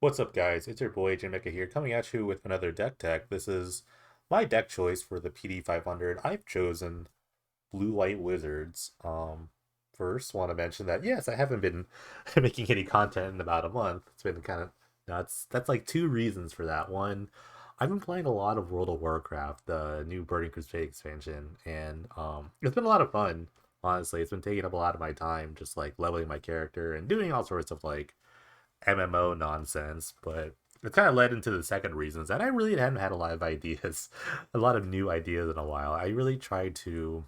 What's up, guys? It's your boy Jamaica here, coming at you with another deck tech. This is my deck choice for the PD 500. I've chosen Blue White Wizards. First, want to mention that yes, I haven't been making any content in about a month. It's been kind of nuts. That's like two reasons for that. One, I've been playing a lot of World of Warcraft, the new Burning Crusade expansion, and it's been a lot of fun. Honestly, it's been taking up a lot of my time, just like leveling my character and doing all sorts of like MMO nonsense, but it kind of led into the second reasons that I really hadn't had a lot of ideas, a lot of new ideas in a while. I really tried to,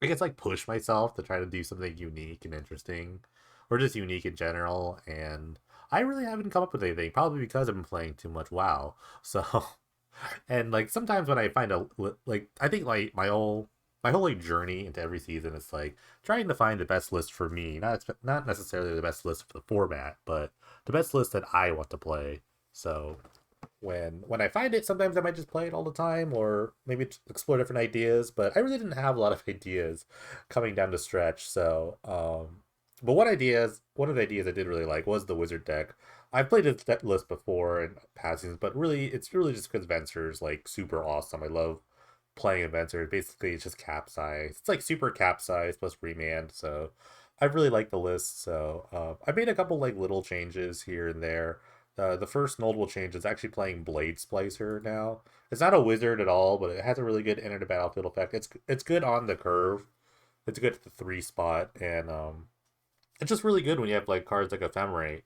I guess, like push myself to try to do something unique and interesting, or just unique in general. And I really haven't come up with anything, probably because I've been playing too much WoW. So, and like sometimes when I find like I think like my whole like journey into every season is like trying to find the best list for me, not necessarily the best list for the format, but the best list that I want to play. So when I find it, sometimes I might just play it all the time, or maybe explore different ideas. But I really didn't have a lot of ideas coming down the stretch. So, but one of the ideas I did really like was the wizard deck. I've played this deck list before in passings, but really, it's really just because Venser's like super awesome. I love playing Venser. Basically, it's just capsize. It's like super capsize plus remand. So I really like the list. So I made a couple like little changes here and there. The first notable change is actually playing Blade Splicer now. It's not a wizard at all, but it has a really good enter the battlefield effect. It's good on the curve. It's good at the three spot, and it's just really good when you have like cards like Ephemerate.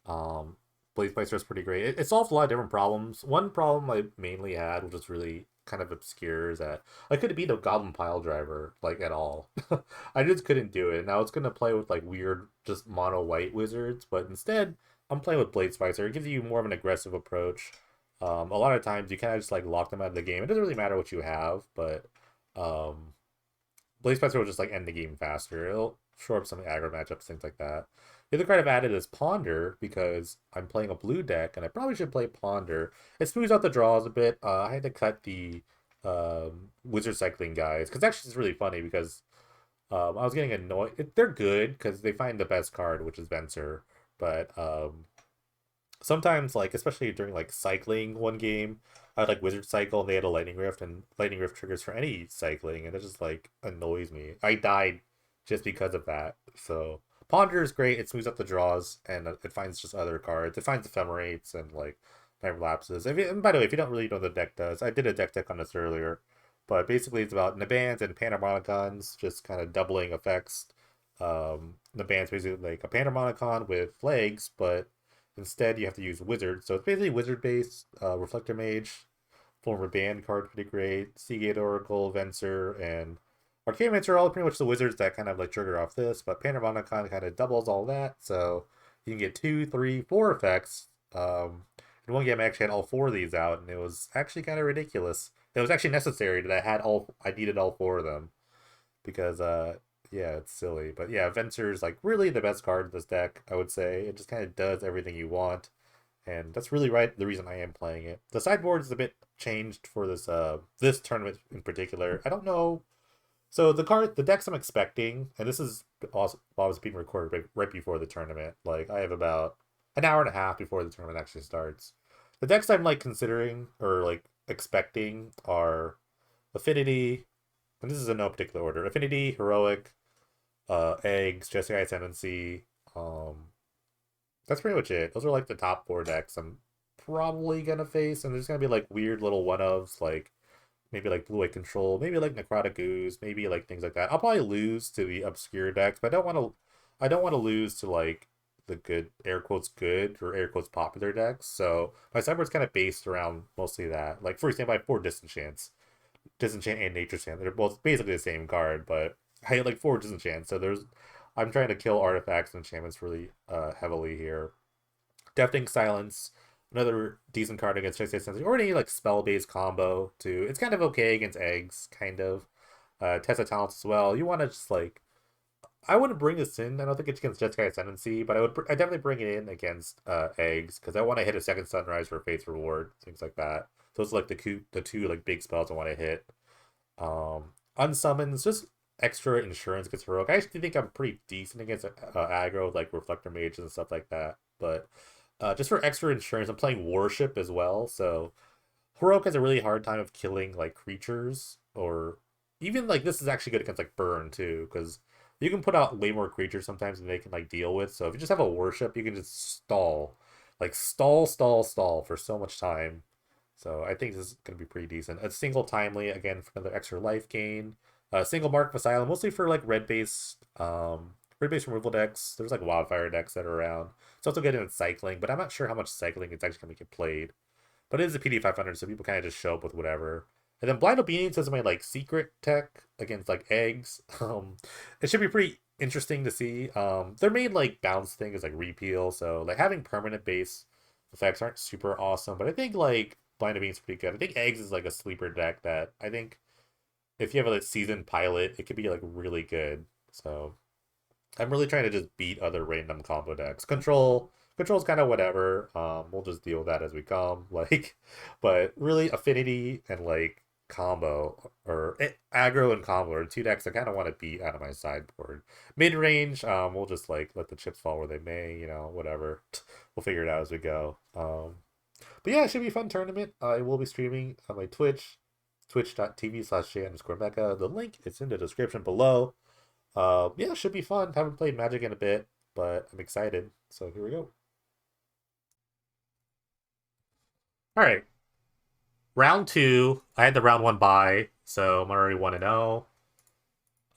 Um, Blade Splicer is pretty great. It solves a lot of different problems. One problem I mainly had, which is really kind of obscure, is that I couldn't beat a Goblin Pile Driver like at all. I just couldn't do it. Now it's gonna play with like weird, just mono white wizards, but instead I'm playing with Blade Spicer. It gives you more of an aggressive approach. A lot of times you kind of just like lock them out of the game. It doesn't really matter what you have, but um, Blade Spicer will just like end the game faster. It'll shore up some aggro matchups, things like that. The other card I've added is Ponder because I'm playing a blue deck and I probably should play Ponder. It smooths out the draws a bit. I had to cut the Wizard Cycling guys because actually it's really funny because I was getting annoyed. They're good because they find the best card, which is Venser, but sometimes like especially during like cycling one game I had like wizard cycle and they had a lightning rift, and lightning rift triggers for any cycling, and it just like annoys me. I died just because of that. So ponder is great. It smooths up the draws, and it finds just other cards. It finds ephemerates and like time lapses. And by the way, if you don't really know what the deck does, I did a deck tech on this earlier, but basically it's about Nabans and Panharmonicons just kind of doubling effects. Nabans basically like a Panharmonicon with legs, but instead, you have to use Wizard. So it's basically Wizard based. Reflector Mage, former band card, pretty great. Seagate Oracle, Venser, and Arcane Venser are all pretty much the wizards that kind of like trigger off this. But Panharmonicon kind of doubles all that. So you can get two, three, four effects. In one game, I actually had all four of these out, and it was actually kind of ridiculous. It was actually necessary that I needed all four of them because yeah, it's silly. But yeah, Venser's like really the best card in this deck, I would say. It just kind of does everything you want. And that's really right the reason I am playing it. The sideboard is a bit changed for this tournament in particular. I don't know. So the decks I'm expecting, and this is also obviously being recorded right before the tournament. Like I have about an hour and a half before the tournament actually starts. The decks I'm like considering or like expecting are Affinity, and this is in no particular order. Affinity, Heroic, Eggs, Jeskai Ascendancy. That's pretty much it. Those are like the top four decks I'm probably gonna face, and there's gonna be like weird little one ofs, like maybe like Blue Eye Control, maybe like Necrotic Ooze, maybe like things like that. I'll probably lose to the obscure decks, but I don't want to lose to like the good air quotes good or air quotes popular decks. So my sideboard's kind of based around mostly that. Like for example, I have four Disenchant and Nature Sand. They're both basically the same card, but I had like four Disenchant. So I'm trying to kill artifacts and enchantments really heavily here. Deafening Silence, another decent card against Chase Sense. Or any like spell based combo too. It's kind of okay against eggs, kind of. Test of Talents as well. You want to just like I wouldn't bring this in. I don't think it's against Jeskai Ascendancy, but I definitely bring it in against eggs because I want to hit a second Sunrise for Fate's Reward, things like that. Those are like the two like big spells I want to hit. Unsummons, just extra insurance against heroic. I actually think I'm pretty decent against aggro like Reflector Mage and stuff like that. But Just for extra insurance, I'm playing Warship as well, so Heroic has a really hard time of killing like creatures, or even like this is actually good against like burn too, because you can put out way more creatures sometimes than they can like deal with. So if you just have a Warship, you can just stall, like stall for so much time. So I think this is gonna be pretty decent. A single timely again for another extra life gain. A single mark of asylum, mostly for like red based removal decks. There's like wildfire decks that are around. It's also good in cycling, but I'm not sure how much cycling it's actually gonna get played. But it is a PD 500, so people kind of just show up with whatever. And then Blind Obedience is my like secret tech against like eggs. It should be pretty interesting to see. Their main like bounce thing is like repeal, so like having permanent base effects aren't super awesome. But I think like Blind Obedience is pretty good. I think eggs is like a sleeper deck that I think if you have a like, seasoned pilot, it could be like really good. So I'm really trying to just beat other random combo decks. Control's kind of whatever. We'll just deal with that as we come. Like, but really affinity and like combo or aggro and combo are two decks I kind of want to beat out of my sideboard. Mid range, we'll just like let the chips fall where they may. Whatever. We'll figure it out as we go. But yeah, it should be a fun tournament. I will be streaming on my Twitch, twitch.tv/j_mecha. The link is in the description below. Yeah, it should be fun. Haven't played Magic in a bit, but I'm excited. So here we go. All right, round two. I had the round one bye, so I'm already 1-0.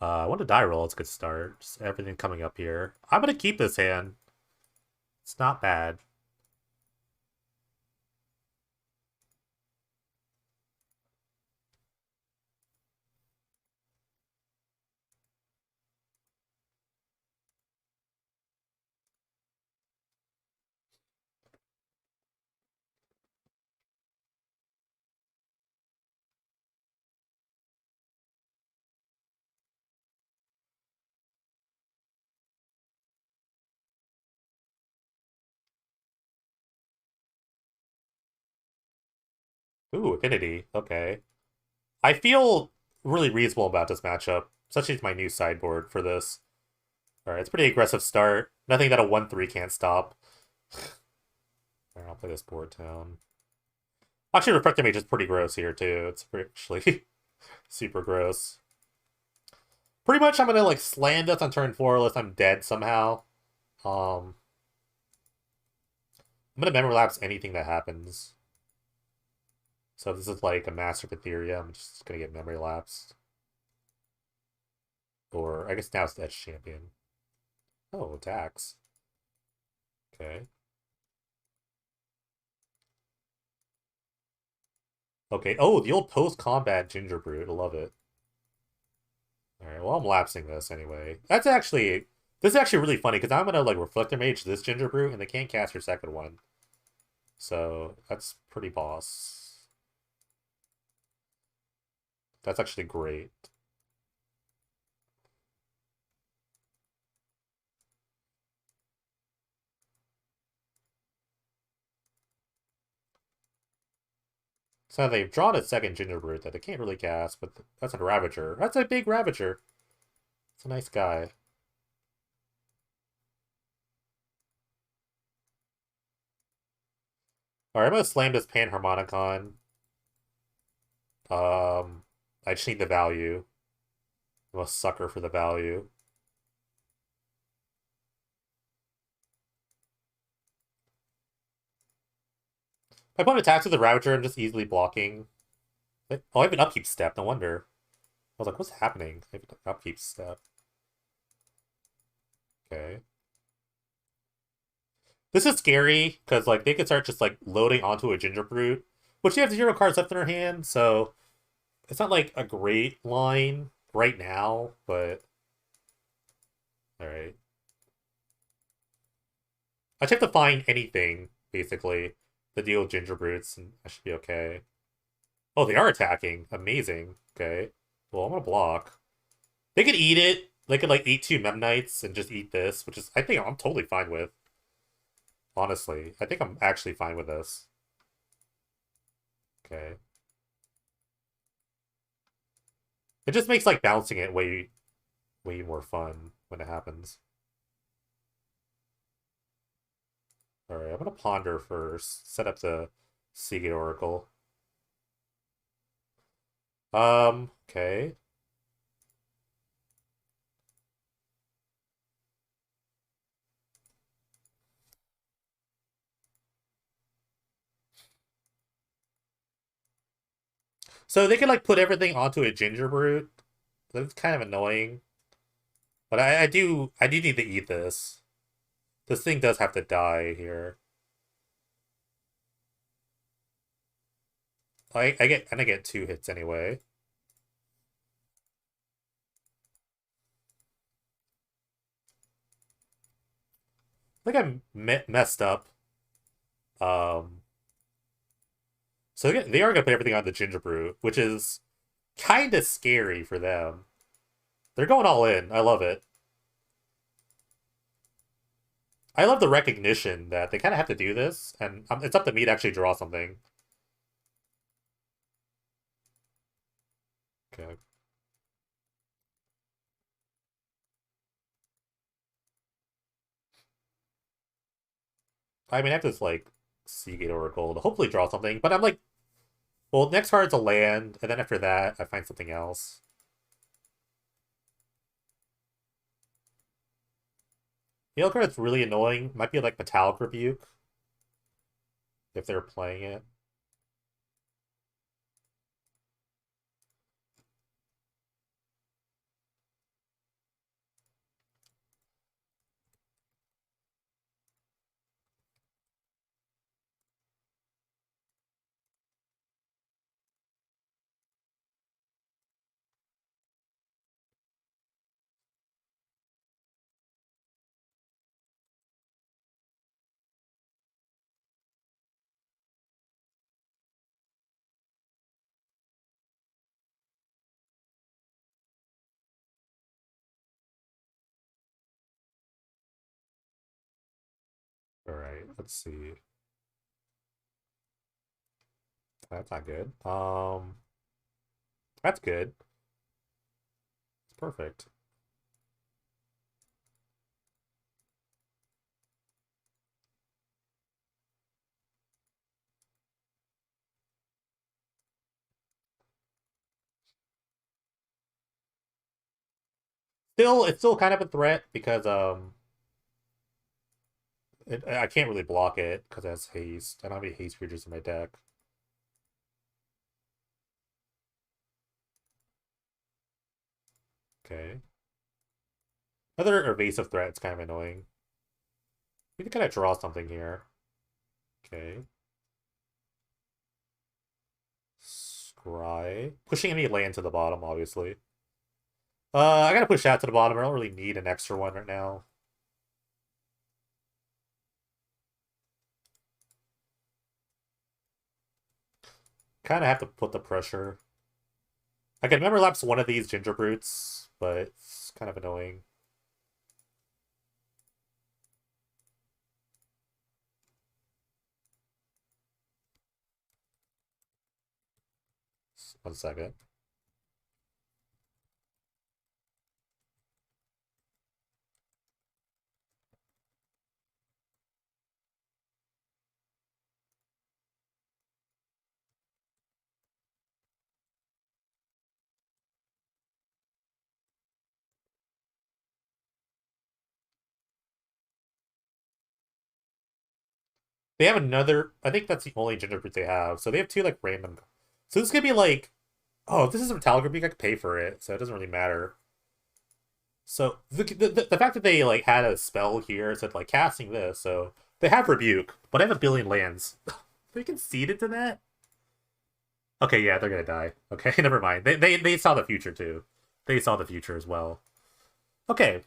I want to die roll. It's a good start. Just everything coming up here. I'm gonna keep this hand. It's not bad. Ooh, Affinity. Okay. I feel really reasonable about this matchup, especially with my new sideboard for this. All right, it's a pretty aggressive start. Nothing that a 1-3 can't stop. All right, I'll play this board down. Actually, Refractor Mage is pretty gross here, too. It's actually super gross. Pretty much I'm gonna like slam this on turn 4 unless I'm dead somehow. I'm gonna memory lapse anything that happens. So if this is like a Master of Etheria, I'm just gonna get memory lapsed. Or I guess now it's the Edge Champion. Oh, attacks. Okay. Okay. Oh, the old post-combat Ginger Brute. I love it. Alright, well I'm lapsing this anyway. This is actually really funny because I'm gonna like Reflector Mage this Ginger Brute and they can't cast your second one. So that's pretty boss. That's actually great. So they've drawn a second Ginger Brute that they can't really cast, but that's a Ravager. That's a big Ravager. It's a nice guy. Alright, I'm gonna slam this Panharmonicon. I just need the value. I'm a sucker for the value. My opponent attacks with the Ravager, I'm just easily blocking. Oh, I have an upkeep step, no wonder. I was like, what's happening? I have an upkeep step. Okay. This is scary, because like they could start just like loading onto a Ginger Brute, which they have 0 cards left in their hand, so it's not like a great line right now, but alright. I just have to find anything, basically, to deal with Ginger Brutes, and I should be okay. Oh, they are attacking. Amazing. Okay. Well, I'm gonna block. They could eat it. They could like eat 2 Memnites and just eat this, which is I think I'm totally fine with. Honestly, I think I'm actually fine with this. Okay. It just makes like bouncing it way more fun when it happens. Alright, I'm gonna ponder first. Set up the Seagate Oracle. Okay. So they can like put everything onto a ginger brute. That's kind of annoying. But I do need to eat this. This thing does have to die here. I get 2 hits anyway. I think I'm messed up. Um, so they are gonna put everything on the ginger brew, which is kind of scary for them. They're going all in. I love it. I love the recognition that they kind of have to do this, and it's up to me to actually draw something. Okay. I mean, I have this like Seagate Oracle to hopefully draw something, but I'm like, well, next card's a land, and then after that, I find something else. The other card that's really annoying might be like Metallic Rebuke if they're playing it. All right, let's see. That's not good. That's good. It's perfect. Still, it's still kind of a threat because I can't really block it because it has haste. I don't have any haste creatures in my deck. Okay. Another evasive threat. It's kind of annoying. We can kind of draw something here. Okay. Scry. Pushing any land to the bottom, obviously. I gotta push that to the bottom. I don't really need an extra one right now. Kind of have to put the pressure. I can remember lapse one of these ginger brutes, but it's kind of annoying. One second. They have another. I think that's the only ginger brute they have. So they have 2 like random. So this could be like, oh, if this is a Metallic Rebuke, I could pay for it, so it doesn't really matter. So the fact that they like had a spell here said like casting this, so they have Rebuke, but I have a billion lands. They conceded to that. Okay, yeah, they're gonna die. Okay, never mind. They saw the future too. They saw the future as well. Okay,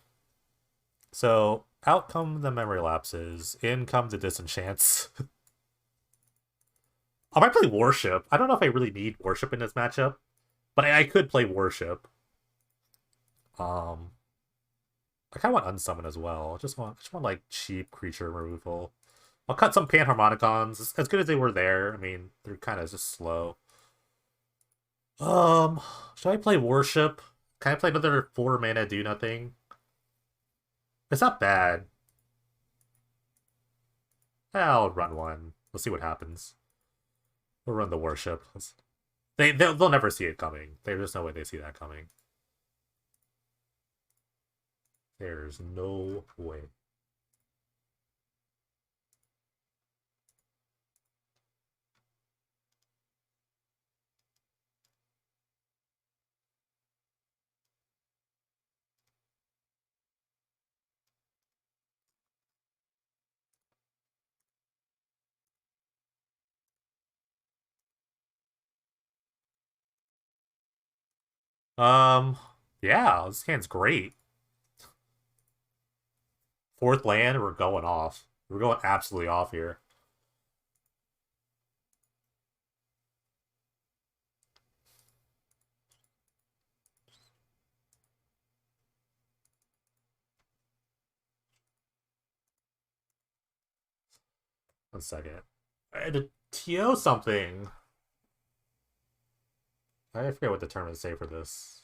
so out come the memory lapses. In come the disenchants. I might play Worship. I don't know if I really need Worship in this matchup, but I could play Worship. Um, I kind of want Unsummon as well. I just want like cheap creature removal. I'll cut some Panharmonicons. As good as they were there, I mean, they're kind of just slow. Um, should I play Worship? Can I play another 4 mana do nothing? It's not bad. I'll run one. Let's see what happens. We'll run the worship. They'll never see it coming. There's no way they see that coming. There's no way. Um, yeah, this hand's great. Fourth land, we're going off. We're going absolutely off here. One second. I had to TO something. I forget what the term is say for this.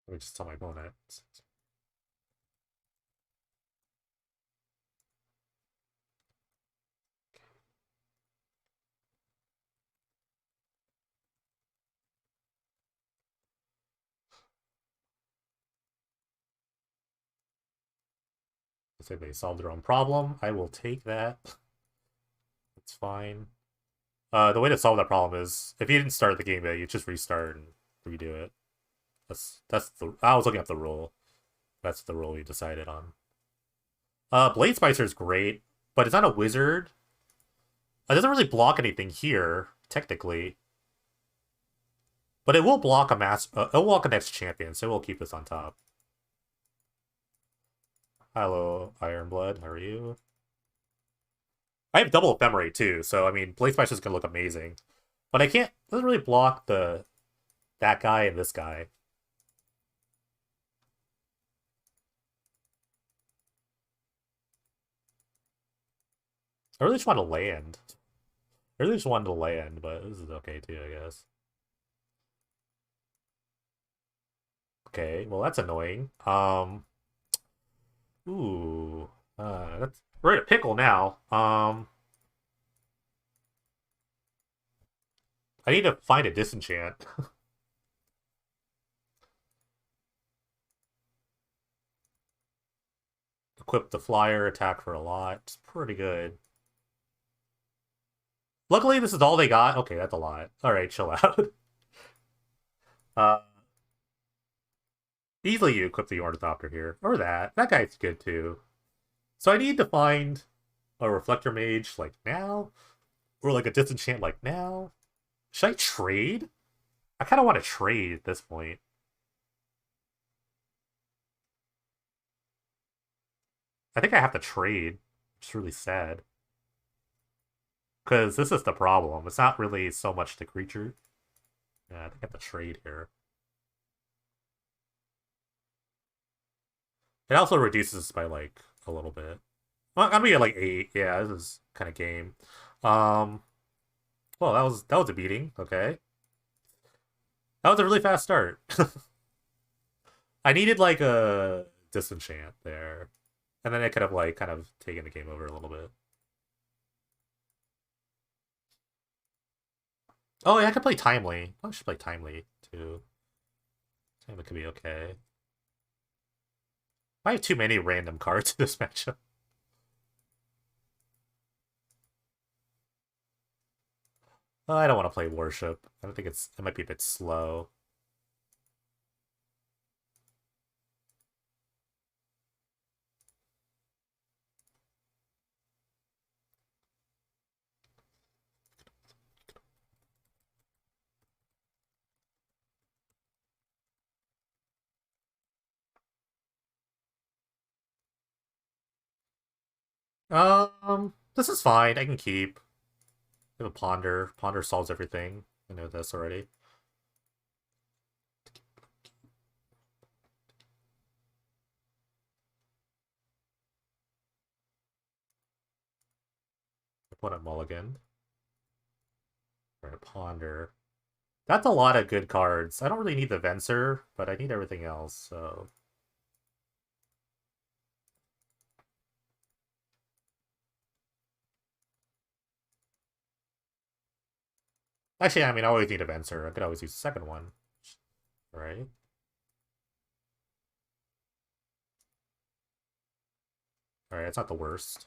Let me just tell my opponent. Say they solved their own problem. I will take that. It's fine. The way to solve that problem is if you didn't start the game, you just restart and redo it. That's the. I was looking up the rule. That's the rule we decided on. Blade Spicer is great, but it's not a wizard. It doesn't really block anything here, technically. But it will block a it will block a next champion, so we'll keep this on top. Hello, Ironblood. How are you? I have double ephemerate too, so I mean, Blade Spicer is gonna look amazing. But I can't. It doesn't really block that guy and this guy. I really just want to land. I really just wanted to land, but this is okay too, I guess. Okay, well that's annoying. Ooh, that's we're in a pickle now. I need to find a disenchant. Equip the flyer, attack for a lot. It's pretty good. Luckily, this is all they got. Okay, that's a lot. All right, chill out. uh, easily you equip the Ornithopter here, or that. That guy's good too. So I need to find a Reflector Mage like now, or like a Disenchant like now. Should I trade? I kind of want to trade at this point. I think I have to trade. It's really sad. Because this is the problem. It's not really so much the creature. Yeah, I think I have to trade here. It also reduces by like a little bit. Well, I'm gonna get like 8. Yeah, this is kind of game. Um, well, that was a beating. Okay, that was a really fast start. I needed like a disenchant there, and then I could have like kind of taken the game over a little bit. Oh yeah, I could play timely. I should play timely too. Timely could be okay. I have too many random cards in this matchup. I don't want to play worship. I don't think it might be a bit slow. This is fine. I can keep. I have a ponder. Ponder solves everything. I know this already. Opponent mulligan. Alright, ponder. That's a lot of good cards. I don't really need the Venser, but I need everything else, so... Actually, I mean, I always need a Venser. I could always use the second one. Right? Alright, it's not the worst.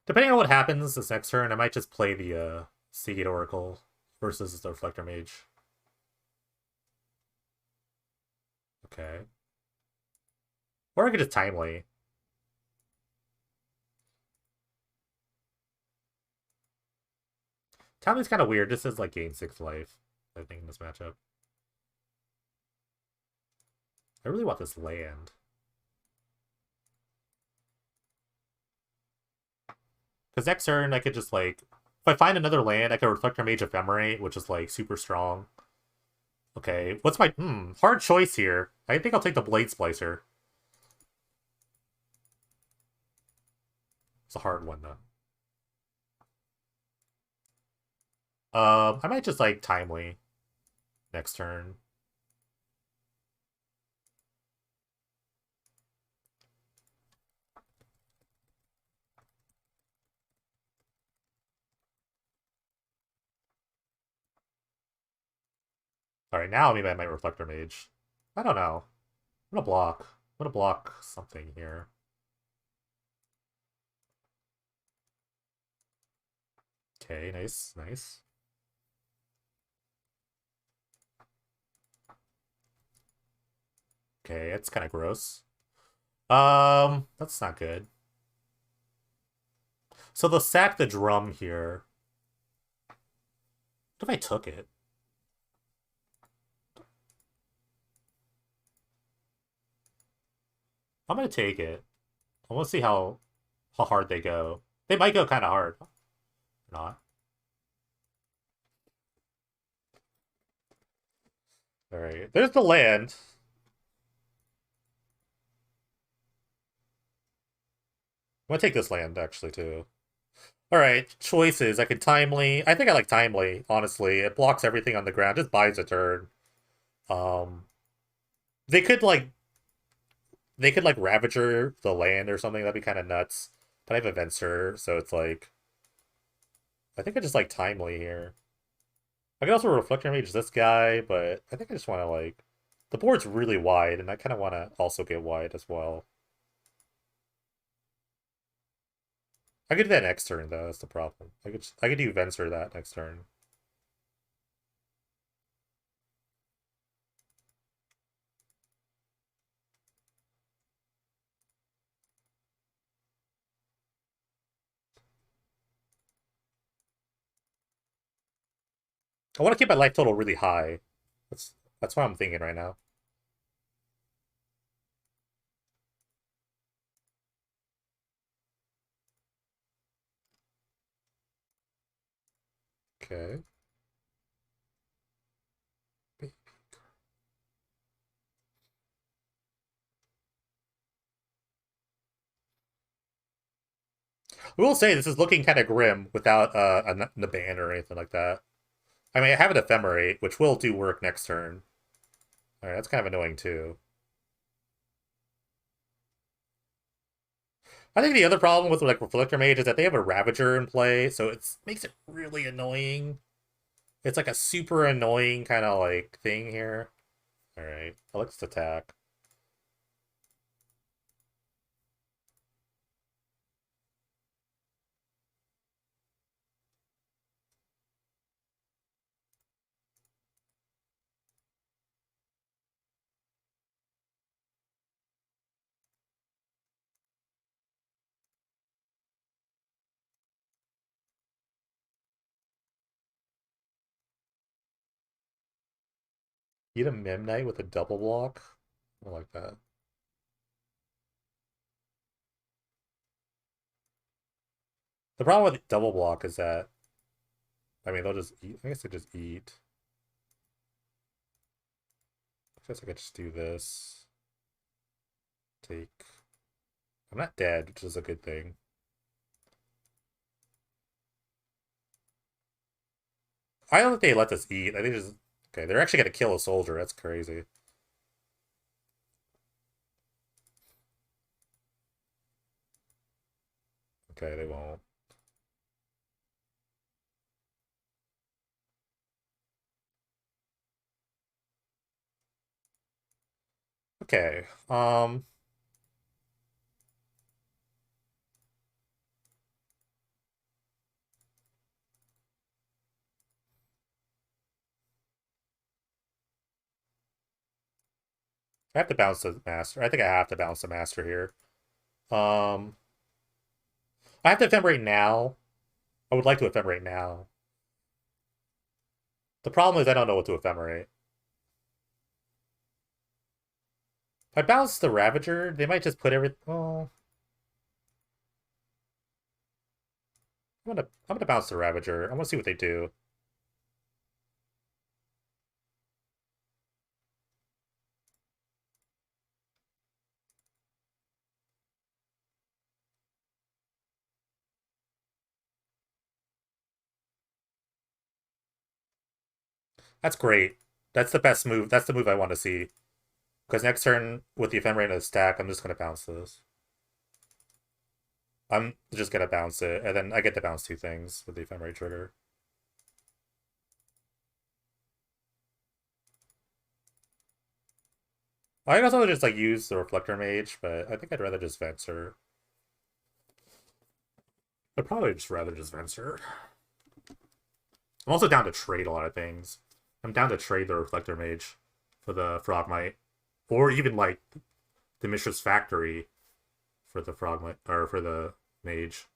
Depending on what happens this next turn, I might just play the Seagate Oracle versus the Reflector Mage. Okay. Or I could just Timely. Timely's kind of weird. This is like gain 6 life, I think, in this matchup. I really want this land. Because next turn, I could just like... If I find another land, I could Reflector Mage Ephemerate, which is like super strong. Okay, what's my... hard choice here. I think I'll take the Blade Splicer. It's a hard one, though. I might just like Timely next turn. Alright, now maybe I might Reflector Mage. I don't know. I'm gonna block. I'm gonna block something here. Okay, nice, nice. Okay, it's kind of gross. That's not good. So they'll sack the drum here. What if I took it? I'm gonna take it. I want to see how hard they go. They might go kind of hard. Or not. All right. There's the land. I'm gonna take this land actually too. All right. Choices. I could timely. I think I like timely. Honestly, it blocks everything on the ground. Just buys a turn. Um, they could like Ravager the land or something. That'd be kind of nuts. But I have a Venser, so it's like I think I just like timely here. I could also Reflector Mage this guy, but I think I just want to like the board's really wide, and I kind of want to also get wide as well. I could do that next turn though. That's the problem. I could do Venser that next turn. I want to keep my life total really high. That's what I'm thinking right now. Okay. We will say this is looking kind of grim without a ban or anything like that. I mean, I have an Ephemerate, which will do work next turn. All right, that's kind of annoying too. I think the other problem with like Reflector Mage is that they have a Ravager in play, so it makes it really annoying. It's like a super annoying kind of like thing here. All right, let's attack. Eat a Memnite with a double block. I like that. The problem with double block is that, I mean, they'll just eat. I guess they just eat. I guess I could just do this. Take. I'm not dead, which is a good thing. I don't think they let us eat. I think just okay. They're actually gonna kill a soldier. That's crazy. Okay, they won't. Okay. I have to bounce the master. I think I have to bounce the master here. Um, I have to ephemerate now. I would like to ephemerate now. The problem is I don't know what to ephemerate. If I bounce the Ravager, they might just put everything. Oh, I'm gonna bounce the Ravager. I want to see what they do. That's great. That's the best move. That's the move I want to see. Because next turn, with the ephemerate in the stack, I'm just gonna bounce this. I'm just gonna bounce it, and then I get to bounce two things with the ephemerate trigger. I could also just like use the reflector mage, but I think I'd rather just Venser. I'd probably just rather just Venser. I'm also down to trade a lot of things. I'm down to trade the reflector mage for the frogmite, or even like the Mishra's factory for the frogmite or for the mage.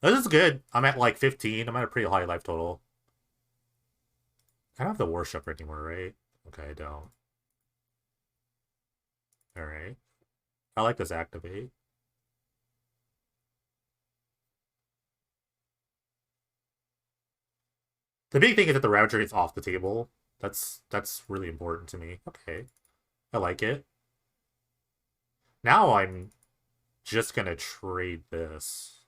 This is good. I'm at like 15. I'm at a pretty high life total. I don't have the worship anymore, right? Okay, I don't. Alright. I like this activate. The big thing is that the Ravager is off the table. That's really important to me. Okay. I like it. Now I'm just gonna trade this.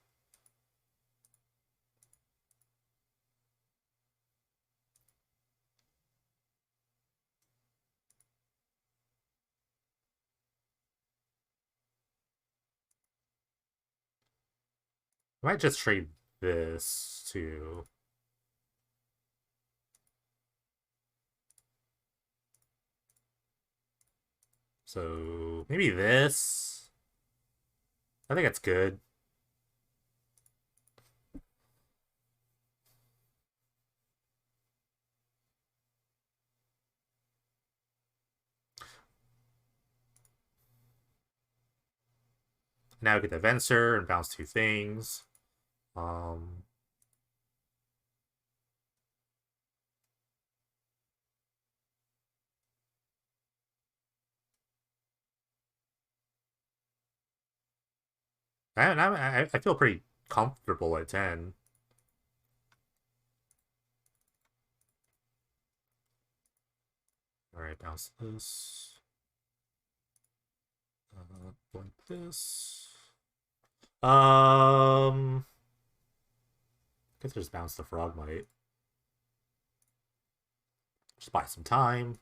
I might just trade this too. So maybe this. I think it's good. Now I get the Venser and bounce two things. Um, I feel pretty comfortable at 10. All right, bounce this. Like this. I guess just bounce the Frogmite. Just buy some time.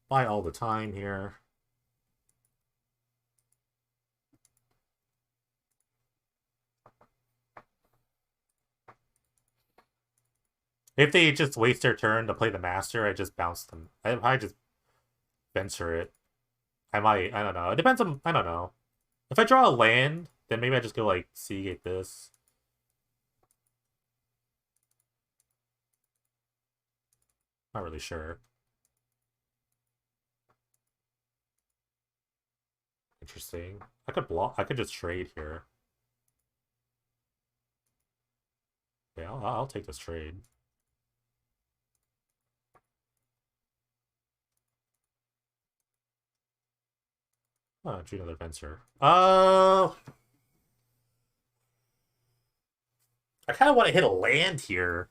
Buy all the time here. If they just waste their turn to play the Master, I just bounce them. I just venture it. I might. I don't know. It depends on. I don't know. If I draw a land, then maybe I just go like Seagate this. Not really sure. Interesting. I could block. I could just trade here. Yeah, I'll take this trade. Oh, drew another Venser. I kind of want to hit a land here.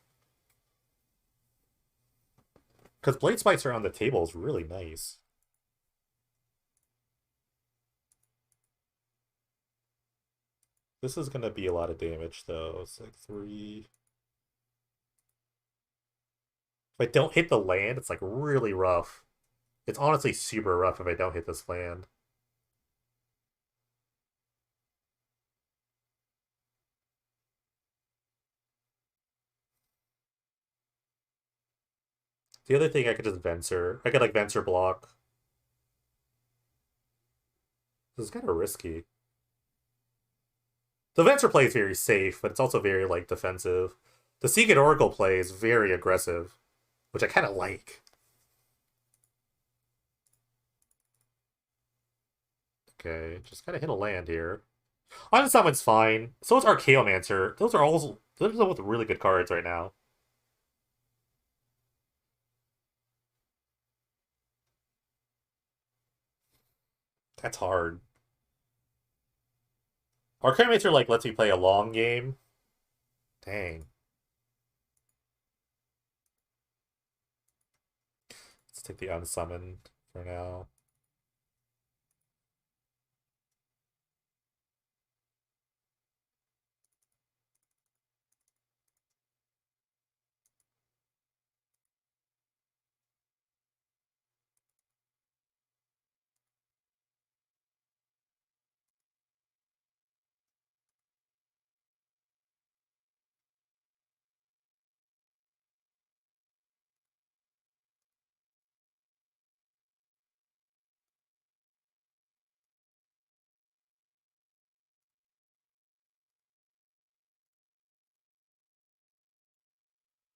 Because Blade Spikes are on the table is really nice. This is going to be a lot of damage, though. It's like 3. If I don't hit the land, it's like really rough. It's honestly super rough if I don't hit this land. The other thing I could just Venser. I could like Venser block. This is kind of risky. The Venser play is very safe, but it's also very like defensive. The Secret Oracle play is very aggressive, which I kind of like. Okay, just gotta hit a land here. Unsummon's fine. So is Archaeomancer. Those are both really good cards right now. That's hard. Archaeomancer like lets me play a long game. Dang. Let's take the unsummoned for now.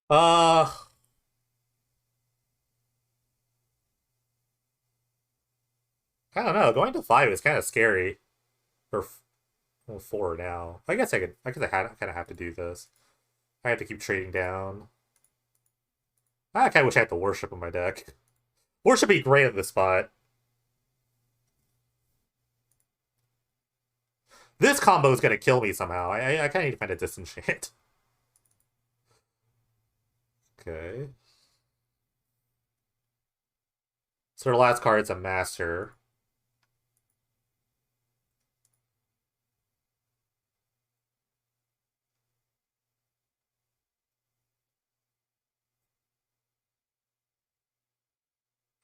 Uh, I don't know. Going to 5 is kind of scary. Or well, 4 now. I guess I kind of have to do this. I have to keep trading down. I kind of wish I had the worship in my deck. Worship would be great at this spot. This combo is gonna kill me somehow. I kind of need to find a disenchant. Okay. So our last card's a master.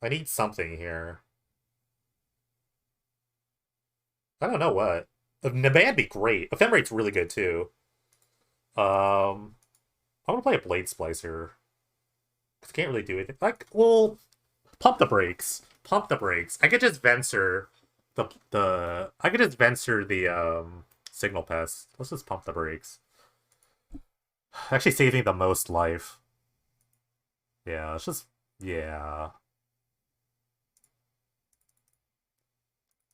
I need something here. I don't know what. Nabad'd be great. Ephemerate's really good too. I'm gonna play a Blade Splicer. I can't really do anything. Like, well, pump the brakes. Pump the brakes. I could just Venser the I could just Venser the Signal Pest. Let's just pump the brakes. Actually saving the most life. Yeah, it's just yeah.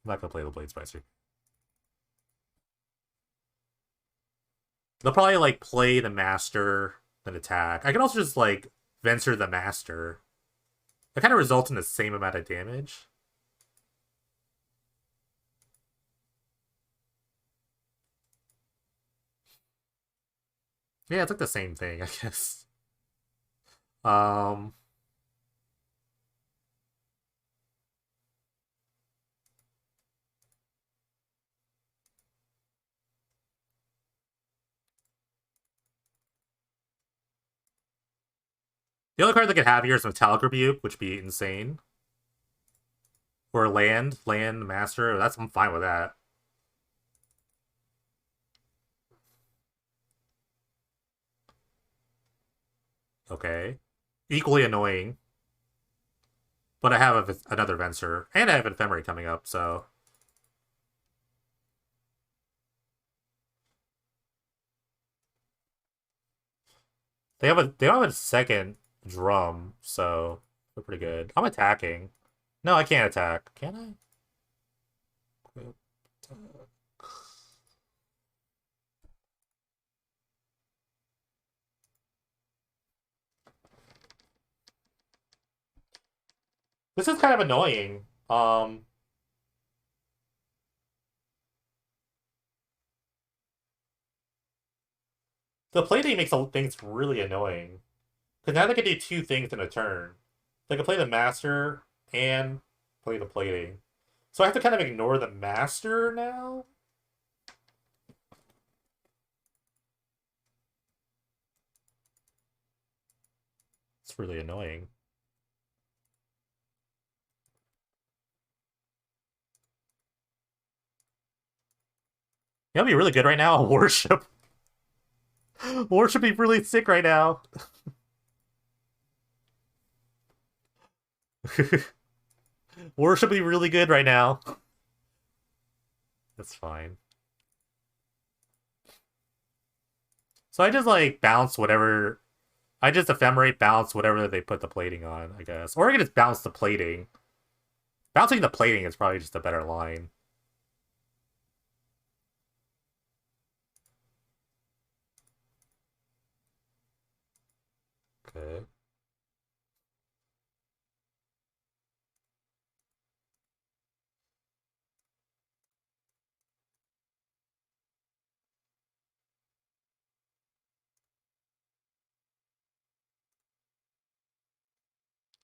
I'm not gonna play the Blade Spicer. They'll probably like play the Master, then attack. I can also just like Venser the Master. That kind of results in the same amount of damage. Yeah, it's like the same thing, I guess. Um, the only card that could have here is Metallic Rebuke, which would be insane. Or land master. I'm fine with that. Okay. Equally annoying. But I have another Venser. And I have Ephemerate coming up, so. They have a second drum, so they're pretty good. I'm attacking. No, I can't attack. Can I? This is kind of annoying. The plating makes things really annoying. Because now they can do two things in a turn. They can play the master and play the plating. So I have to kind of ignore the master now? It's really annoying. You know, be really good right now. Worship. Worship be really sick right now. Worship be really good right now. That's fine. So I just like bounce whatever. I just ephemerate bounce whatever they put the plating on, I guess. Or I can just bounce the plating. Bouncing the plating is probably just a better line. Okay.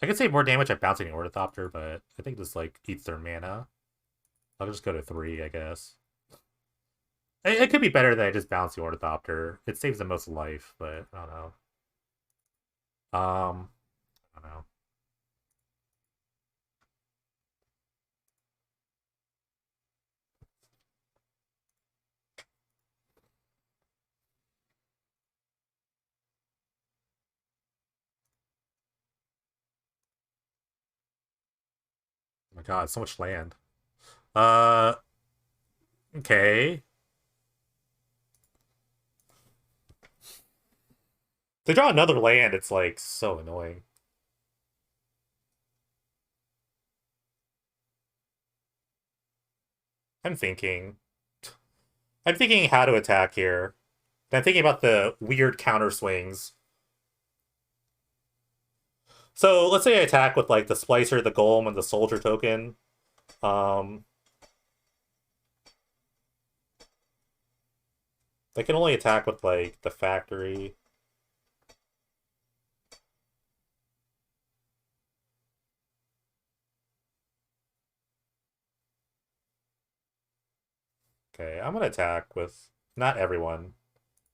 I could say more damage by bouncing the Ornithopter, but I think this like eats their mana. I'll just go to 3, I guess. It could be better than I just bounce the Ornithopter. It saves the most life, but I don't know. I don't know. Oh my god, so much land. Uh, okay. They draw another land, it's like so annoying. I'm thinking. I'm thinking how to attack here. I'm thinking about the weird counter swings. So let's say I attack with like the Splicer, the Golem, and the Soldier token. Um, they can only attack with like the Factory. Okay, I'm gonna attack with not everyone,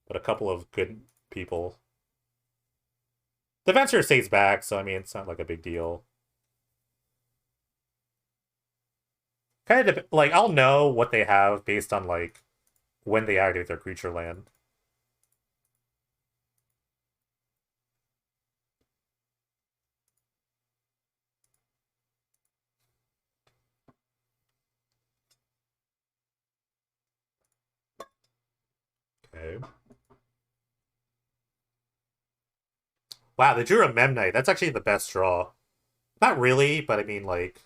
but a couple of good people. The Venture stays back, so I mean it's not like a big deal. Kind of like I'll know what they have based on like when they activate their creature land. Okay. Wow, they drew a Memnite. That's actually the best draw. Not really, but I mean like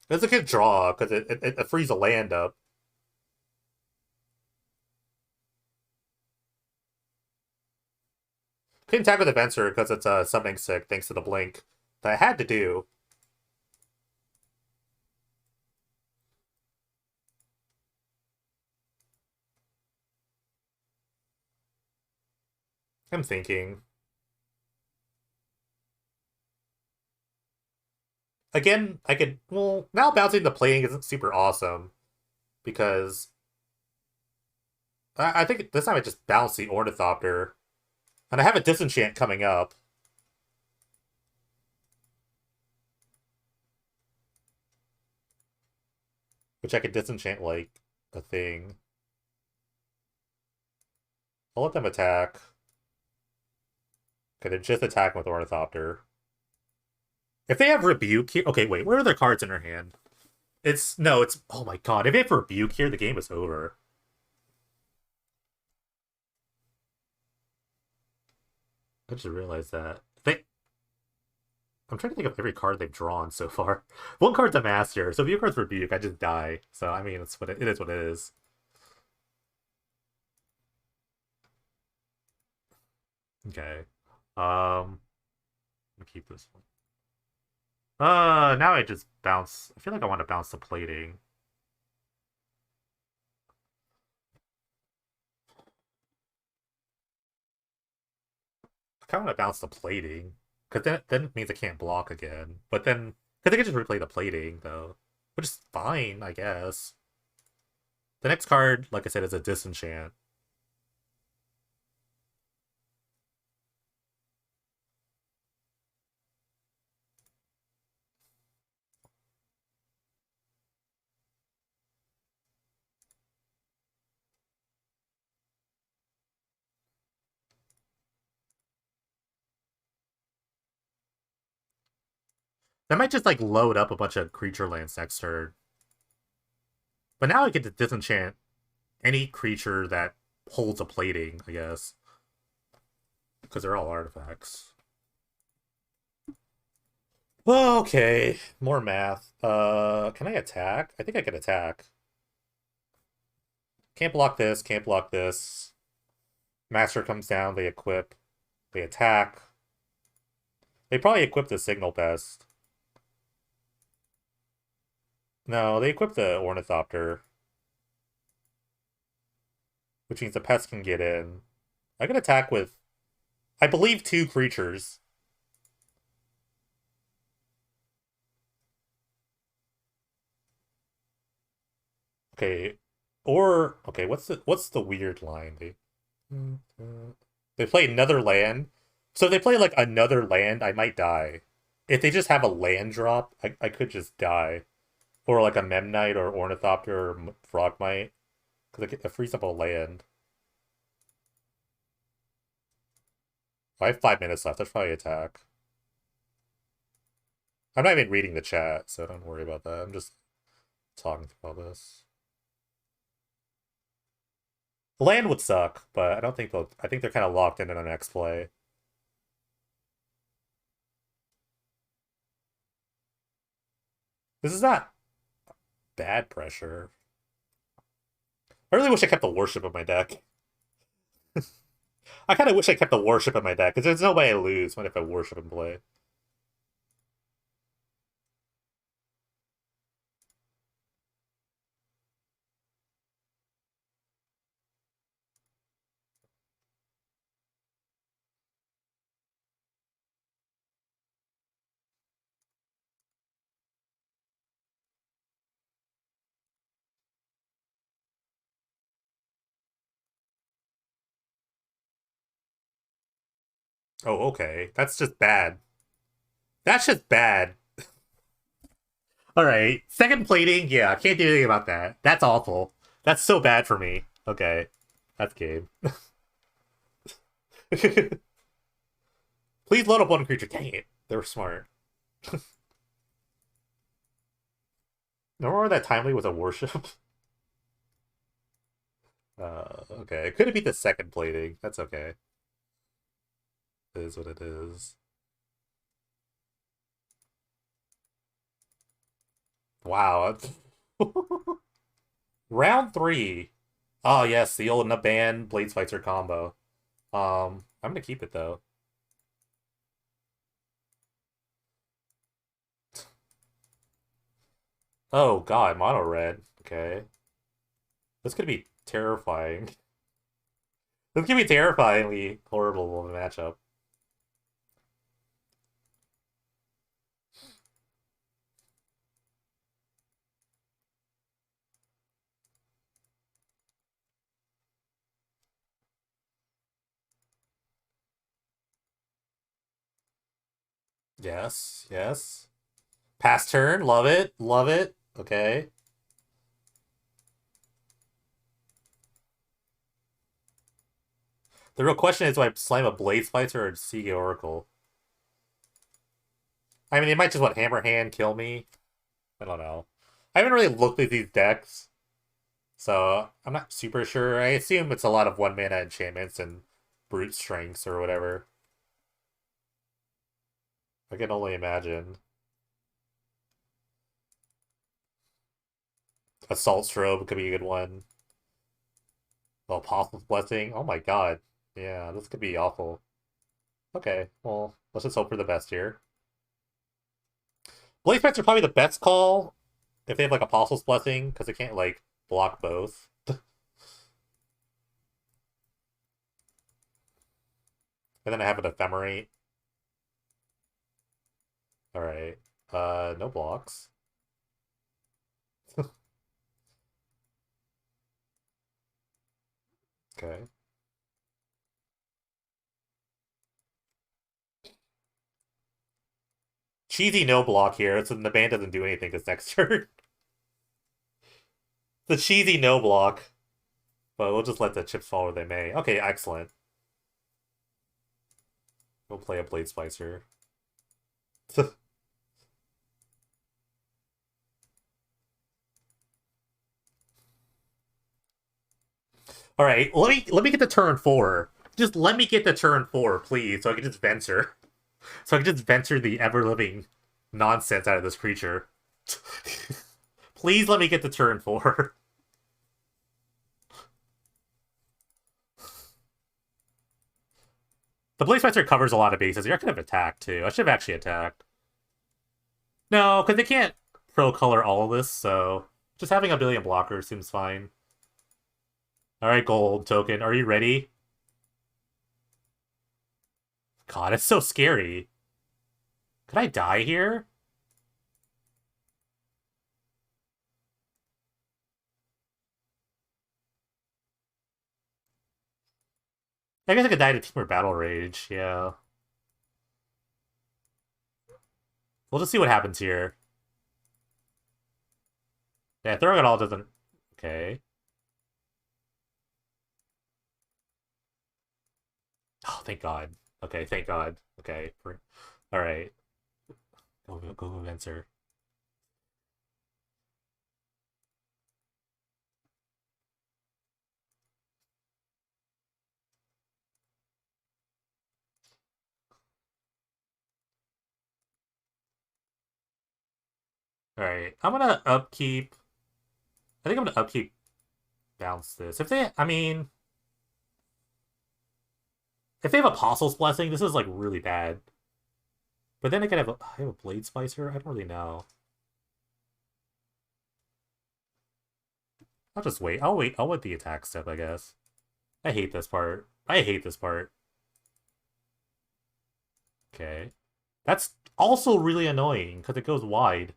it's a good draw because it frees a land up. Couldn't attack with the Venture because it's summoning sick thanks to the blink that I had to do. I'm thinking. Again, I could well now bouncing the plating isn't super awesome because I think this time I just bounce the Ornithopter. And I have a Disenchant coming up. Which I could Disenchant like a thing. I'll let them attack. Okay, they're just attacking with Ornithopter. If they have Rebuke here... Okay, wait, where are their cards in their hand? It's... No, it's... Oh my god, if they have Rebuke here, the game is over. I just realized that. They... I'm trying to think of every card they've drawn so far. One card's a Master, so if your card's Rebuke, I just die. So, I mean, it's what it is what it is. Okay. Let me keep this one. Now I just bounce. I feel like I want to bounce the plating. kind of want to bounce the plating. Because then it means I can't block again. But then, because I can just replay the plating, though. Which is fine, I guess. The next card, like I said, is a Disenchant. That might just, like, load up a bunch of creature lands next turn. But now I get to Disenchant any creature that holds a plating, I guess. Because they're all artifacts. Okay, more math. Can I attack? I think I can attack. Can't block this, can't block this. Master comes down, they equip. They attack. They probably equip the Signal Pest. No, they equip the Ornithopter. Which means the pest can get in. I can attack with, I believe, 2 creatures. Okay. Or okay, what's the weird line? They play another land. So if they play like another land, I might die. If they just have a land drop, I could just die. Or like a Memnite or Ornithopter or Frogmite. Because it frees up a land. I have 5 minutes left. That's probably attack. I'm not even reading the chat, so don't worry about that. I'm just talking through all this. The land would suck, but I don't think they'll. I think they're kind of locked in on the next play. This is not bad pressure. I really wish I kept the worship in my deck. I kind of wish I kept the worship in my deck, because there's no way I lose when if I worship in play. Oh, okay. That's just bad. That's just bad. Alright. Second plating, yeah, I can't do anything about that. That's awful. That's so bad for me. Okay. That's game. Please load up one creature. Dang it. They were smart. Remember that timely was a worship? Okay. It could have been the second plating. That's okay. It is what it is. Wow. Round 3. Oh, yes. The old Naban Blade Spicer combo. I'm gonna keep it, though. Oh, God. Mono red. Okay. This could be terrifying. This could be terrifyingly horrible of a matchup. Yes, yes. Pass turn, love it, love it. Okay. The real question is, do I slam a Blade Splicer or Siege Oracle? I mean, they might just want Hammer Hand, kill me. I don't know. I haven't really looked at these decks, so I'm not super sure. I assume it's a lot of 1-mana enchantments and brute strengths or whatever. I can only imagine. Assault Strobe could be a good one. The Apostle's Blessing. Oh my god. Yeah, this could be awful. Okay, well, let's just hope for the best here. Blade Spects are probably the best call if they have like Apostle's Blessing, because they can't like block both. And then I have an Ephemerate. Alright. No blocks. Okay. Cheesy no block here, so the band doesn't do anything this next turn. The cheesy no block. But we'll just let the chips fall where they may. Okay, excellent. We'll play a Blade Splicer. Alright, let me get the turn 4. Just let me get the turn 4, please, so I can just venture. So I can just venture the ever-living nonsense out of this creature. Please let me get the turn 4. The Blade Splicer covers a lot of bases. You're going to attack, too. I should have actually attacked. No, because they can't pro-color all of this, so just having a billion blockers seems fine. Alright, gold token. Are you ready? God, it's so scary. Could I die here? I guess I could die to Team or Battle Rage, yeah. We'll just see what happens here. Yeah, throwing it all doesn't... Okay. Oh, thank God. Okay, thank God. Okay. Alright. Go, Venser. Alright, I'm gonna upkeep... I think I'm gonna upkeep bounce this. If they... I mean... If they have Apostle's Blessing, this is, like, really bad. But then I could have I have a Blade Splicer? I don't really know. I'll just wait. I'll wait. I'll wait the attack step, I guess. I hate this part. I hate this part. Okay. That's also really annoying, because it goes wide.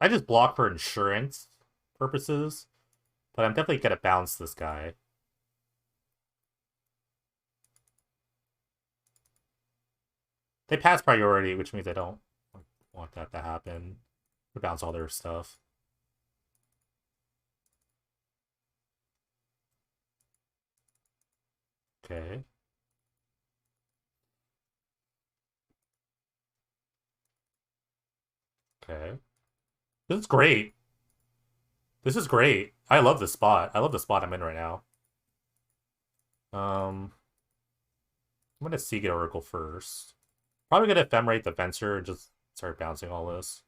I just block for insurance purposes, but I'm definitely gonna bounce this guy. They pass priority, which means I don't want that to happen. To bounce all their stuff. Okay. Okay. This is great. This is great. I love this spot. I love the spot I'm in right now. I'm gonna Seagate Oracle first. Probably gonna Ephemerate the Venser and just start bouncing all this.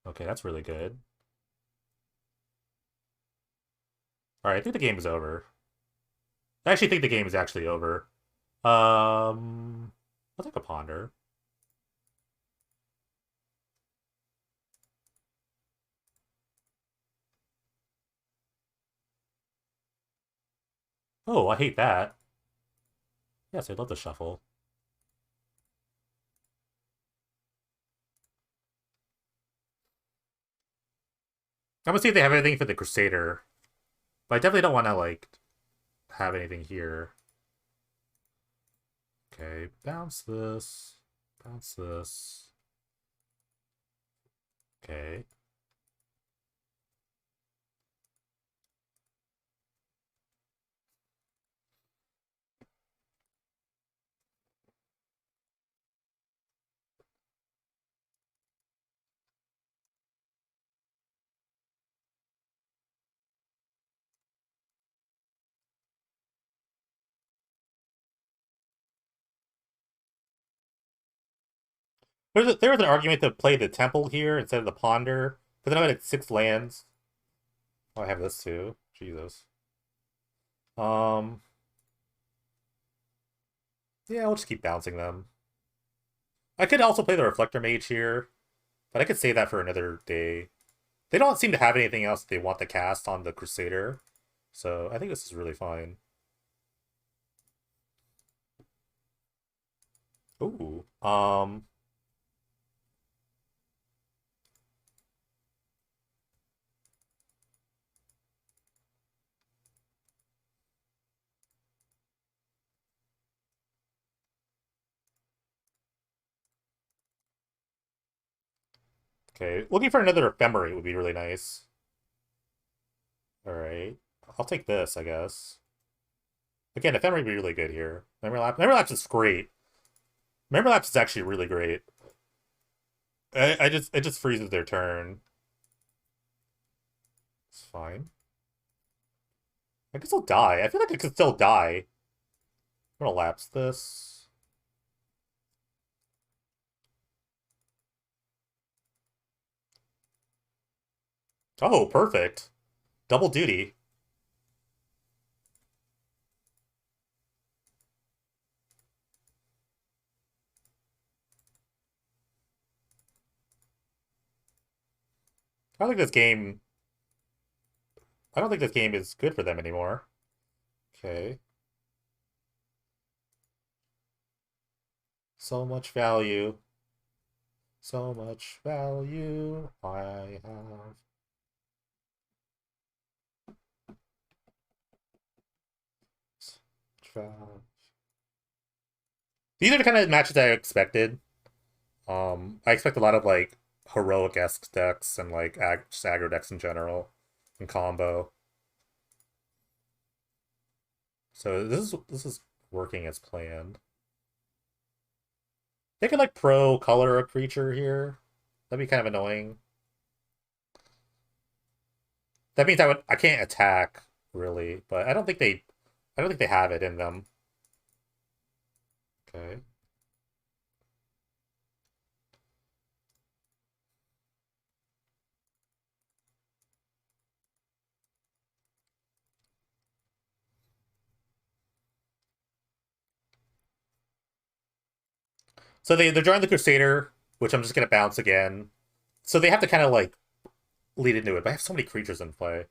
Okay, that's really good. Alright, I think the game is over. I actually think the game is actually over. I'll take a Ponder. Oh, I hate that. Yes, I'd love to shuffle. I'm gonna see if they have anything for the Crusader. But I definitely don't want to, like, have anything here. Okay, bounce this. Bounce this. Okay. There was an argument to play the Temple here instead of the Ponder, but then I had 6 lands. Oh, I have this too. Jesus. Um, yeah, we'll just keep bouncing them. I could also play the Reflector Mage here, but I could save that for another day. They don't seem to have anything else they want to cast on the Crusader, so I think this is really fine. Ooh. Okay, looking for another Ephemerate would be really nice. Alright. I'll take this, I guess. Again, Ephemerate would be really good here. Memory Lapse is great. Memory Lapse is actually really great. It just freezes their turn. It's fine. I can still die. I feel like I could still die. I'm gonna lapse this. Oh, perfect. Double duty. I don't think this game... I don't think this game is good for them anymore. Okay. So much value. So much value I have. So much value. These are the kind of matches I expected. I expect a lot of like heroic-esque decks and like just aggro decks in general and combo. So this is working as planned. They could like pro color a creature here. That'd be kind of annoying. That means I can't attack really, but I don't think they have it in them. Okay. So they're drawing the Crusader, which I'm just gonna bounce again. So they have to kind of like lead into it, but I have so many creatures in play.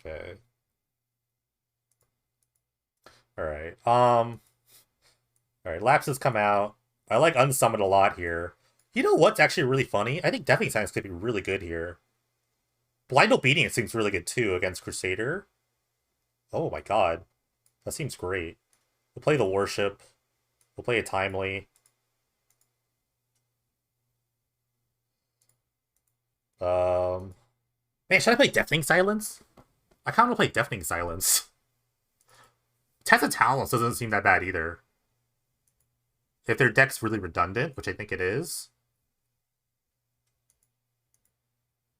Okay. Alright. Alright, lapses come out. I like unsummon a lot here. You know what's actually really funny? I think Deafening Silence could be really good here. Blind Obedience seems really good too against Crusader. Oh my god. That seems great. We'll play the Worship. We'll play a Timely. Um, Man, should I play Deafening Silence? I kind of want to play Deafening Silence. Test of Talents doesn't seem that bad either. If their deck's really redundant, which I think it is.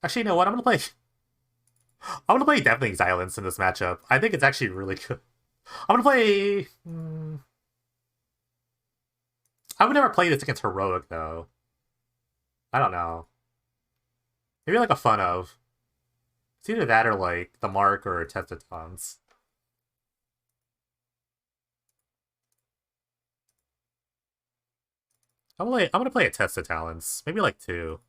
Actually, you know what? I'm gonna play Deafening Silence in this matchup. I think it's actually really good. I'm gonna play. I would never play this against Heroic though. I don't know. Maybe like a fun of. It's either that or like the Mark or Testatons. I'm gonna play a Test of Talents. Maybe like two.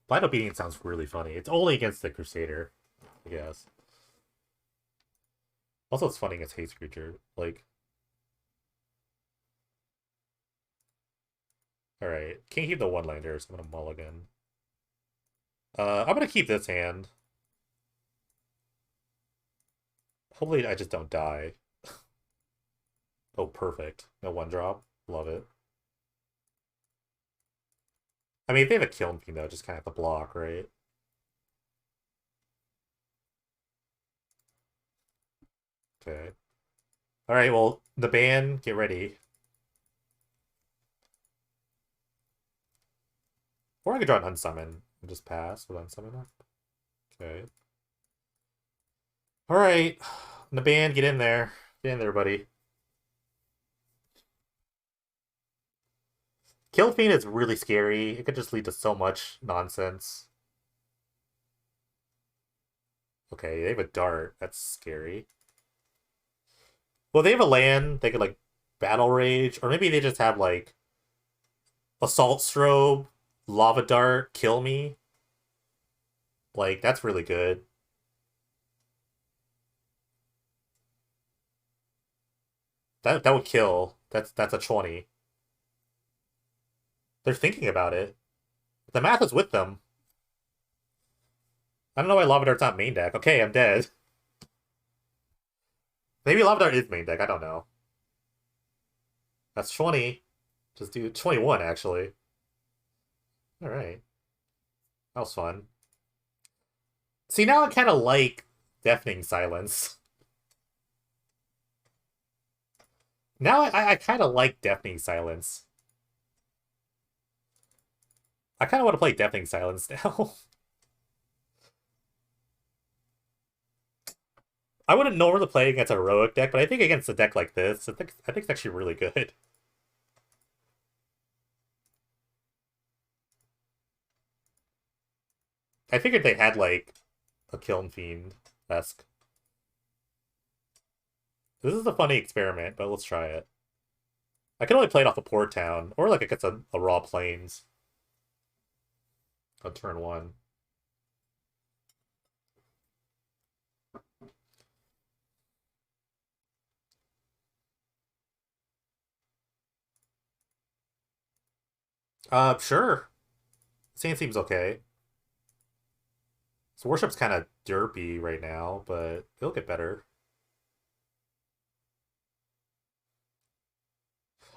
Blind Obedience sounds really funny. It's only against the Crusader, I guess. Also, it's funny against Haste Creature. Like, alright. Can't keep the one-lander, so I'm gonna mulligan. I'm gonna keep this hand. Hopefully I just don't die. Oh, perfect. No one drop. Love it. I mean, if they have a Kiln Fiend, though, just kind of have to block, right? Okay. Alright, well, the ban, get ready. Or I could draw an Unsummon and just pass with Unsummon up. Okay. Alright. The ban, get in there. Get in there, buddy. Kill Fiend is really scary. It could just lead to so much nonsense. Okay, they have a dart. That's scary. Well, they have a land. They could like battle rage, or maybe they just have like assault strobe, lava dart, kill me. Like that's really good. That would kill. That's a 20. They're thinking about it. The math is with them. I don't know why lava dart's not main deck. Okay, I'm dead. Maybe lava dart is main deck. I don't know. That's 20. Just do 21 actually. All right, that was fun. See, now I kind of like deafening silence. Now I kind of like deafening silence. I kind of want to play deafening silence now. I wouldn't normally play against a heroic deck, but I think against a deck like this, I think it's actually really good. I figured they had like a Kiln Fiend esque. This is a funny experiment, but let's try it. I can only play it off a Port Town, or like against a Raw Plains on turn one. Sure. Scene seems okay. So Worship's kind of derpy right now, but it'll get better.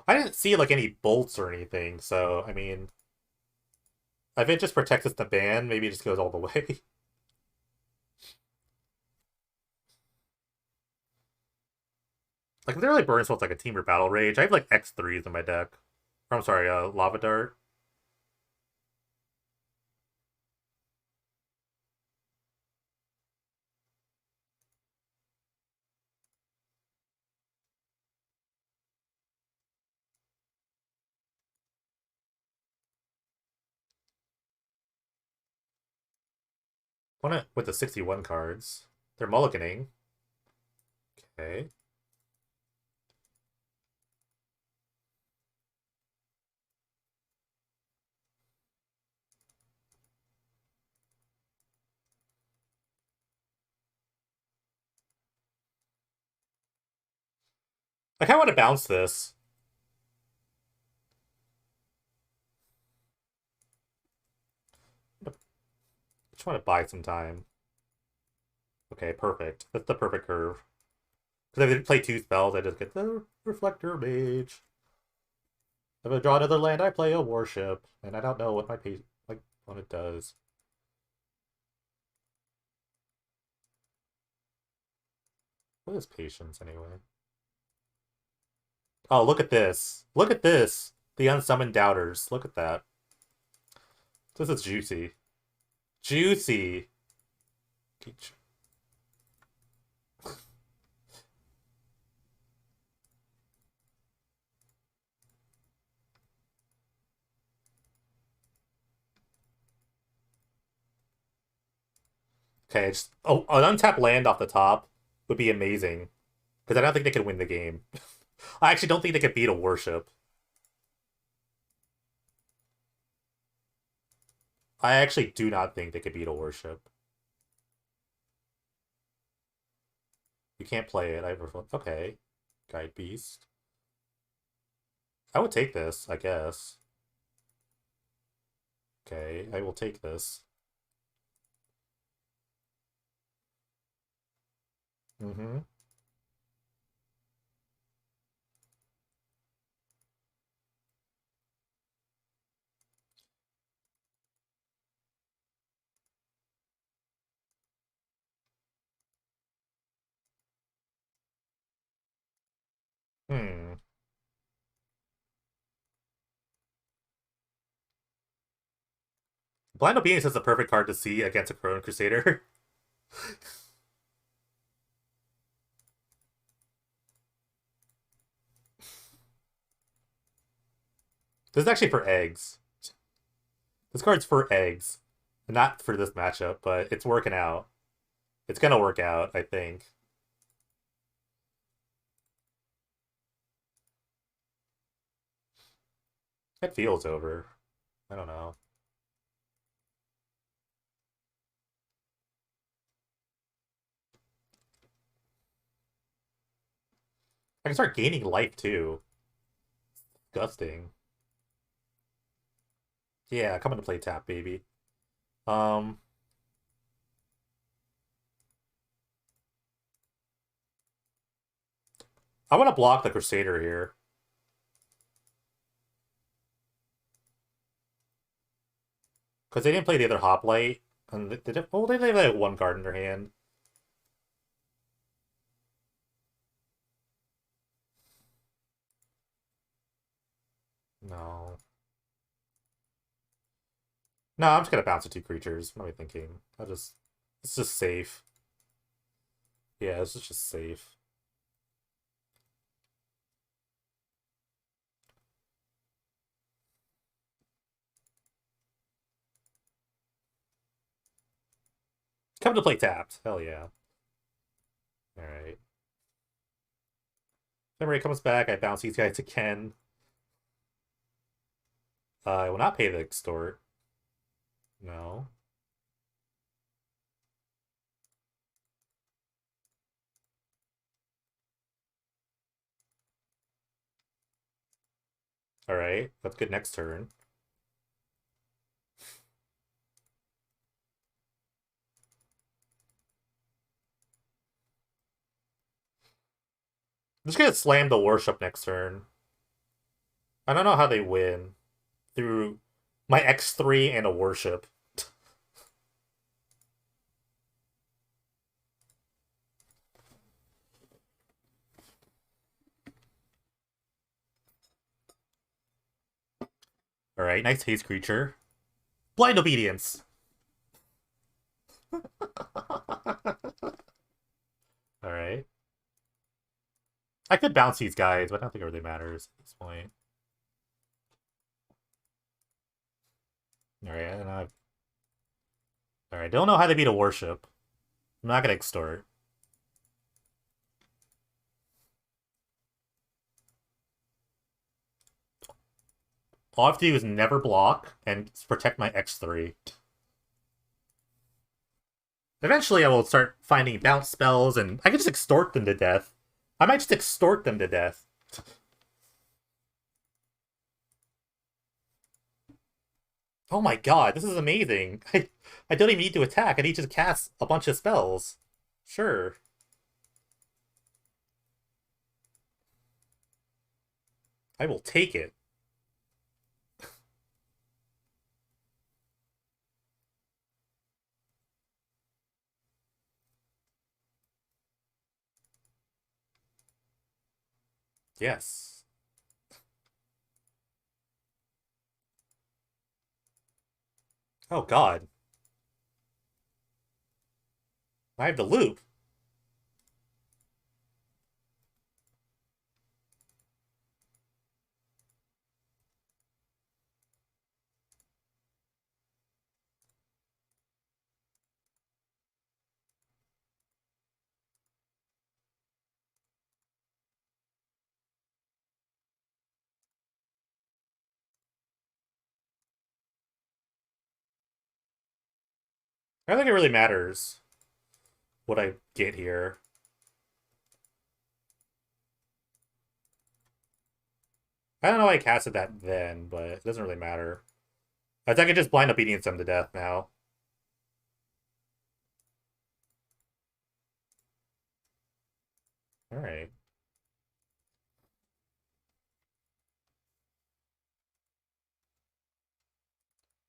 I didn't see like any bolts or anything, so I mean, if it just protects us the ban, maybe it just goes all the way. Like, if they're like burning spells like a Team or Battle Rage, I have like X3s in my deck. Or, I'm sorry, Lava Dart. One with the 61 cards. They're mulliganing. Okay. I kind of want to bounce this. I just want to buy some time. Okay, perfect. That's the perfect curve. Because if I play two spells, I just get the Reflector Mage. If I draw another land, I play a Warship. And I don't know what my page, like, what it does. What is Patience, anyway? Oh, look at this. Look at this. The Unsummoned Doubters. Look at that. This is juicy. Juicy. Okay, just an untapped land off the top would be amazing. Because I don't think they could win the game. I actually don't think they could beat a Worship. I actually do not think they could beat a Worship. You can't play it. Okay. Guide Beast. I would take this, I guess. Okay, I will take this. Mm-hmm. Hmm. Blind Obedience is the perfect card to see against a Chrono Crusader. This is actually for eggs. This card's for eggs. Not for this matchup, but it's working out. It's gonna work out, I think. It feels over. I don't know. I can start gaining life too. Disgusting. Yeah, come into play tap, baby. Um, I want to block the Crusader here. Because they didn't play the other Hoplite. And they did, well, they have like one card in their hand. No. No, I'm just gonna bounce the two creatures. What am I thinking? It's just safe. Yeah, this is just safe. Come to play tapped. Hell yeah. Alright. Memory comes back, I bounce these guys again. I will not pay the extort. No. Alright, that's good next turn. I'm just gonna slam the worship next turn. I don't know how they win. Through my X3 and a worship. Alright, nice haste creature. Blind obedience. Alright. I could bounce these guys, but I don't think it really matters at this point. Alright, and Alright, don't know how to beat a worship. I'm not gonna extort. All I have to do is never block and protect my X3. Eventually I will start finding bounce spells and I can just extort them to death. I might just extort them to death. Oh my god, this is amazing. I don't even need to attack. I need to cast a bunch of spells. Sure. I will take it. Yes. Oh god. I have the loop. I don't think it really matters what I get here. I don't know why I casted that then, but it doesn't really matter. I think I can just blind obedience them to death now. Alright.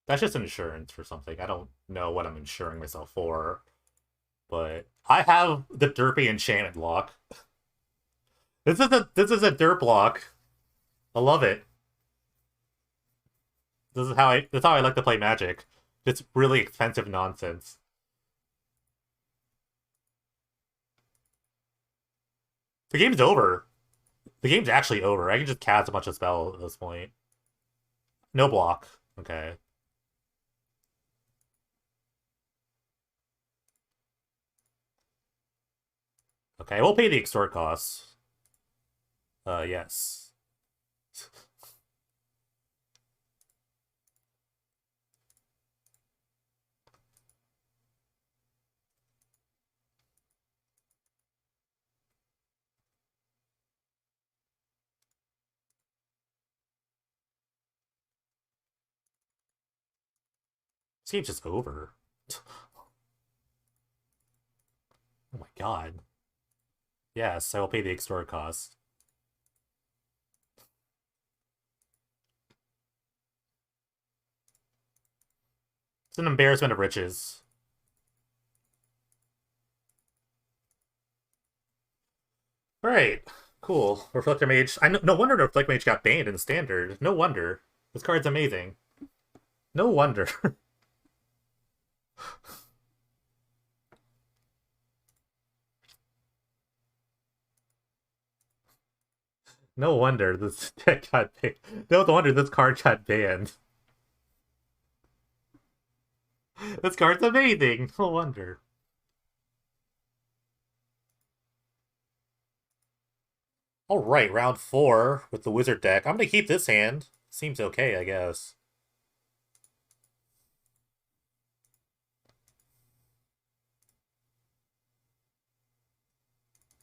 That's just insurance for something. I don't know what I'm insuring myself for. But I have the derpy enchantment lock. This is a derp lock. I love it. That's how I like to play Magic. It's really expensive nonsense. The game's over. The game's actually over. I can just cast a bunch of spells at this point. No block. Okay. Okay, we'll pay the extort costs. Yes. This game's just over. Oh my god. Yes, I will pay the extort cost. It's an embarrassment of riches. Alright, cool. Reflector Mage. No wonder the Reflector Mage got banned in Standard. No wonder. This card's amazing. No wonder. No wonder this deck got banned. No wonder this card got banned. This card's amazing. No wonder. All right, round 4 with the wizard deck. I'm gonna keep this hand. Seems okay, I guess.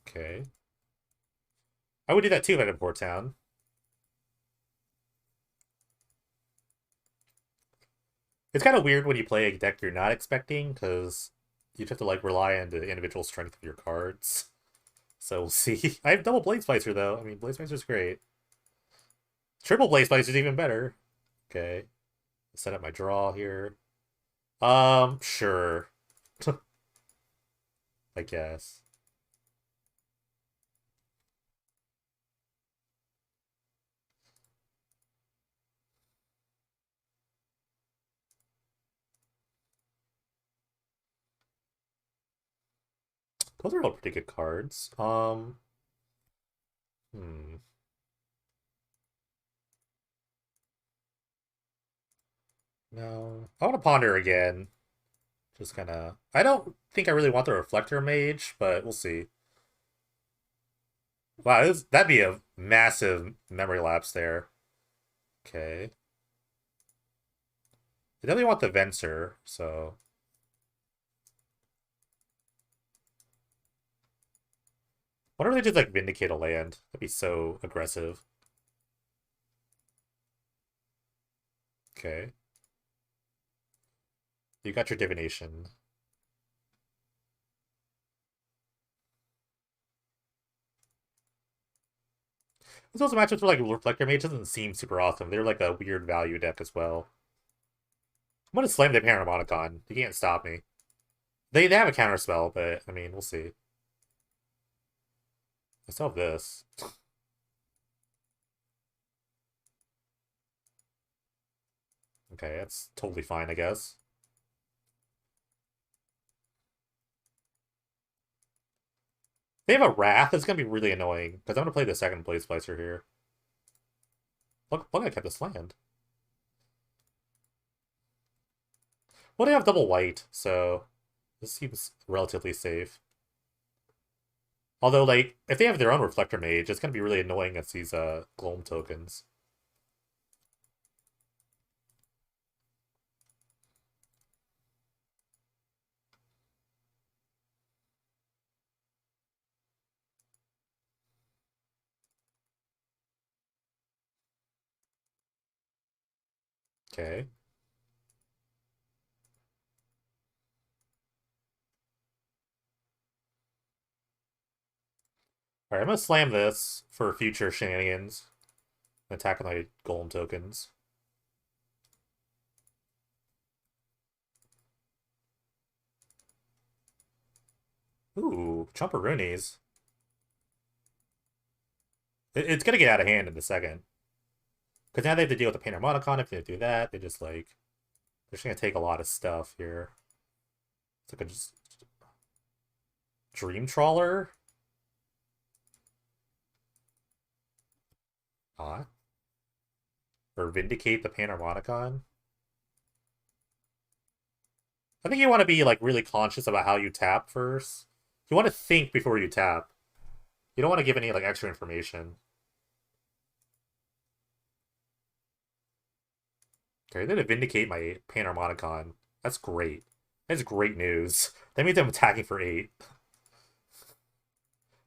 Okay. I would do that too if I had Port Town. It's kind of weird when you play a deck you're not expecting, because you have to like rely on the individual strength of your cards. So we'll see. I have double Blade Splicer though. I mean, Blade Splicer's great. Triple Blade Splicer's even better. Okay. Set up my draw here. Sure. I guess. Those are all pretty good cards. Hmm. No. I want to ponder again. Just kind of... I don't think I really want the Reflector Mage, but we'll see. Wow, that'd be a massive memory lapse there. Okay. I definitely want the Venser, so... Why don't they just, like, Vindicate a land? That'd be so aggressive. Okay. You got your Divination. This also matchups for, like, Reflector Mage doesn't seem super awesome. They're, like, a weird value deck as well. I'm gonna slam the Paramonicon. You can't stop me. They have a counterspell, but, I mean, we'll see. I still have this. Okay, that's totally fine, I guess. They have a Wrath. It's gonna be really annoying, because I'm gonna play the second Blade Splicer here. Look, I kept this land. Well, they have double white, so this seems relatively safe. Although, like, if they have their own Reflector Mage, it's gonna be really annoying against these Gloam tokens. Okay. Alright, I'm gonna slam this for future shenanigans. Attack on my Golem tokens. Ooh, Chumperoonies. It's gonna get out of hand in a second. Because now they have to deal with the Painter Monocon. If they do that, they just, like... They're just gonna take a lot of stuff here. It's like a just... Dream Trawler? Ah. Or Vindicate the Panharmonicon. I think you want to be like really conscious about how you tap first. You want to think before you tap. You don't want to give any like extra information. Okay, then to Vindicate my Panharmonicon. That's great. That's great news. That means I'm attacking for 8.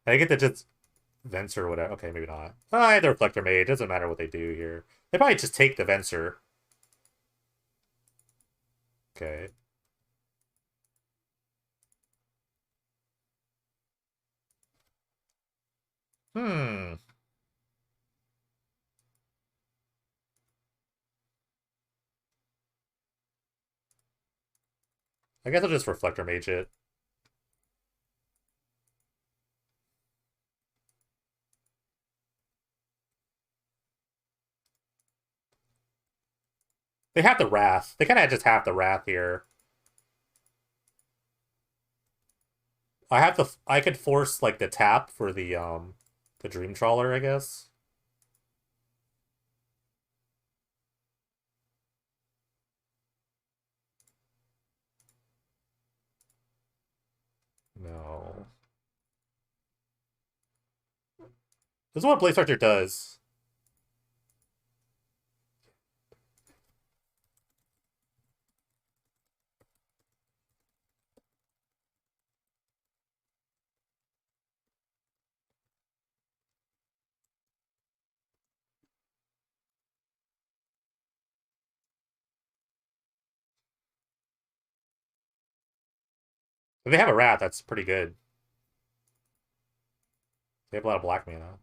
I get to just Venser or whatever. Okay, maybe not. Oh, I had the Reflector Mage. It doesn't matter what they do here. They probably just take the Venser. Okay. Hmm. I guess I'll just Reflector Mage it. They have the Wrath. They kind of just have the Wrath here. I have the. I could force like the tap for the Dream Trawler, I guess. No. This is what Blaze Archer does. If they have a Wrath, that's pretty good. They have a lot of black mana.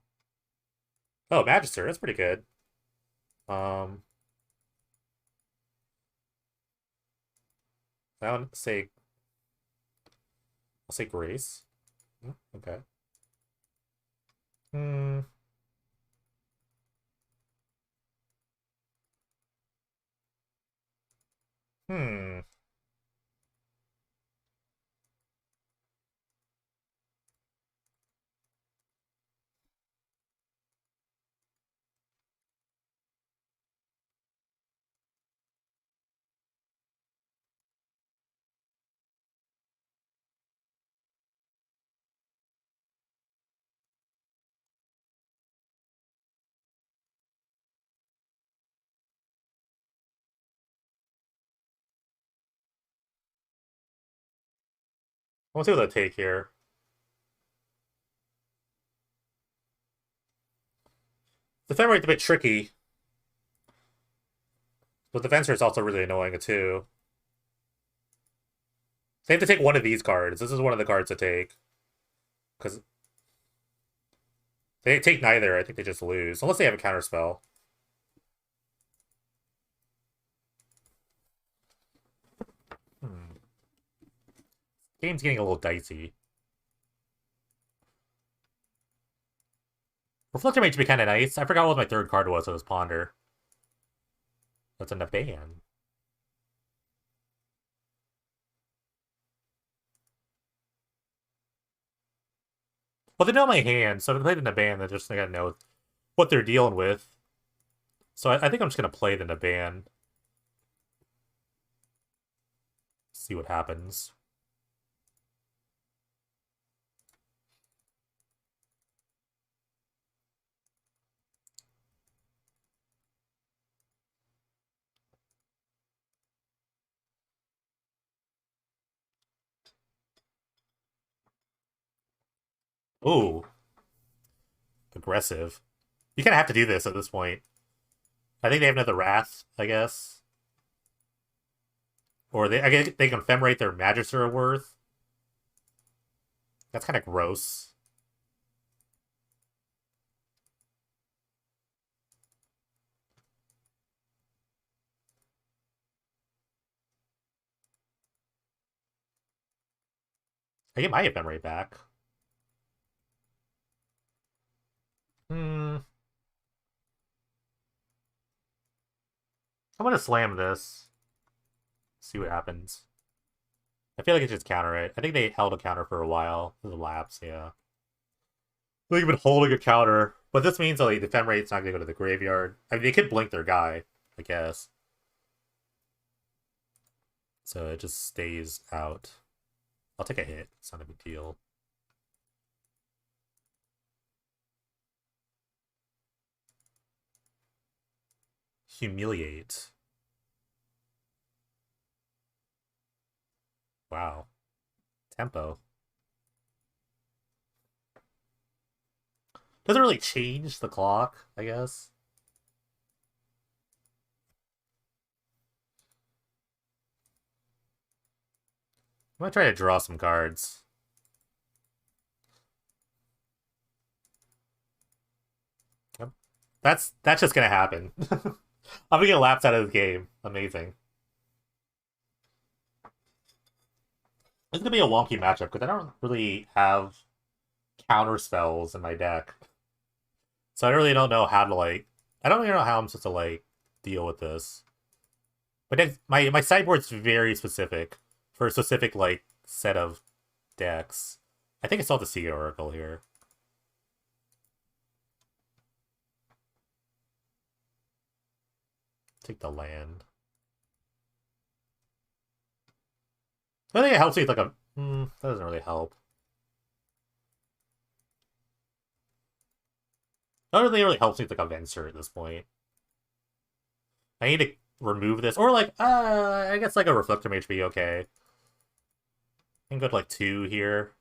Oh, Magister, that's pretty good. Um, I'll say Grace. Okay. Hmm. Hmm. We'll see what they take here. The Femorate's a bit tricky, but the Fencer is also really annoying too. They have to take one of these cards. This is one of the cards to take. Because they take neither. I think they just lose. Unless they have a counterspell. Hmm. Game's getting a little dicey. Reflector Mage would be kind of nice. I forgot what my third card was. So it was Ponder. That's in the ban. Well, they know my hand, so if they played in the ban, they just gotta know what they're dealing with. So I think I'm just gonna play it in the ban. See what happens. Ooh, aggressive. You kind of have to do this at this point. I think they have another Wrath, I guess. Or I guess they can ephemerate their Magister worth. That's kind of gross. I get my ephemerate back. Hmm. I'm gonna slam this. See what happens. I feel like it's just counter it. I think they held a counter for a while. There's a lapse, yeah. They've been holding a counter. But this means like the Femrate's not gonna go to the graveyard. I mean they could blink their guy, I guess. So it just stays out. I'll take a hit. It's not a big deal. Humiliate. Wow. Tempo. Doesn't really change the clock, I guess. I'm gonna try to draw some cards. Yep. That's just gonna happen. I'm gonna get laps out of the game. Amazing. It's gonna be a wonky matchup because I don't really have counter spells in my deck. So I really don't know how to like I don't even know how I'm supposed to like deal with this. But my sideboard's very specific for a specific like set of decks. I think it's all the Sea Oracle here. Take the land. I think it helps me with like a that doesn't really help. That really helps me with like a Venser at this point. I need to remove this. Or like I guess like a Reflector Mage would be okay. I can go to like 2 here.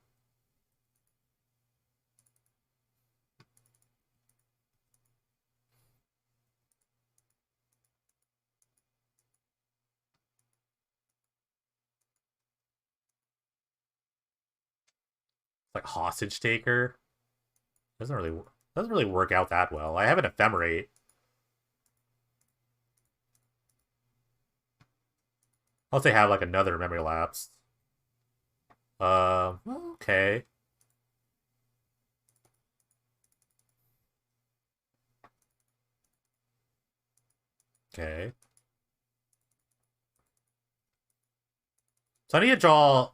Like Hostage Taker. Doesn't really work out that well. I have an Ephemerate. Unless they have like another Memory Lapse. Okay. Okay. So I need to draw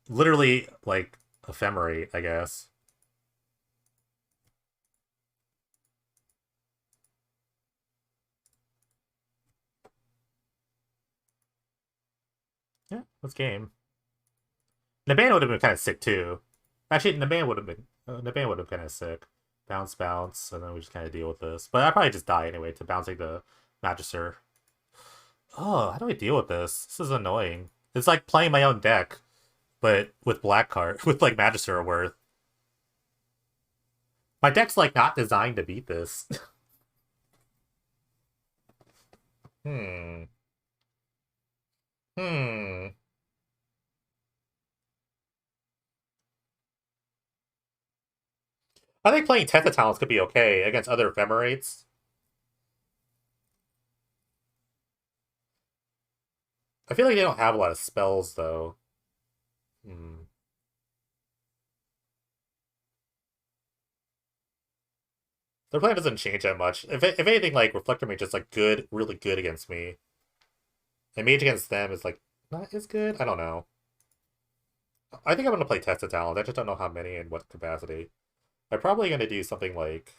literally like Ephemerate, I guess. Yeah, let's game. Naban would have been kind of sick too. Actually, Naban would have been kind of sick. Bounce, bounce, and then we just kind of deal with this. But I probably just die anyway to bouncing the Magister. Oh, how do I deal with this? This is annoying. It's like playing my own deck, but with black card, with like Magister worth. My deck's like not designed to beat this. hmm. Hmm. I think playing Tentatons could be okay against other Ephemerates. I feel like they don't have a lot of spells, though. Hmm. Their plan doesn't change that much. If anything, like, Reflector Mage is, like, good, really good against me. And Mage against them is, like, not as good? I don't know. I think I'm going to play Test of Talent. I just don't know how many and what capacity. I'm probably going to do something like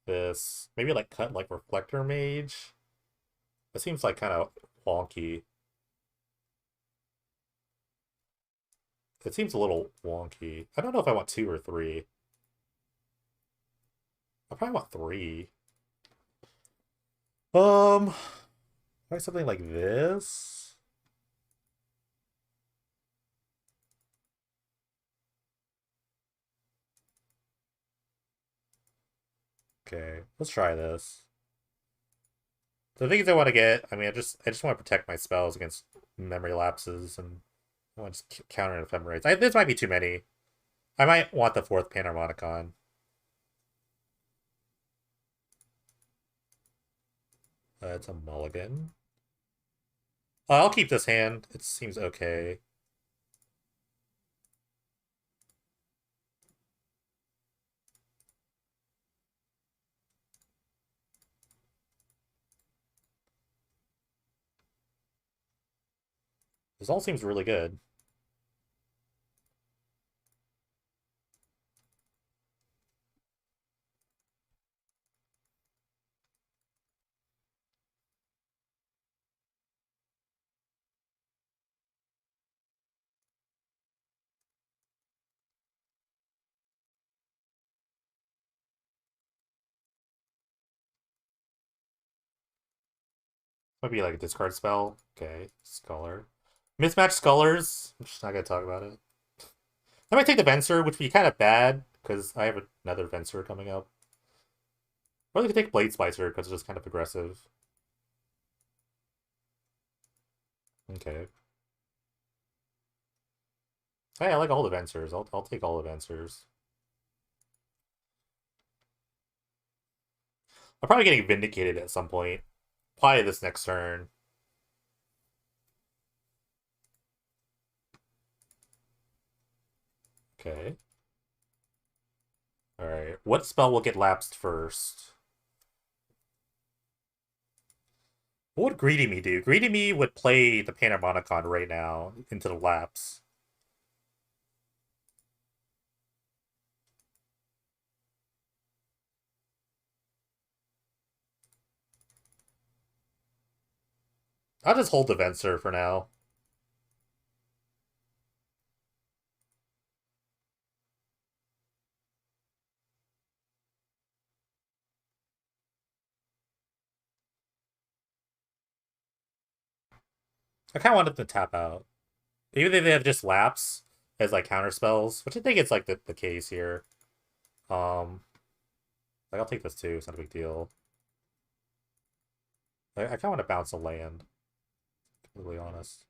this. Maybe, like, cut, like, Reflector Mage. It seems, like, kind of wonky. It seems a little wonky. I don't know if I want 2 or 3. I probably want 3. Try something like this. Okay, let's try this. The things I want to get, I mean, I just want to protect my spells against memory lapses, and I want to just counter ephemerates. This might be too many. I might want the 4th Panharmonicon. It's a mulligan. I'll keep this hand. It seems okay. This all seems really good. Might be like a discard spell. Okay, Scholar. Mismatched Scholars. I'm just not gonna talk about it. I might take the Venser, which would be kind of bad, because I have another Venser coming up. Or they could take Blade Splicer, because it's just kind of aggressive. Okay. Hey, I like all the Vensers. I'll take all the Vensers. I'm probably getting Vindicated at some point. Probably this next turn. Okay. Alright. What spell will get lapsed first? What would Greedy Me do? Greedy Me would play the Panharmonicon right now into the lapse. I'll just hold the Venser for now. I kind of wanted to tap out. Even if they have just lapse as like counter spells, which I think it's like the case here. Like I'll take this too, it's not a big deal. I kind of want to bounce a land, to be really honest.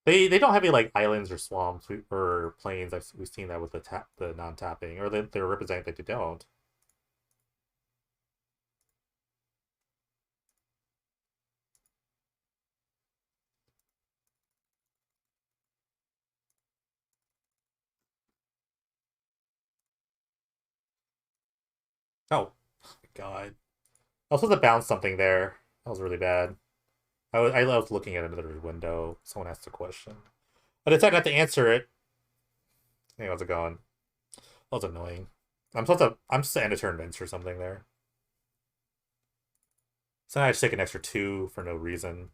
They don't have any like islands or swamps or plains. We've seen that with the non-tapping, or they're representing that they don't. Oh, God. I was supposed to bounce something there. That was really bad. I was looking at another window. Someone asked a question. I decided not to answer it. Hey, how's it going? That was annoying. I'm just to end a turn bench or something there. So I just take an extra 2 for no reason.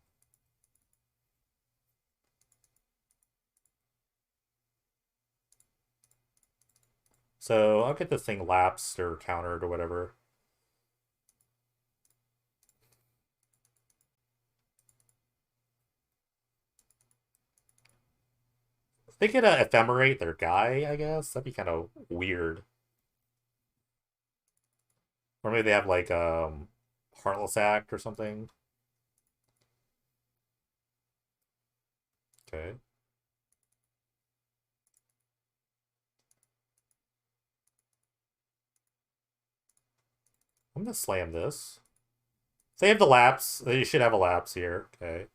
So I'll get this thing lapsed or countered or whatever. They could ephemerate their guy, I guess. That'd be kind of weird. Or maybe they have like Heartless Act or something. Okay. I'm gonna slam this. They have the lapse. They should have a lapse here. Okay.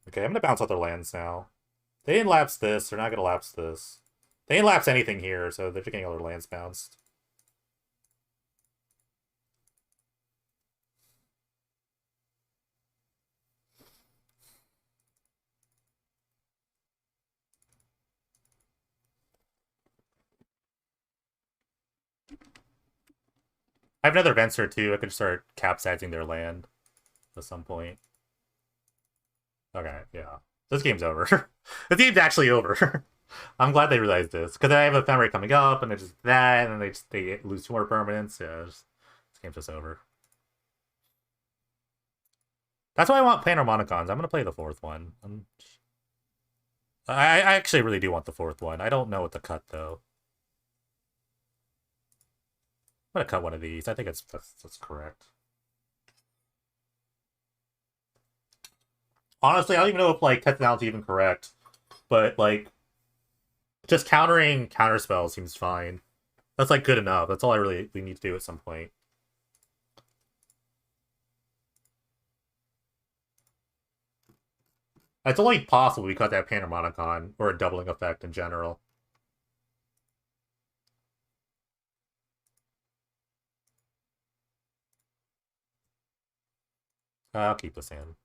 Okay, I'm gonna bounce other lands now. They didn't lapse this. They're not gonna lapse this. They didn't lapse anything here, so they're getting other lands bounced. I have another Venser too. I could start capsizing their land at some point. Okay, yeah. This game's over. This game's actually over. I'm glad they realized this because I have a Ephemerate coming up, and it's just that, and then they lose 2 more permanents. Yeah, this game's just over. That's why I want Panharmonicons. I'm gonna play the 4th one. I actually really do want the 4th one. I don't know what to cut though. I'm gonna cut one of these. I think that's correct. Honestly, I don't even know if like cut down is even correct, but like just countering counterspell seems fine. That's like good enough. That's all I really we need to do at some point. It's only possible because they have Panharmonicon or a doubling effect in general. I'll keep this in.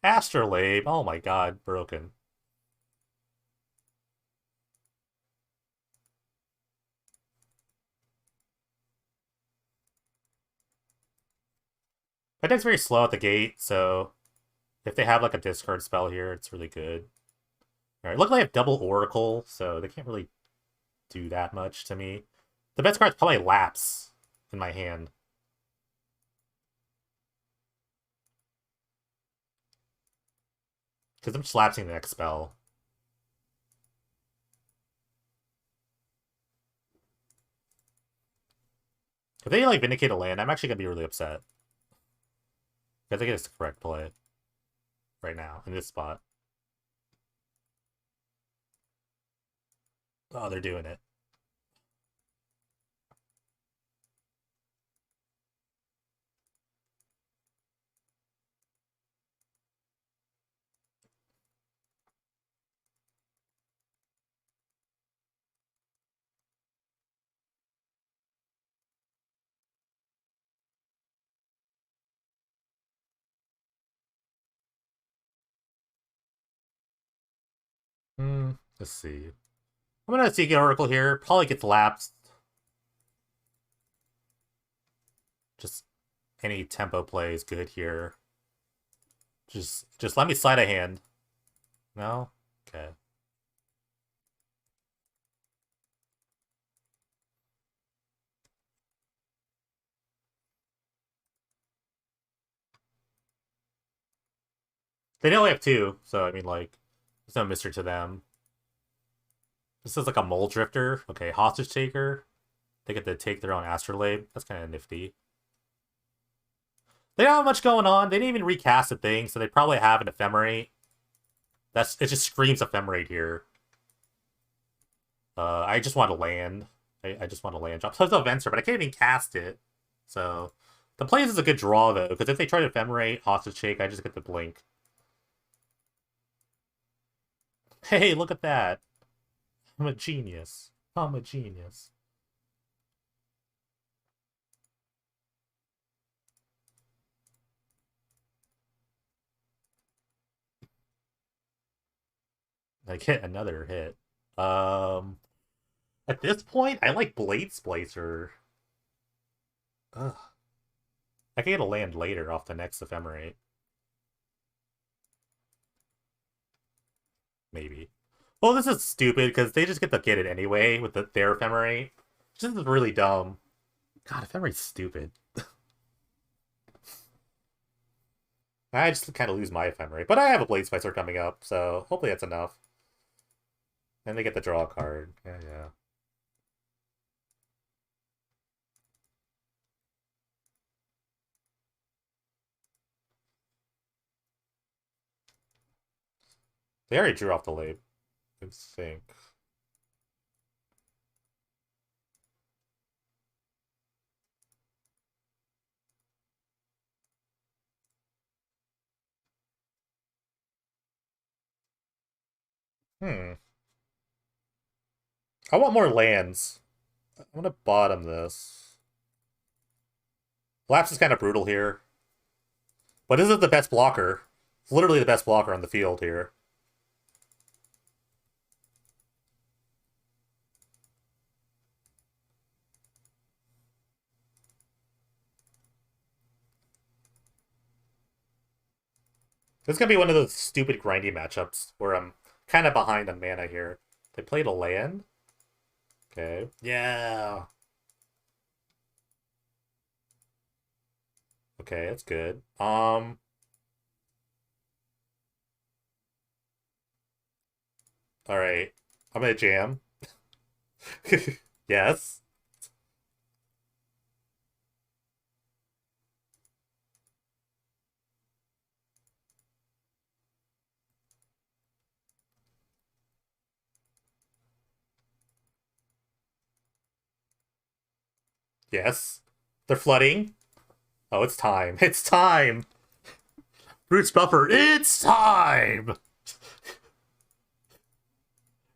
Astrolabe. Oh my god, broken. My deck's very slow at the gate, so if they have like a discard spell here, it's really good. Alright, luckily I have double Oracle, so they can't really do that much to me. The best card's probably Lapse in my hand. Because I'm just lapsing the next spell. If they like Vindicate a land, I'm actually gonna be really upset. Because I think it's the correct play. Right now, in this spot. Oh, they're doing it. Let's see. I'm gonna Seek Oracle here. Probably gets lapsed. Just any tempo play is good here. Just let me slide a hand. No? Okay. They only have two, so I mean, like, there's no mystery to them. This is like a Mole Drifter. Okay, Hostage Taker. They get to take their own Astrolabe. That's kind of nifty. They don't have much going on. They didn't even recast a thing, so they probably have an Ephemerate. It just screams Ephemerate here. I just want to land. I just want to land drop. So there's no Venser, but I can't even cast it. So the plays is a good draw though, because if they try to Ephemerate, Hostage Shake, I just get the blink. Hey, look at that. I'm a genius. I'm a genius. I get another hit. At this point, I like Blade Splicer. Ugh. I can get a land later off the next Ephemerate. Maybe. Well, this is stupid because they just get to get it anyway with their Ephemerate. This is really dumb. God, Ephemerate's stupid. I just kind of lose my Ephemerate. But I have a Blade Splicer coming up, so hopefully that's enough. And they get the draw card. Yeah, yeah. They already drew off the late. I think. Hmm. I want more lands. I'm gonna bottom this. Lapse is kind of brutal here. But this is the best blocker. It's literally the best blocker on the field here. This is gonna be one of those stupid grindy matchups where I'm kind of behind on mana here. They played a land? Okay. Yeah. Okay, that's good. Alright. I'm gonna jam. Yes. Yes. They're flooding. Oh, it's time. It's time. Roots buffer. It's time.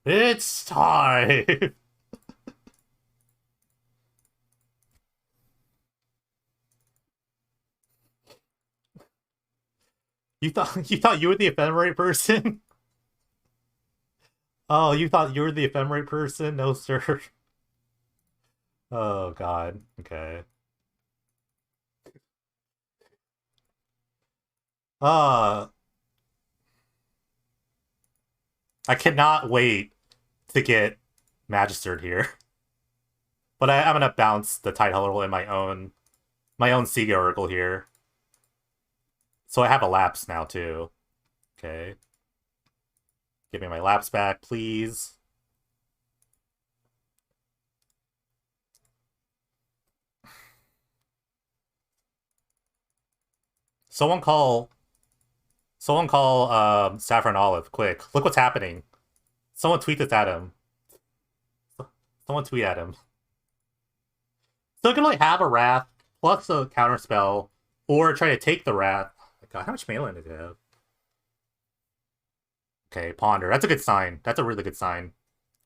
It's time. You thought you were the ephemerate person? Oh, you thought you were the ephemerate person? No, sir. Oh god. Okay. Uh, I cannot wait to get Magistered here. But I'm gonna bounce the Tide Huddle in my own Seago Oracle here. So I have a lapse now too. Okay. Give me my lapse back, please. Someone call Saffron Olive, quick. Look what's happening. Someone tweet this at him. Someone tweet at him. So you can like have a Wrath plus a counter spell, or try to take the Wrath. God, how much mana did it have? Okay, Ponder. That's a good sign. That's a really good sign.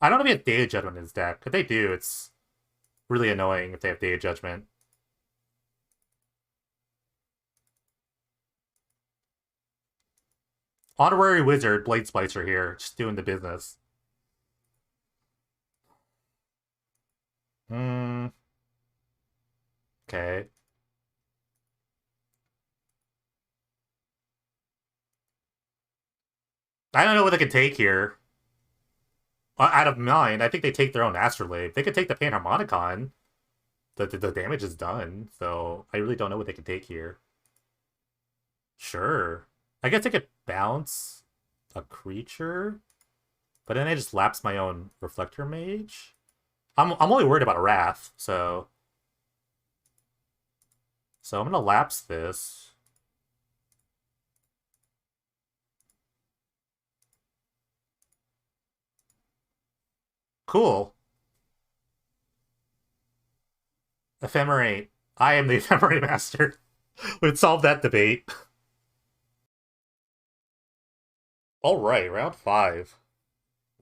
I don't know if he has Data Judgment in his deck. If they do, it's really annoying if they have Data Judgment. Honorary Wizard, Blade Splicer here, just doing the business. Hmm. Okay. I don't know what they can take here. Out of mind, I think they take their own Astrolabe. They could take the Panharmonicon. The damage is done, so I really don't know what they can take here. Sure. I guess I could bounce a creature, but then I just lapse my own Reflector Mage. I'm only worried about a Wrath, so I'm gonna lapse this. Cool. Ephemerate. I am the Ephemerate Master. We've solved that debate. All right, round 5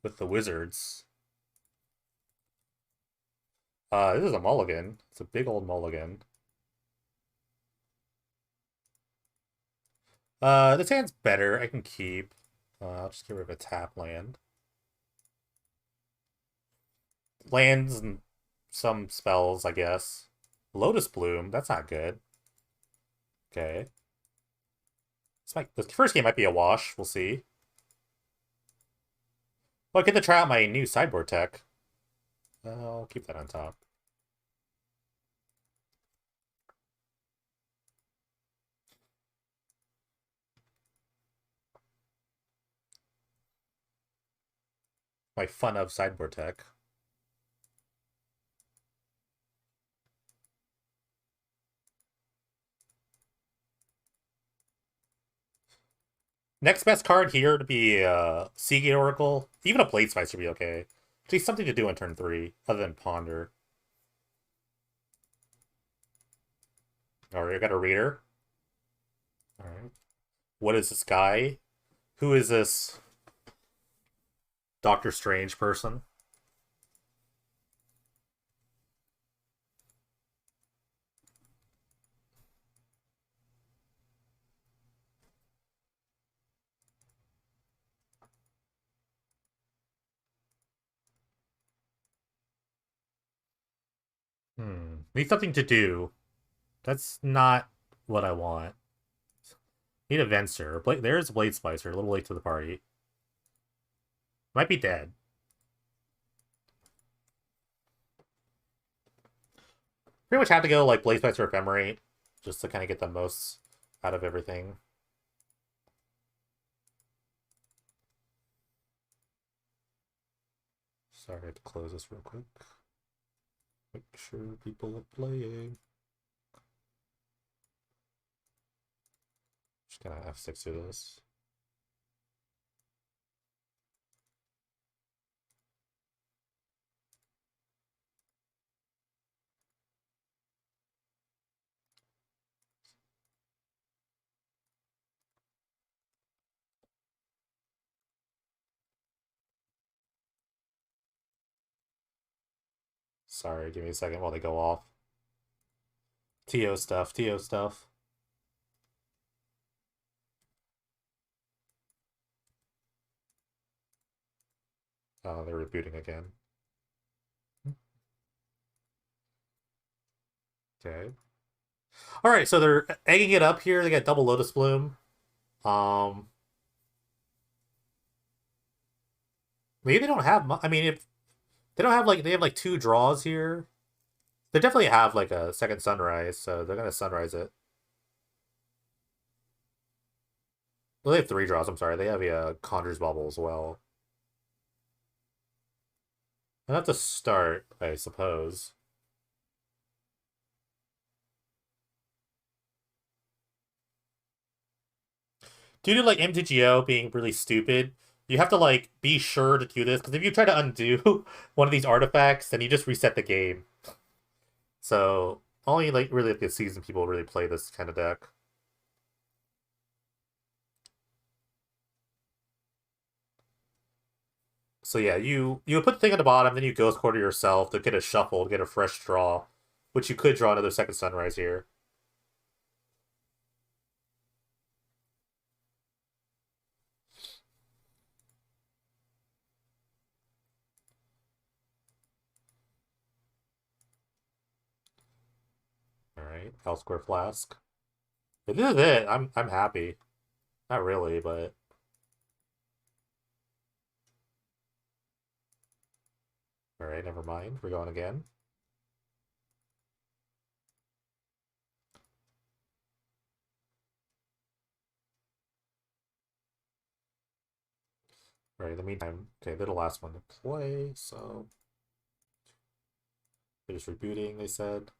with the Wizards. This is a mulligan. It's a big old mulligan. This hand's better. I can keep. I'll just get rid of a tap land. Lands and some spells, I guess. Lotus Bloom. That's not good. Okay. The first game might be a wash. We'll see. Well, I get to try out my new sideboard tech. I'll keep that on top. My fun of sideboard tech. Next best card here to be Seagate Oracle. Even a Blade Spice would be okay. At least something to do in turn 3, other than Ponder. Alright, I got a Reader. Alright. What is this guy? Who is this Doctor Strange person? Need something to do. That's not what I want. Need a Venser. There's Blade Splicer, a little late to the party. Might be dead. Pretty much have to go like Blade Splicer Ephemerate, just to kind of get the most out of everything. Sorry, I have to close this real quick. Make sure people are playing. Just gonna F6 through this. Sorry, give me a second while they go off. TO stuff, TO stuff. Oh, they're rebooting again. Okay. Alright, so they're egging it up here. They got double Lotus Bloom. Um, maybe they don't have. I mean, if they don't have like they have like two draws here, they definitely have like a second sunrise, so they're gonna sunrise it. Well, they have three draws. I'm sorry, they have a Conjur's Bubble as well. And that's a start, I suppose. Due to like MTGO being really stupid, you have to like be sure to do this because if you try to undo one of these artifacts, then you just reset the game. So only like really like the seasoned people really play this kind of deck. So yeah, you put the thing at the bottom, then you ghost quarter yourself to get a shuffle, to get a fresh draw, which you could draw another second sunrise here. All right, L square flask. If this is it, I'm happy. Not really, but all right, never mind. We're going again. All right, in the meantime, okay, they're the last one to play, so they're just rebooting. They said.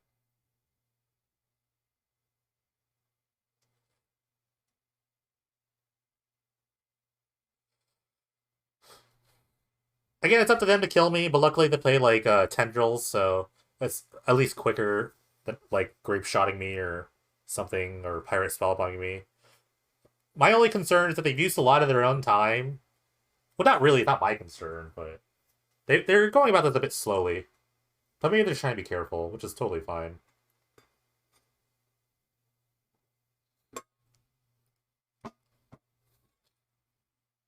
Again, it's up to them to kill me, but luckily they play like tendrils, so that's at least quicker than like grape shotting me or something or pirate spellbinding me. My only concern is that they've used a lot of their own time. Well, not really, not my concern, but they're going about this a bit slowly. But maybe they're trying to be careful, which is totally fine.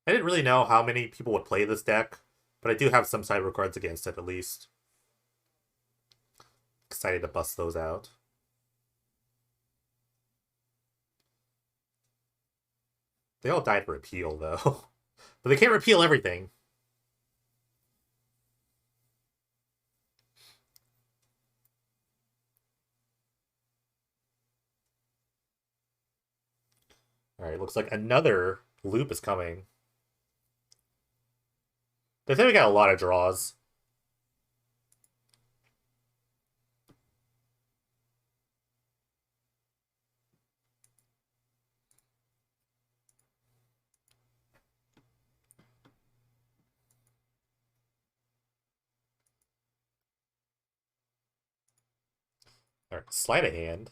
I didn't really know how many people would play this deck, but I do have some cyber cards against it at least. Excited to bust those out. They all died for repeal though. But they can't repeal everything. Alright, looks like another loop is coming. They think we got a lot of draws. Alright, sleight of hand.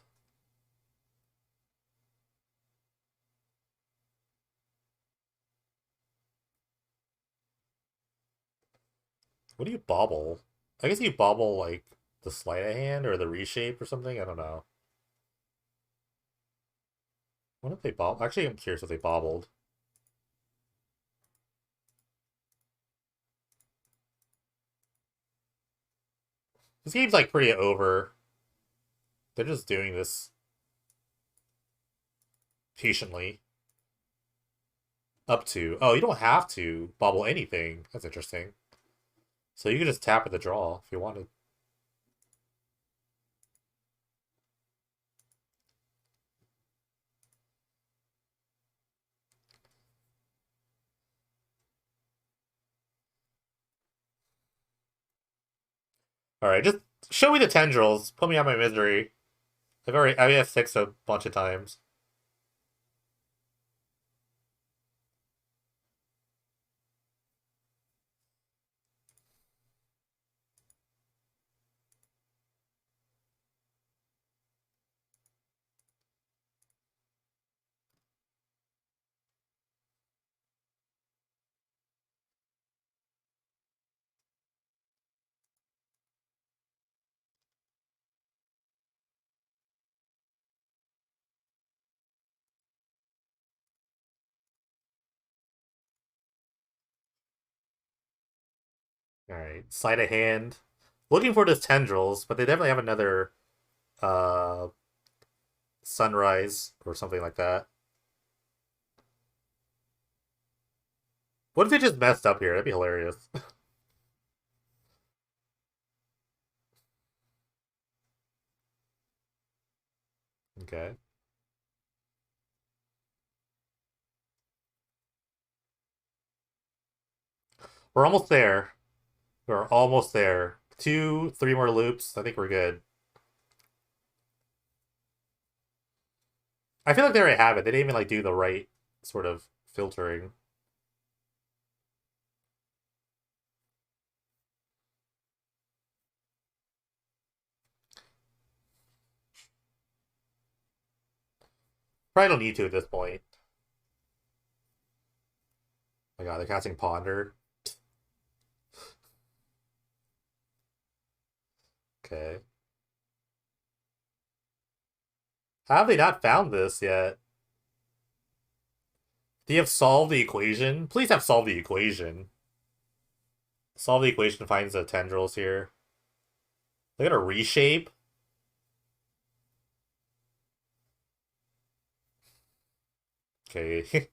What do you bobble? I guess you bobble like the sleight of hand or the reshape or something. I don't know. What if they bobble? Actually, I'm curious if they bobbled. This game's like pretty over. They're just doing this patiently. Up to. Oh, you don't have to bobble anything. That's interesting. So you can just tap at the draw if you wanted. Alright, just show me the tendrils. Put me on my misery. I have six a bunch of times. Alright, sleight of hand. Looking for those tendrils, but they definitely have another uh sunrise or something like that. What if they just messed up here? That'd be hilarious. Okay. We're almost there. We're almost there. Two, three more loops. I think we're good. I feel like they already have it. They didn't even like do the right sort of filtering. Probably don't need to at this point. Oh my god, they're casting Ponder. Okay. How have they not found this yet? Do you have solved the equation? Please have solved the equation. Solve the equation finds the tendrils here. They're gonna reshape. Okay.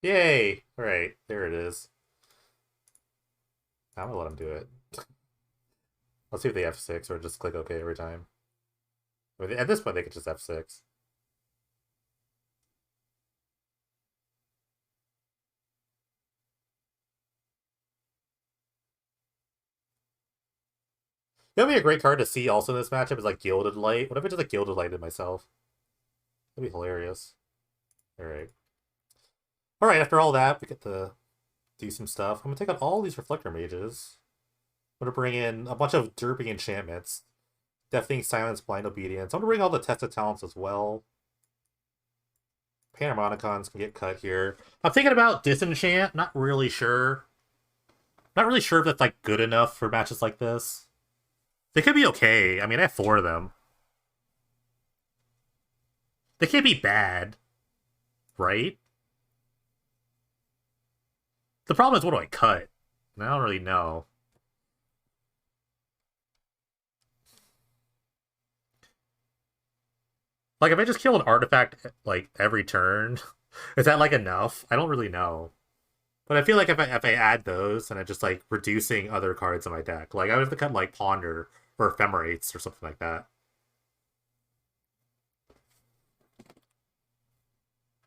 Yay! Alright, there it is. I'm gonna let them do it. Let's see if they F6 or just click OK every time. I mean, at this point, they could just F6. That would be a great card to see also in this matchup is like Gilded Light. What if I just like Gilded Lighted myself? That'd be hilarious. Alright. Alright, after all that, we get to do some stuff. I'm gonna take out all these Reflector Mages. I'm gonna bring in a bunch of derpy enchantments. Deafening Silence, Blind Obedience. I'm gonna bring all the Tested Talents as well. Panharmonicons can get cut here. I'm thinking about Disenchant. Not really sure. Not really sure if that's like good enough for matches like this. They could be okay. I mean, I have four of them. They can't be bad, right? The problem is, what do I cut? I don't really know. Like, if I just kill an artifact like every turn, is that like enough? I don't really know. But I feel like if I add those and I just like reducing other cards in my deck, like I would have to cut like Ponder or Ephemerates or something like that.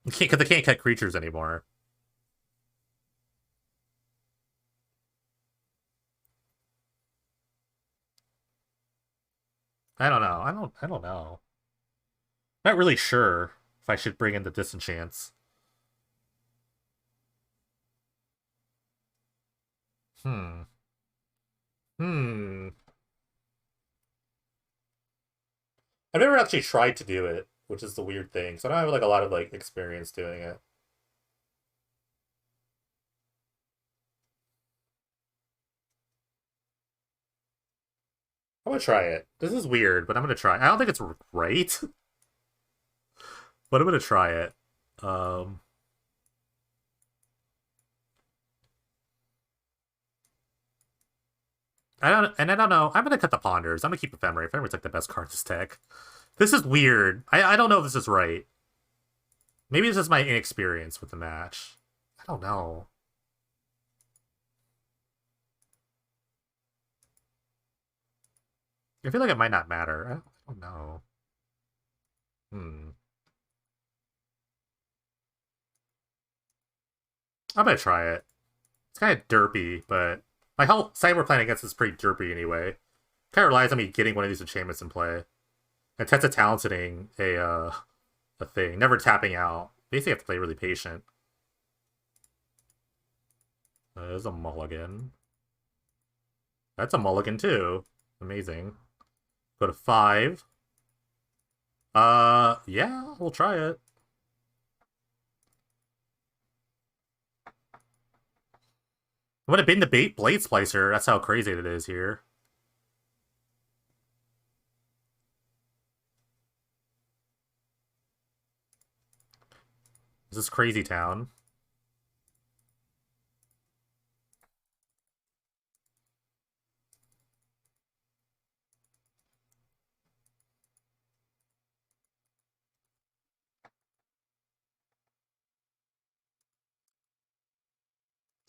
Because I can't cut creatures anymore. I don't know. I don't know. Not really sure if I should bring in the disenchants. Hmm. Hmm. I've never actually tried to do it, which is the weird thing. So I don't have like a lot of like experience doing it. I'm gonna try it. This is weird, but I'm gonna try. I don't think it's right, but I'm gonna try it. Um, I don't know. I'm gonna cut the ponders. I'm gonna keep Ephemerate. Ephemerate's like the best card in this deck. This is weird. I don't know if this is right. Maybe this is my inexperience with the match. I don't know. I feel like it might not matter. I don't know. Hmm. I'm gonna try it. It's kind of derpy, but my whole side we're playing against is pretty derpy anyway. Kind of relies on me getting one of these enchantments in play. And Tetsa talenting a thing, never tapping out. Basically, have to play really patient. There's a mulligan. That's a mulligan too. Amazing. Go to 5. Yeah, we'll try it. I'm gonna bin the Blade Splicer. That's how crazy it is here. This is crazy town.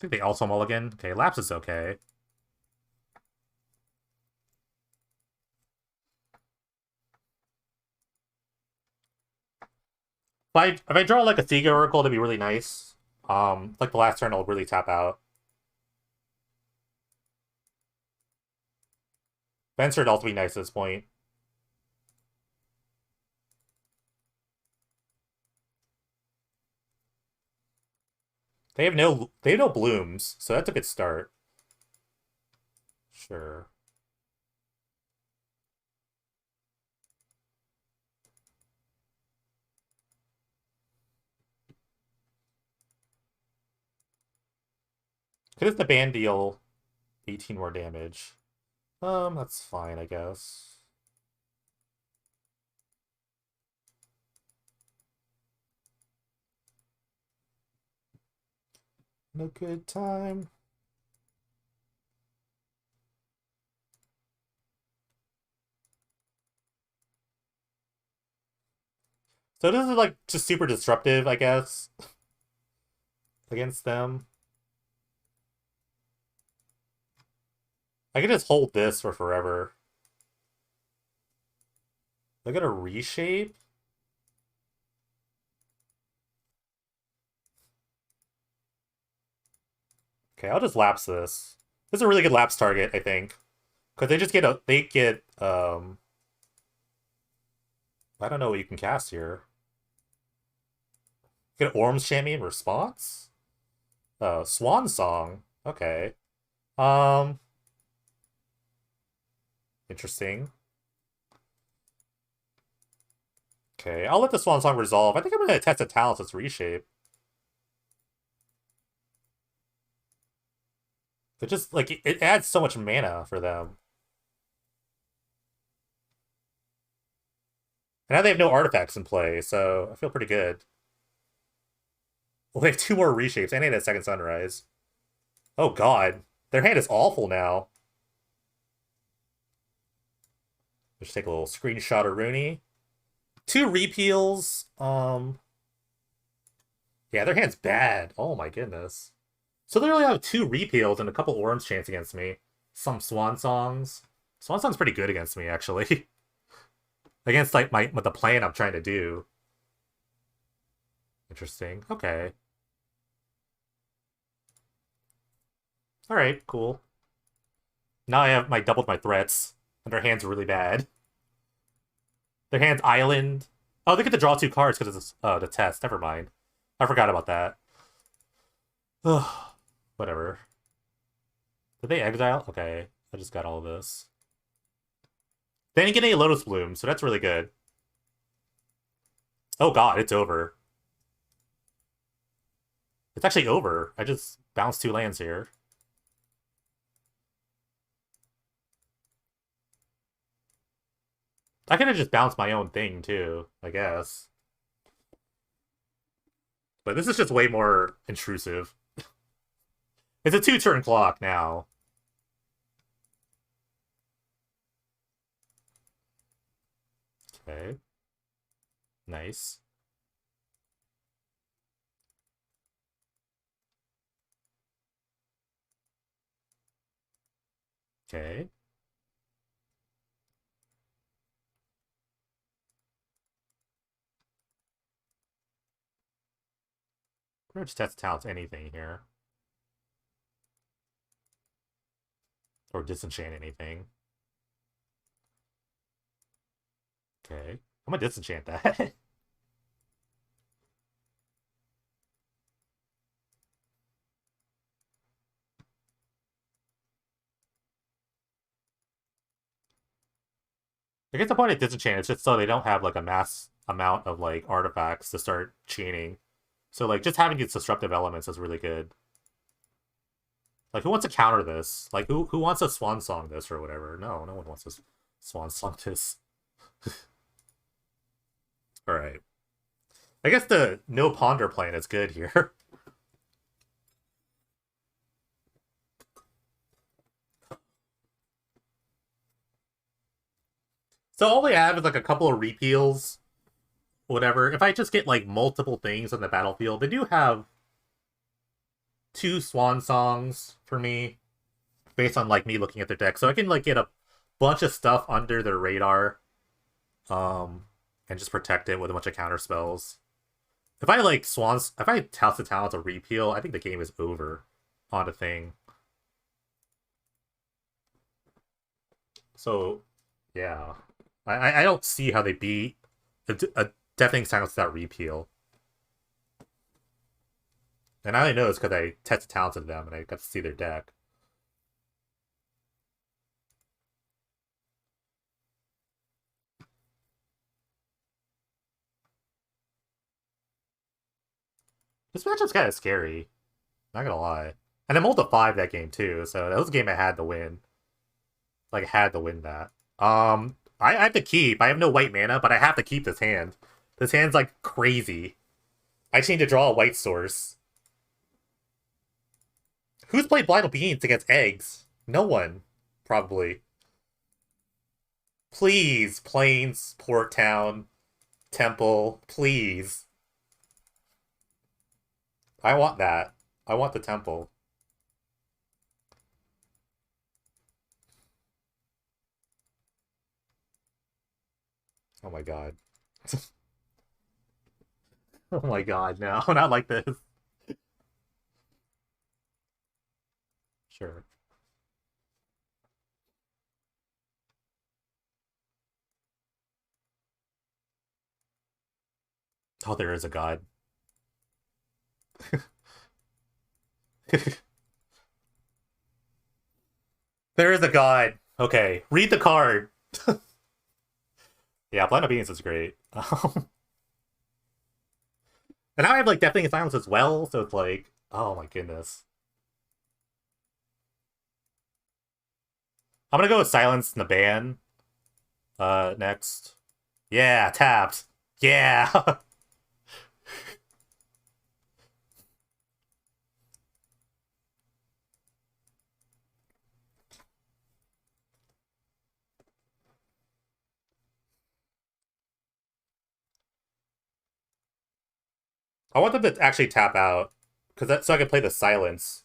I think they also mulligan. Okay, Lapse is okay. If I draw like a Seeger Oracle, that'd be really nice. Like the last turn, I'll really tap out. Venture would also be nice at this point. They have no blooms, so that's a good start. Sure. Could the band deal 18 more damage? That's fine, I guess. No good time. So this is like just super disruptive, I guess, against them. I could just hold this for forever. They're gonna reshape. Okay, I'll just lapse this. This is a really good lapse target, I think. Because they get I don't know what you can cast here. Get Orm's Champion response? Swan Song. Okay. Um Interesting. Okay, I'll let the Swan Song resolve. I think I'm gonna test the talents as reshape. It just like it adds so much mana for them. And now they have no artifacts in play, so I feel pretty good. Well, they have two more reshapes, and they had a second sunrise. Oh god. Their hand is awful now. Let's take a little screenshot of Rooney. Two repeals. Yeah, their hand's bad. Oh my goodness. So they only have two repeals and a couple Orms chance against me. Some Swan Songs. Swan Song's pretty good against me, actually. Against like with the plan I'm trying to do. Interesting. Okay. Alright, cool. Now I have doubled my threats. And their hand's really bad. Their hand's island. Oh, they get to draw two cards because it's the test. Never mind. I forgot about that. Ugh. Whatever. Did they exile? Okay. I just got all of this. They didn't get any Lotus Bloom, so that's really good. Oh god, it's over. It's actually over. I just bounced two lands here. I could have just bounced my own thing, too, I guess. But this is just way more intrusive. It's a two-turn clock now. Okay. Nice. Okay. Pretty much test talents anything here. Or disenchant anything. Okay. I'm gonna disenchant that. I guess the point of disenchant is just so they don't have like a mass amount of like artifacts to start chaining. So like just having these disruptive elements is really good. Like, who wants to counter this? Like, who wants to swan song this or whatever? No, no one wants to swan song this. All right. I guess the no ponder plan is good here. So all they have is like a couple of repeals, whatever. If I just get like multiple things on the battlefield, they do have two swan songs for me based on like me looking at their deck. So I can like get a bunch of stuff under their radar, um, and just protect it with a bunch of counter spells. If I like swans, if I House the Talents a repeal, I think the game is over on a thing. So yeah, I don't see how they beat a Deafening Silence without repeal. And I only know it's because I tested talents of them and I got to see their deck. This matchup's kind of scary. Not gonna lie. And I mulled a 5 that game too, so that was a game I had to win. Like, I had to win that. I have to keep. I have no white mana, but I have to keep this hand. This hand's like crazy. I just need to draw a white source. Who's played Blind Obedience against eggs? No one. Probably. Please, Plains, Port Town, Temple, please. I want that. I want the Temple. Oh my god. Oh my god, no, not like this. Sure. Oh, there is a god. There is a god. Okay, read the card. Yeah, Blind Obedience is great. And now I have like Deafening Silence as well, so it's like, oh my goodness. I'm gonna go with Silence in the ban. Next. Yeah, tapped. Yeah. I want them to actually tap out, because that so I can play the Silence.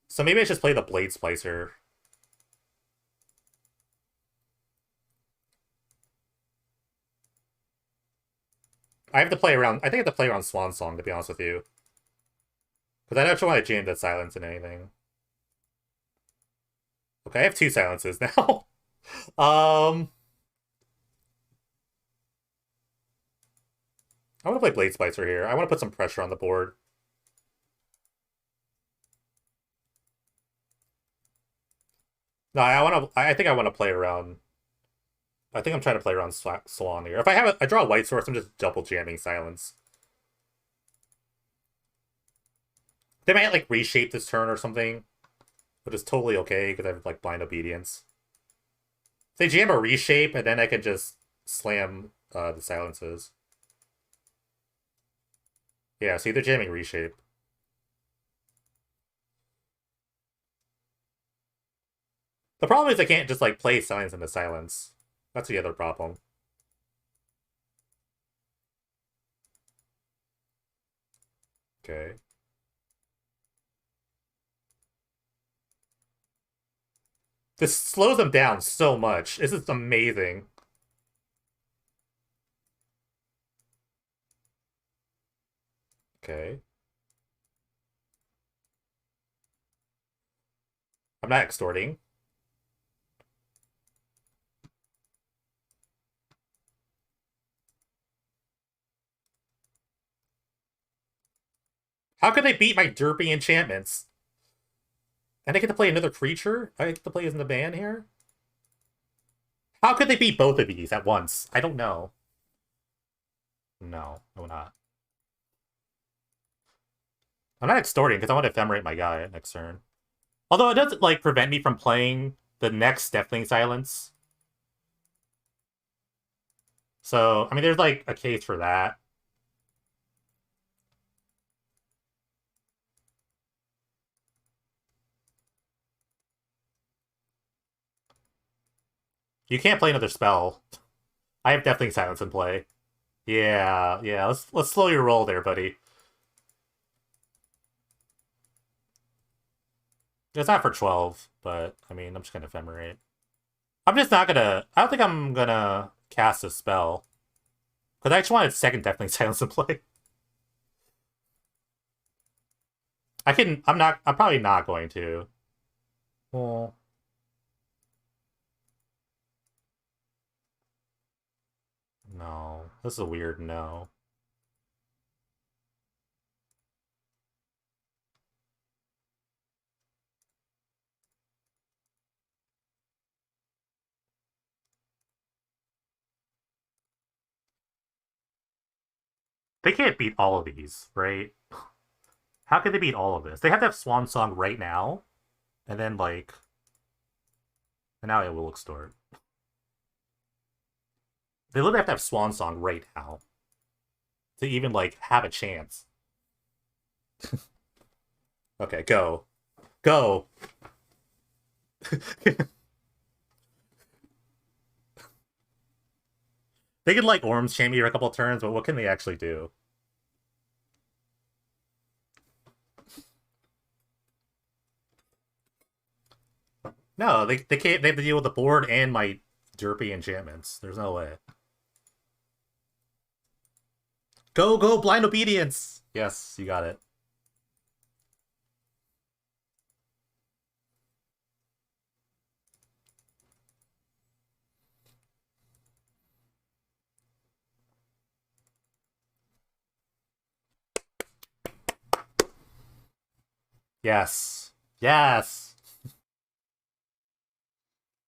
So maybe I should play the Blade Splicer. I have to play around. I think I have to play around Swan Song, to be honest with you. Because I don't actually want to jam the Silence in anything. Okay, I have two Silences now. I want to play Blade Splicer here. I want to put some pressure on the board. No, I want to. I think I want to play around. I think I'm trying to play around Swan here. If I draw a white source, I'm just double jamming Silence. They might like reshape this turn or something, but it's totally okay because I have like Blind Obedience. They jam a reshape, and then I can just slam the Silences. Yeah, see, they're jamming reshape. The problem is I can't just like play Silence into Silence. That's the other problem. Okay. This slows them down so much. This is amazing. Okay. I'm not extorting. How could they beat my derpy enchantments? And I get to play another creature? I get to play as in the ban here? How could they beat both of these at once? I don't know. No, no not. I'm not extorting because I want to ephemerate my guy next turn. Although it doesn't like prevent me from playing the next Deafening Silence. So I mean, there's like a case for that. You can't play another spell. I have Deafening Silence in play. Yeah, yeah. Let's slow your roll there, buddy. It's not for 12, but I mean, I'm just gonna ephemerate. I'm just not gonna. I don't think I'm gonna cast a spell because I just wanted second Deafening Silence in play. I can. I'm not. I'm probably not going to. Well, no. This is a weird no. They can't beat all of these, right? How can they beat all of this? They have to have Swan Song right now, and then like, and now it will extort. They literally have to have Swan Song right now to even like have a chance. Okay, go, go. They can like Orms champion a couple turns, but what can they actually do? No, they can't. They have to deal with the board and my derpy enchantments. There's no way. Go, go, blind obedience. Yes, you got it. Yes, yes.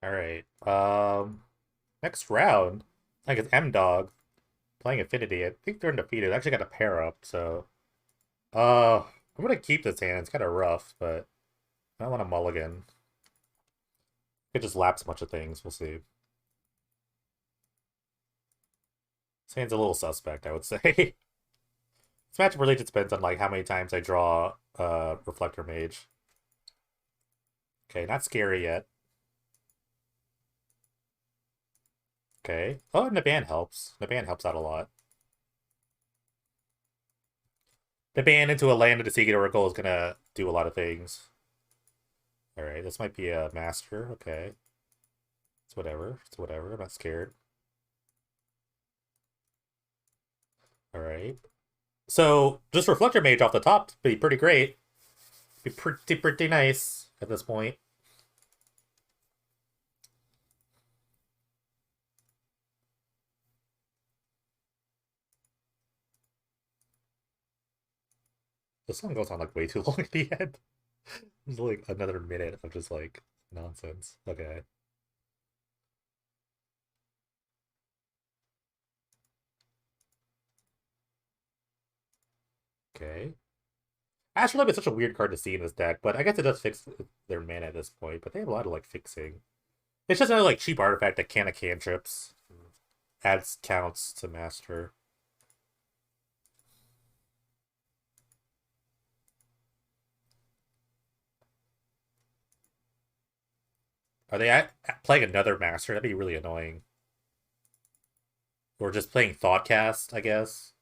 All right. Next round. I think it's M Dog playing Affinity. I think they're undefeated. I actually got a pair up, so I'm gonna keep this hand. It's kind of rough, but I don't want to mulligan. Could just lapse a bunch of things. We'll see. This hand's a little suspect, I would say. This matchup really just depends on like how many times I draw Reflector Mage. Okay, not scary yet. Okay. Oh, Naban helps. Naban helps out a lot. Naban into a land of the Secret Oracle is gonna do a lot of things. Alright, this might be a master. Okay. It's whatever. It's whatever. I'm not scared. Alright. So, just Reflector Mage off the top be pretty great. Be pretty nice at this point. This song goes on like way too long at the end. There's like another minute of just like nonsense. Okay. Okay. Astrolabe is such a weird card to see in this deck, but I guess it does fix their mana at this point, but they have a lot of like fixing. It's just another like cheap artifact that cantrips. Adds counts to master. Are they playing another master? That'd be really annoying. Or just playing Thoughtcast, I guess.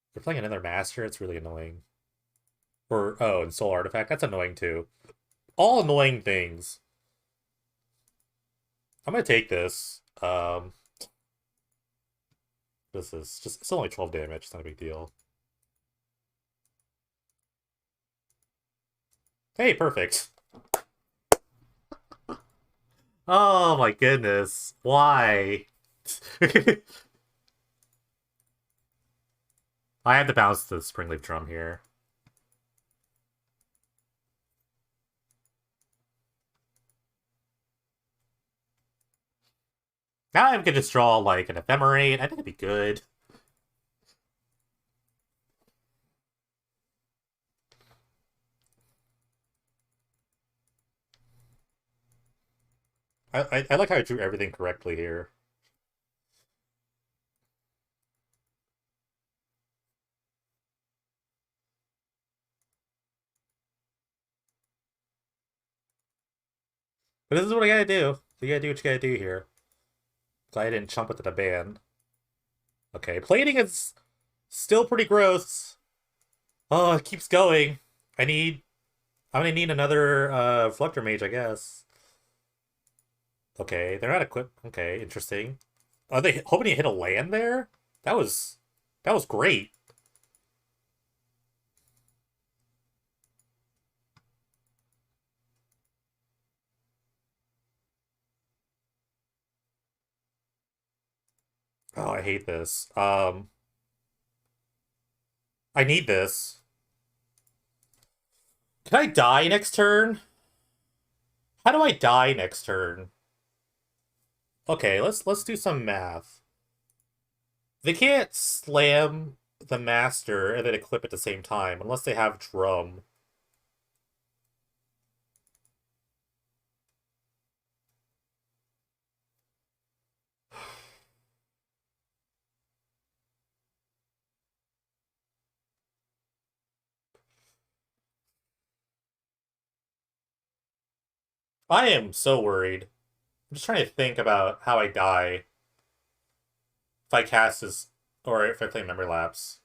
If they're playing another master, it's really annoying. Or, oh, and Soul Artifact, that's annoying too. All annoying things. I'm gonna take this. This is just, it's only 12 damage, it's not a big deal. Hey, perfect. Oh my goodness. Why? I have to bounce the Springleaf Drum here. Now I can just draw like an Ephemerate. I think it'd be good. I like how I drew everything correctly here. But this is what I gotta do. You gotta do what you gotta do here. Glad I didn't chump it to the ban. Okay, plating is still pretty gross. Oh, it keeps going. I need I'm gonna need another Fluctor Mage, I guess. Okay, they're not equipped. Okay, interesting. Are they hoping to hit a land there? That was that was great. Oh, I hate this. I need this. Can I die next turn? How do I die next turn? Okay, let's do some math. They can't slam the master and then equip at the same time unless they have drum. I am so worried. I'm just trying to think about how I die if I cast this or if I play memory lapse.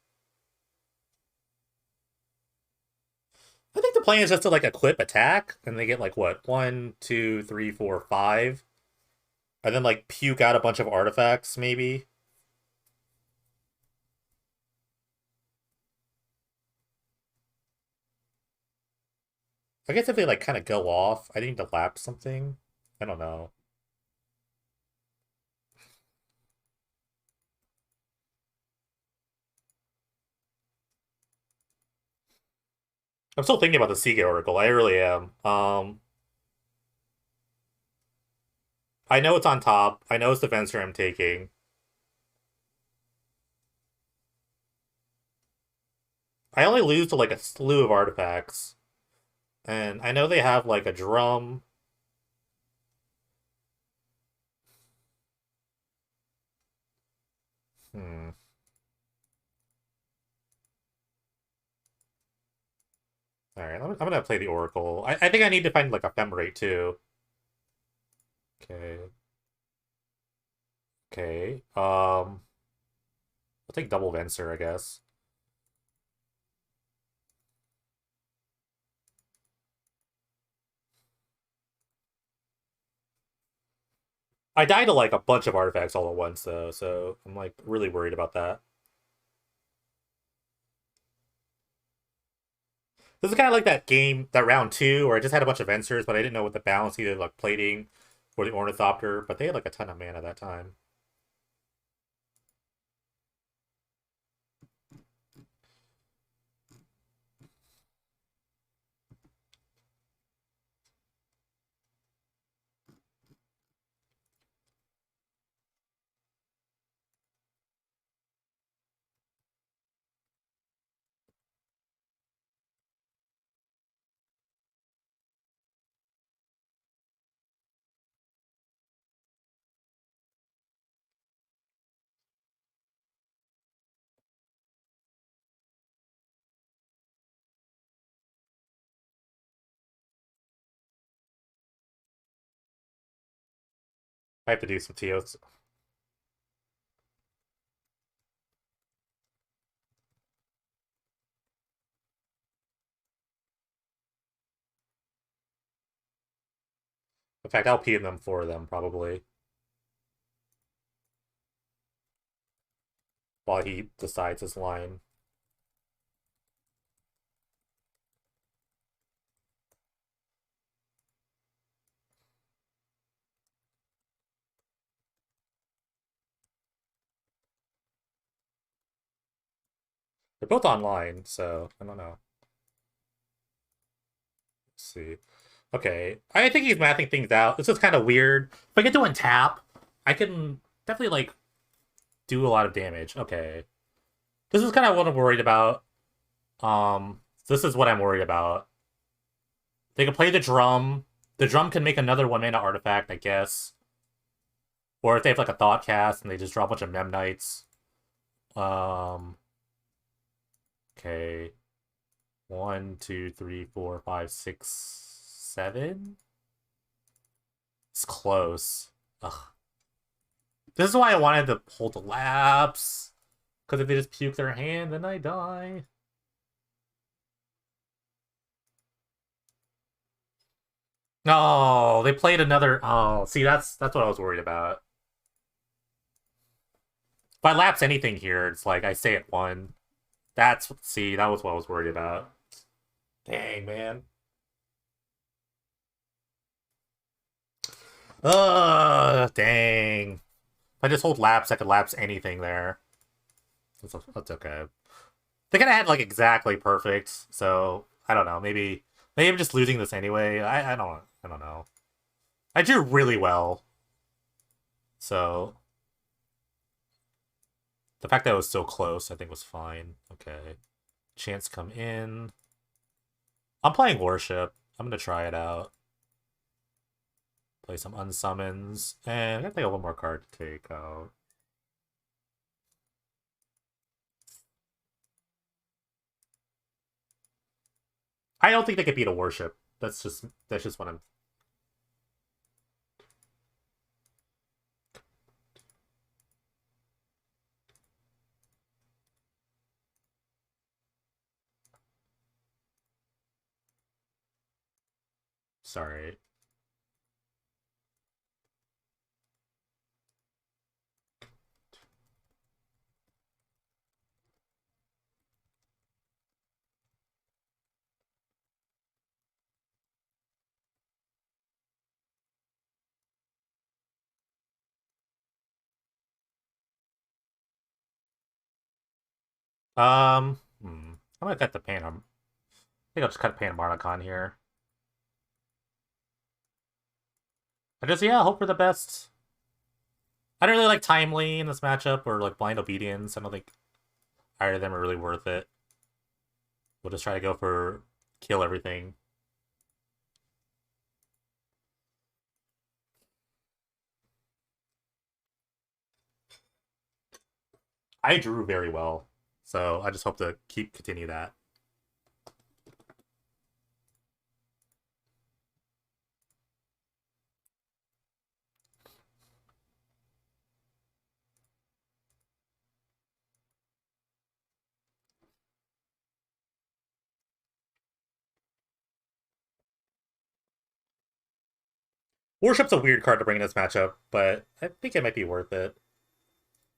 I think the plan is just to like equip attack and they get like what 1, 2, 3, 4, 5, and then like puke out a bunch of artifacts maybe. I guess if they like kind of go off, I need to lapse something. I don't know. I'm still thinking about the Seagate article. I really am. I know it's on top. I know it's the Venture I'm taking. I only lose to like a slew of artifacts. And I know they have like a drum. Hmm. Alright, I'm gonna play the Oracle. I think I need to find like Ephemerate too. Okay. Okay. I'll take double Venser, I guess. I died to like a bunch of artifacts all at once though, so I'm like really worried about that. This is kind of like that game, that round two, where I just had a bunch of Vensers, but I didn't know what the balance either like plating or the Ornithopter, but they had like a ton of mana that time. I have to do some TOs. In fact, I'll PM them for them probably while he decides his line. They're both online, so I don't know. Let's see. Okay, I think he's mathing things out. This is kind of weird. If I get to untap, I can definitely like do a lot of damage. Okay, this is kind of what I'm worried about. This is what I'm worried about. They can play the drum. The drum can make another 1 mana artifact, I guess. Or if they have like a thought cast and they just draw a bunch of Memnites. Um. Okay. 1, 2, 3, 4, 5, 6, 7. It's close. Ugh. This is why I wanted to hold the lapse. Because if they just puke their hand, then I die. No, they played another. Oh, see, that's what I was worried about. If I lapse anything here, it's like I stay at 1. That's see, that was what I was worried about. Dang, man. Dang. If I just hold lapse, I could lapse anything there. That's okay. They kind of had like exactly perfect, so I don't know. Maybe I'm just losing this anyway. I don't know. I drew really well, so the fact that it was so close, I think, was fine. Okay, chance come in. I'm playing worship. I'm gonna try it out. Play some unsummons, and I gotta take one more card to take out. I don't think they could beat a worship. That's just what I'm. Sorry. I'm gonna cut the pan. I think I'll just cut pan Marnicon here. I just hope for the best. I don't really like Timely in this matchup or like Blind Obedience. I don't think either of them are really worth it. We'll just try to go for kill everything. I drew very well, so I just hope to continue that. Worship's a weird card to bring in this matchup, but I think it might be worth it.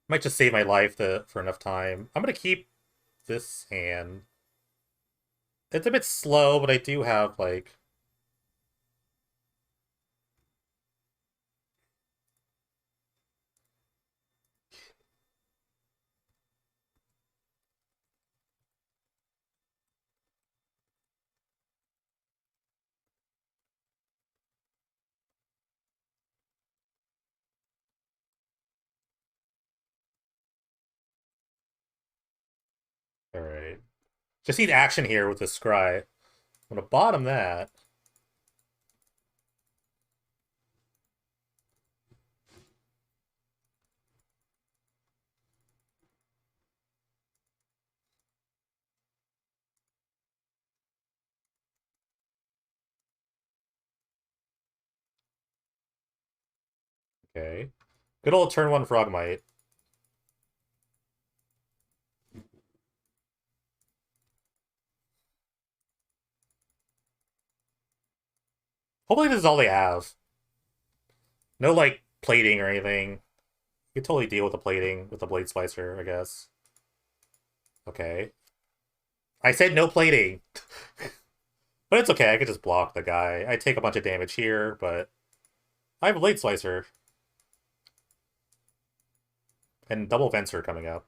Might just save my life for enough time. I'm gonna keep this hand. It's a bit slow, but I do have like. All right, just need action here with the scry. I'm gonna bottom that. Okay, good old turn 1 Frogmite. Hopefully this is all they have. No like plating or anything. You can totally deal with the plating with the Blade Slicer, I guess. Okay. I said no plating. But it's okay, I could just block the guy. I take a bunch of damage here, but I have a Blade Slicer. And double Venser coming up.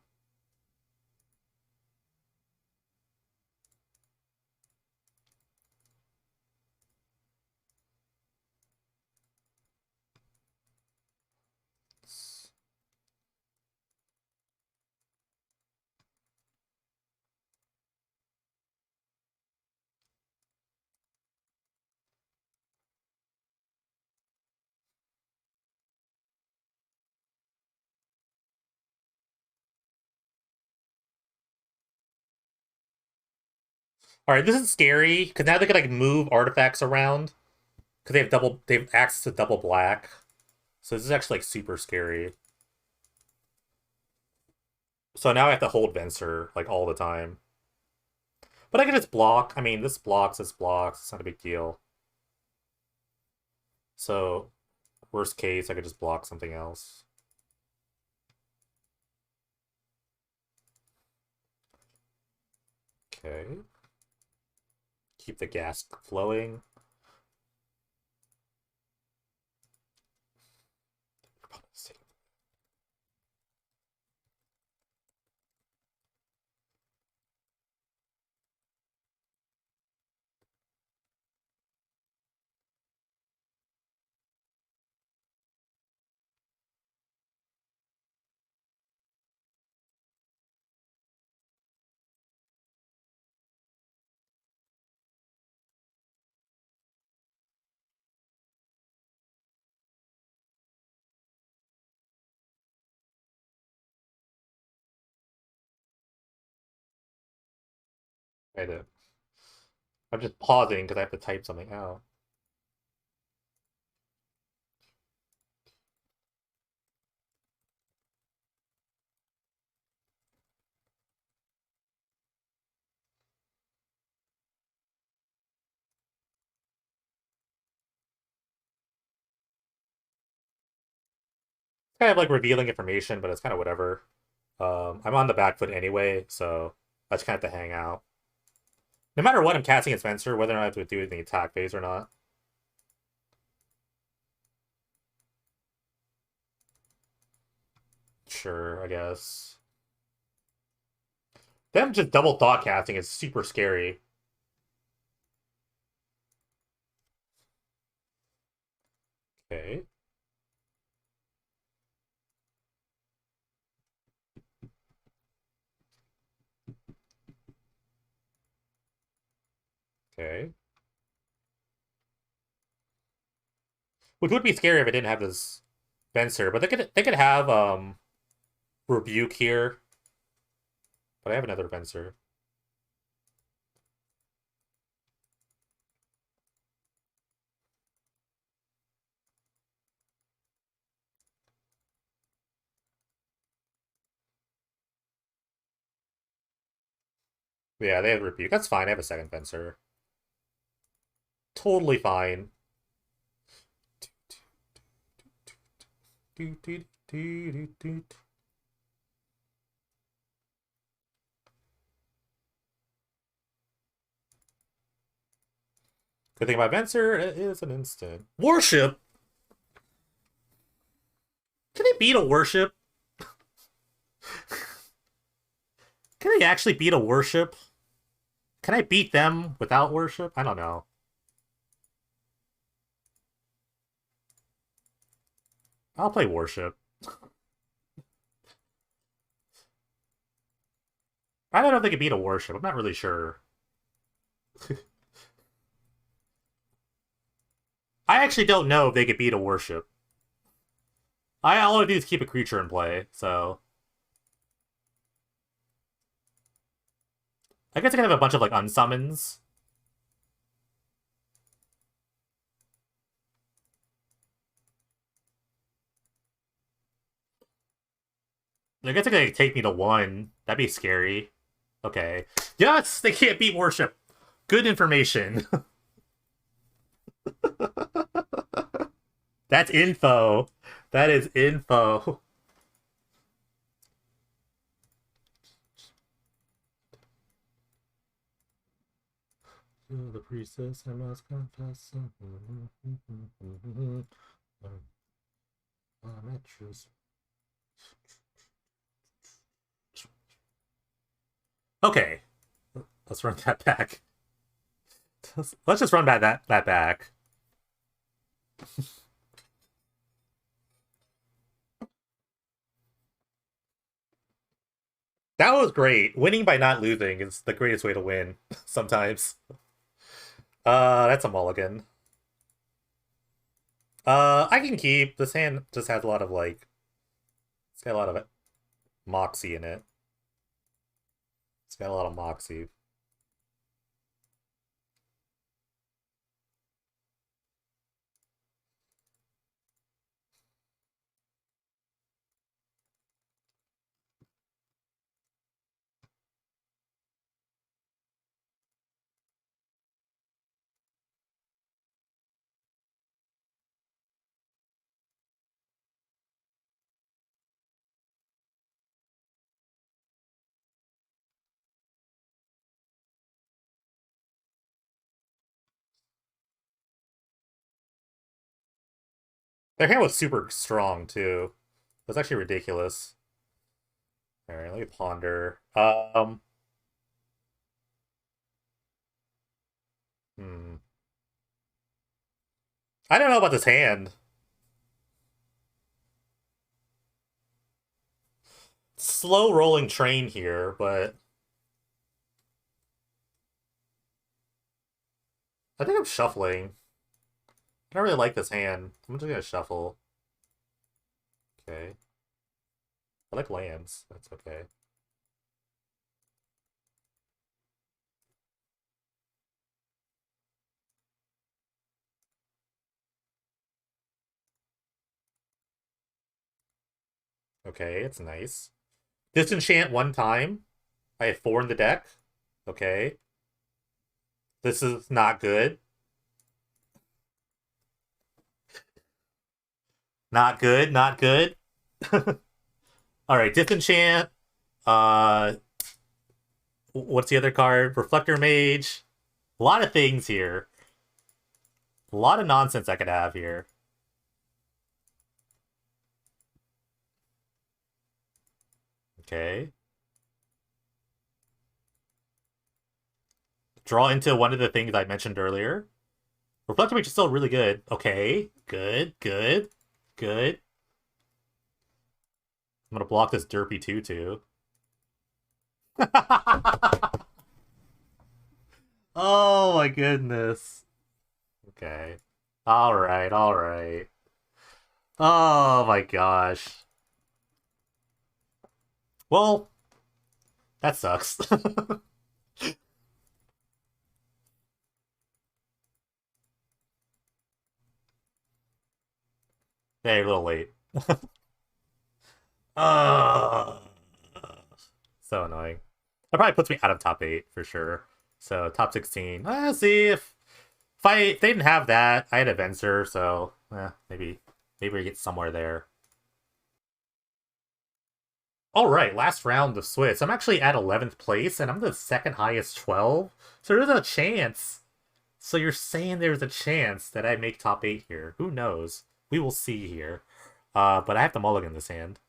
All right, this is scary because now they can like move artifacts around because they have access to double black. So this is actually like super scary. So now I have to hold Venser like all the time. But I can just block. I mean, this blocks, this blocks. It's not a big deal. So worst case, I could just block something else. Okay. Keep the gas flowing. I did. I'm just pausing because I have to type something out. Kind of like revealing information, but it's kind of whatever. I'm on the back foot anyway, so I just kind of have to hang out. No matter what I'm casting against Venser, whether or not I have to do it in the attack phase or not. Sure, I guess. Them just double thought casting is super scary. Okay. Okay. Which would be scary if it didn't have this Venser, but they could have Rebuke here. But I have another Venser. Yeah, they have Rebuke. That's fine. I have a second Venser. Totally fine. Good thing about Venser, it is an instant. Worship? Can they beat a worship? Can they actually beat a worship? Can I beat them without worship? I don't know. I'll play worship. I don't know if they can beat a worship. I'm not really sure. I actually don't know if they could beat a worship. All I do is keep a creature in play, so I guess I can have a bunch of like unsummons. I guess they could like, take me to one. That'd be scary. Okay. Yes, they can't beat worship. Good information. That's info. That is info. The priestess, I must confess. Okay, let's run that back. Let's just run that back. That was great. Winning by not losing is the greatest way to win sometimes. That's a mulligan. I can keep. This hand just has a lot of like it's got a lot of moxie in it. It's got a lot of moxie. Their hand was super strong, too. It was actually ridiculous. Alright, let me ponder. Hmm. I don't know about this hand. Slow rolling train here, but I think I'm shuffling. I don't really like this hand. I'm just gonna shuffle. Okay. I like lands. That's okay. Okay, it's nice. Disenchant one time. I have 4 in the deck. Okay. This is not good. Not good, not good. Alright, disenchant. Uh what's the other card? Reflector Mage. A lot of things here. A lot of nonsense I could have here. Okay. Draw into one of the things I mentioned earlier. Reflector Mage is still really good. Okay. Good, good, good. I'm gonna block this derpy tutu. Oh my goodness. Okay. Alright, alright. Oh my gosh. Well, that sucks. Hey, a little late. Uh, so annoying. That probably puts me out of top 8 for sure. So top 16. See if they didn't have that, I had a Venser, so maybe we get somewhere there. All right, last round of Swiss. I'm actually at 11th place, and I'm the second highest 12. So there's a chance. So you're saying there's a chance that I make top 8 here. Who knows? We will see here. But I have to mulligan this hand.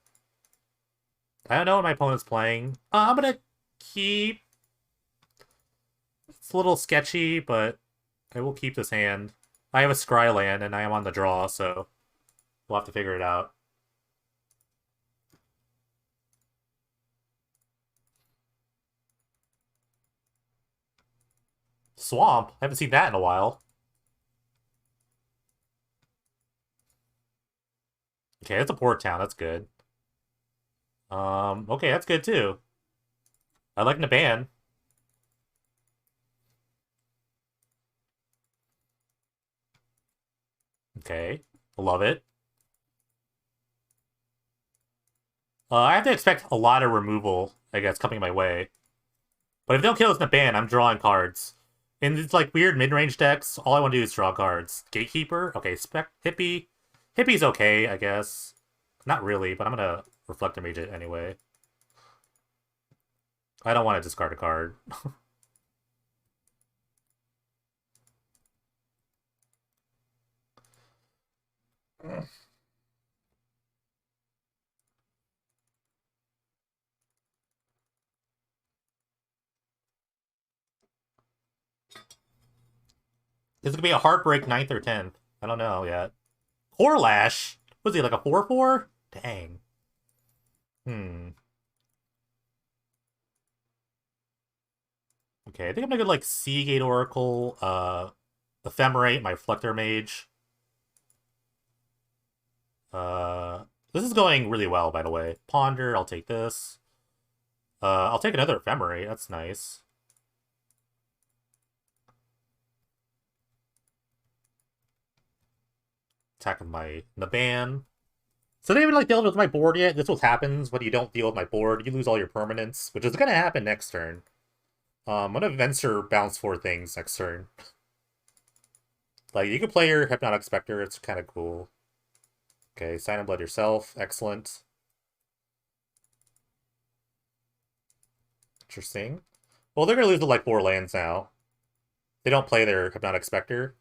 I don't know what my opponent's playing. I'm gonna keep. It's a little sketchy, but I will keep this hand. I have a Scry land, and I am on the draw, so we'll have to figure it out. Swamp? I haven't seen that in a while. Okay, that's a port town. That's good. Okay, that's good too. I like Naban. Okay, love it. I have to expect a lot of removal, I guess, coming my way. But if they don't kill this Naban, I'm drawing cards. In these like weird mid-range decks, all I want to do is draw cards. Gatekeeper, okay, Spec Hippie. Hippie's okay, I guess. Not really, but I'm gonna Reflector Mage it anyway. I don't want to discard a card. This is gonna be a heartbreak 9th or 10th. I don't know yet. Horlash? Was he like a 4/4? Dang. Hmm. Okay, I think I'm gonna go like Seagate Oracle, Ephemerate, my Reflector Mage. This is going really well, by the way. Ponder, I'll take this. I'll take another Ephemerate, that's nice. Attack with my Naban. So they haven't like dealt with my board yet. This is what happens when you don't deal with my board. You lose all your permanents, which is gonna happen next turn. I'm gonna Venser bounce 4 things next turn. Like, you can play your Hypnotic Spectre, it's kind of cool. Okay, Sign and Blood yourself, excellent. Interesting. Well, they're gonna lose to like 4 lands now. They don't play their Hypnotic Spectre.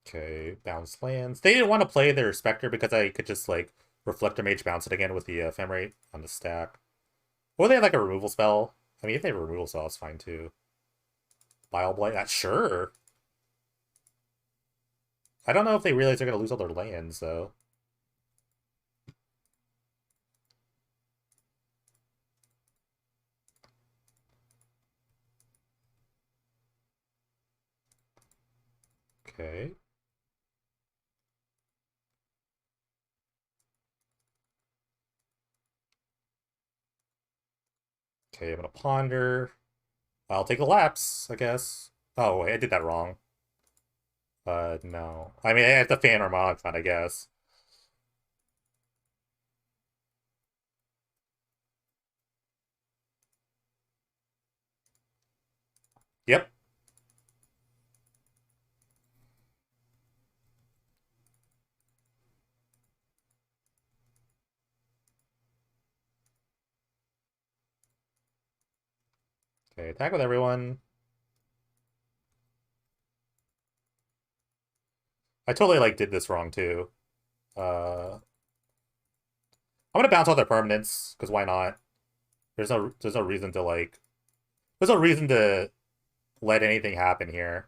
Okay, bounce lands. They didn't want to play their Spectre because I could just, like, Reflector Mage bounce it again with the Ephemerate on the stack. Or they have, like, a removal spell. I mean, if they have a removal spell, it's fine, too. Bile Blight? Sure. I don't know if they realize they're going to lose all their lands, though. Okay. Okay, I'm going to Ponder. I'll take the Lapse, I guess. Oh, wait, I did that wrong. No. I mean, I have the Fan or Monocon, I guess. Yep. Okay, attack with everyone. I totally, like, did this wrong, too. I'm gonna bounce all their permanents, because why not? There's no reason to, like... There's no reason to let anything happen here.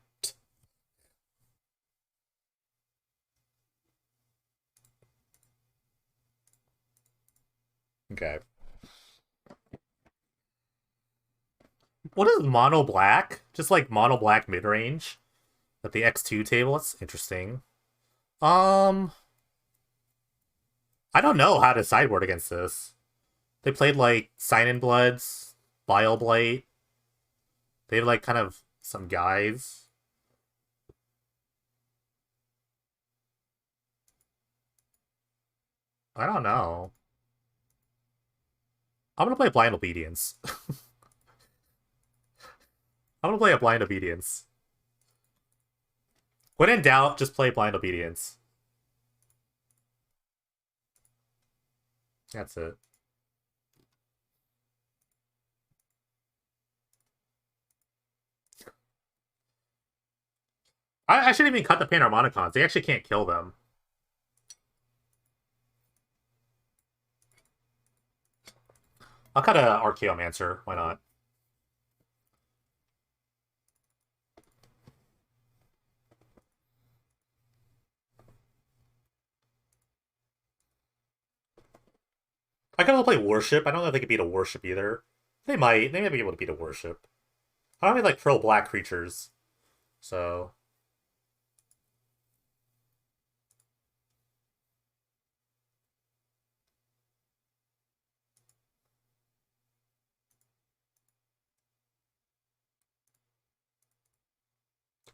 Okay. What is mono black? Just like mono black mid range at the X2 table. That's interesting. Um, I don't know how to sideboard against this. They played like Sign in Bloods, Bile Blight. They have like kind of some guys. I don't know. I'm gonna play Blind Obedience. I'm gonna play a Blind Obedience. When in doubt, just play Blind Obedience. That's it. I shouldn't even cut the Panharmonicons. They actually can't kill them. I'll cut a Archaeomancer. Why not? I could also play Worship. I don't know if they could beat a Worship either. They might. They may be able to beat a Worship. I don't mean like pro black creatures. So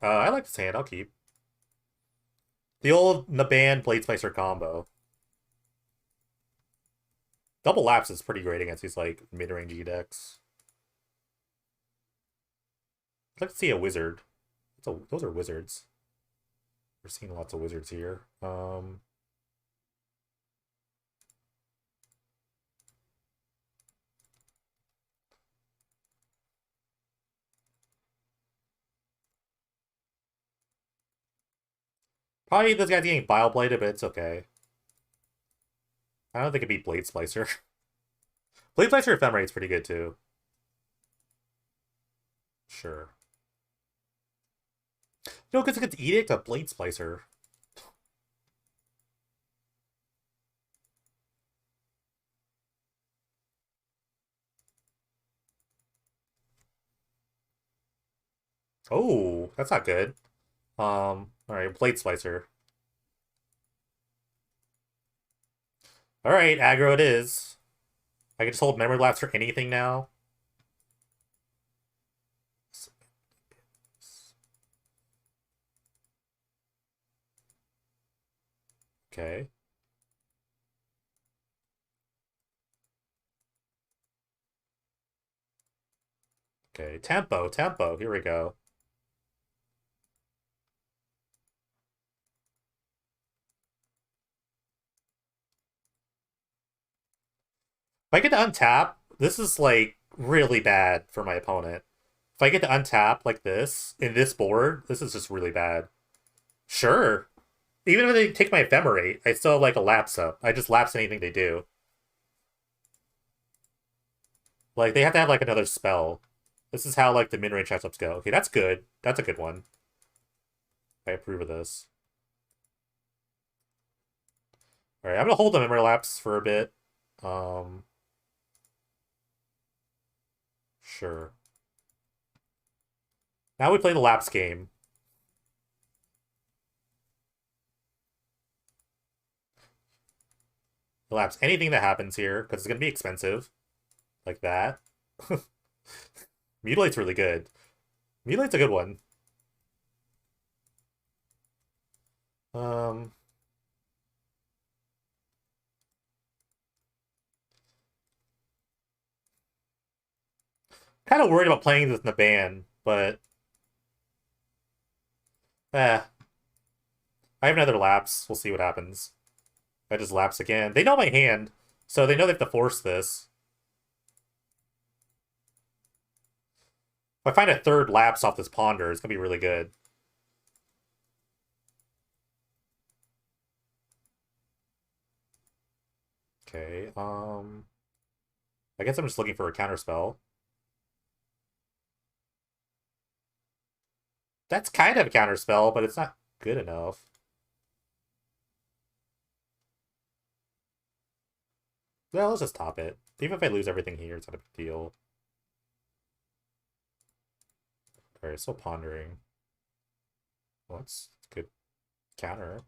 I like this hand. I'll keep. The old Naban Blade Spicer combo. Double Lapse is pretty great against these like mid-range decks. I'd like to see a wizard. Those are wizards. We're seeing lots of wizards here. Probably this guy's getting Bile Blighted, but it's okay. I don't think it'd beat Blade Splicer. Blade Splicer Ephemerate's pretty good too. Sure. No, because it gets Edict a Blade Splicer. Oh, that's not good. Alright, Blade Splicer. Alright, aggro it is. I can just hold Memory Lapse for anything now. Okay. Okay, tempo, tempo. Here we go. If I get to untap, this is like really bad for my opponent. If I get to untap like this in this board, this is just really bad. Sure. Even if they take my ephemerate, I still have like a lapse up. I just lapse anything they do. Like they have to have like another spell. This is how like the mid-range matchups go. Okay, that's good. That's a good one. I approve of this. Alright, I'm gonna hold the memory lapse for a bit. Um sure. Now we play the lapse game. Lapse anything that happens here, because it's gonna be expensive. Like that. Mutilate's really good. Mutilate's a good one. Um Kind of worried about playing this in the ban, but I have another lapse. We'll see what happens. I just lapse again. They know my hand, so they know they have to force this. If I find a third lapse off this ponder, it's gonna be really good. Okay, I guess I'm just looking for a counter spell. That's kind of a counter spell, but it's not good enough. Well, let's just top it. Even if I lose everything here, it's not a big deal. Alright, still pondering. Well, that's good counter.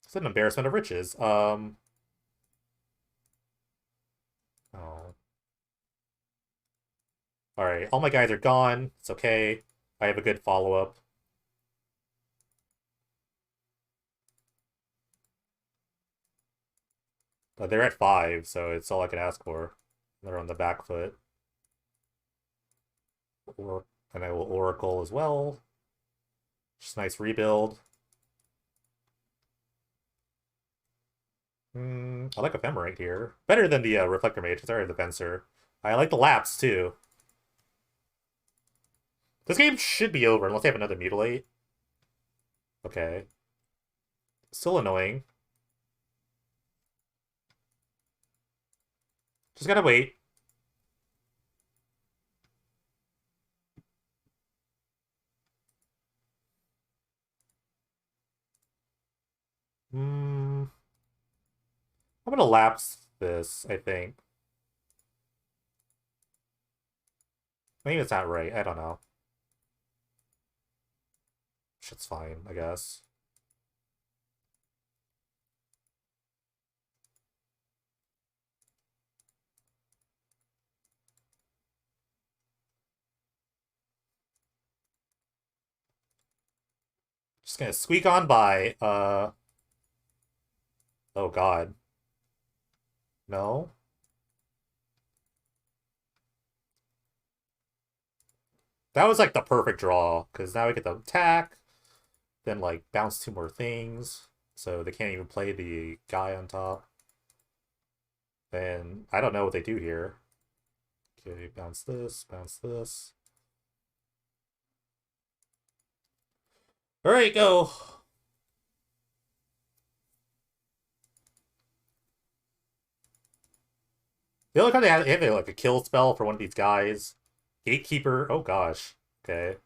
It's an embarrassment of riches. Oh. Alright, all my guys are gone. It's okay. I have a good follow-up. But they're at 5, so it's all I can ask for. They're on the back foot. And I will Oracle as well. Just nice rebuild. I like Ephemerate here. Better than the Reflector Mage. Sorry, the Fencer. I like the Lapse, too. This game should be over unless they have another Mutilate. Okay. Still annoying. Just gotta wait. I'm gonna lapse this, I think. Maybe it's not right. I don't know. Shit's fine, I guess. Just gonna squeak on by. Oh god. No? That was like the perfect draw, because now we get the attack, then like bounce 2 more things, so they can't even play the guy on top. Then I don't know what they do here. Okay, bounce this, bounce this. Alright, go! The only card they have like a kill spell for one of these guys. Gatekeeper, oh gosh. Okay.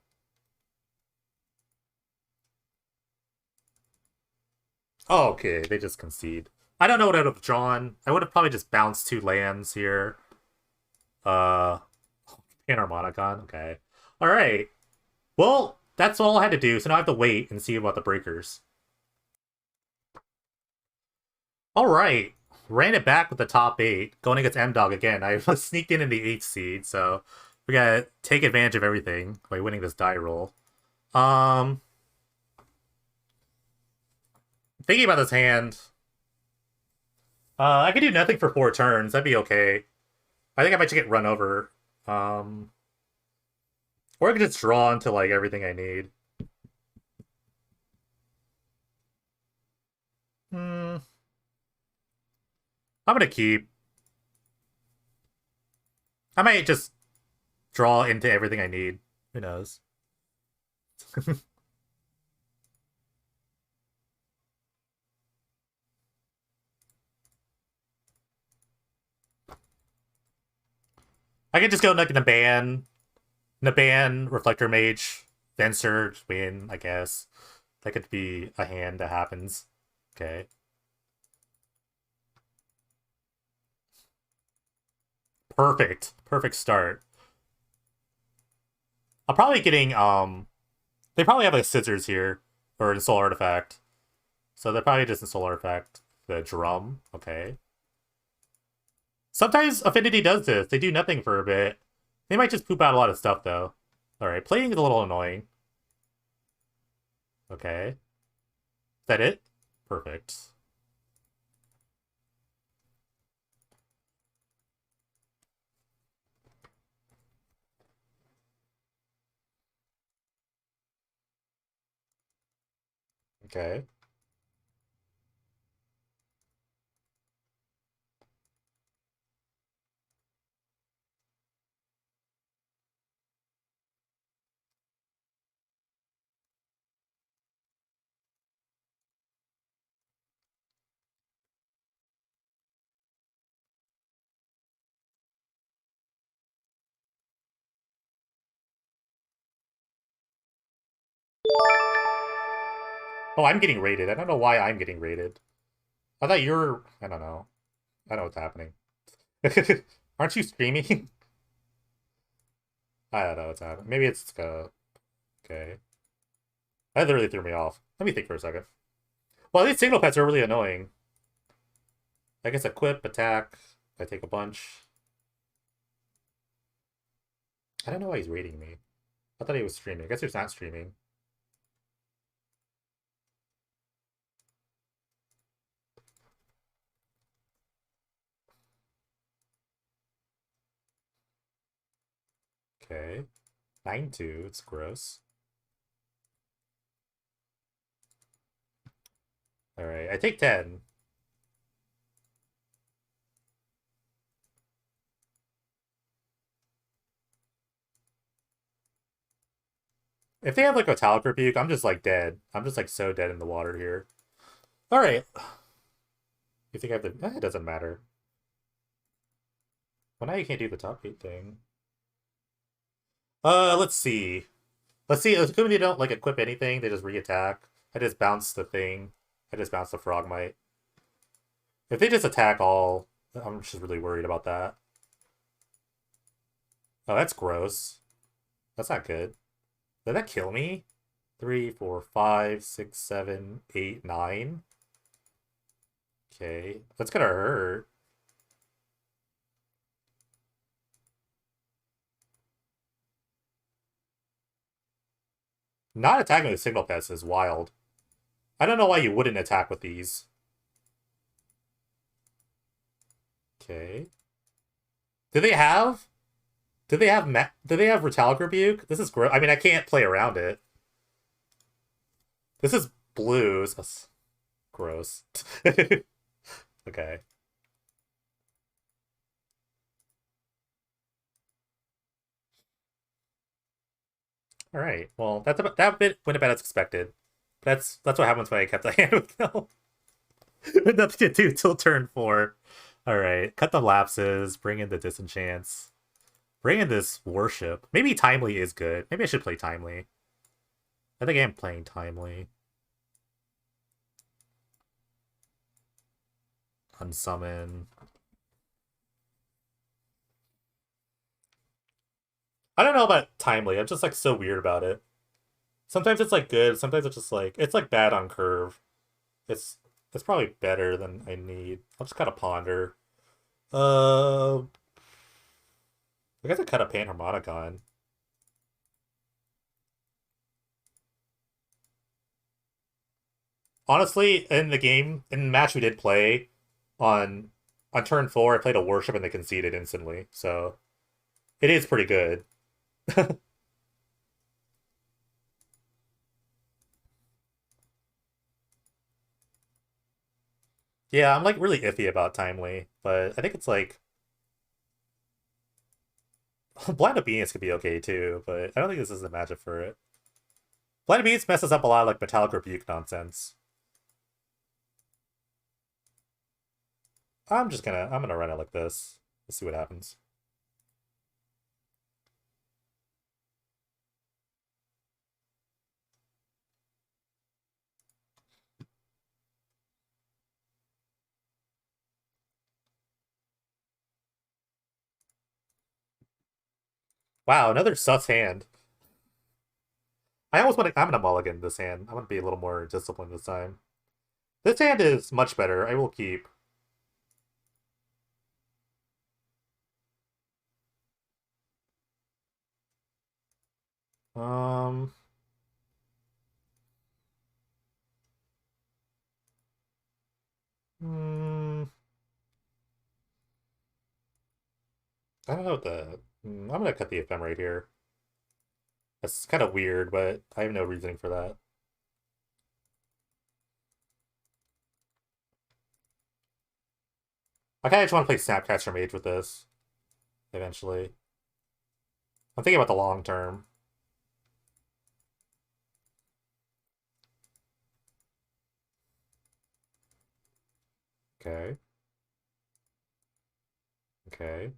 Oh, okay, they just concede. I don't know what I would have drawn. I would have probably just bounced 2 lands here. Uh, Panharmonicon, okay. Alright. Well, that's all I had to do, so now I have to wait and see about the breakers. Alright. Ran it back with the top 8, going against M-Dog again. I was sneaked in the 8th seed, so we gotta take advantage of everything by winning this die roll. Thinking about this hand, I could do nothing for 4 turns. That'd be okay. I think I might just get run over. Or I could just draw into like everything I need. I'm gonna keep. I might just draw into everything I need. Who knows? I could just go like Naban, Reflector Mage, Fencer, win, I guess. That could be a hand that happens. Okay. Perfect. Perfect start. I'm probably getting they probably have like scissors here. Or a soul artifact. So they're probably just a soul artifact. The drum. Okay. Sometimes Affinity does this. They do nothing for a bit. They might just poop out a lot of stuff though. Alright, playing is a little annoying. Okay. Is that it? Perfect. Okay. Oh, I'm getting rated. I don't know why I'm getting rated. I thought you're... I don't know. I know what's happening. Aren't you streaming? I don't know what's happening. Maybe it's... okay. That literally threw me off. Let me think for a second. Well, these signal pets are really annoying. I guess equip, attack. I take a bunch. I don't know why he's rating me. I thought he was streaming. I guess he's not streaming. Okay. 9-2. It's gross. Alright, I take 10. If they have like a Metallic Rebuke, I'm just like dead. I'm just like so dead in the water here. Alright. You think I have the... it doesn't matter. Well, now you can't do the top 8 thing. Let's see. Let's see. Assuming they don't like equip anything, they just re-attack. I just bounce the thing. I just bounce the Frogmite. If they just attack all, I'm just really worried about that. Oh, that's gross. That's not good. Did that kill me? 3, 4, 5, 6, 7, 8, 9. Okay. That's gonna hurt. Not attacking with signal pets is wild. I don't know why you wouldn't attack with these. Okay. Do they have... Do they have Metallic Rebuke? This is gross. I mean, I can't play around it. This is blues. That's gross. Okay. All right. Well, that bit went about as expected. That's what happens when I kept the hand with no nothing to do till turn 4. All right. Cut the lapses. Bring in the disenchants. Bring in this worship. Maybe timely is good. Maybe I should play timely. I think I am playing timely. Unsummon. I don't know about timely. I'm just like so weird about it. Sometimes it's like good. Sometimes it's like bad on curve. It's it's probably better than I need. I'll just kind of ponder. I guess I cut a Panharmonicon. Honestly, in the match we did play on turn 4, I played a worship and they conceded instantly. So it is pretty good. Yeah, I'm like really iffy about timely, but I think it's like Blind Obedience could be okay too, but I don't think this is the matchup for it. Blind Obedience messes up a lot of like Metallic Rebuke nonsense. I'm gonna run it like this. Let's see what happens. Wow, another sus hand. I'm gonna mulligan this hand. I'm gonna be a little more disciplined this time. This hand is much better. I will keep. Um, hmm, I don't know what I'm gonna cut the ephemerate here. That's kind of weird, but I have no reasoning for that. I kind of just want to play Snapcaster Mage with this eventually. I'm thinking about the long term. Okay. Okay.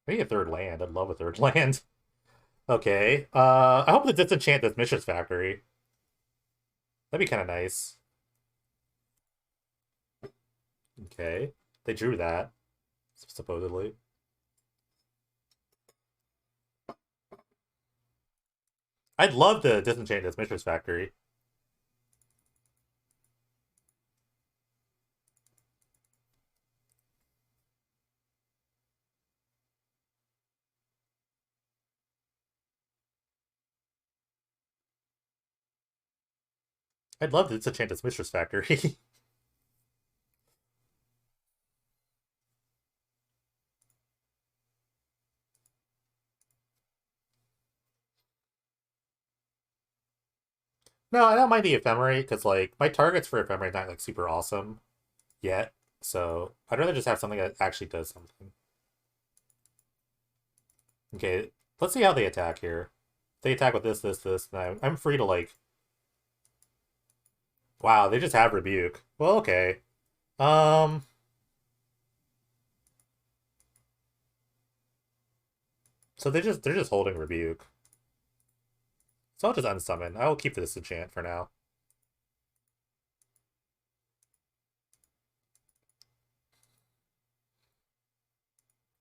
Maybe a third land. I'd love a third land. Okay. I hope to disenchant this Mishra's Factory. That'd be kind of nice. Okay. They drew that, supposedly. I'd love to disenchant this Mishra's Factory. I'd love to disenchant this Mishra's Factory. No, I don't mind the Ephemerate, because, like, my targets for Ephemerate not, like, super awesome yet. So, I'd rather just have something that actually does something. Okay, let's see how they attack here. They attack with this, and I'm free to, like... Wow, they just have Rebuke. Well, okay. Um... So they're just holding Rebuke. So I'll just unsummon. I will keep this enchant for now.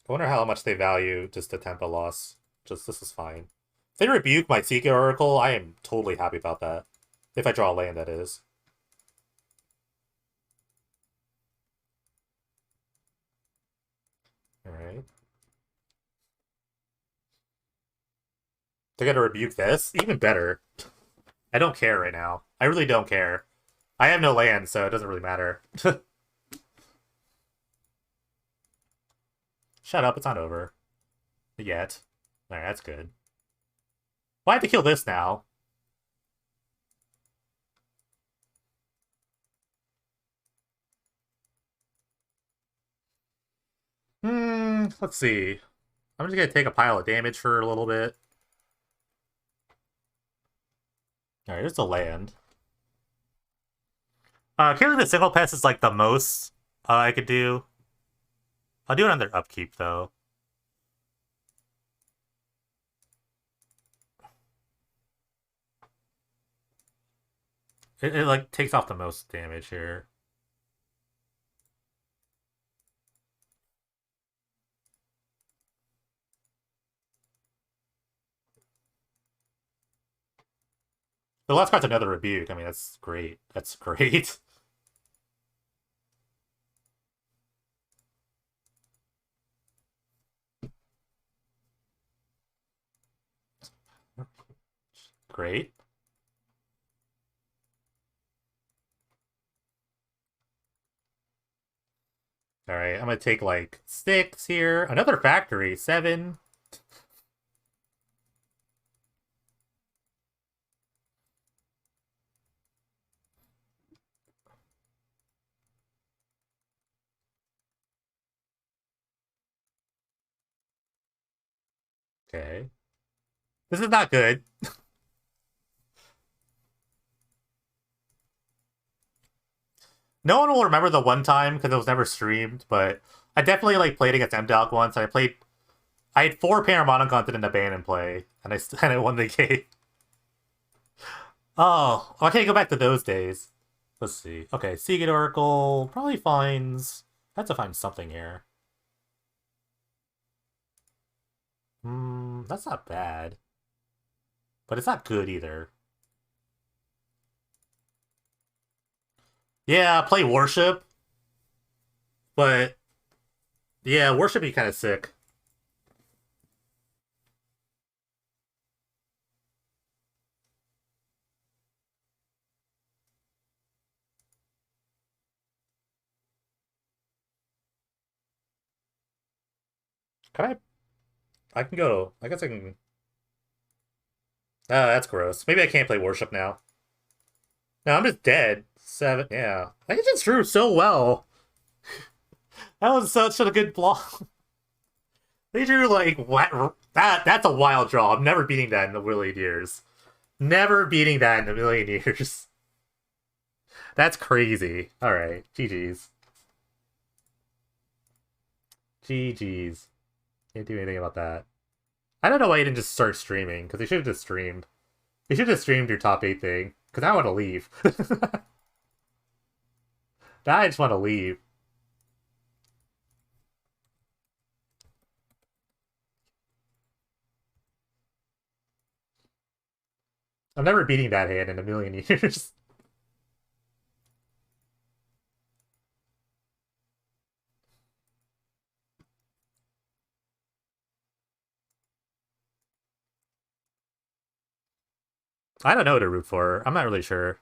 I wonder how much they value just a tempo loss. Just this is fine. If they rebuke my Seeker Oracle, I am totally happy about that. If I draw a land, that is. Alright. They're gonna rebuke this? Even better. I don't care right now. I really don't care. I have no land, so it doesn't really matter. Shut up, it's not over. Yet. Alright, that's good. Well, I have to kill this now. Let's see. I'm just gonna take a pile of damage for a little bit. Alright, there's a land. Killing the single pest is like the most I could do. I'll do it on their upkeep though. It like takes off the most damage here. The last card's another rebuke. I mean, that's great. That's great. Great. All right, I'm gonna take like 6 here. Another factory, 7. Okay. This is not good. No one will remember the one time because it was never streamed, but I definitely like played against M-Dog once. I had 4 Paramount in a ban and play, and and I won the game. Oh, I can't go back to those days. Let's see. Okay, Seagate Oracle probably finds. I have to find something here. That's not bad, but it's not good either. Yeah, play Worship, but yeah, Worship be kind of sick. Can I? I can go. I guess I can. That's gross. Maybe I can't play Worship now. No, I'm just dead. 7. Yeah, I just drew so well. That was such a good block. They drew like what? That's a wild draw. I'm never beating that in a million years. Never beating that in a million years. That's crazy. All right, GG's. GG's. Can't do anything about that. I don't know why you didn't just start streaming, because they should have just streamed. You should have just streamed your top 8 thing, because I want to leave. I just want to leave. I'm never beating that hand in a million years. I don't know what to root for. I'm not really sure.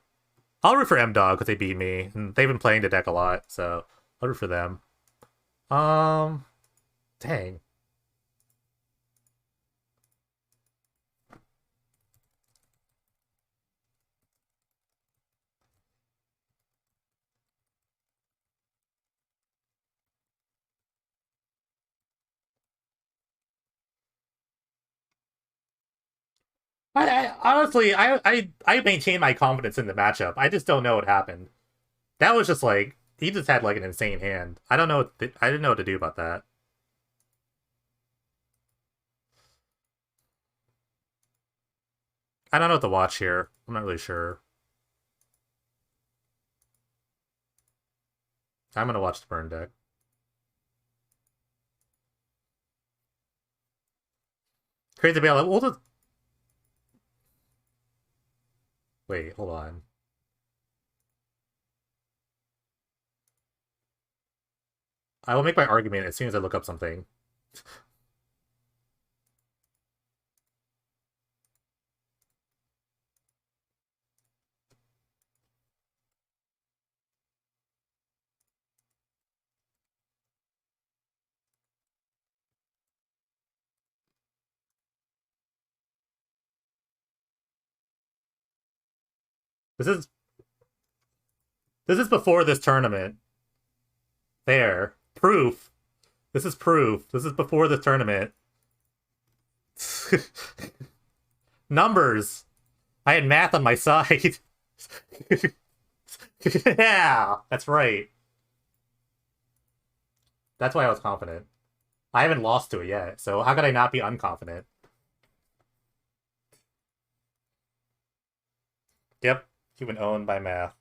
I'll root for M-Dog because they beat me, and they've been playing the deck a lot, so I'll root for them. Um, dang. I honestly, I maintain my confidence in the matchup. I just don't know what happened. That was just like he just had like an insane hand. I don't know. I didn't know what to do about that. I don't know what to watch here. I'm not really sure. I'm gonna watch the burn deck. Crazy Bale. We'll just wait. Hold on. I will make my argument as soon as I look up something. This is this is before this tournament. There, proof. This is proof. This is before the tournament. Numbers. I had math on my side. Yeah, that's right. That's why I was confident. I haven't lost to it yet, so how could I not be unconfident? Yep, you've been owned by math.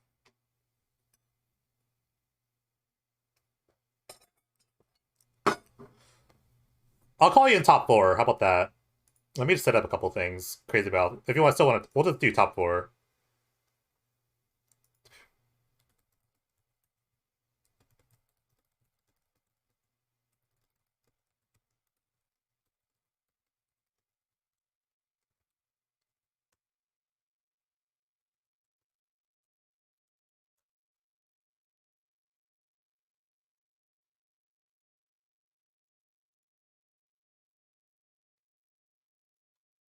I'll call you in top 4. How about that? Let me just set up a couple things. Crazy about. If you want, still want to, we'll just do top 4.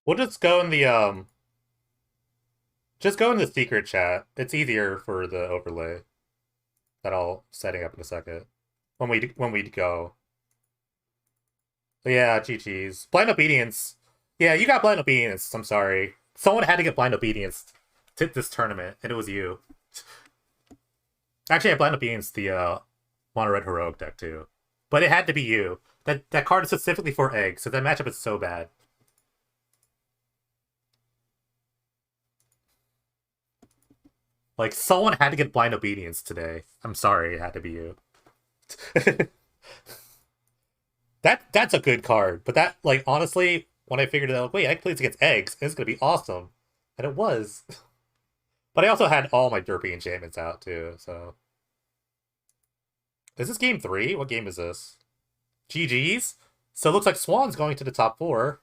We'll just go in the just go in the secret chat. It's easier for the overlay that I'll setting up in a second when we go. But yeah, GG's. Blind Obedience. Yeah, you got blind obedience. I'm sorry. Someone had to get blind obedience to this tournament, and it was you. Actually, I blind obedience the mono red heroic deck too, but it had to be you. That card is specifically for eggs, so that matchup is so bad. Like someone had to get blind obedience today. I'm sorry, it had to be you. That's a good card, but that like honestly, when I figured it out, wait, egg plays against eggs, it's gonna be awesome, and it was. But I also had all my derpy enchantments out too. So is this game three? What game is this? GG's. So it looks like Swan's going to the top four.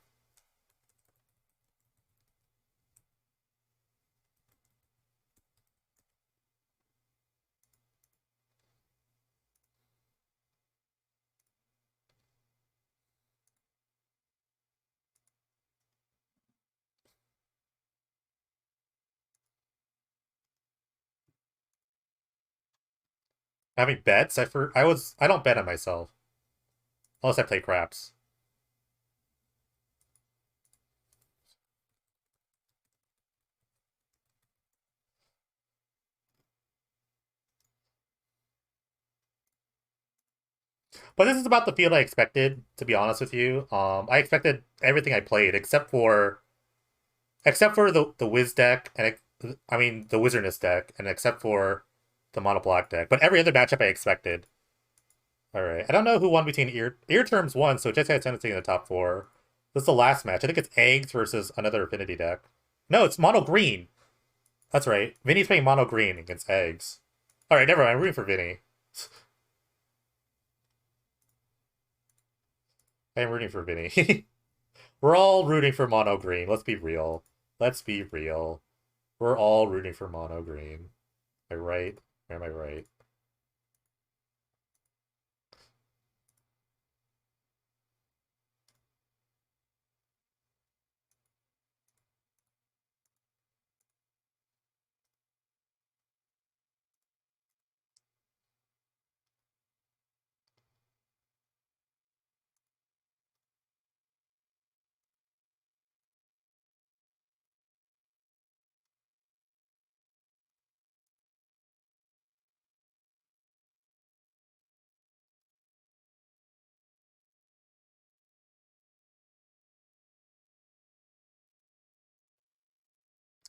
Having bets, I don't bet on myself unless I play craps. But this is about the field I expected. To be honest with you, I expected everything I played except for the Wiz deck and I mean the Wizardness deck, and except for the Mono Black deck. But every other matchup I expected. All right, I don't know who won between ear terms won, so Jessica had tendency in the top four. This is the last match. I think it's Eggs versus another Affinity deck. No, it's Mono Green. That's right. Vinny's playing Mono Green against Eggs. All right, never mind. I'm rooting for Vinny. I'm rooting for Vinny. We're all rooting for Mono Green. Let's be real. Let's be real. We're all rooting for Mono Green. Am I right? Or am I right?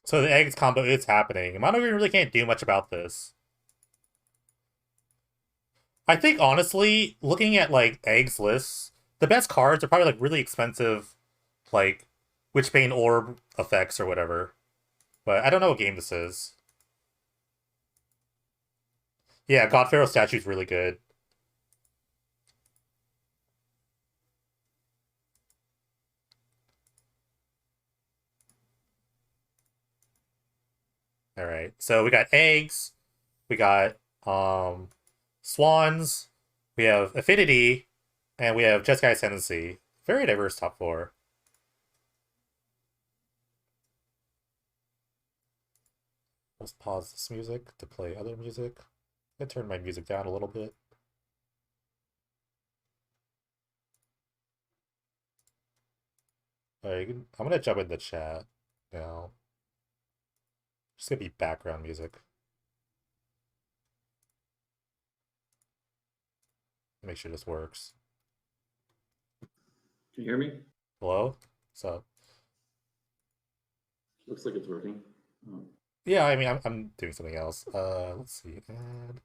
So the eggs combo is happening. Mono Green really can't do much about this. I think honestly, looking at like eggs lists, the best cards are probably like really expensive, like Witchbane Orb effects or whatever. But I don't know what game this is. Yeah, God Pharaoh statue's really good. All right, so we got eggs, we got swans, we have affinity, and we have Jeskai Ascendancy. Very diverse top four. Let's pause this music to play other music. I turn my music down a little bit. Alright, I'm gonna jump in the chat now. Just gonna be background music. Make sure this works. Can you hear me? Hello? So Looks like it's working. yeah, I mean I'm doing something else. Let's see. Add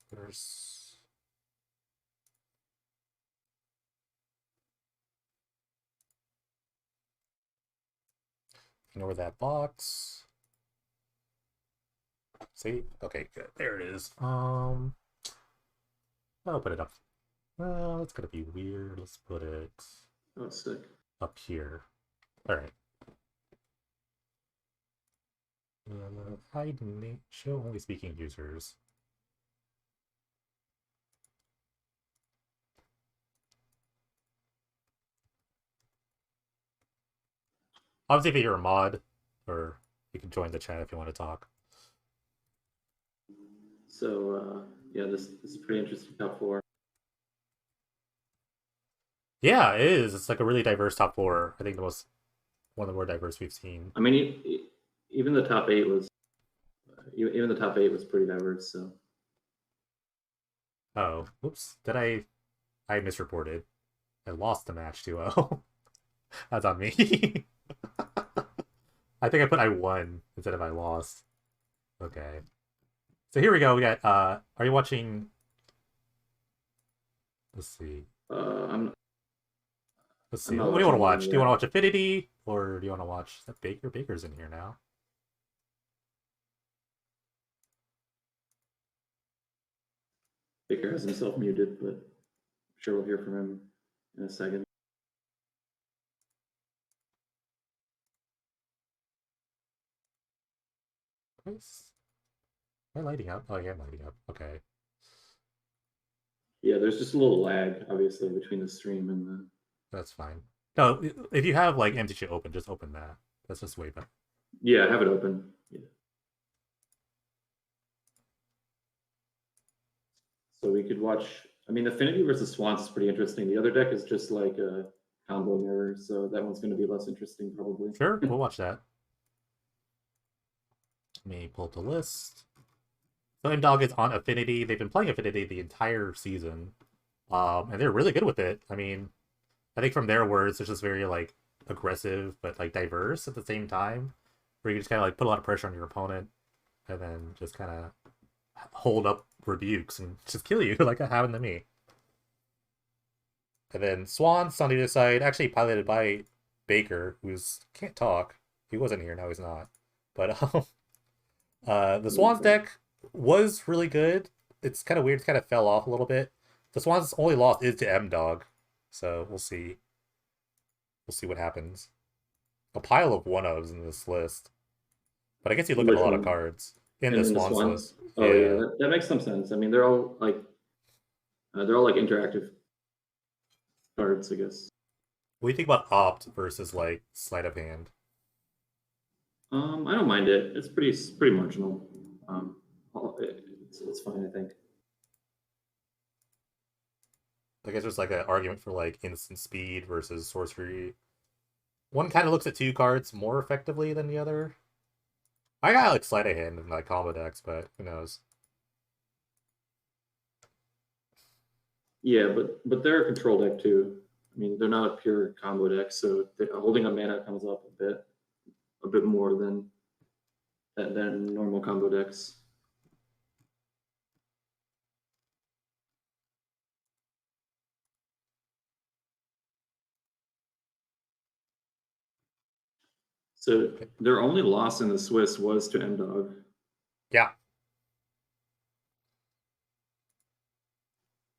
first. Ignore that box. See? Okay, good. There it is. I'll put it up. Well, it's gonna be weird. Let's put it Oh, it's sick. up here. Alright. Hide show only speaking users. Obviously, if you're a mod, or you can join the chat if you want to talk. So yeah, this is pretty interesting top four. Yeah, it is. It's like a really diverse top four. I think the most one of the more diverse we've seen. I mean, even the top eight was even the top eight was pretty diverse. So Oh, whoops! Did I misreported? I lost the match 2-0. That's on me. I think I put I won instead of I lost. Okay. So here we go. We got are you watching, let's see. I'm Let's I'm see. not What do you want to watching any watch? of Do you want to that. watch Affinity or do you want to watch that Baker? Baker's in here now. Baker has himself muted, but I'm sure we'll hear from him in a second. Nice. Am I lighting up? Oh yeah, I'm lighting up. Okay. Yeah, there's just a little lag, obviously, between the stream and the. That's fine. No, if you have like MTG open, just open that. That's just way better. Yeah, I have it open. Yeah. So we could watch. I mean, Affinity versus Swans is pretty interesting. The other deck is just like a combo mirror, so that one's going to be less interesting probably. Sure, we'll watch that. Let me pull up the list. So M-Dog is on Affinity. They've been playing Affinity the entire season. And they're really good with it. I mean, I think from their words, it's just very like aggressive but like diverse at the same time. Where you just kinda like put a lot of pressure on your opponent and then just kinda hold up rebukes and just kill you like it happened to me. And then Swans on the other side, actually piloted by Baker, who's can't talk. He wasn't here, now he's not. But the Swans deck was really good. It's kind of weird. It's kind of fell off a little bit. The Swans' only loss is to M Dog, so we'll see. We'll see what happens. A pile of one ofs in this list, but I guess you look at a Which lot of one? cards in the And the Swans list. Swans? Oh yeah, Yeah. that makes some sense. I mean, they're all like interactive cards, I guess. What do you think about Opt versus like Sleight of Hand? I don't mind it. It's pretty marginal. Um, it's fine, I think. I guess there's like an argument for like instant speed versus sorcery. One kind of looks at two cards more effectively than the other. I got like Sleight of Hand in like combo decks, but who knows? Yeah, but they're a control deck too. I mean, they're not a pure combo deck, so holding a mana comes up a bit more than normal combo decks. So their only loss in the Swiss was to M-Dog. Yeah.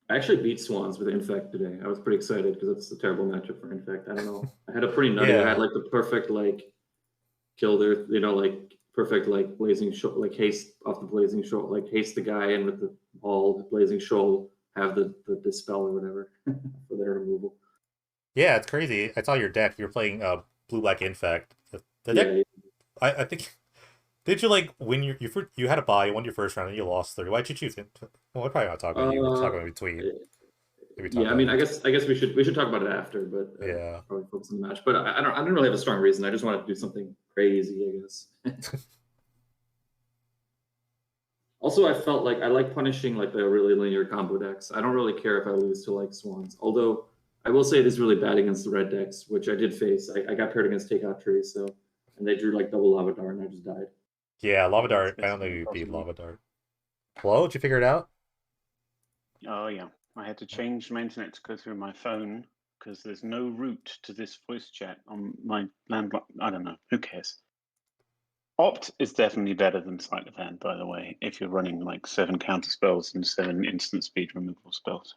I actually beat Swans with Infect today. I was pretty excited because it's a terrible matchup for Infect. I don't know. I had a pretty nutty. I had Yeah. like the perfect like kill their, like perfect like blazing shoal, like haste off the blazing shoal, like haste the guy and with the ball blazing shoal have the dispel or whatever for their removal. Yeah, it's crazy. I saw your deck. You're playing blue black infect. The deck. Yeah, I think. Did you like win you had a bye, you won your first round, and you lost 30? Why'd you choose it? Well, we're probably not talking about you. We'll talk uh, about between. Maybe talk yeah. I about mean, it between. I guess we should talk about it after, but Yeah. probably focus on the match. But I didn't really have a strong reason. I just wanted to do something crazy, I guess. Also, I felt like I like punishing like the really linear combo decks. I don't really care if I lose to like Swans. Although I will say it is really bad against the red decks, which I did face. I got paired against Takeout Tree, so and they drew like double Lava Dart, and I just died. Yeah, Lava Yeah, it's Dart. I don't know basically if you beat impossible. Lava Dart. Hello, did you figure it out? Oh yeah, I had to change my internet to go through my phone because there's no route to this voice chat on my landline. I don't know. Who cares? Opt is definitely better than Sleight of Hand, by the way, if you're running like 7 counter spells and 7 instant speed removal spells.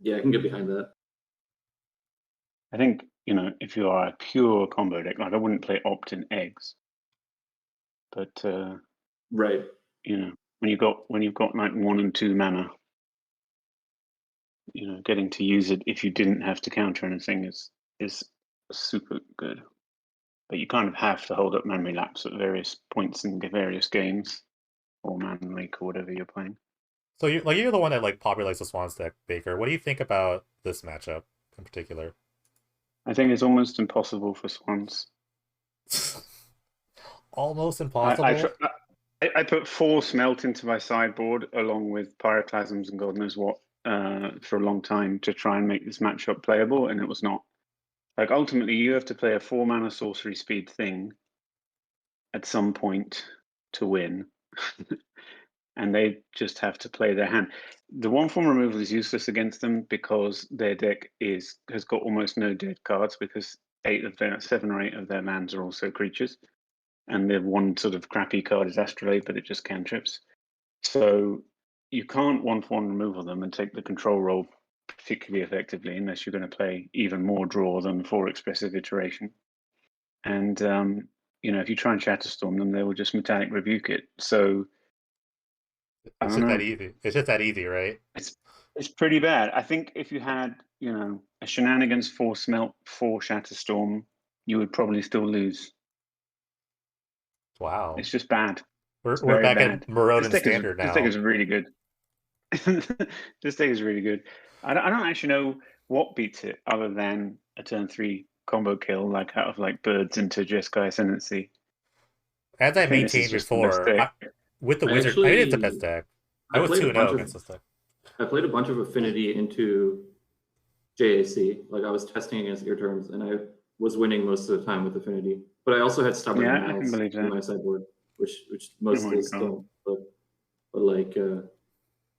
Yeah, I can get behind that. I think, if you are a pure combo deck, like I wouldn't play Opt in eggs, but Right. when you've got like 1 and 2 mana, getting to use it if you didn't have to counter anything is super good. But you kind of have to hold up memory lapse at various points in the various games, or Man Lake, or whatever you're playing. So you're the one that like popularized the Swans deck, Baker. What do you think about this matchup in particular? I think it's almost impossible for Swans. Almost I, impossible. I put 4 Smelt into my sideboard along with Pyroclasms and God knows what for a long time to try and make this matchup playable, and it was not. Like ultimately, you have to play a 4-mana sorcery speed thing at some point to win, and they just have to play their hand. The 1/1 removal is useless against them because their deck has got almost no dead cards because 7 or 8 of their lands are also creatures, and the one sort of crappy card is Astrolabe, but it just cantrips. So you can't 1/1 removal them and take the control role particularly effectively unless you're going to play even more draw than 4 expressive iteration. And if you try and Shatterstorm them, they will just Metallic Rebuke it. So I It's don't just that know. easy. It's just that easy, right? It's pretty bad. I think if you had a Shenanigans 4 Smelt 4 Shatterstorm, you would probably still lose. Wow. It's just bad. We're It's we're very back at bad. Morodin standard This deck now. is really good. This deck is really good. I don't actually know what beats it other than a turn 3 combo kill, like out of like birds into Jeskai Ascendancy. As I I think this is maintained just the best before, deck. with the I wizard, I mean it's the best actually deck. I I was played a 2-0 bunch of against this deck. I played a bunch of Affinity into JAC. Like I was testing against your terms, and I was winning most of the time with Affinity. But I also had Stubborn Yeah, I can Mouths believe in that. my sideboard, which Oh most my lists god. don't. But like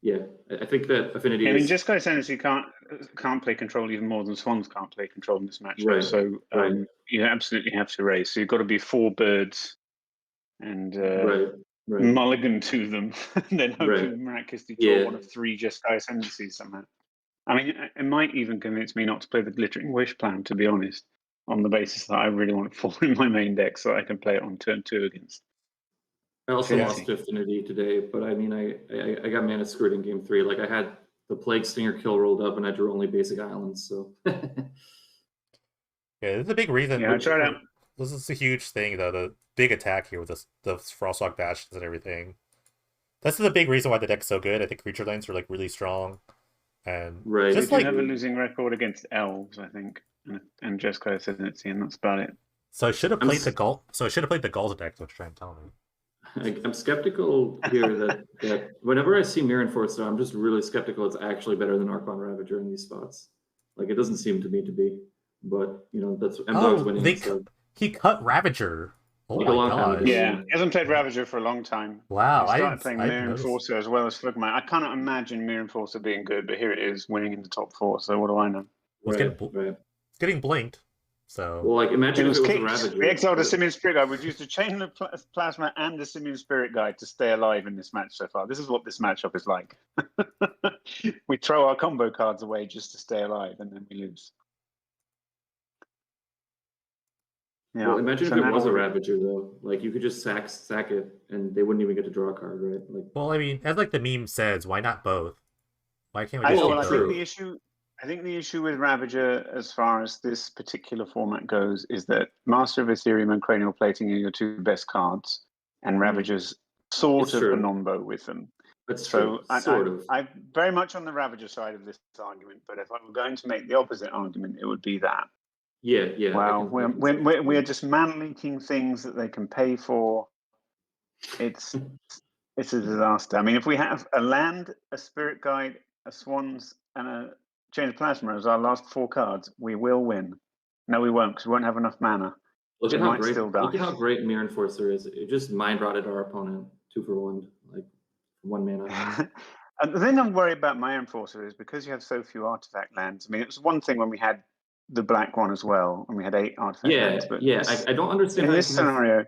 yeah, I think that Affinity I mean, is Jeskai Ascendancy can't play control even more than Swans can't play control in this matchup. right, So right, you absolutely have to raise. So you've got to be 4 birds and right, right, mulligan to them, and then hope right. you miraculously draw Yeah. one of 3 Jeskai Ascendancies somehow. I mean, it might even convince me not to play the Glittering Wish plan, to be honest, on the basis that I really want to fall in my main deck so I can play it on turn 2 against I also Yeah. lost Affinity. to Affinity today, but I mean, I got mana screwed in game 3. Like I had the Plague Stinger kill rolled up, and I drew only basic islands. So Yeah, this is a big reason. Yeah, I tried out. This is a huge thing, though. The big attack here with the Frostwalk Bastions and everything. This is a big reason why the deck's so good. I think creature lanes are like really strong, and right, We just do like have a losing record against Elves, I think, and Jeskai Ascendancy, and that's about it. so I should have I'm played the Galt. So I should have played the Galt deck. What you're trying to tell me? I'm skeptical here that whenever I see Mirror Enforcer, I'm just really skeptical it's actually better than Archon Ravager in these spots. Like it doesn't seem to me to be, but that's M-Dog's Oh, winning. So he cut Ravager. Oh like a my long time ago. gosh! Yeah, he hasn't played Ravager for a long time. Wow, He started playing I didn't Mirror notice. Enforcer as well as Slugman. I cannot imagine Mirror Enforcer being good, but here it is, winning in the top 4. So what do I know? Well, Right, right. it's getting blinked. So Well, like It imagine if was it was a kicked. We Ravager. exiled a Simian Spirit Guide. We've used a Chain of Plasma and a Simian Spirit Guide to stay alive in this match so far. This is what this matchup is like. We throw our combo cards away just to stay alive, and then we lose. Yeah. Well, imagine So if it now was a Ravager though. Like you could just sack it, and they wouldn't even get to draw a card, right? Like, well, I mean, as like the meme says, why not both? Why can't we I, just well, keep well, I both? think true. the issue. I think the issue with Ravager, as far as this particular format goes, is that Master of Ethereum and Cranial Plating are your 2 best cards, and Ravager's sort It's of a true. non-bow with them. That's So true. Sort of. I'm very much on the Ravager side of this argument, but if I were going to make the opposite argument, it would be that. Yeah, yeah. Well, I can see that. we're just man-leaking things that they can pay for. It's a disaster. I mean, if we have a land, a Spirit Guide, a Swans, and a Chain of Plasma as our last 4 cards, we will win. No, we won't, because we won't have enough mana. Look We at how might great still die. look at how great Mirror Enforcer is. It just mind rotted our opponent 2 for 1, like 1 mana. And the thing I'm worried about my Enforcer is because you have so few artifact lands. I mean, it was one thing when we had the black one as well, and we had 8 artifact Yeah, lands. But yeah. I don't understand in how you this can have. scenario,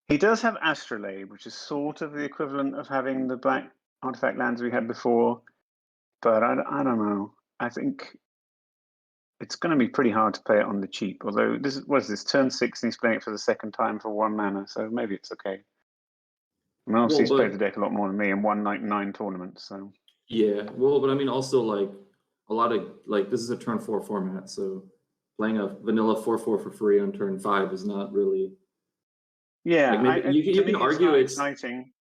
he does have Astrolabe, which is sort of the equivalent of having the black artifact lands we had before. But I don't know. I think it's going to be pretty hard to play it on the cheap. Although this turn 6, and he's playing it for the second time for 1 mana, so maybe it's okay. I mean, obviously, Well, he's played the but deck a lot more than me and won like 9 tournaments. So yeah, well, but I mean, also like a lot of like this is a turn 4 format, so playing a vanilla 4/4 for free on turn 5 is not really. yeah, Like maybe you to can me, it's argue not it's exciting.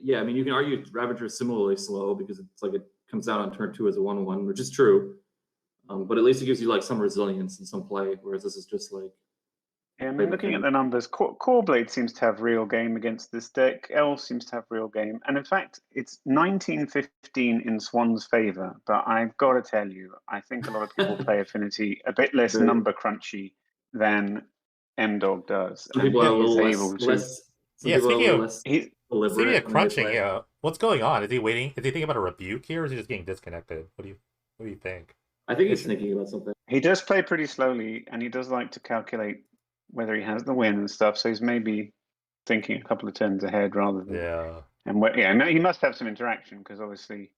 yeah, I mean, you can argue Ravager is similarly slow because it's like it comes out on turn 2 as a 1/1, which is true. But at least it gives you like some resilience and some play, whereas this is just like. Yeah, I mean, looking at the numbers, Coreblade seems to have real game against this deck. L seems to have real game. And in fact, it's 19-15 in Swan's favor. But I've got to tell you, I think a lot of people play Affinity a bit less number crunchy than M-Dog does. Some people are a little less Yeah, speaking of deliberate. crunching, yeah. What's going on? Is he waiting? Is he thinking about a rebuke here, or is he just getting disconnected? What do you think? I think he's thinking about something. He does play pretty slowly, and he does like to calculate whether he has the win and stuff. So he's maybe thinking a couple of turns ahead rather than And he must have some interaction because obviously.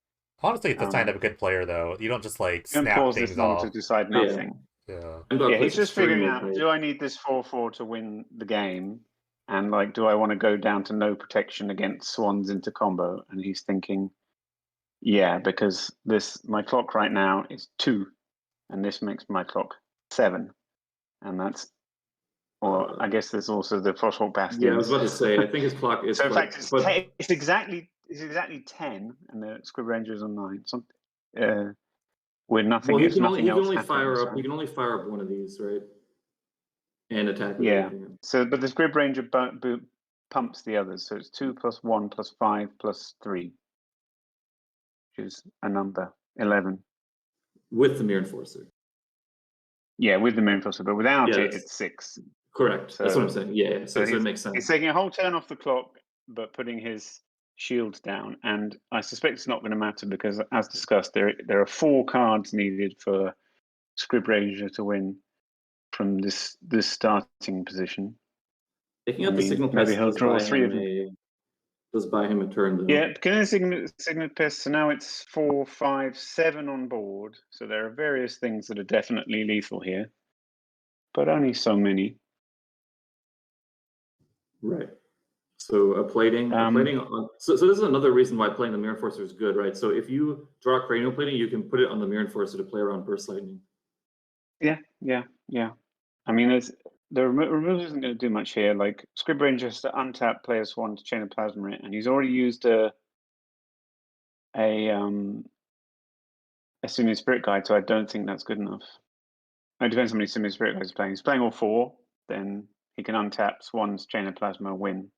Honestly, it's a sign of a good player, though. You don't just like snap pause things this long off to decide nothing. Yeah, he's just figuring out: do I need this 4/4 to win the game? And like, do I want to go down to no protection against Swans into combo? And he's thinking, yeah, because my clock right now is 2, and this makes my clock 7, and that's. Or I guess there's also the Frosthawk Bastion. Yeah, I was about to say. I think his clock is. So in fact, it's exactly 10, and the Squib Ranger is on 9. With nothing. Well, You can only fire up. You can only fire up one of these, right? And attack. With everything. So, but the Squib Ranger pumps the others. So it's 2 + 1 + 5 + 3, which is a number 11. With the Mirror Enforcer. Yeah, with the Mirror Enforcer, but without it, it's 6. Correct. So, that's what I'm saying. Yeah. So it makes sense. He's taking a whole turn off the clock, but putting his shields down, and I suspect it's not going to matter because, as discussed, there are 4 cards needed for Squib Ranger to win from this starting position. Taking out the Signal Pest, maybe he'll draw 3 of them. Does buy him a turn, though. Yeah, killing Signal Pest. So now it's 4, 5, 7 on board. So there are various things that are definitely lethal here, but only so many. Right. So a plating. So this is another reason why playing the Mirror Enforcer is good, right? So if you draw cranial plating, you can put it on the Mirror Enforcer to play around Burst Lightning. Yeah. I mean, the removal isn't going to do much here. Like Squib Ranger has to untap player Swan to Chain of Plasma it, and he's already used a Simian Spirit Guide, so I don't think that's good enough. It depends how many Simian Spirit Guides he's playing. If he's playing all 4, then he can untap Swan's Chain of Plasma, win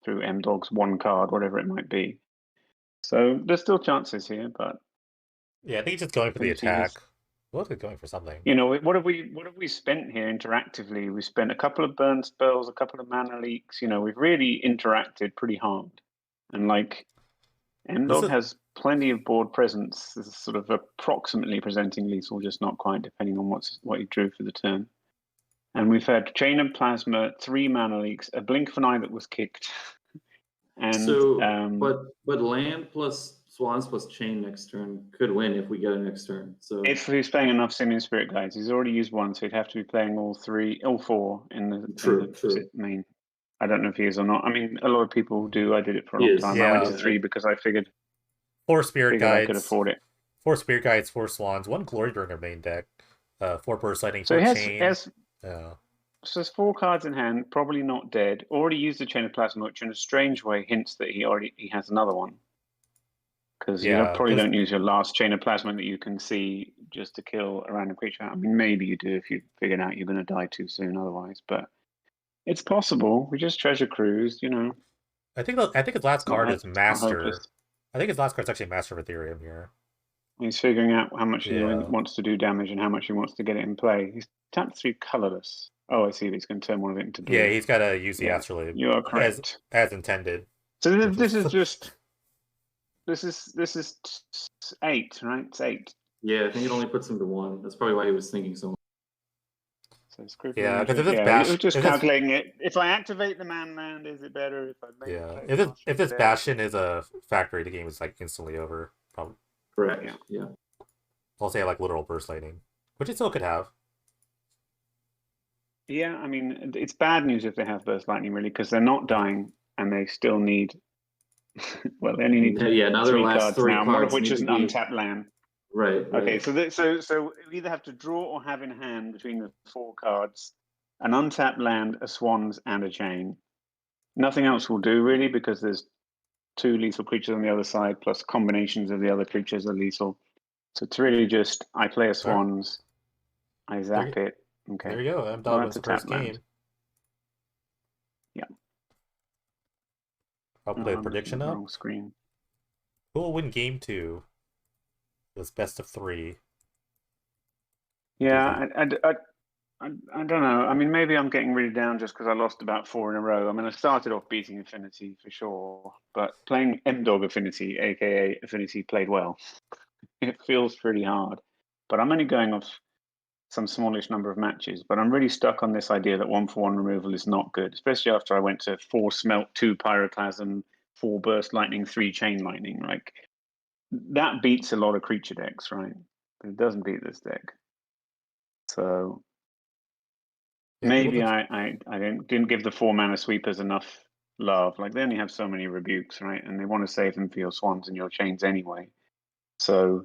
through M-Dog's 1 card, whatever it might be. So there's still chances here, but yeah, I think he's just going for the attack. What is going for something? What have we spent here interactively? We spent a couple of burn spells, a couple of mana leaks. We've really interacted pretty hard, and like M-Dog has plenty of board presence. This is sort of approximately presenting lethal, just not quite, depending on what he drew for the turn. And we've had Chain of Plasma, 3 mana leaks, a blink of an eye that was kicked. And so, but land plus Swans plus Chain next turn could win if we get a next turn. So if he's playing enough Simian Spirit Guides, he's already used 1, so he'd have to be playing all 4 in the main. I don't know if he is or not. I mean, a lot of people do. I did it for a long time. I went to 3 because I figured 4 Spirit Guides. I could afford it. 4 Spirit Guides, 4 Swans, 1 Glorybringer main deck, 4 Burst Lightning, 4 Chain. So there's 4 cards in hand, probably not dead. Already used the Chain of Plasma, which in a strange way hints that he has another one. Because you probably don't use your last Chain of Plasma that you can see just to kill a random creature. I mean, maybe you do if you figured out you're going to die too soon otherwise, but it's possible. We just treasure cruised, I think his last card is Master. I think his last card's actually Master of Ethereum here. He's figuring out how much he wants to do damage and how much he wants to get it in play. He's tapped 3 colorless. Oh, I see. He's going to turn one of it into blue. Yeah, he's got to use the Astrolabe. You are correct. As intended. So this is 8, right? It's 8. Yeah, I think it only puts him to 1. That's probably why he was thinking so much. So because if it's we're just calculating it. If I activate the man land, is it better? If I make if this Bastion is a factory, the game is like instantly over. Probably. Correct. Yeah. I'll say like literal Burst Lightning, which it still could have. Yeah, I mean, it's bad news if they have Burst Lightning, really, because they're not dying and they still need. Well, they only need now 3 cards now, one of which is an untapped land. Right. Okay, so we either have to draw or have in hand between the 4 cards an untapped land, a Swans, and a Chain. Nothing else will do really because there's 2 lethal creatures on the other side, plus combinations of the other creatures are lethal. So it's really just I play a swans, I zap it. Okay. There you go. Well, M-Dog wins that's the a tap first land. game. Yeah. I'll put a prediction up. Wrong screen. Who will win game 2? This best of 3. Yeah, I don't know. I mean, maybe I'm getting really down just because I lost about 4 in a row. I mean, I started off beating Affinity for sure, but playing M-Dog Affinity, aka Affinity, played well. It feels pretty hard, but I'm only going off some smallish number of matches. But I'm really stuck on this idea that 1-for-1 removal is not good, especially after I went to 4 Smelt, 2 Pyroclasm, 4 Burst Lightning, 3 Chain Lightning. Like that beats a lot of creature decks, right? But it doesn't beat this deck. So Yeah, maybe I didn't give the 4 mana sweepers enough love. Like they only have so many rebukes, right? And they want to save them for your swans and your chains anyway. So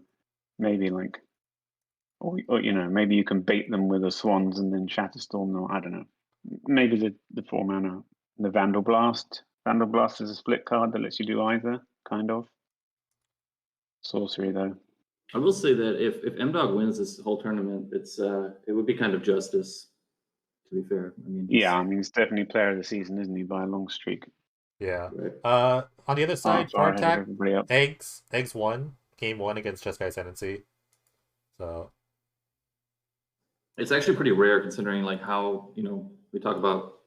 maybe like, or you know, maybe you can bait them with a swans and then Shatterstorm. Or I don't know. Maybe the 4 mana, the Vandal Blast. Vandal Blast is a split card that lets you do either kind of sorcery though. I will say that if M-Dog wins this whole tournament, it would be kind of justice. To be fair, I mean, Yeah, I mean, he's definitely player of the season, isn't he, by a long streak? Yeah. Right. On the other side, Far ahead of Partac, everybody else. Eggs won game 1 against Chess Guy Ascendancy. So it's actually pretty rare considering like how we talk about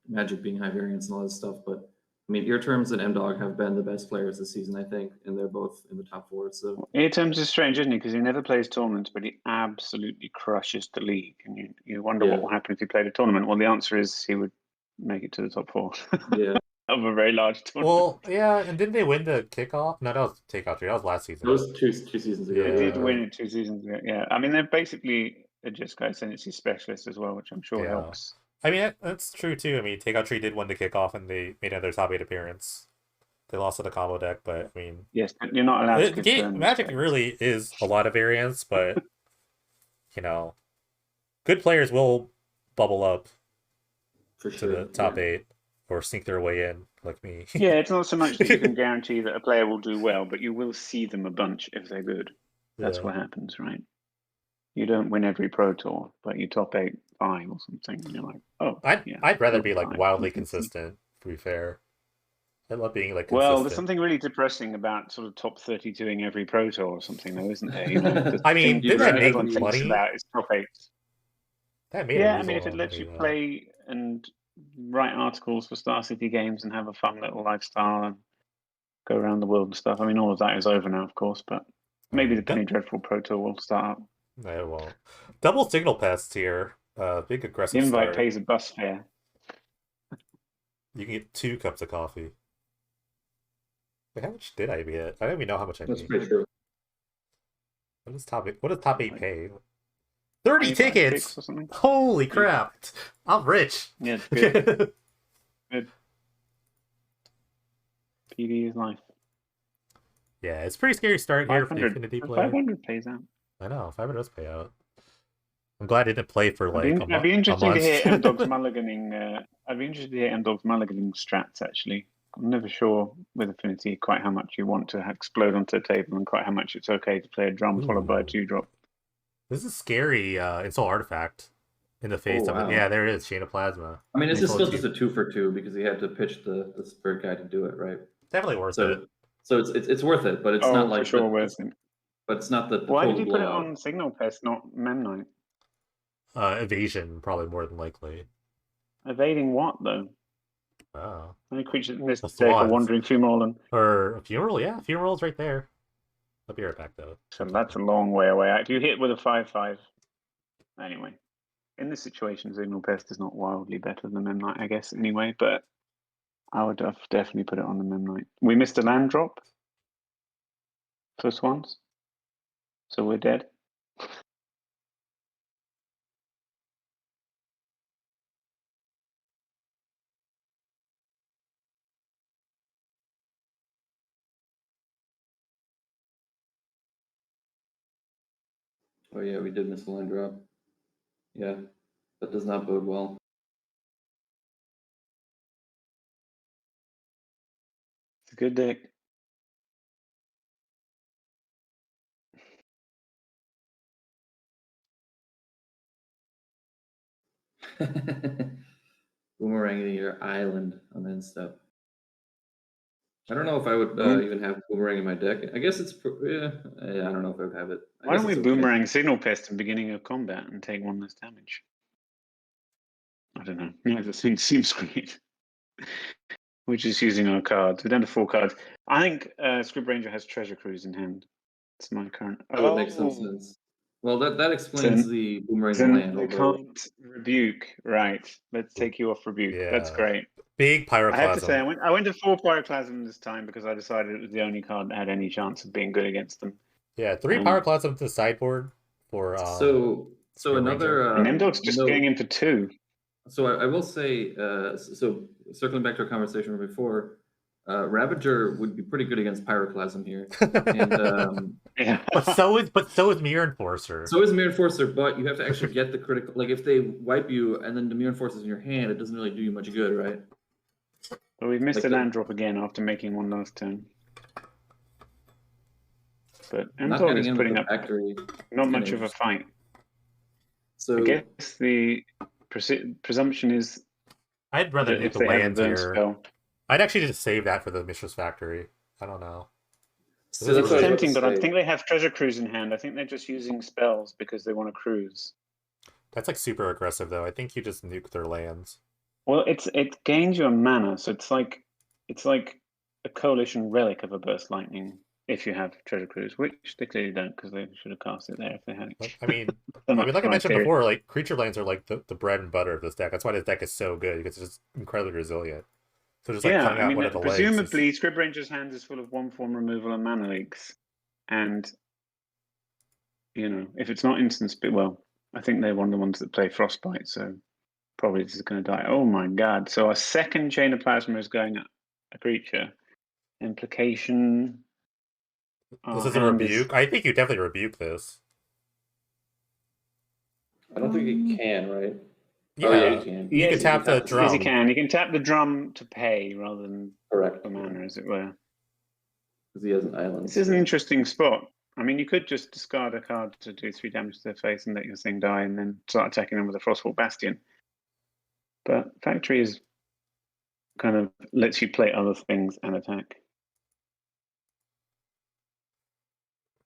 Magic being high variance and all this stuff, but I mean, Ear Terms and M-Dog have been the best players this season, I think, and they're both in the top 4. So Ear Terms is strange, isn't he? Because he never plays tournaments, but he absolutely crushes the league. And you wonder what will happen if he played a tournament. Well, the answer is he would make it to the top 4. Yeah. Of a very large tournament. Well, yeah, and didn't they win the kickoff? No, that was takeoff 3. That was last season. That was two seasons ago. They did win it 2 seasons ago. Yeah, I mean they're basically a Just Guy Ascendancy specialist as well, which I'm sure helps. I mean that's true too. I mean Takeout Tree did win the kickoff and they made another top 8 appearance. They lost to the combo deck, but I mean, yes, you're not allowed to give Magic respect. Really is a lot of variance, but you know, good players will bubble up for to the top 8 or sneak their way in, like me. Yeah, it's not so much that you can guarantee that a player will do well, but you will see them a bunch if they're good. That's what happens, right? You don't win every Pro Tour, but you top 8, 5 or something, and you're like, oh, I'd rather be like wildly consistent, to be fair. I love being like consistent. Well, there's something really depressing about sort of top 32ing every Pro Tour or something, though, isn't there? You know, I mean, did that make money? About is top 8. That made I mean, if it lets you play and write articles for Star City Games and have a fun little lifestyle and go around the world and stuff. I mean, all of that is over now, of course, but maybe the Penny Dreadful Pro Tour will start up. No, it won't. Double Signal Pests here. Big aggressive The invite start. pays a bus fare. You can get 2 cups of coffee. Wait, how much did I get? I don't even know how much I paid. That's pretty true. What does top 8 pay? 30 tickets! Or something. Holy crap! I'm rich! Yeah, it's good. Good. PD is life. Yeah, it's a pretty scary start here for the Affinity player. 500 pays out. I know, 500 does pay out. I'm glad I didn't play for like a month. I'd be interested to hear M-Dog's mulliganing. I'd be interested to hear M-Dog's mulliganing strats, actually. I'm never sure with Affinity quite how much you want to explode onto the table and quite how much it's okay to play a drum followed by a 2-drop. This is scary. It's all artifact in the face of it. Yeah, there it is. Chain of Plasma. I mean, it's still just a 2 for 2 because he had to pitch the Spirit Guide to do it, right? Definitely worth it. So it's worth it, but it's not like for sure worth it. But it's not the Why did you put it on Signal Pest, not Memnite? Evasion, probably more than likely. Evading what though? Oh. Any creature in this deck a Wandering Fumarole or a Fumarole, yeah, Fumarole's right there. I'll be right back though. So that's a long way away. If you hit with a 5/5, anyway. In this situation, Signal Pest is not wildly better than Memnite, I guess. Anyway, but I would have definitely put it on the Memnite. We missed a land drop for Swans, so we're dead. Oh yeah, we did miss a line drop. Yeah, that does not bode well. It's a good deck. Boomeranging your island on end step. I don't know if I would Mm. even have boomerang in my deck. I guess it's yeah. I don't know if I would have it. I Why guess don't we it's okay. boomerang Signal Pest at the beginning of combat and take 1 less damage? I don't know. Yeah, that seems great. We're just using our cards. We're down to 4 cards. I think Scrib Ranger has Treasure Cruise in hand. It's my current. That would make some sense. Well, that explains So, the boomerang then land. they Although can't rebuke. Right. Let's take you off rebuke. That's Yeah. great. Big I have to say, Pyroclasm. I went to 4 Pyroclasm this time because I decided it was the only card that had any chance of being good against them. Yeah, 3 Pyroclasm to the sideboard for so Scrib Ranger. another And M-Dog's just going in for 2. So I will say, so circling back to our conversation from before, Ravager would be pretty good against Pyroclasm here, and Yeah. But so is Mirror Enforcer. so is Mirror Enforcer. But you have to actually get the critical. Like if they wipe you and then the Mirror Enforcer is in your hand, it doesn't really do you much good, right? But we've missed Like a land drop again after making 1 last turn. But not M-Dog getting is in with putting the up factory. not much of a fight. So I guess the presumption is I'd rather that do if the they have a land burn here. spell. I'd actually just save that for the Mistress Factory. I don't know. so that's It's what I was about tempting, to but I say. think they have Treasure Cruise in hand. I think they're just using spells because they want to cruise. That's like super aggressive though. I think you just nuke their lands. Well, it gains you a mana, so it's like a coalition relic of a burst lightning if you have Treasure Cruise, which they clearly don't because they should have cast it there if they had it. But, I mean, So much like I for my mentioned theory. before, like creature lands are like the bread and butter of this deck. That's why this deck is so good because it's just incredibly resilient. So just like Yeah, coming I out mean, one of the legs. presumably Scrib Ranger's hand is full of 1/1 removal and mana leaks, and if it's not instant spit, well, I think they're one of the ones that play Frostbite, so probably this is going to die. Oh my god! So a second Chain of Plasma is going at a creature. Implication. This is a rebuke. I think you definitely rebuke this. I don't think he can, right? Yeah, Oh yeah, he can. you can tap the drum. Yes, he can. He can tap the drum to pay rather than Correct. for mana, as it were. Because he has an island. This is an interesting spot. I mean, you could just discard a card to do 3 damage to their face and let your thing die, and then start attacking them with a Frostwall Bastion. But Factory is kind of lets you play other things and attack.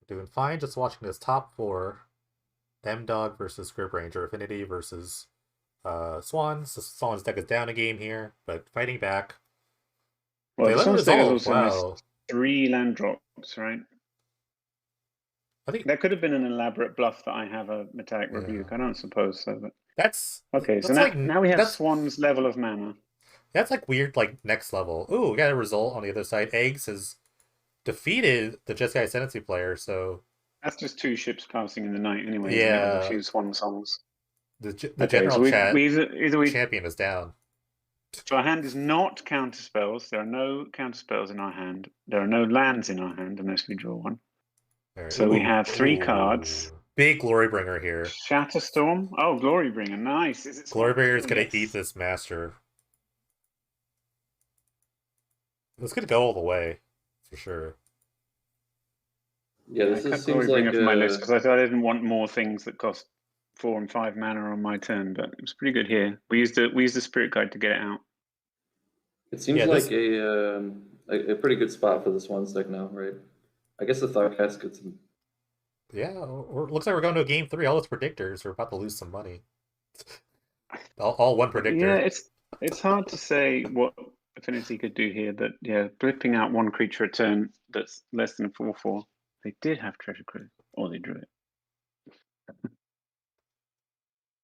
Doing fine. Just watching this top 4. M-Dog versus Scrib Ranger. Affinity versus Swans. The Swans deck is down a game here, but fighting back. Well, they the let Swans deck has resolve. also Wow. missed 3 land drops, right? I think that could have been an elaborate bluff that I have a metallic rebuke. I don't suppose so, but that's okay. that's So now we have Swan's level of mana. That's like weird, like next level. Ooh, we got a result on the other side. Eggs has defeated the Jeskai Ascendancy player, so that's just 2 ships passing in the night anyway. Yeah, a few Swan songs. The general so chat either we champion is down. So our hand is not counter spells. There are no counter spells in our hand. There are no lands in our hand unless we draw one. So we have 3 cards. Big Glorybringer here. Shatterstorm. Oh, Glorybringer. Nice. Is it Glorybringer is going to eat this master. It's going to go all the way, for sure. Yeah, this seems like from my list because I didn't want more things that cost 4 and 5 mana on my turn, but it was pretty good here. We used the Spirit Guide to get it out. It seems like a pretty good spot for this one deck now, right? I guess the Thoughtcast gets some. Yeah, or looks like we're going to a game 3. All those predictors are about to lose some money. all one predictor. Yeah, it's hard to say what Affinity could do here, but yeah, blipping out 1 creature a turn that's less than 4/4. They did have Treasure Cruise, or they drew it.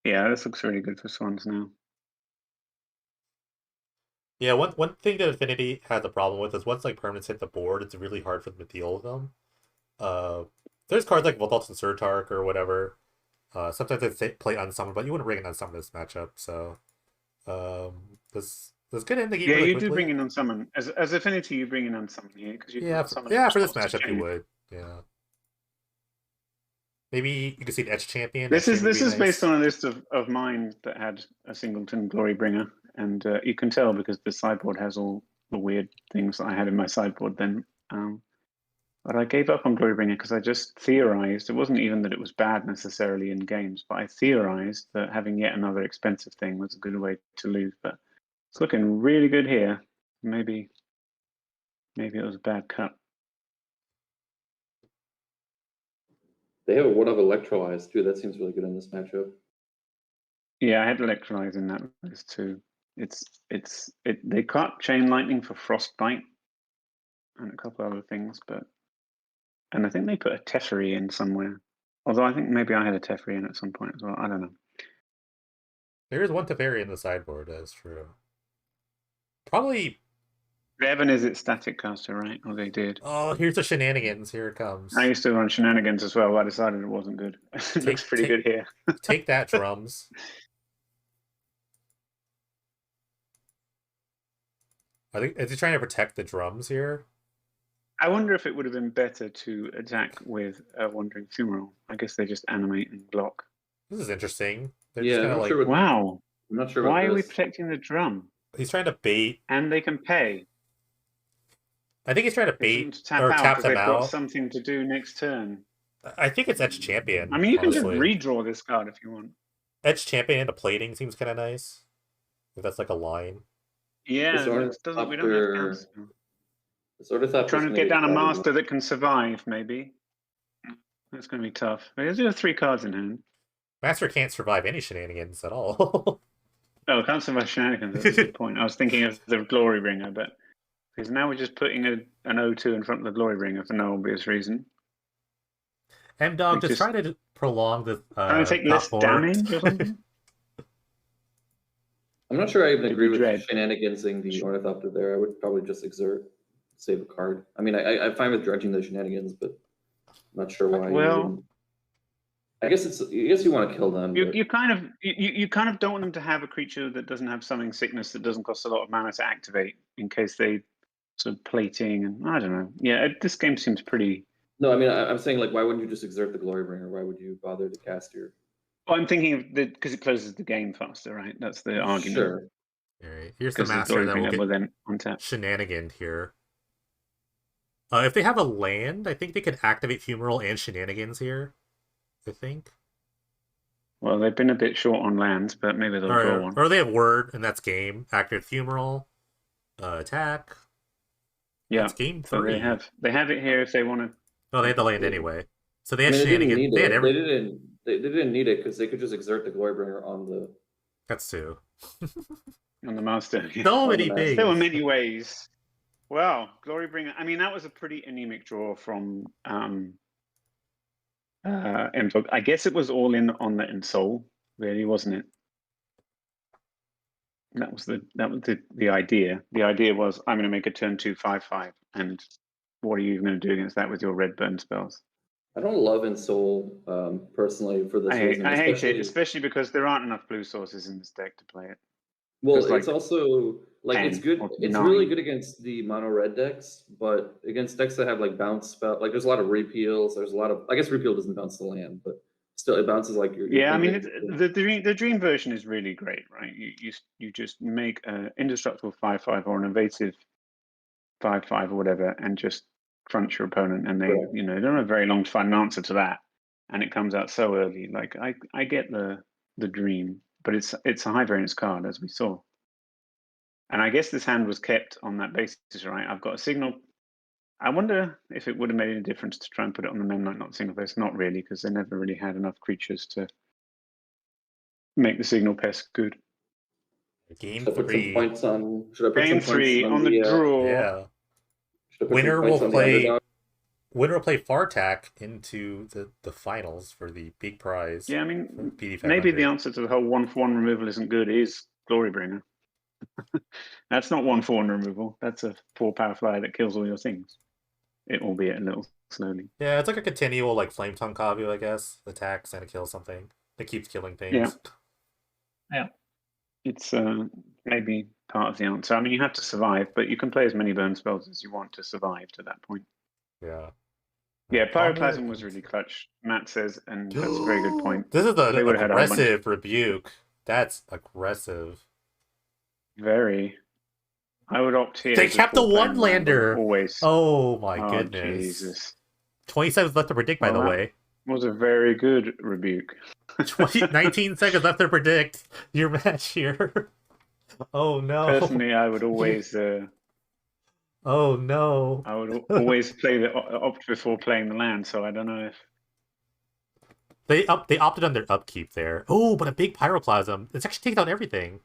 Yeah, this looks really good for Swans now. Yeah, one thing that Affinity has a problem with is once like permanents hit the board, it's really hard for them to deal with them. There's cards like Voltalton Surtark or whatever. Sometimes they play Unsummon, but you wouldn't bring in Unsummon this matchup, so this could end the game. Yeah, really you quickly. do bring in Unsummon. As Affinity, you bring in Unsummon here because you for this matchup you would. Yeah. Maybe you could see an Etch Champion. This is nice. Based on a list of mine that had a Singleton Glorybringer, and you can tell because the sideboard has all the weird things that I had in my sideboard then. But I gave up on Glorybringer because I just theorized. It wasn't even that it was bad necessarily in games, but I theorized that having yet another expensive thing was a good way to lose. But it's looking really good here. Maybe it was a bad cut. They have a one of Electrolyze too. That seems really good in this matchup. Yeah, I had Electrolyze in that list too. They cut Chain Lightning for Frostbite and a couple other things, and I think they put a Teferi in somewhere. Although I think maybe I had a Teferi in at some point as well. I don't know. There is one Teferi in the sideboard, that's true. Probably. Evan is its Static Caster, right? Or they did. Oh, here's the shenanigans. Here it comes. I used to run Shenanigans as well, but I decided it wasn't good. It looks pretty good here. Take that, drums. Is he trying to protect the drums here? I wonder if it would have been better to attack with a Wandering Fumarole. I guess they just animate and block. This is interesting. They're Yeah, just kind of like, wow. I'm not sure. Why are we protecting the drum? He's trying to bait, and they can pay. I think he's trying to bait to tap or out tap because them they've out. got something to do next turn. I think it's Edge Champion. I mean, you honestly. can just redraw this card if you want. Edge Champion into plating seems kind of nice. If that's like a line. Yeah, we don't have counts. Sort of thought trying to get down a master that can survive, maybe. That's going to be tough. There's 3 cards in hand. Master can't survive any shenanigans at all. Oh, can't survive shenanigans. That's a good point. I was thinking of the Glorybringer, but because now we're just putting an O2 in front of the Glorybringer for no obvious reason. M-Dog just trying to prolong the. Trying to take less damage or something. I'm not sure I even agree with shenanigansing the Ornithopter there. I would probably just exert, save a card. I mean, I'm fine with dredging the shenanigans, but I'm not sure why. Well, I guess you want to kill them. You kind of don't want them to have a creature that doesn't have Summoning Sickness that doesn't cost a lot of mana to activate in case they sort of plating and I don't know. Yeah, this game seems pretty. No, I mean I'm saying like why wouldn't you just exert the Glorybringer? Why would you bother to cast your? Well, I'm thinking of because it closes the game faster, right? That's the argument. Sure. All right, here's the master that will get then on tap. Shenanigan here. If they have a land, I think they could activate Fumarole and Shenanigans here. I think. Well, they've been a bit short on lands, but maybe they'll draw one. Or they have Word, and that's game. Activate Fumarole. Attack. Yeah, that's game 3. They have it here if they want to. No, they had the land anyway. So they had Shenanigans. They didn't need it because they could just exert the Glorybringer on the. That's 2. On the master. So many things. There were many ways. Well, Glorybringer. I mean, that was a pretty anemic draw from Invoke. I guess it was all in on the Ensoul, really, wasn't it? That was the idea. The idea was I'm going to make a turn 2 5/5, and what are you going to do against that with your red burn spells? I don't love Ensoul personally for this reason. I hate it, especially because there aren't enough blue sources in this deck to play it. Well, it's also like it's good. It's really good against the mono red decks, but against decks that have like bounce spell, like there's a lot of repeals. There's a lot of. I guess repeal doesn't bounce the land, but still it bounces like your. Yeah, I mean the dream version is really great, right? You just make an indestructible 5/5 or an invasive 5/5 or whatever, and just crunch your opponent, and they they don't have very long to find an answer to that, and it comes out so early. Like I get the dream. But it's a high variance card, as we saw. And I guess this hand was kept on that basis, right? I've got a signal. I wonder if it would have made any difference to try and put it on the Memnite, not single face. Not really, because they never really had enough creatures to make the signal pest good. Game should 3. Should I put Game some 3 on the draw. Yeah. Winner will play Fartak into the finals for the big prize. Yeah, I mean, maybe the answer to the whole 1/1 removal isn't good is Glorybringer. That's not 1/1 removal. That's a 4 power flyer that kills all your things. Albeit a little slowly. Yeah, it's like a continual like Flame Tongue Kavu, I guess. Attacks and it kills something. It keeps killing things. Yeah. It's maybe part of the answer. I mean, you have to survive, but you can play as many burn spells as you want to survive to that point. Yeah. Yeah, Pyroclasm was really clutch, Matt says, and that's a very good point. This is an aggressive rebuke. That's aggressive. Very. I would opt here. They kept the before playing one the land. I would lander. always. Oh my Oh, goodness. Jesus. 20 seconds left to predict, by Well, the that- way. Was a very good rebuke. 19 seconds left to predict your match here. Oh no. Personally, I would always. Oh no. I would always play the opt before playing the land. So I don't know if. They opted on their upkeep there. Oh, but a big pyroclasm. It's actually taking out everything.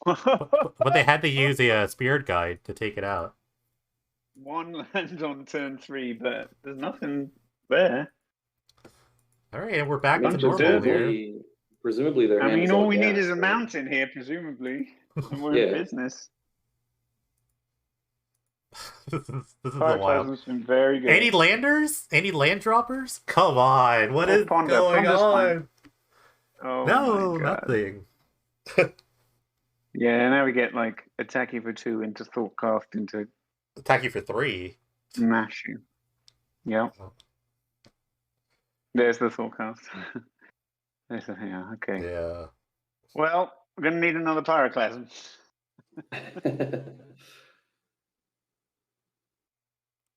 But they had to use a spirit guide to take it out. One land on turn 3, but there's nothing there. All right, and we're back to Bunch of normal dirt. here. Presumably, their I hand mean, is all all we need gas, is a right? mountain here, presumably, and we're Yeah. in business. This is a Pyroclasm's wild. been very good. Any landers? Any land droppers? Come on, what is Ponder. going Ponder's on? fine. Oh No, my God. nothing. Yeah, now we get like attack you for 2 into Thoughtcraft into Attack you for 3. mash you. Yep. Oh. There's the Thoughtcraft. Yeah, okay. Yeah. Well, we're gonna need another Pyroclasm.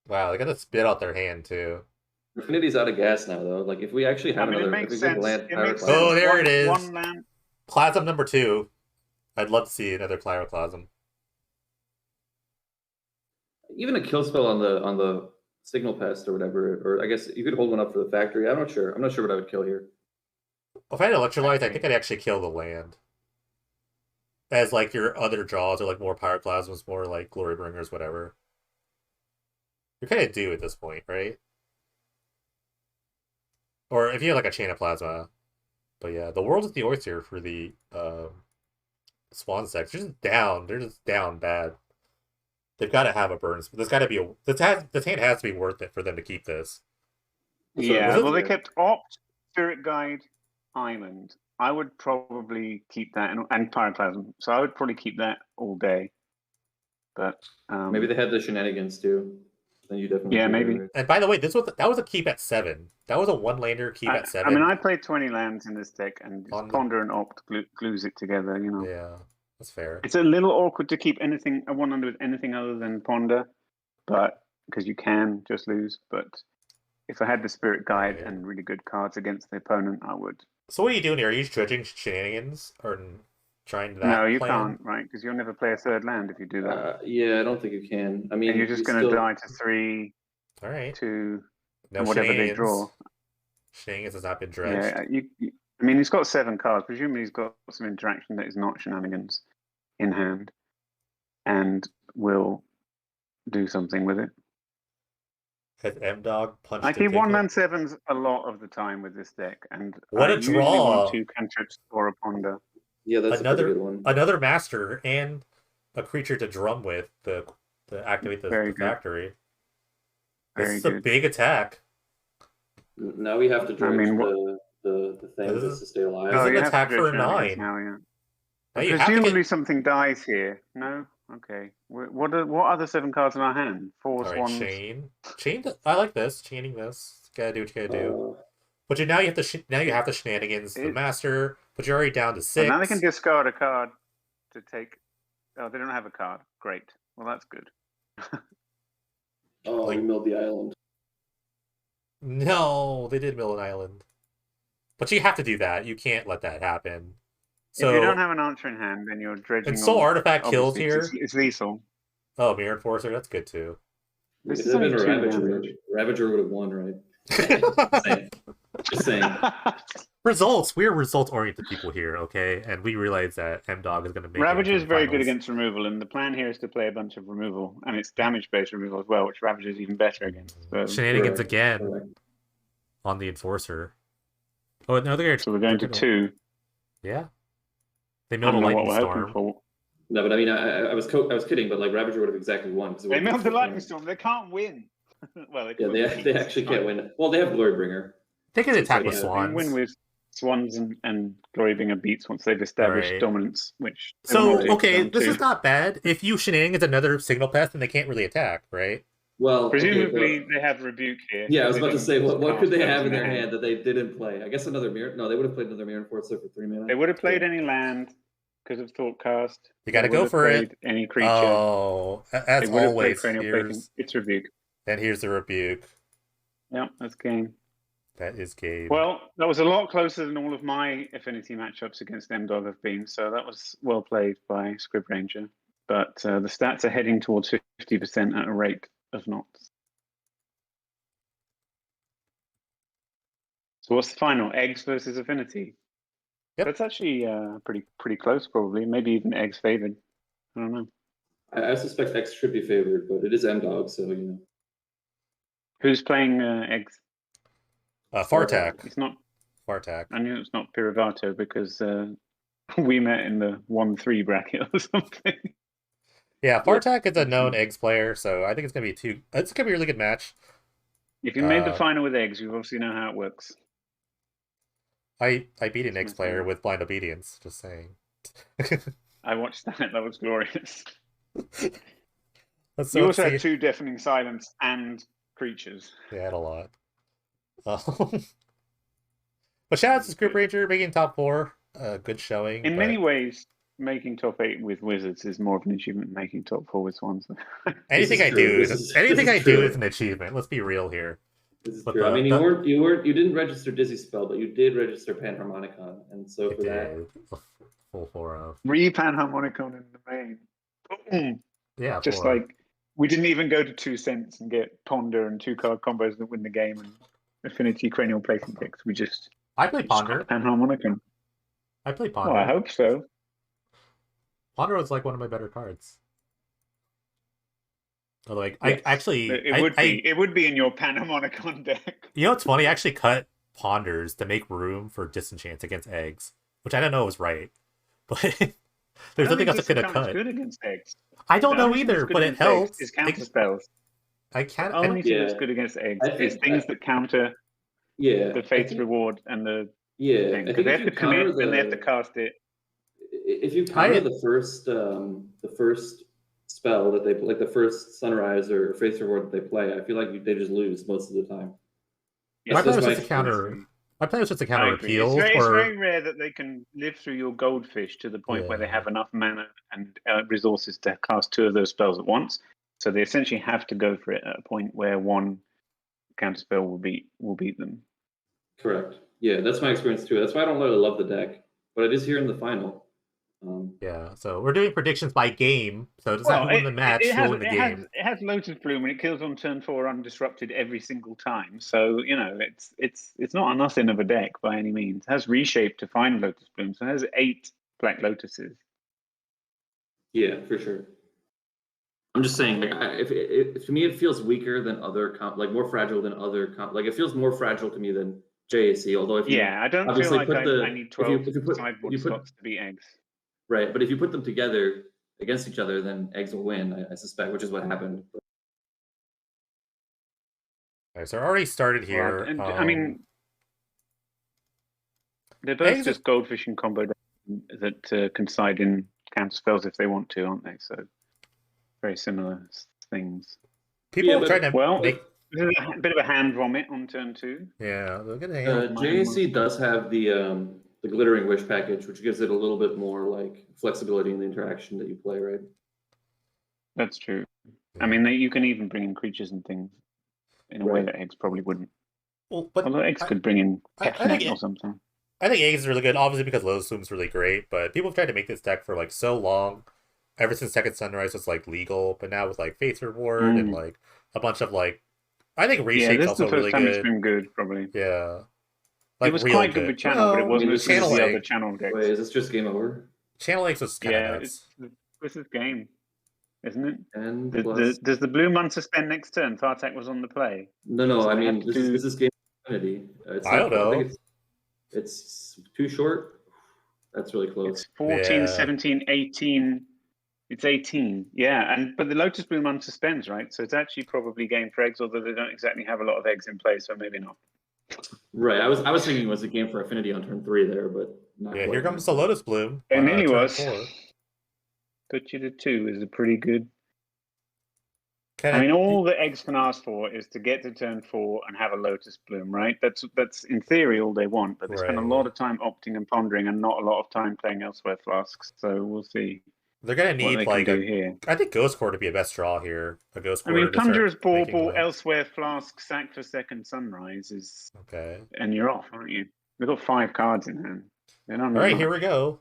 Wow, they got to spit out their hand too. Affinity's out of gas now, though. Like, if we actually have I mean, it another, makes if we sense. get land It makes pyroclasm- sense. Oh, there it is. One land. Plasm number 2. I'd love to see another pyroclasm. even a kill spell on the signal pest or whatever, or I guess you could hold one up for the factory. I'm not sure. I'm not sure what I would kill here. If I had electrolyte, I think I'd actually kill the land. As like your other draws are like more pyroclasms, more like glory bringers, whatever. You're kind of due at this point, right? Or if you have like a chain of plasma. But yeah, the world is the oyster for the Swan Sex. They're just down. They're just down bad. They've got to have a burn. There's got to be a this hand has to be worth it for them to keep this. Yeah, was it- well, they kept Opt, Spirit Guide, Island. I would probably keep that, and Pyroclasm. So I would probably keep that all day. But Maybe they had the shenanigans too. Then you definitely Yeah, keep it, maybe. right? And by the way, that was a keep at 7. That was a one-lander keep at 7. I mean, I played 20 lands in this deck, and just On the- Ponder and Opt glues it together. You know, Yeah, that's fair. it's a little awkward to keep anything a 1 under with anything other than Ponder, but because you can just lose. But if I had the Spirit Guide Yeah. and really good cards against the opponent, I would. So what are you doing here? Are you judging shenanigans or trying that? No, you plan? can't, right? Because you'll never play a third land if you do that. Yeah, I don't think you can. I mean, And you're just going to die to 3, All right. 2, No and whatever they shenanigans. draw. Shenanigans has not been dredged. Yeah, I mean, he's got 7 cards. Presumably, he's got some interaction that is not shenanigans in hand, and will do something with it. Has M-Dog punched I a keep ticket? 1 land 7s a lot of the time with this deck, and What I a usually draw. want 2 cantrips or a Ponder. Yeah, that's a Another- pretty good one. Another master and a creature to drum with to activate the Very good. factory. This Very is a good. big attack. Now we have to dredge mean, the thing This just is- to stay alive. This is you an have to attack do for a shenanigans 9. now, yeah. Now you have to Presumably get... something dies here. No? Okay. What other 7 cards in our hand? 4 All right, swans. chain. I like this. Chaining this. Gotta do what you gotta do. But now you have to shenanigans the It- master. But you're already down to Well, 6. now they can discard a card to take. Oh, they don't have a card. Great. Well, that's good. Oh, Like- we milled the island. No, they did mill an island. But you have to do that. You can't let that happen. So if you don't have an answer in hand, then you're dredging. and so on- artifact kills obviously, here. 'cause It's lethal. Oh, Mirror Enforcer, that's good too. This If is it had been a only 2 Ravager, damage. Ravager would have won, right? Just saying. Results. We're results-oriented people here, okay? And we realize that M-Dog is going to make Ravager it is into the very good finals. against removal, and the plan here is to play a bunch of removal, and it's damage-based removal as well, which Ravager is even better against. So, Shenanigans Correct, again correct. on the Enforcer. Oh, no, they're so we're going to 2. Yeah. They I milled a don't know what lightning we're hoping storm. for. No, but I mean, I was kidding, but like Ravager would have exactly won. They milled the lightning storm. They can't win. Well, Yeah, they actually can't win. Well, they have Glorybringer. They can attack with Yeah, They swans. win with swans and Glorybringer beats once they've established Right. dominance, which So, Illuminati okay, have done this too. is not bad. If you shenanigans another signal pest, then they can't really attack, right? Well, okay, Presumably but- they have rebuke here. yeah, I was They about to don't say, what cast could they spells have in their hand. hand that they didn't play? I guess another mirror. No, they would have played another Mirror Enforcer for 3 mana. They would have played any land. because of Thoughtcast. You got to They would go have for played it. any creature. Oh, as They would have played always, cranial plating. It's rebuke. here's the rebuke. Yeah, that's game. That is game. Well, that was a lot closer than all of my Affinity matchups against M-Dog have been, so that was well played by Scrib Ranger. But the stats are heading towards 50% at a rate of knots. So what's the final? Eggs versus Affinity. Yep. That's actually pretty close, probably. Maybe even Eggs favored. I don't know. I suspect X should be favored, but it is M-Dog, so you know. Who's playing Eggs? Fartak. It's not. Fartak. I knew it's not Pirivato because we met in the 1-3 bracket or something. Yeah, Fartak is a known Eggs player, so I think it's gonna be it's gonna be a really good match. If you made the final with Eggs, you obviously know how it works. I beat an Eggs player with blind obedience, just saying. I watched that. That was glorious. So you also had 2 deafening silence and creatures. Yeah, I had a lot. But shout out to Script Ranger making top 4. Good showing. In many ways, making top 8 with Wizards is more of an achievement than making top 4 with Swans. Anything I do is an achievement. Let's be real here. This is true. I mean, you didn't register Dizzy Spell, but you did register Panharmonicon, and so for that, full 4 of 3 Panharmonicon in the main. Yeah, just 4. like we didn't even go to 2 cents and get Ponder and 2 card combos that win the game and Affinity cranial placing decks. We just I play Ponder. Panharmonicon. I play Ponder. Oh, I hope so. Ponder was like one of my better cards. Although yes, it would be in your Panharmonicon deck. You know what's funny? I actually cut Ponders to make room for Disenchants against Eggs, which I don't know was right, but there's nothing else I could have cut. Good against Eggs. I don't know either, but it helps. Is counter spells. I can't. The only thing that's good against Eggs is things that counter. The Fate's Reward and the thing. Because they have to commit and they have to cast it. If you counter the first spell that they like, the first Sunrise or Fate's Reward that they play, I feel like they just lose most of the time. My plan was just a counter. My plan was just a counter appeal. It's very rare that they can live through your Goldfish to the point where they have enough mana and resources to cast 2 of those spells at once. So they essentially have to go for it at a point where 1 counterspell will beat them. Correct. Yeah, that's my experience too. That's why I don't really love the deck, but it is here in the final. Yeah, so we're doing predictions by game. So does that win the match? It has Lotus Bloom and it kills on turn 4 undisrupted every single time. So you know it's not a nothing of a deck by any means. It has Reshape to find Lotus Bloom, so it has 8 Black Lotuses. Yeah, for sure. I'm just saying, like, to me, it feels weaker than other like more fragile than other like it feels more fragile to me than JAC. Although if you I don't feel like I need 12 sideboard slots to beat Eggs. Right, but if you put them together against each other, then Eggs will win, I suspect, which is what happened. Okay, so already started here. Right. And, I mean, they're both just Goldfish and combo that can side in counter spells if they want to, aren't they? So very similar things. People have tried to make a bit of a hand vomit on turn 2. Yeah, they're gonna JAC does have the Glittering Wish package, which gives it a little bit more like flexibility in the interaction that you play, right? That's true. I mean, you can even bring in creatures and things in a way that Eggs probably wouldn't. Well, but although Eggs could bring in Ketnet or something. I think Eggs is really good, obviously because Lotus Bloom's really great, but people have tried to make this deck for like so long. Ever since Second Sunrise was like legal, but now with like Fate's Reward and like a bunch of like, I think Reshape's also really good. It's been good, probably. Yeah. Like, it was quite good with Channel, but it wasn't as good as the other Channel decks. Wait, is this just game over? Channel Eggs was kind of nuts. This is game, isn't it? And does the blue unsuspend next turn? Fartak was on the play. No. I mean, this is game Affinity. I don't know. I think it's too short. That's really close. It's 14, 17, 18. It's 18. Yeah, but the Lotus Bloom unsuspends, right? So it's actually probably game for Eggs, although they don't exactly have a lot of Eggs in play, so maybe not. Right, I was thinking it was a game for Affinity on turn 3 there, but not quite. Here comes the Lotus Bloom. It nearly was. 4. Put you to 2 is a pretty good I mean, all the eggs can ask for is to get to turn 4 and have a Lotus Bloom, right? That's in theory all they want, but they spend a lot of time opting and pondering and not a lot of time playing Elsewhere Flasks. So we'll see They're gonna what need they can like do a. here. I think Ghost Core to be a best draw here. A Ghost I Core mean, to start Conjurer's making Bauble, lands. Elsewhere Flask, sack for second Sunrise is, Okay. and you're off, aren't you? They've got 5 cards in hand. They don't All need right, here much. we go.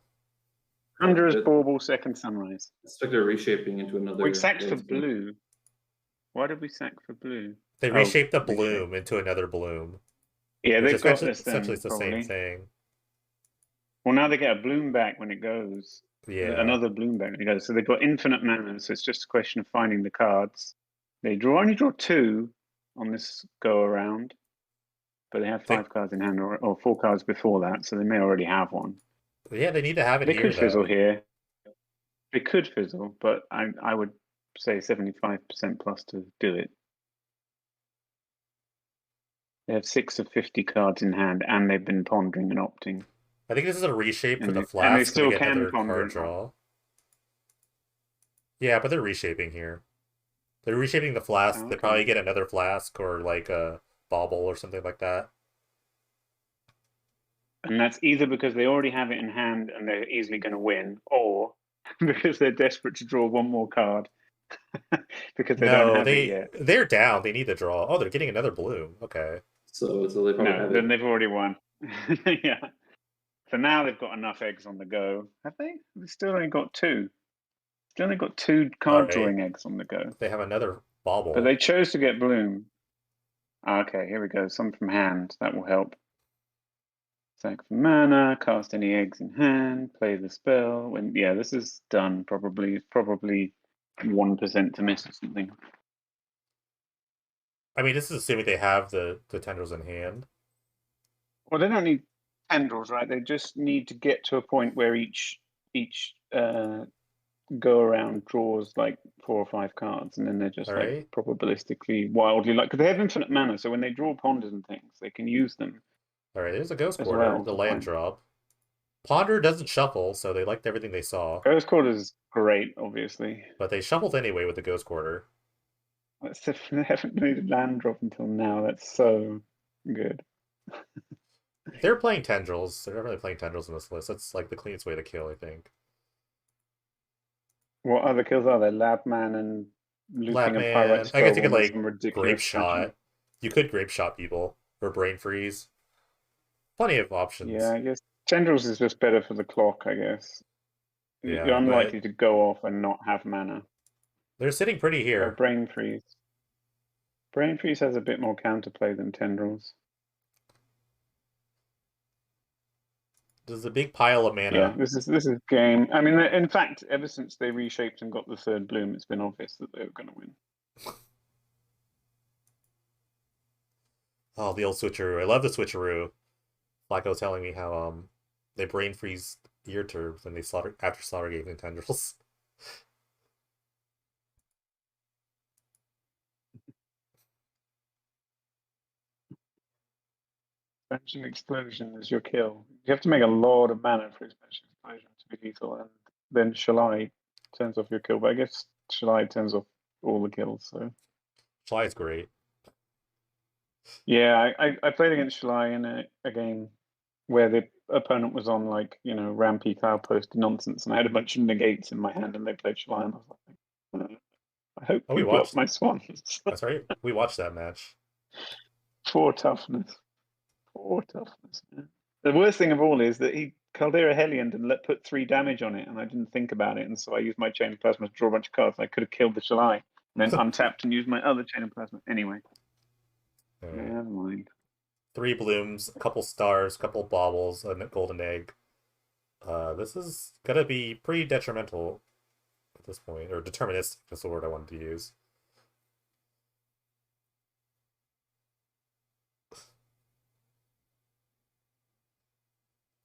Conjurer's Bauble, second Sunrise. It's like they're reshaping into another. We sacked for blue. Why did we sack for blue? They reshaped the bloom into another bloom. Yeah, Which they've got this essentially then, it's the probably. same thing. Well, now they get a bloom back when it goes. Yeah. Another bloom back when it goes. So they've got infinite mana, so it's just a question of finding the cards. They only draw 2 on this go around, but they have 5 cards in hand or 4 cards before that, so they may already have one. Yeah, they need to have it They here. Could fizzle here. They could fizzle, but I would say 75% plus to do it. They have 6 of 50 cards in hand, and they've been pondering and opting. I think this is a reshape for the and flask, they so still we get can another ponder card draw. Yeah, but they're reshaping here. They're reshaping the flask. Oh, okay. They probably get another flask or like a bauble or something like that. And that's either because they already have it in hand and they're easily going to win, or because they're desperate to draw one more card because they don't have it yet. They're down. They need to draw. Oh, they're getting another bloom. Okay. So they probably have then it. they've already won. Yeah. So now they've got enough eggs on the go. Have they? They've still only got 2. Still only got 2 card drawing eggs on the go. They have another bauble. But they chose to get bloom. Okay, here we go. Some from hand. That will help. Sack for mana, cast any eggs in hand, play the spell. Yeah, this is done. Probably 1% to miss or something. I mean, this is assuming they have the tendrils in hand. Well, they don't need tendrils, right? They just need to get to a point where each go around draws like 4 or 5 cards, and then they're just probabilistically wildly because they have infinite mana. So when they draw ponders and things, they can use them. All right, there's a Ghost Quarter, the land drop. Ponder doesn't shuffle, so they liked everything they saw. Ghost Quarter is great, obviously. But they shuffled anyway with the Ghost Quarter. They haven't made a land drop until now. That's so good. They're playing tendrils. They're not really playing tendrils in this list. That's like the cleanest way to kill, I think. What other kills are there? Labman and looping a Pyrite Spell. I guess you could like Grape Shot. You could Grape Shot people or Brain Freeze. Plenty of options. Yeah, I guess tendrils is just better for the clock. I guess. Yeah, you're unlikely to go off and not have mana. They're sitting pretty here. Or Brain Freeze. Brain Freeze has a bit more counterplay than tendrils. There's a big pile of mana. Yeah, this is game. I mean, in fact, ever since they reshaped and got the 3rd bloom, it's been obvious that they were going to win. Oh, the old switcheroo. I love the switcheroo. Flacco telling me how they brain freeze ear turbs when they after slaughter gave them tendrils. Expansion Explosion is your kill. You have to make a lot of mana for Expansion Explosion to be lethal, and then Shalai turns off your kill. But I guess Shalai turns off all the kills. So Shalai is great. Yeah, I played against Shalai in a game where the opponent was on Rampy Cloud Post nonsense, and I had a bunch of negates in my hand, and they played Shalai, and I was like, I hope you block my swans. That's right. We watched that match. 4 toughness. 4 toughness, man. The worst thing of all is that he Caldera Hellion and put 3 damage on it, and I didn't think about it, and so I used my Chain of Plasma to draw a bunch of cards. I could have killed the Shalai, and then untapped and used my other Chain of Plasma. Anyway. Never mind. 3 blooms, a couple stars, a couple baubles, a golden egg. This is gonna be pretty detrimental at this point, or deterministic. That's the word I wanted to use.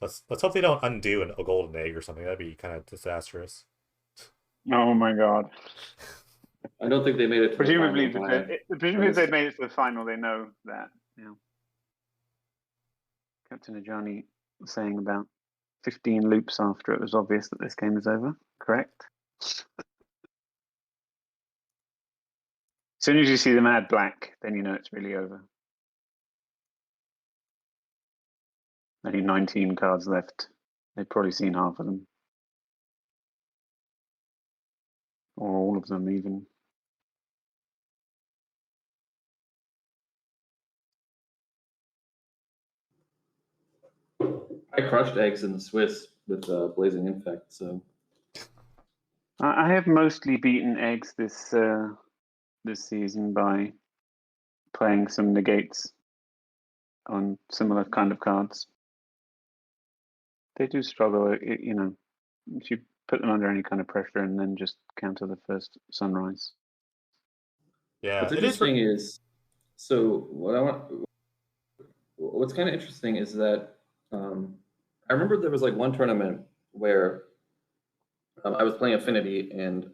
Let's hope they don't undo a golden egg or something. That'd be kind of disastrous. Oh my god. I don't think they made it to presumably the final. Presumably if they made it to the final, they know that. Yeah. Captain Ajani saying about 15 loops after it was obvious that this game is over, correct? soon as you see them add black, then you know it's really over. Only 19 cards left. They've probably seen half of them. Or all of them, even. I crushed eggs in the Swiss with Blazing Infect, so. I have mostly beaten eggs this season by playing some negates on similar kind of cards. They do struggle, you know, if you put them under any kind of pressure and then just counter the first sunrise. Yeah, What's interesting is, so what's kind of interesting is that I remember there was like one tournament where I was playing Affinity and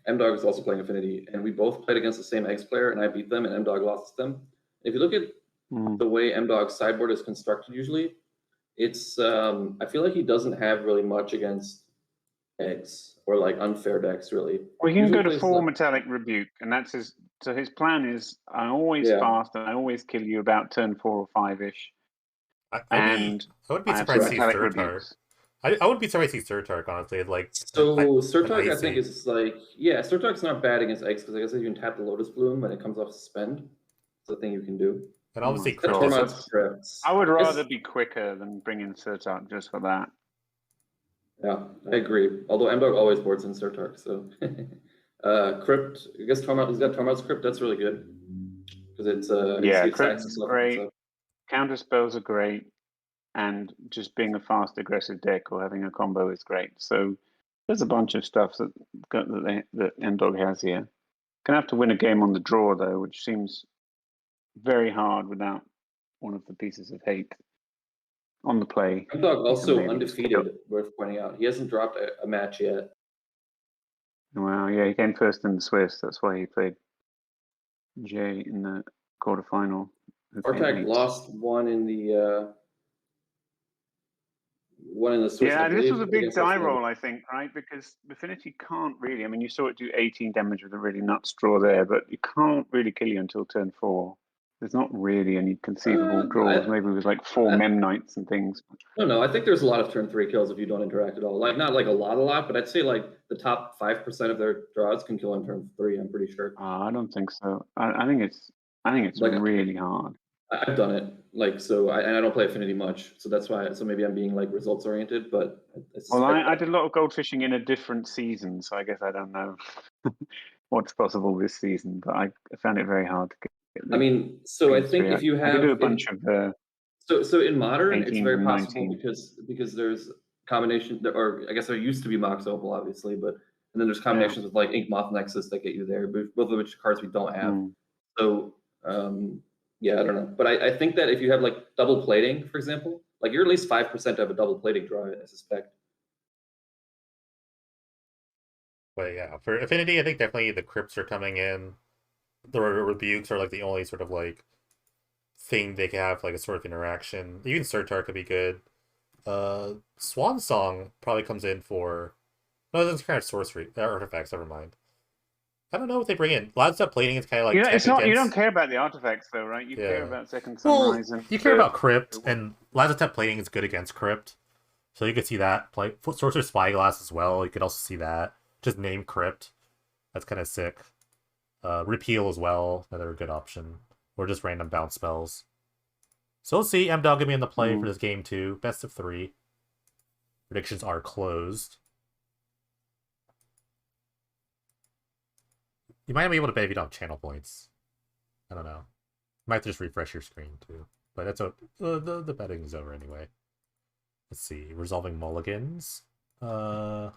M-Dog was also playing Affinity, and we both played against the same Eggs player, and I beat them, and M-Dog lost them. If you look at the way M-Dog's sideboard is constructed usually, it's I feel like he doesn't have really much against Eggs or like unfair decks, really. Well, he can go to 4 Metallic Rebuke, and that's his. So his plan is, I'm always fast, and I always kill you about turn 4 or 5-ish. I would be surprised to see Surtark. I wouldn't be surprised to see Surtark, honestly. Like, so Surtark, I think is like, yeah, Surtark's not bad against Eggs because I guess if you can tap the Lotus Bloom when it comes off suspend, it's a thing you can do. And obviously, I would rather be quicker than bring in Surtark just for that. Yeah, I agree. Although M-Dog always boards in Surtark, so Crypt. I guess he's got Tormod's Crypt. That's really good because it's Crypt's great. Counter spells are great, and just being a fast, aggressive deck or having a combo is great. So there's a bunch of stuff that M-Dog has here. Gonna have to win a game on the draw though, which seems very hard without one of the pieces of hate on the play. M-Dog also undefeated, worth pointing out. He hasn't dropped a match yet. Well, yeah, he came first in the Swiss. That's why he played Jay in the quarterfinal. Artak lost one in the Swiss. Yeah, this was a big die roll, I think, right? Because Affinity can't really. I mean, you saw it do 18 damage with a really nuts draw there, but you can't really kill you until turn 4. There's not really any conceivable draws. Maybe with like 4 Mem Knights and things. No, I think there's a lot of turn 3 kills if you don't interact at all. Like, not like a lot, but I'd say like the top 5% of their draws can kill on turn 3. I'm pretty sure. I don't think so. I think it's like, really hard. I've done it, like, so I don't play Affinity much, so that's why. So maybe I'm being like results oriented, but I did a lot of gold fishing in a different season, so I guess I don't know what's possible this season, but I found it very hard to get. I mean, so I think if you have do a bunch of so in modern, it's very possible 19. because there's combination, or I guess there used to be Mox Opal, obviously, but and then there's combinations with like Ink Moth Nexus that get you there, but both of which cards we don't have. So yeah, I don't know, but I think that if you have like double plating, for example, like you're at least 5% of a double plating draw, I suspect. But yeah, for Affinity, I think definitely the Crypts are coming in. The Rebukes are like the only sort of like thing they can have like a sort of interaction. Even Surtar could be good. Swan Song probably comes in for that's kind of sorcery artifacts. Never mind. I don't know what they bring in. Lots of plating is kind of like it's not. You don't care about the artifacts though, right? You care about Second Sunrise. Well, you care about Crypt, and Lazatep plating is good against Crypt, so you could see that play Sorcerer's Spyglass as well. You could also see that just name Crypt. That's kind of sick. Repeal as well, another good option, or just random bounce spells. So we'll see. M-Dog gonna be in the play for this game too. Best of 3. Predictions are closed. You might not be able to bet if you don't have channel points. I don't know. You might have to just refresh your screen too. But that's the betting is over anyway. Let's see. Resolving mulligans. You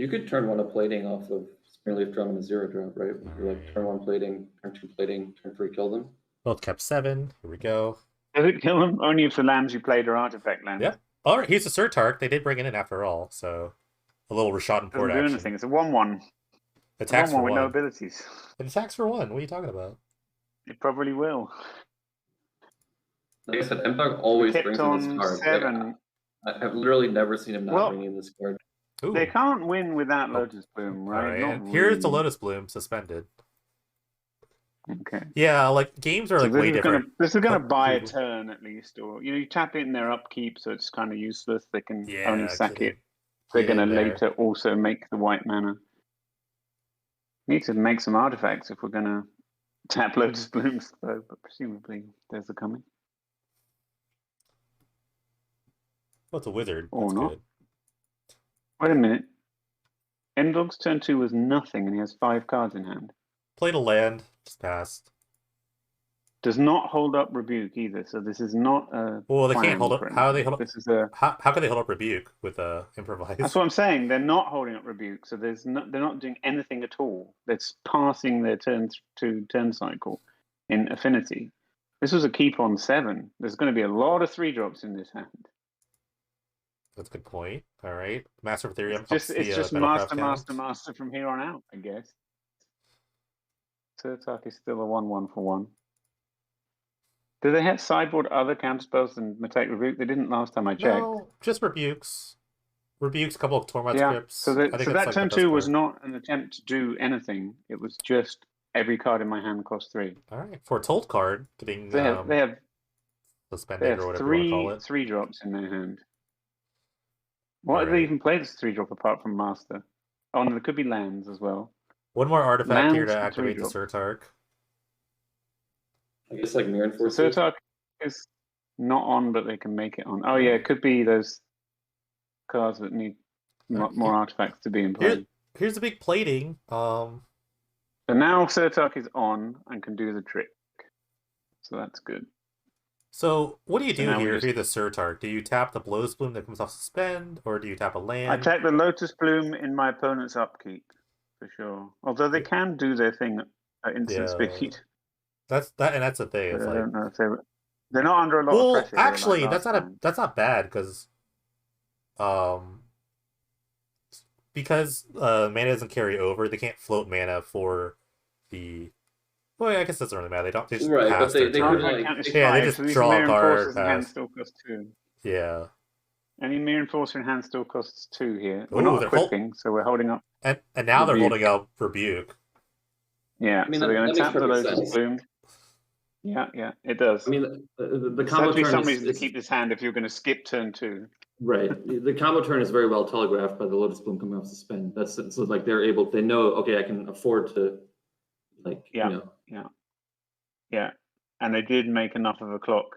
could turn one of plating off of Springleaf Drum and a 0 drop, right? Like turn 1 plating, turn 2 plating, turn 3 kill them. Both kept 7. Here we go. Does it kill them? Only if the lands you played are artifact lands. Yep. All right, he's a Surtark. They did bring it in after all, so a little Rashad and Port action. Anything. It's a 1/1. Attacks for 1 with no abilities. It attacks for 1. What are you talking about? It probably will. Like I said, M-Dog always brings in this card. 7. Like, I've literally never seen him not bring in this card. Ooh. They can't win without Lotus Bloom, right? Here's the Lotus Bloom suspended. Okay. Yeah, like games are So like way different. this is gonna buy a turn at least, or you tap it in their upkeep, so it's kind of useless. They can only Yeah, sack it. They're get in gonna there. later also make the white mana. Need to make some artifacts if we're gonna tap Lotus Blooms, though. But presumably there's a coming, Oh, it's a wizard. or That's not. good. Wait a minute. Endog's turn 2 was nothing, and he has 5 cards in hand. Played a land, just passed. Does not hold up Rebuke either, so this is not a Well, they can't plan hold up. for How do they anything. hold up? This is a. How can they hold up rebuke with improvise? That's what I'm saying. They're not holding up Rebuke, so they're not doing anything at all. They're passing their turn to turn cycle in Affinity. This was a keep on 7. There's going to be a lot of 3-drops in this hand. That's a good point. All right, Master of Ethereum It's ups the just Battlecraft master, count. master, master from here on out, I guess. Turtok is still a 1/1 for 1. Do they have sideboard other counterspells than Mistake Rebuke? They didn't last time I checked. No, just rebukes. Rebukes, a couple of Torment Yeah. scripts. So I think that's that like turn the best 2 was part. not an attempt to do anything. It was just every card in my hand cost 3. All right, for a Told card, getting They have suspended or whatever you want to call it. 3-drops in their hand. What do Right. they even play this 3-drop apart from Master? Oh no, there could be lands as well. One more artifact here Lands to and activate the 3-drop. Surtark. I guess like Mirror So Enforcer. Surtark is not on, but they can make it on. Oh yeah, it could be those cards that need more artifacts to be in play. Here's the big plating. So now Surtark is on and can do the trick. So that's good. So what do you do now here if you're the Surtark? Do you tap the Blows Bloom that comes off suspend, or do you tap a land? I take the Lotus Bloom in my opponent's upkeep, for sure. Although they can do their thing at instant speed. That's the thing. But it's I like don't know if they're not under a lot of pressure. Actually, like that's not bad because mana doesn't carry over. They can't float mana for the. Well, yeah, I guess it doesn't really matter. They just right, pass but they their could turn. like they just so draw a card. Enforcers in hand still cost 2. Yeah. Any Mirror Enforcer in hand still costs 2 here. We're Ooh, not equipping, so we're holding up. And now Rebuke. They're holding up Rebuke. Yeah, I mean, so they're going to tap the Lotus sense. Bloom. Yeah, it does. I mean, the There's combo turn some reason to keep this hand if you're going to skip turn 2. Right. The combo turn is very well telegraphed by the Lotus Bloom coming off suspend. That's so like they know, okay, I can afford to Yeah. And they did make enough of a clock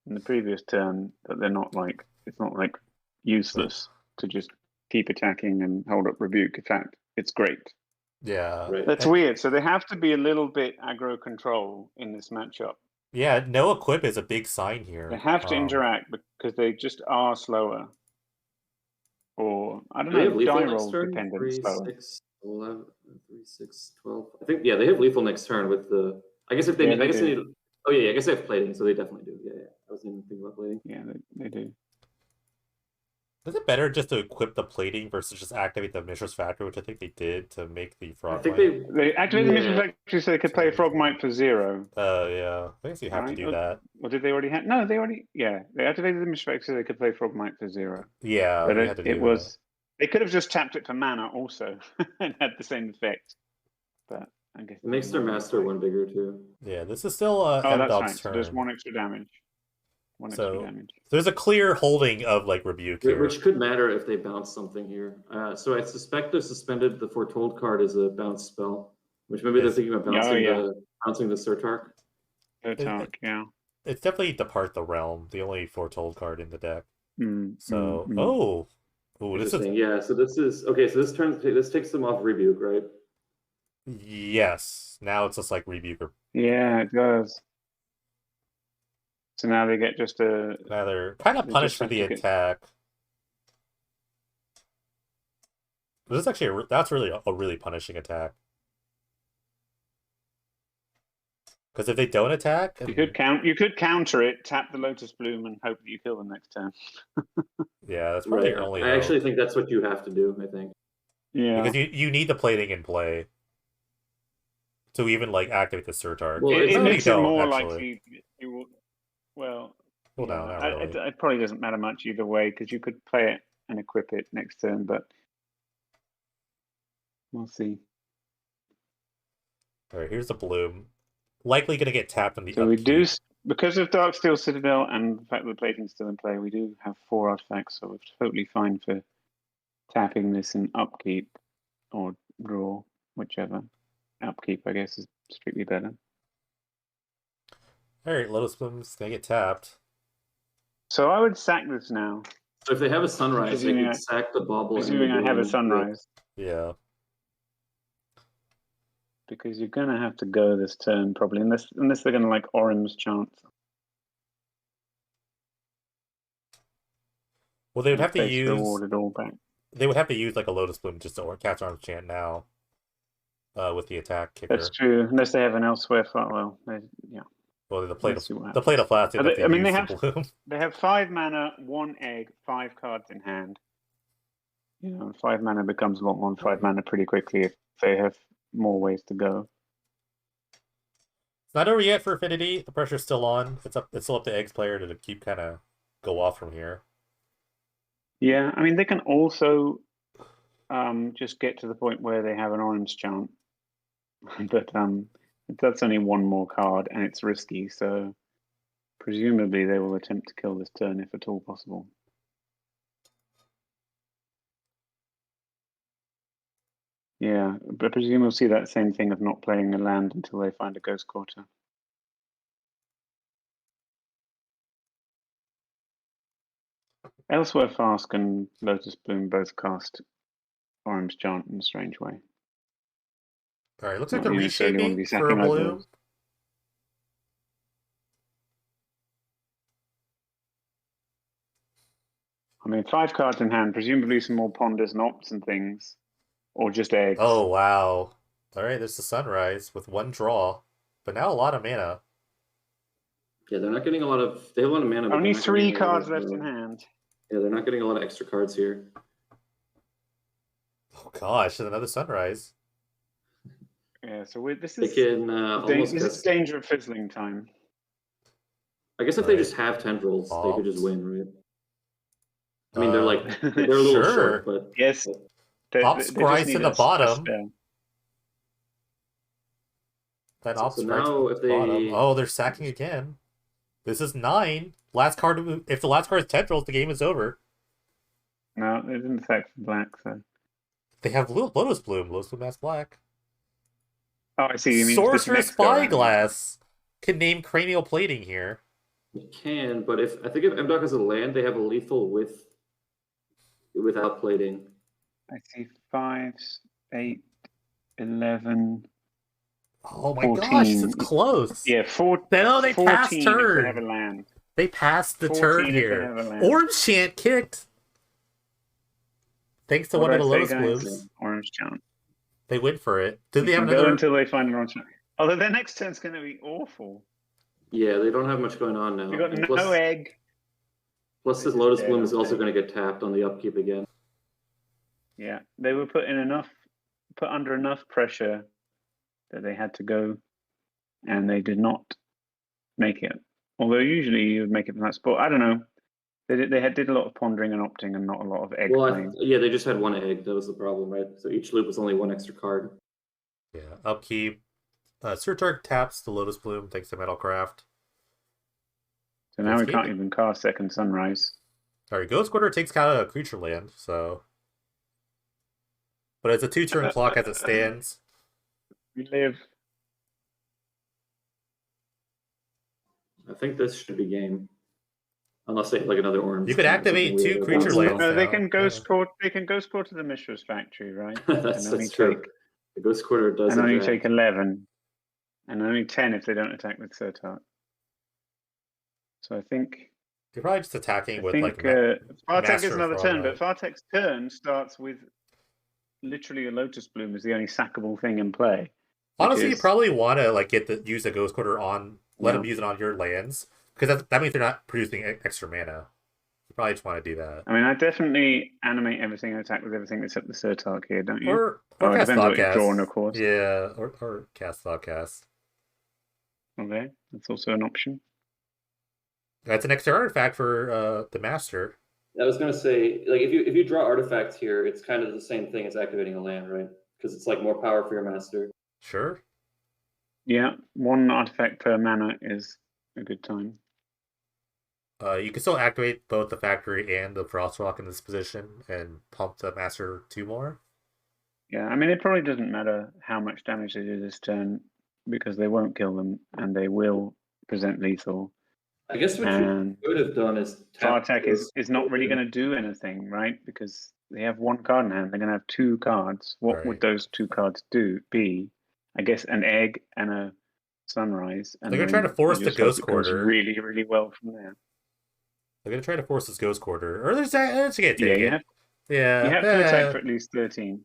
in the previous turn that they're not like it's not like useless to just keep attacking and hold up Rebuke. In fact, it's great. Yeah. Right. That's weird. So they have to be a little bit aggro control in this matchup. Yeah, no equip is a big sign here. They have to interact because they just are slower. Or I don't know, die roll dependent slower. 6, 11, 3, 6, 12. I think they have lethal next turn with the. I guess if they, I guess they need. Oh yeah, I guess they have plating, so they definitely do. Yeah. I wasn't even thinking about plating. Yeah, they do. Is it better just to equip the plating versus just activate the Mishra's Factory, which I think they did to make the Frog I think they activated the Mishra's Factory so they could play Frogmite for 0. Yeah. I guess you have to do that. Or did they already have? No, they already. Yeah, they activated the Mishra's Factory so they could play Frogmite for 0. Yeah, but they had to do that. They could have just tapped it for mana also and had the same effect. But I guess it makes their master one bigger too. Yeah, this is still that's right. So there's 1 extra damage. Extra damage. There's a clear holding of like Rebuke here, which could matter if they bounce something here. So I suspect they've suspended the Foretold card as a bounce spell, which maybe they're thinking about bouncing the Surtark. Surtark, yeah. It's definitely Depart the Realm, the only Foretold card in the deck. This is So this is okay. So this takes them off Rebuke, right? Yes. Now it's just like Rebuke. Yeah, it does. So now they get just a. Now they're kind of punished for the attack. This is actually that's really a really punishing attack. Because if they don't attack, you could counter it, tap the Lotus Bloom, and hope that you kill them next turn. Yeah, that's probably your only. I actually think that's what you have to do. I think. Yeah. Because you need the plating in play to even like activate the Surtark. Well, it makes it more likely you will. Well, it probably doesn't matter much either way because you could play it and equip it next turn, but we'll see. All right, here's the Bloom. likely going to get tapped on the So we do, upkeep. because of Darksteel Citadel and the fact that the plating's still in play, we do have 4 artifacts, so we're totally fine for tapping this in upkeep or draw, whichever. Upkeep, I guess, is strictly better. Alright, Lotus Bloom's going to get tapped. So I would sack this now. So if they have a sunrise, they could sack the bauble. Presuming I have a sunrise. Yeah. Because you're going to have to go this turn, probably, unless they're going to like Orim's chance. Well, they would have to Face use... reward it all back. They would have to use like a Lotus Bloom just to catch Arm's Chant now. With the attack kicker. That's true, unless they have an elsewhere file. Well, yeah. Well, the plate of flat. I mean, they have 5 mana, 1 egg, 5 cards in hand. You know, 5 mana becomes a lot more than 5 mana pretty quickly if they have more ways to go. It's not over yet for Affinity. The pressure's still on. It's still up to Egg's player to keep kind of go off from here. Yeah, I mean, they can also just get to the point where they have an orange chant. But that's only 1 more card, and it's risky, so presumably they will attempt to kill this turn if at all possible. Yeah, but I presume we'll see that same thing of not playing a land until they find a Ghost Quarter. Elsewhere Flask and Lotus Bloom both cast Orim's Chant in a strange way. Alright, looks like they're reshaping for a Bloom. I mean, 5 cards in hand, presumably some more Ponders and Opts and things. Or just eggs. Oh, wow. Alright, there's the Sunrise with 1 draw. But now a lot of mana. Yeah, they're not getting a lot of... They have a lot of mana. Only 3 cards left in hand. Yeah, they're not getting a lot of extra cards here. Oh gosh, another Sunrise. Yeah, so this is danger of fizzling time. I guess if they just have tendrils, they could just win, right? I mean, they're a little short, but yes. Pops Scry's in the bottom. That so now if they bottom. Oh, they're sacking again. This is 9. Last card. If the last card is tendrils, the game is over. No, they didn't sack for black, so they have Lotus Bloom. Lotus Bloom has black. Oh, I see. You mean Sorcerer's Spyglass can name Cranial Plating here. It can, but I think if M-Doc has a land, they have a lethal without plating. I see 5, 8, 11. Oh my 14. gosh, this is close. Yeah, 4. No, they passed turn. They have a land. They passed the turn here. Orange Chant kicked. Thanks to one of the Lotus Blooms. Orange Chant. They went for it. Did they have another? Go until they find an orange chant. Although their next turn's going to be awful. Yeah, they don't have much going on now. They got no egg. Plus, this Lotus Bloom is also going to get tapped on the upkeep again. Yeah, they were put under enough pressure that they had to go, and they did not make it. Although usually you would make it from that spot. I don't know. They did a lot of pondering and opting, and not a lot of egg playing. Yeah, they just had 1 egg. That was the problem, right? So each loop was only 1 extra card. Yeah, upkeep. Surtark taps the Lotus Bloom thanks to Metalcraft. So now we can't even cast Second Sunrise. Sorry, Ghost Quarter takes out a creature land, so... But it's a 2-turn clock as it stands. We live. I think this should be game. Unless they have like another orange. You could activate 2 creature lands. No, they can Ghost Quarter. They can Ghost Quarter the Mishra's Factory, right? that's true. The Ghost Quarter does. And only take 11, and only 10 if they don't attack with Surtark. So I think you're probably just attacking with Fartek is another turn, but Fartek's turn starts with literally a Lotus Bloom is the only sackable thing in play. Honestly, you probably want to use a Ghost Quarter on. Let them use it on your lands. Because that means they're not producing extra mana. You probably just want to do that. I mean, I definitely animate everything and attack with everything except the Surtark here, don't you? Or cast Thoughtcast. Drawn, of course. Yeah, or cast Thoughtcast. Okay, that's also an option. That's an extra artifact for the Master. I was going to say, like, if you draw artifacts here, it's kind of the same thing as activating a land, right? Because it's like more power for your Master. Sure. Yeah, 1 artifact per mana is a good time. You can still activate both the factory and the Frostrock in this position and pump the Master 2 more. Yeah, I mean, it probably doesn't matter how much damage they do this turn because they won't kill them and they will present lethal. I guess what And you could have done is Far tap Attack is not really going to do anything, right? Because they have 1 card in hand. They're going to have 2 cards. What would Right. those 2 cards be? I guess an egg and a sunrise. And They're going to try then to force you the just hope Ghost it goes Quarter. really, really well from there. They're going to try to force this Ghost Quarter. Or there's that. It's going to Yeah, take it. you have to attack for at least 13.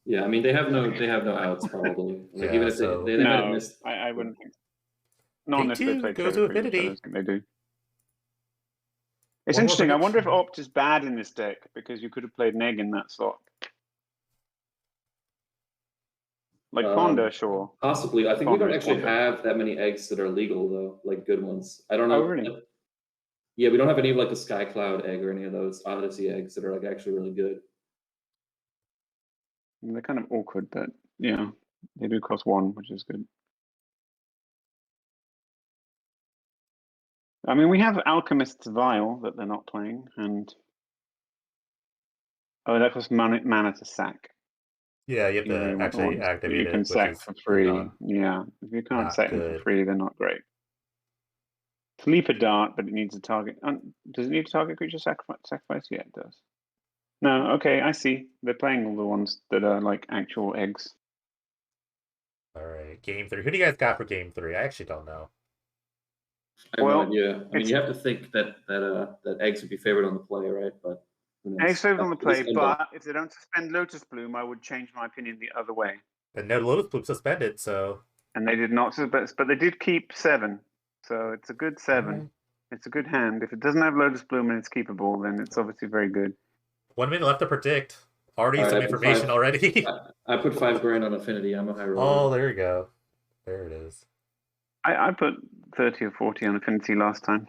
Yeah, I mean they have no outs probably. Like Yeah, even if so- they might have No, missed. I wouldn't think so. Not Game unless they 2 play goes to Trigger Creep, which I Affinity. don't think they do. It's One more interesting. I wonder if prediction. Opt is bad in this deck because you could have played Neg in that slot. Like Ponder, sure. Possibly. I think we don't Ponder's actually Ponder. have that many eggs that are legal though, like good ones. I don't know. Oh, really? Yeah, we don't have any of like the Sky Cloud egg or any of those Odyssey eggs that are like actually really good. They're kind of awkward, but yeah, they do cost 1, which is good. I mean, we have Alchemist's Vial that they're not playing, and that costs mana to sack. Yeah, you have You really to want the actually ones that activate you can it, which sack is for free. not, Yeah, if you can't not sack them for good. free, they're not great. Sleeper Dart, but it needs a target. Does it need a target creature sacrifice? Yeah, it does. No, okay, I see. They're playing all the ones that are like actual eggs. All right, game 3. Who do you guys got for game 3? I actually don't know. I have Well, no idea. I mean, you have to think that eggs would be favored on the play, right? But who knows? Eggs favored on the At least play, end up. but if they don't suspend Lotus Bloom, I would change my opinion the other way. And no Lotus Bloom suspended, so. And they did not, but they did keep 7, so it's a good 7. Right. It's a good hand. If it doesn't have Lotus Bloom and it's keepable, then it's obviously very good. 1 minute left to predict. Already All some right, I put information 5. already. I put 5 grand on Affinity. I'm a high roller. Oh, there you go. There it is. I put 30 or 40 on Affinity last time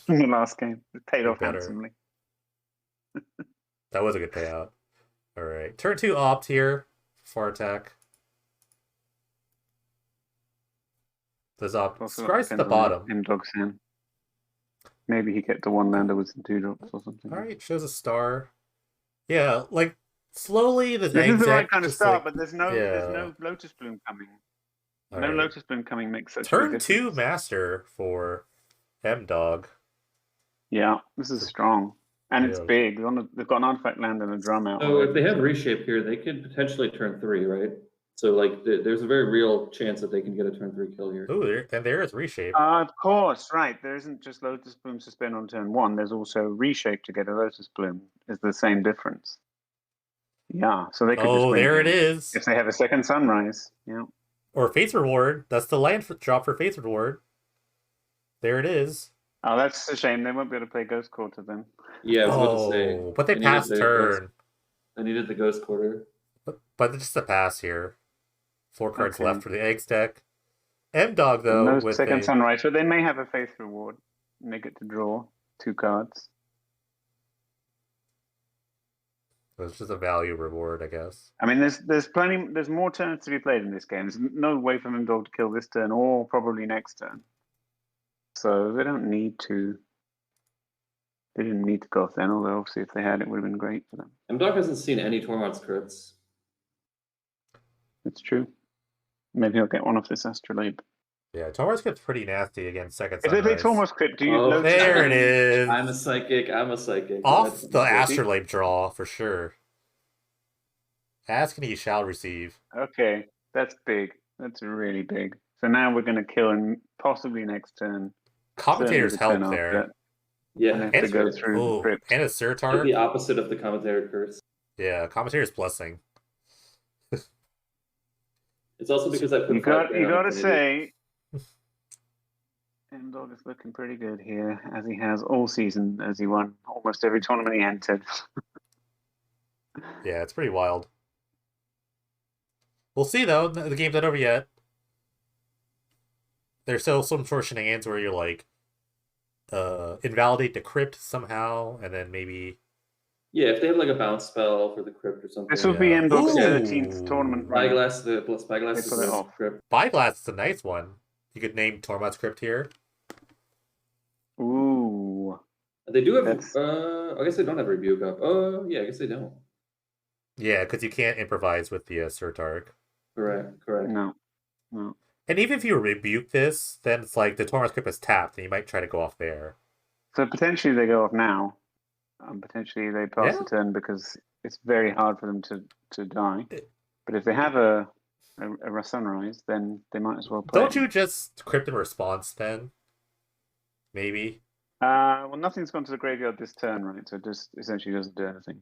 in the last game. It paid off better. handsomely. That was a good payout. All right, turn 2 Opt here. Far attack. Does Opt Also scries at the depends on bottom? M-Dog's hand. Maybe he kept the 1 lander with some 2 drops or something. All right, shows a star. Yeah, like slowly the This is the right kind of just start, like, but there's no Lotus Bloom coming. All No right. Lotus Bloom coming makes such a Turn big 2 difference. Master for M-Dog. Yeah, this is strong. And it's Yeah. big. They've got an artifact land and a drum out. So if they have reshape here, they could potentially turn 3, right? So like there's a very real chance that they can get a turn 3 kill here. Ooh, and there is reshape. Of course, right. There isn't just Lotus Bloom suspend on turn 1. There's also reshape to get a Lotus Bloom. Is the same difference. Yeah, so they could just win there here. it is. If they have a second sunrise. Yeah. Or Fate's Reward. That's the land drop for Fate's Reward. There it is. Oh, that's a shame. They won't be able to play Ghost Quarter then. Yeah, I was about to say. But they passed turn. They needed the Ghost Quarter. But just a pass here. 4 cards left for the Eggs deck. M-Dog, though, no with second sunrise, but they may have a Faith Reward. And they get to draw 2 cards. It's just a value reward, I guess. I mean, there's more turns to be played in this game. There's no way for M-Dog to kill this turn or probably next turn. So they don't need to. They didn't need to go off then, although obviously if they had, it would have been great for them. M-Dog hasn't seen any Tormod's crits. It's true. Maybe I'll get one off this Astrolabe. Yeah, Tormod's gets pretty nasty against second If they sunrise. play Tormod's crypt, do you Oh, there it is. I'm a psychic. Off the Astrolabe draw, for sure. Ask and he shall receive. Okay, that's big. That's really big. So now we're going to kill him possibly next turn. Commentators help there. Yeah, and have to go through the crypt. And a Surtar. The opposite of the commentator curse. Yeah, commentator's blessing. It's also because I put you got to say, M-Dog is looking pretty good here, as he has all season, as he won almost every tournament he entered. Yeah, it's pretty wild. We'll see, though. The game's not over yet. There's still some sort of shenanigans where you're like, invalidate the crypt somehow, and then maybe Yeah, if they have like a bounce spell for the crypt or something. This will be Yeah. M-Dog's Yeah. 13th tournament run. Spyglass, the Spyglass They is pull it the off. crypt. Spyglass is a nice one. You could name Tormod's Crypt here. Ooh. They do have. That's- I guess they don't have rebuke up. Oh, yeah, I guess they don't. Yeah, because you can't improvise with the Surtark. Correct. No. And even if you rebuke this, then it's like the Tormod's Crypt is tapped, and you might try to go off there. So potentially they go off now. Potentially they pass Yeah. the turn because it's very hard for them to die. It- But if they have a sunrise, then they might as well play. Don't you just Crypt in response then? Maybe. Well, nothing's gone to the graveyard this turn, right? So it just essentially doesn't do anything.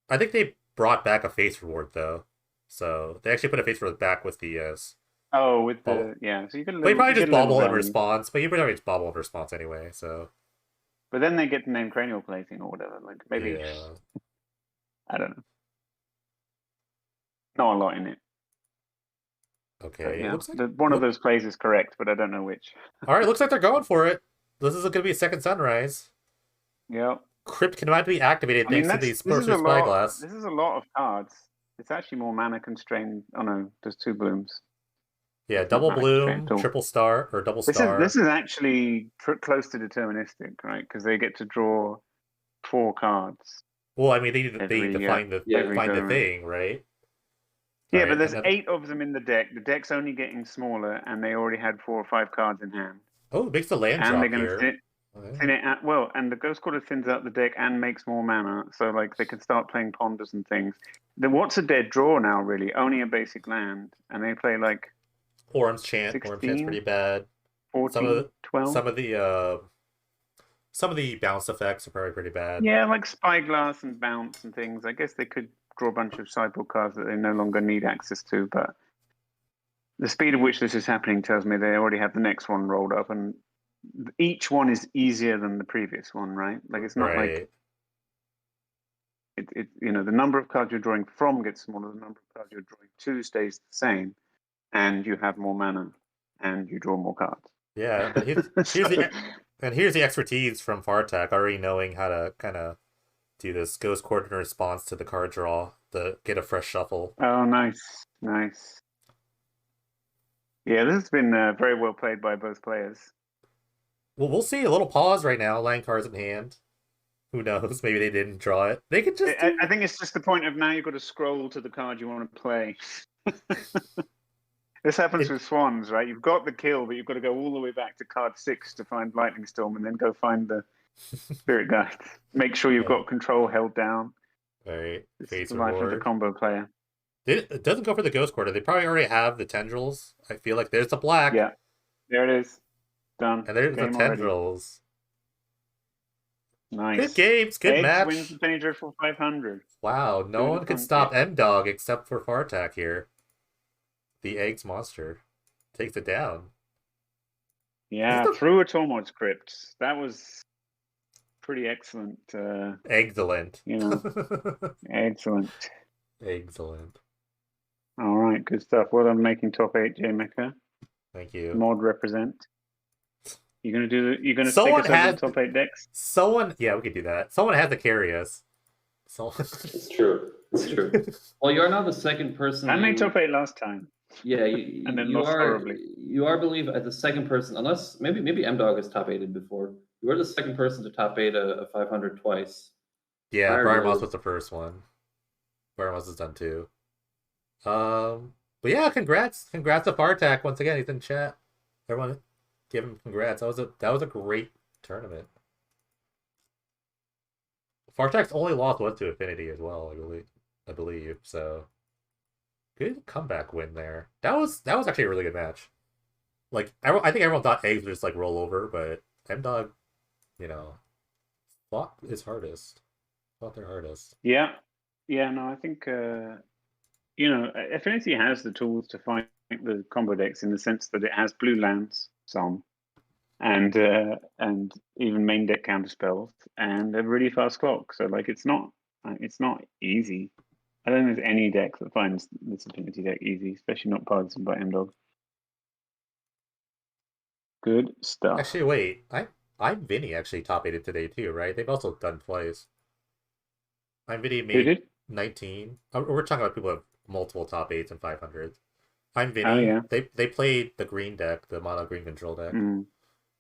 I think they brought back a face reward though, so they actually put a face reward back with the. Oh, with the Bubble. yeah. So you can. But you probably you just get a little bobble in value. response, but you probably just bobble in response anyway. So. But then they get to name cranial plating or whatever. Like maybe Yeah. I don't know. Not a lot in it. Okay. But, yeah, It looks like one of those plays is correct, but I don't know which. All right, looks like they're going for it. This is going to be a second sunrise. Yeah. Crypt cannot be activated thanks to the Spurser Spyglass. This is a lot of cards. It's actually more mana constrained. Oh no, there's 2 blooms. Yeah, Not double mana bloom, constrained at all. triple star, or double This star. is actually close to deterministic, right? Because they get to draw 4 cards. Well, I mean, they Every, define the yeah, define the tournament. thing, right? Yeah, Right, but there's and then- 8 of them in the deck. The deck's only getting smaller, and they already had 4 or 5 cards in hand. Oh, it makes the land And drop they're going here. to thin it out. Well, and the Ghost Quarter thins out the deck and makes more mana, so like they can start playing ponders and things. Then what's a dead draw now? Really, only a basic land, and they play like Orm's Chant. Orm's Chant's 16, pretty bad. 14, 12. Some of the bounce effects are probably pretty bad. Yeah, like Spyglass and Bounce and things. I guess they could draw a bunch of sideboard cards that they no longer need access to, but the speed at which this is happening tells me they already have the next one rolled up, and each one is easier than the previous one, right? Like it's not Right. like the number of cards you're drawing from gets smaller, the number of cards you're drawing to stays the same, and you have more mana and you draw more cards. Yeah, but here's the expertise from Fartak, already knowing how to kind of do this Ghost Quarter in response to the card draw to get a fresh shuffle. Oh, nice. Yeah, this has been very well played by both players. Well, we'll see. A little pause right now, laying cards in hand. Who knows? Maybe they didn't draw it. They could just. I think it's just the point of now you've got to scroll to the card you want to play. This happens with Swans, right? You've got the kill, but you've got to go all the way back to card 6 to find Lightning Storm, and then go find the Spirit Guide. Make sure you've got control held down. Right. This Face is the life of the reward. combo player. It doesn't go for the Ghost Quarter. They probably already have the tendrils. I feel like there's the black. Yeah, there it is. Done. And there's Game the already. tendrils. Nice. Good games. Good Eggs match. wins the Penny Dreadful 500. Wow. No one can stop M-Dog except for Fartak here. The Eggs monster takes it down. Yeah, through a Tormod's Crypt. That was pretty excellent. Excellent. Excellent. Excellent. All right, good stuff. Well done making top 8, J Mecca. Thank you. Mod represent. You're gonna take us Someone over had the top 8 decks? yeah, we could do that. Someone had to carry us. It's true. Well, you are now the second person. I made top 8 last time. Yeah, and then you lost are horribly. You are, believe, at the second person, unless maybe M-Dog has top 8'd before. You are the second person to top 8 a 500 twice. Yeah, Prior Briar to Moss those- was the first one. Briar Moss has done 2. But yeah, congrats to Fartak once again. He's in chat. Everyone, give him congrats. That was a great tournament. Fartak's only loss was to Affinity as well, I believe. So good comeback win there. That was actually a really good match. Like I think everyone thought Eggs would just like roll over, but M-Dog, fought his hardest. Fought their hardest. Yeah. No, I think Affinity has the tools to fight the combo decks in the sense that it has blue lands, some, and even main deck counter spells and a really fast clock. So like it's not easy. I don't think there's any deck that finds this Affinity deck easy, especially not piloted by M-Dog. Good stuff. Actually, wait. I'm Vinny actually top 8'd today too, right? They've also done twice. Affinity Who made did? 19. We're talking about people who have multiple top 8s and 500s. I'm Oh Vinny. yeah. They played the green deck, the mono green control deck, Mm.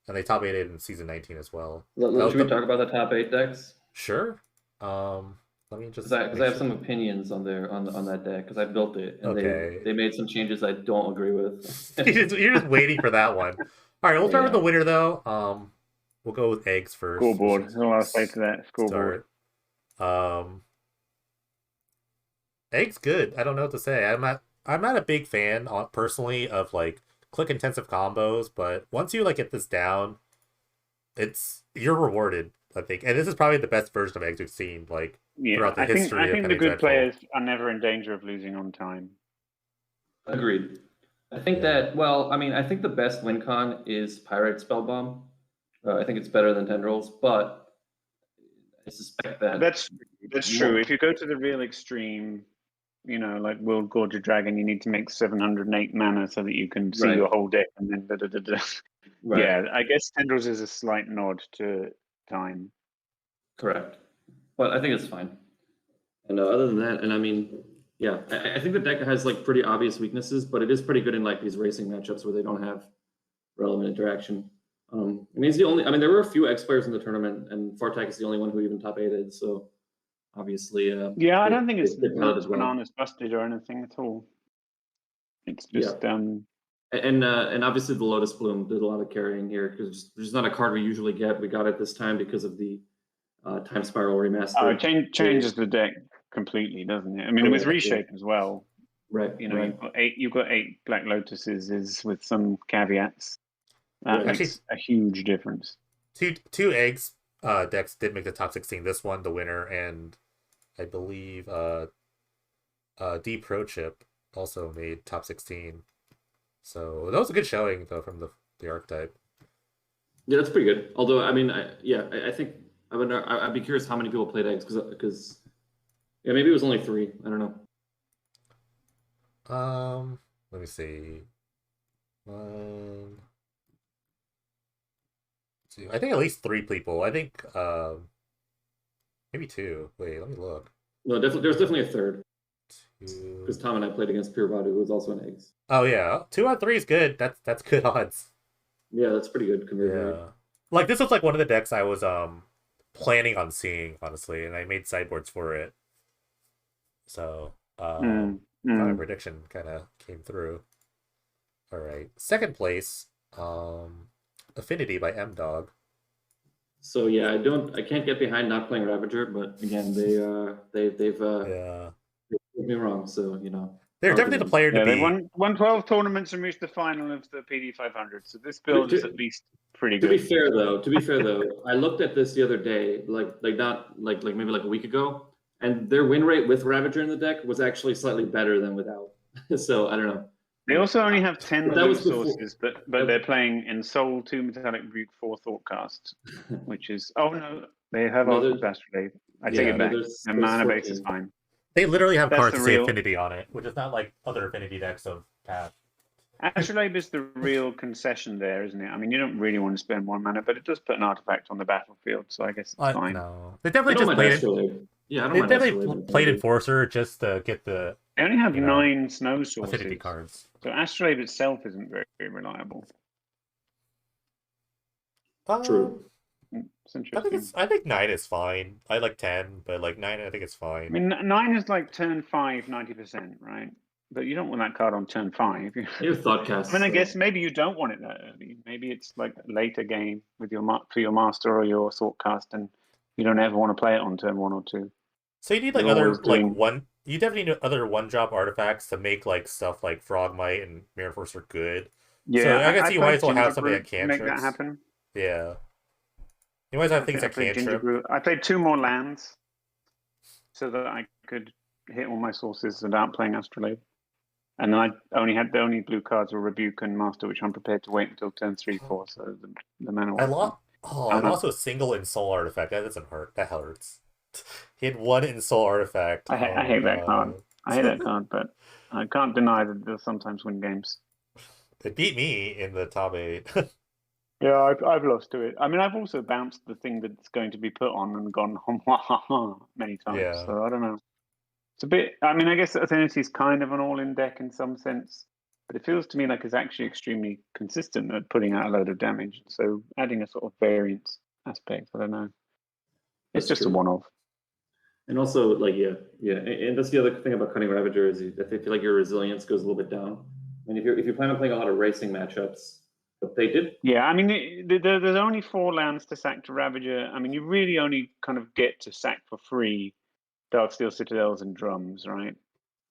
and they top 8'd in season 19 as well. Should we talk about the top 8 decks? Sure. Let me Because just I make have sure. some opinions on that deck because I built it and Okay. they made some changes I don't agree with. You're just waiting for that one. All right, we'll start with the Yeah. winner though. We'll go with eggs first. We Scoreboard. should All I'll say to that. Scoreboard. start. Eggs good. I don't know what to say. I'm not a big fan personally of like click intensive combos, but once you like get this down, you're rewarded, I think. And this is probably the best version of eggs we've seen like Yeah, throughout the I think history of the Penny good Dreadful. players are never in danger of losing on time. Agreed. I think Yeah. I think the best win con is Pirate Spellbomb. I think it's better than Tendrils, but I suspect that That's true. If you go to the real extreme, like World Gorge of Dragon, you need to make 708 mana so that you can see Right. your whole deck and then Right. Yeah, I guess Tendrils is a slight nod to time. Correct. But I think it's fine. And other than that, and I mean, yeah, I think the deck has like pretty obvious weaknesses, but it is pretty good in like these racing matchups where they don't have relevant interaction. I mean, he's the only. I mean, there were a few X players in the tournament, and Fartak is the only one who even top 8'd. So obviously, yeah, I don't think it's they pilot as well. bananas busted or anything at all. It's just And obviously the Lotus Bloom did a lot of carrying here because there's not a card we usually get. We got it this time because of the Time Spiral remaster. Oh, it changes the deck completely, doesn't it? I mean, with reshape as well. Right. You've got eight Black Lotuses with some caveats. That makes a huge difference. Two eggs decks did make the top 16. This one, the winner, and I believe D Pro Chip also made top 16. So that was a good showing though from the archetype. Yeah, that's pretty good. Although I mean, I think I'd be curious how many people played eggs because maybe it was only 3. I don't know. Let me see. 1, 2. I think at least 3 people. I think maybe 2. Wait, let me look. No, definitely. There's definitely a 3rd. 2. Because Tom and I played against Pure Vadu, who was also an eggs. Oh yeah, 2 out of 3 is good. That's good odds. Yeah, that's pretty good conversion rate. Like this was like one of the decks I was planning on seeing honestly, and I made sideboards for it. So my prediction kind of came through. All right, second place, Affinity by M Dog. So yeah, I can't get behind not playing Ravager, but again, they've proved me wrong. So they're definitely the player to be. They won 12 tournaments and reached the final of the PD 500. So this build is at least pretty good. To be fair though, I looked at this the other day, like maybe like a week ago, and their win rate with Ravager in the deck was actually slightly better than without. So I don't know. They also only have 10 blue sources, but they're playing in Soul, 2 Metallic Brute, 4 Thoughtcast, which is they have Astrolabe. I take it back. And mana base is fine. They literally have cards to say Affinity on it, which is not like other Affinity decks of past. Astrolabe is the real concession there, isn't it? I mean, you don't really want to spend 1 mana, but it does put an artifact on the battlefield, so I guess it's fine. No, they definitely just played it. Yeah, I don't they definitely played Enforcer just to get the. They only have 9 snow sources. Affinity cards. So Astrolabe itself isn't very, very reliable. True. It's interesting. I think 9 is fine. I like 10, but like 9, I think it's fine. I mean, 9 is like turn 5, 90%, right? But you don't want that card on turn 5. You have Thoughtcast. I mean, I guess maybe you don't want it that early. Maybe it's like a later game with for your master or your Thoughtcast, and you don't ever want to play it on turn 1 or 2. So you need like one. You definitely need other 1-drop artifacts to make like stuff like Frogmite and Mirror Enforcer good. Yeah, so I guess you might as well have something that can make that happen. Yeah, you might have things that can trip. I played 2 more lands so that I could hit all my sources without playing Astrolabe. And then I only had the only blue cards were Rebuke and Master, which I'm prepared to wait until turn 3, 4. So the mana. I lost a single Ensoul artifact. That doesn't hurt. That hurts. He had 1 Ensoul artifact. I hate that card. I hate that card, but I can't deny that they'll sometimes win games. It beat me in the top 8. Yeah, I've lost to it. I mean, I've also bounced the thing that's going to be put on and gone many times. Yeah. So I don't know. It's a bit. I mean, I guess Affinity is kind of an all-in deck in some sense, but it feels to me like it's actually extremely consistent at putting out a load of damage. So adding a sort of variance aspect, I don't know. It's That's just a true. one-off. And also, like, yeah, and that's the other thing about cutting Ravager is I feel like your resilience goes a little bit down. I mean, if you plan on playing a lot of racing matchups, but they did. Yeah, I mean, there's only 4 lands to sack to Ravager. I mean, you really only kind of get to sack for free Darksteel Citadels and Drums, right?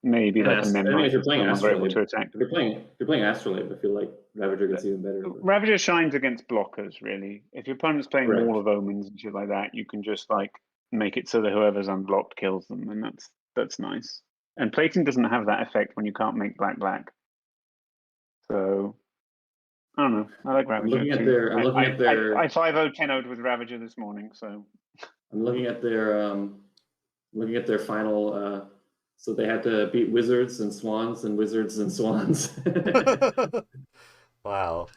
Maybe like a I mean, if you're Memnite playing no longer able Astrolabe, to attack. if you're playing Astrolabe, I feel like Ravager gets even better. But... Ravager shines against blockers, really. If your opponent's playing Correct. Wall of Omens and shit like that, you can just like make it so that whoever's unblocked kills them, and that's nice. And plating doesn't have that effect when you can't make black. So I don't know. I like Ravager. I'm looking at their. I 5-0 10-0'd with Ravager this morning, so I'm looking at their final. So they had to beat Wizards and Swans and Wizards and Swans. Wow.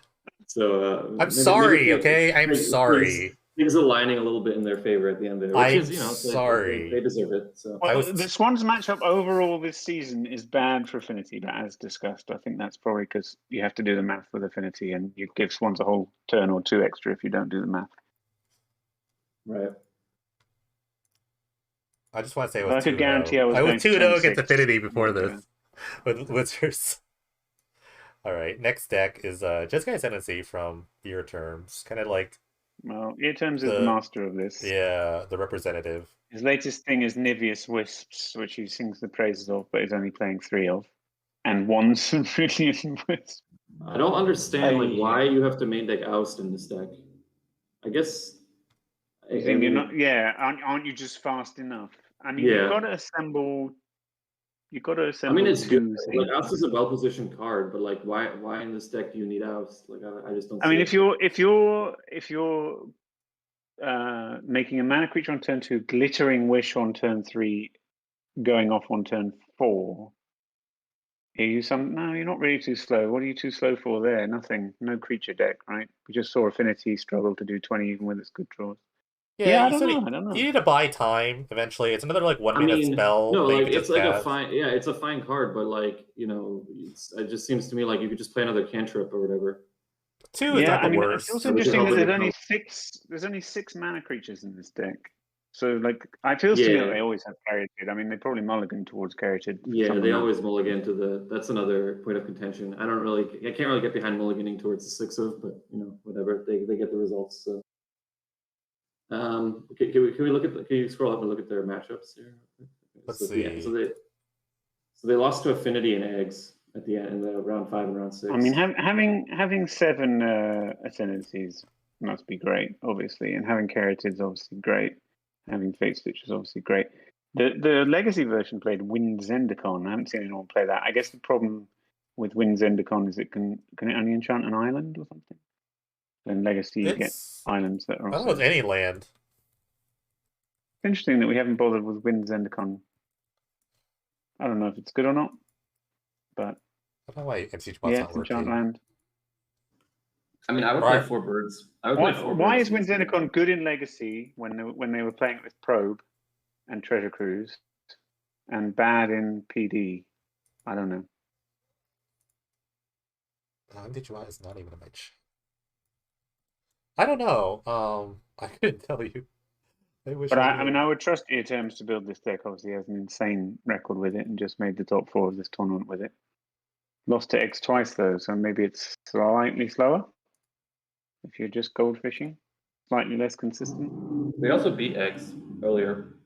So I'm sorry, okay? I'm sorry. Things aligning a little bit in their favor at the end there, which is, sorry. they deserve it. So the Swans matchup overall this season is bad for Affinity, but as discussed, I think that's probably because you have to do the math with Affinity, and you give Swans a whole turn or 2 extra if you don't do the math. Right. I just want to say it I was could guarantee I was 2-0 against Affinity before this with Wizards. All right, next deck is Jeskai Ascendancy from Ear Terms, kind of like. Well, Ear Terms is the master of this. Yeah, the representative. His latest thing is Niveus Wisps, which he sings the praises of, but is only playing 3 of, and one Cerulean Wisp. I don't understand why you have to main deck Oust in this deck. I guess. You're not. Yeah, aren't you just fast enough? I mean, you've got to assemble. I mean, it's good. Like Oust is a well-positioned card, but like, why in this deck do you need Oust? Like, I just don't. I mean, if you're making a mana creature on turn 2, Glittering Wish on turn 3, going off on turn 4. No, you're not really too slow. What are you too slow for there? Nothing. No creature deck, right? We just saw Affinity struggle to do 20 even with its good draws. Yeah, I don't know. You need to buy time eventually. It's another like 1 minute spell. No, like it's like a fine. Yeah, it's a fine card, but like it just seems to me like you could just play another cantrip or whatever. 2 is not the worst. It's also interesting that there's only 6 mana creatures in this deck. So like, it feels to me like they always have Caryatid. I mean, they probably mulligan towards Caryatid. Yeah, they always mulligan to the. That's another point of contention. I can't really get behind mulliganing towards the 6 of, but whatever. They get the results. So. Can we look at? Can you scroll up and look at their matchups here? Let's see. Yeah, so they lost to Affinity and Eggs at the end in the round 5 and round 6. I mean, having 7 Ascendancies must be great, obviously, and having Caryatid is obviously great. Having Fate Stitch is obviously great. The Legacy version played Wind Zendikon. I haven't seen anyone play that. I guess the problem with Wind Zendikon is can it only enchant an island or something? And Legacy you get islands that are also... I don't know, it's any land. It's interesting that we haven't bothered with Wind Zendikon. I don't know if it's good or not, but... I don't know why MCG Bot's not working. Enchant land. I mean, I would play 4 birds. Why is Wind Zendikon good in Legacy when they were playing it with Probe and Treasure Cruise, and bad in PD? I don't know. MCG is not even a match. I don't know. I couldn't tell you. I would trust Ear Terms to build this deck. Obviously, he has an insane record with it and just made the top 4 of this tournament with it. Lost to X twice though, so maybe it's slightly slower. If you're just goldfishing, slightly less consistent. They also beat Eggs earlier.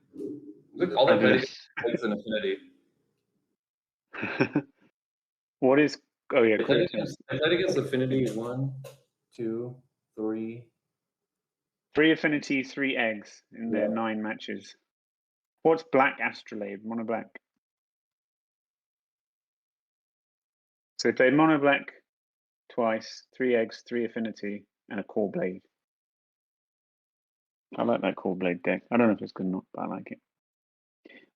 Look, all they played Eggs in Affinity. What is? Oh yeah, they played against Affinity 1, 2, 3. 3 Affinity, 3 Eggs in their 9 matches. What's Black Astrolabe? Mono black. So they played mono black twice, 3 Eggs, 3 Affinity, and a Core Blade. I like that Core Blade deck. I don't know if it's good or not, but I like it.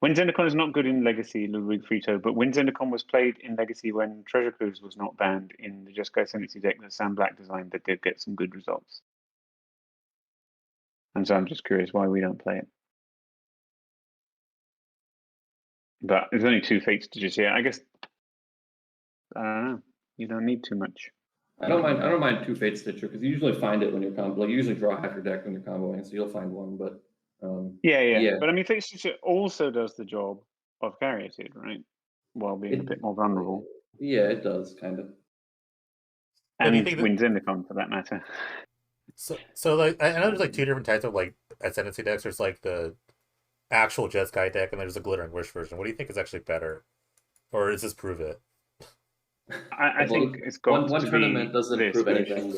When Zendikon is not good in Legacy, Ludwig Frito, but when Zendikon was played in Legacy when Treasure Cruise was not banned in the Just Go Ascendancy deck that Sam Black designed, that did get some good results. And so I'm just curious why we don't play it. But there's only 2 fates to just I guess I don't know. You don't need too much. I don't mind 2 Fate Stitcher because you usually find it when you're like you usually draw half your deck when you're comboing, so you'll find one. But yeah. But I mean, Fate Stitcher also does the job of Caryatid, right? While being a bit more vulnerable. Yeah, it does kind of. And wins Zendikon for that matter. So like I know there's like 2 different types of like Ascendancy decks. There's like the actual Jeskai deck, and there's a Glittering Wish version. What do you think is actually better, or does this prove it? I think it's got one to tournament be doesn't prove anything.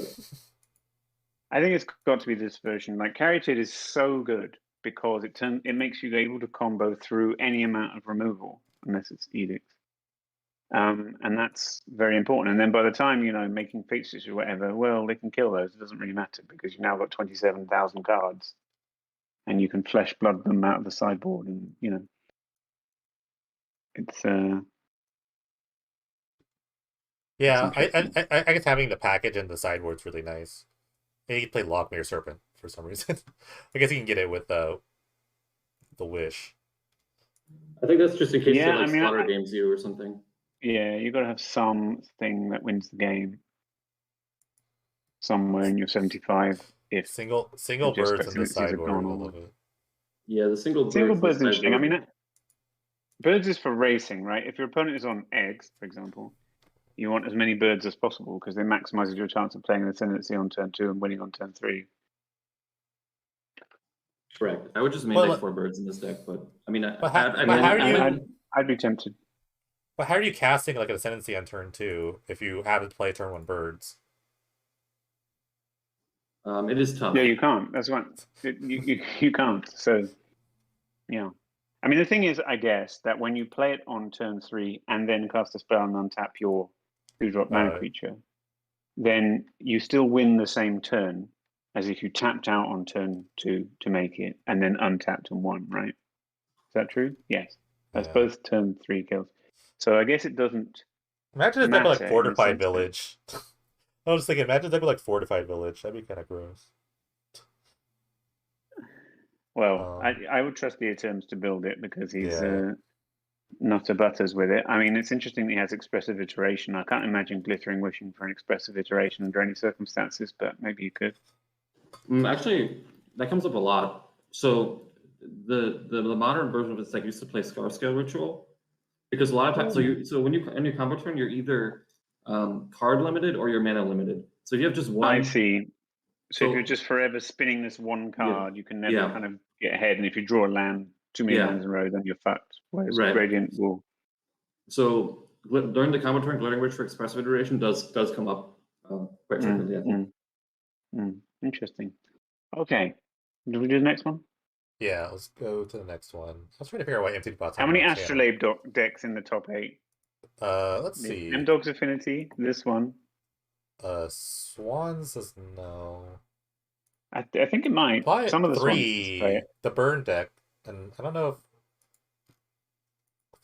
I think it's got to be this version. Like Caryatid is so good because it makes you able to combo through any amount of removal, unless it's Edict. And that's very important. And then by the time, making fixtures or whatever, well, they can kill those. It doesn't really matter because you've now got 27,000 cards and you can flesh blood them out of the sideboard. And, it's... Yeah, I guess having the package and the sideboard's really nice. And you can play Lockmere Serpent for some reason. I guess you can get it with the Wish. I think that's just in case it slaughter games you or something. Yeah, you got to have something that wins the game somewhere in your 75. If single birds in the sideboard, I love it. Yeah, the single birds interesting. I mean, birds is for racing, right? If your opponent is on eggs, for example, you want as many birds as possible because they maximize your chance of playing an Ascendancy on turn 2 and winning on turn 3. Correct. I would just main deck 4 birds in this deck, but I mean, I'd be tempted. But how are you casting like an Ascendancy on turn 2 if you have to play turn 1 birds? It is tough. Yeah, you can't. That's one. You can't. So, yeah. I mean, the thing is, I guess, that when you play it on turn 3 and then cast a spell and untap your 2-drop mana creature, then you still win the same turn as if you tapped out on turn 2 to make it and then untapped and won, right? Is that true? Yes. That's both turn 3 kills. So I guess it doesn't. Imagine a deck like Fortified Village. I was thinking, imagine a deck like Fortified Village. That'd be kind of gross. Well, I would trust the Eterms to build it because he's not a butters with it. I mean, it's interesting that he has expressive iteration. I can't imagine Glittering Wishing for an expressive iteration under any circumstances, but maybe you could. Actually, that comes up a lot. So the modern version of this deck used to play Scar Scale Ritual because a lot of times, so when you in your combo turn, you're either card limited or you're mana limited. So if you have just one, I see. So if you're just forever spinning this one card, you can never kind of get ahead. And if you draw a land, too many lands in a row, then you're fucked. Whereas Gradient will. So during the combo turn, Glittering Wish for expressive iteration does come up quite frequently. I think. Interesting. Okay, do we do the next one? Yeah, let's go to the next one. I was trying to figure out why Empty Pots. How many Astrolabe decks in the top 8? Let's see. M-Dog's Affinity, this one. Swans says no. I think it might. Probably some of the 3, swans the burn deck, and I don't know if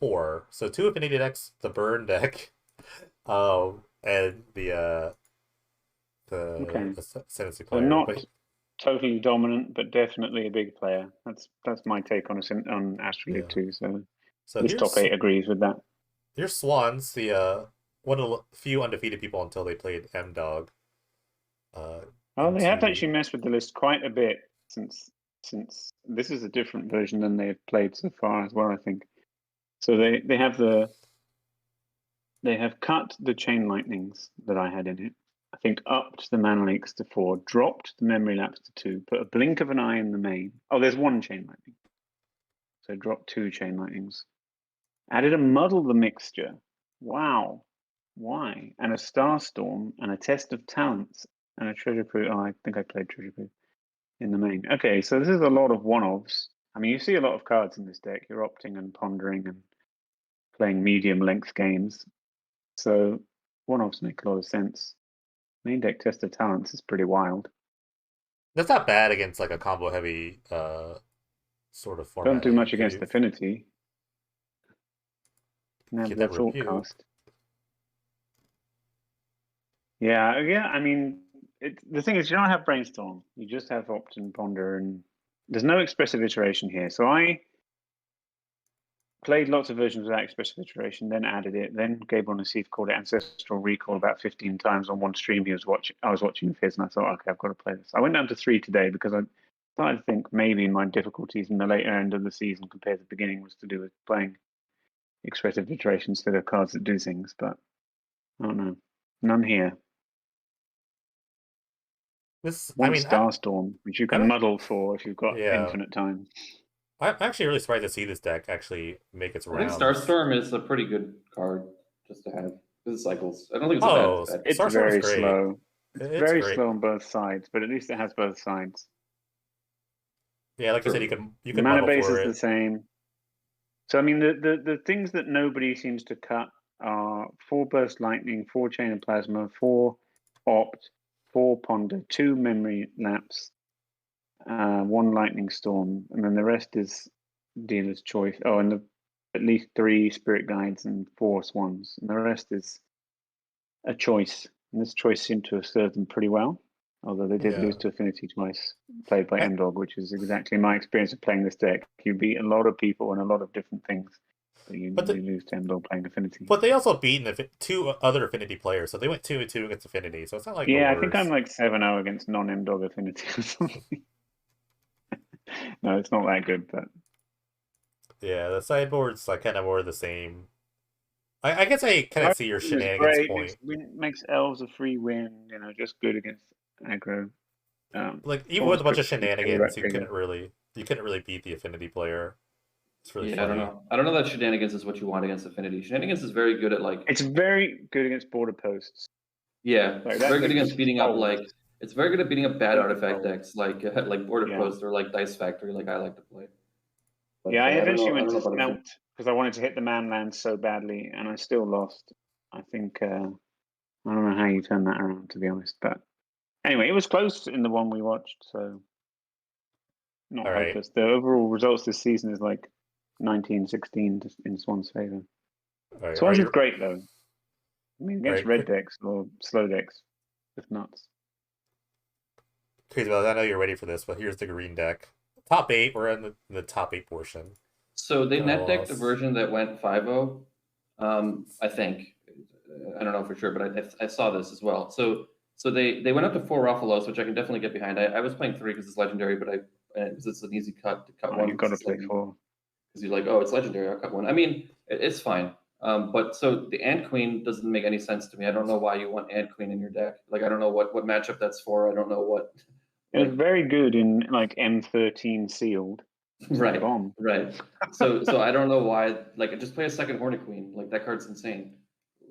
4. So 2 Affinity decks, the burn deck, and the Ascendancy player. So not totally dominant, but definitely a big player. That's my take on Astrolabe too. So this top 8 agrees with that. Here's Swans, the one of the few undefeated people until they played M-Dog. They have actually messed with the list quite a bit since this is a different version than they've played so far as well, I think. So they have cut the Chain Lightnings that I had in it. I think upped the Mana Leaks to 4, dropped the Memory Lapse to 2, put a blink of an eye in the main. Oh, there's 1 Chain Lightning. So dropped 2 Chain Lightnings. Added a Muddle the Mixture. Wow. Why? And a Starstorm and a Test of Talents and a Treasure Proof. Oh, I think I played Treasure Proof in the main. Okay, so this is a lot of one-offs. I mean, you see a lot of cards in this deck. You're opting and pondering and playing medium-length games. So one-offs make a lot of sense. Main deck Test of Talents is pretty wild. That's not bad against like a combo-heavy sort of format. Don't do much against Affinity. Never Get the that thought review. cast. Yeah. I mean, the thing is, you don't have brainstorm. You just have opt and ponder, and there's no expressive iteration here. So I played lots of versions without expressive iteration, then added it. Then Gabriel Nassif called it Ancestral Recall about 15 times on one stream he was watching. I was watching his, and I thought, okay, I've got to play this. I went down to 3 today because I started to think maybe my difficulties in the later end of the season compared to the beginning was to do with playing expressive iteration instead of cards that do things. But I don't know, none here. I One mean, Starstorm, which you can I'm, muddle for if you've got yeah, infinite time. I'm actually really surprised to see this deck actually make its I think rounds. Starstorm is a pretty good card just to have because it cycles. I don't think it's a Oh, bad. It's Starstorm's very great. slow. It's It's very great. slow on both sides, but at least it has both sides. Yeah, like I said, True. you can Mana muddle base for is the it. same. So I mean, the things that nobody seems to cut are 4 burst lightning, 4 chain of plasma, 4 opt, 4 ponder, 2 memory lapse, 1 lightning storm, and then the rest is dealer's choice. Oh, and at least 3 spirit guides and 4 swans, and the rest is a choice. And this choice seemed to have served them pretty well, although they did Yeah. lose to Affinity twice, played by I, M-Dog, which is exactly my experience of playing this deck. You beat a lot of people and a lot of different things, but you but the, normally lose to M-Dog playing Affinity. but they also beat two other Affinity players, so they went 2-2 against Affinity. So it's not like the Yeah, I think I'm worst. like 7-0 against non-M-Dog Affinity or something. No, it's not that good, but Yeah, the sideboard's like kind of more the same. I guess I kind of see your it was shenanigans great. point. Makes elves a free win. Just good against aggro. Like even with Force a bunch Crypt of can kill that shenanigans, trigger. you couldn't really beat the Affinity player. It's really Yeah, I don't funny. know. I don't know that shenanigans is what you want against Affinity. Shenanigans is very good at like It's very good against border posts. yeah, Like it's that very good deck against just beating up folds. like it's very good at beating up bad Completely artifact folds. decks like Border Yeah. Post or like Dice Factory, like I like to play. But Yeah, I I don't eventually know. I went don't to know about Smelt Affinity. because I wanted to hit the man land so badly, and I still lost. I think I don't know how you turn that around, to be honest. But anyway, it was close in the one we watched, so not All right, hopeless. The overall results this season is like 19-16 in Swan's favor. all right. Are Swans is you great though. I mean, all against right? red decks or slow decks, it's nuts. Crazy about that. I know you're ready for this, but here's the green deck. Top eight. We're in the top eight portion. So they Gonna net decked the loss. version that went 5-0. I think. I don't know for sure, but I saw this as well. So they went up to 4 Ruffalos, which I can definitely get behind. I was playing 3 because it's legendary, but because it's an easy cut to cut Oh, one you've got because to it's play like four. because you're like, oh, it's legendary, I'll cut one. I mean, it's fine. But so the Ant Queen doesn't make any sense to me. I don't know why you want Ant Queen in your deck. Like I don't know what matchup that's for. I don't know what It was like very good in like M13 sealed. It's like right, bomb. right. So I don't know why. Like just play a second Hornet Queen. Like that card's insane.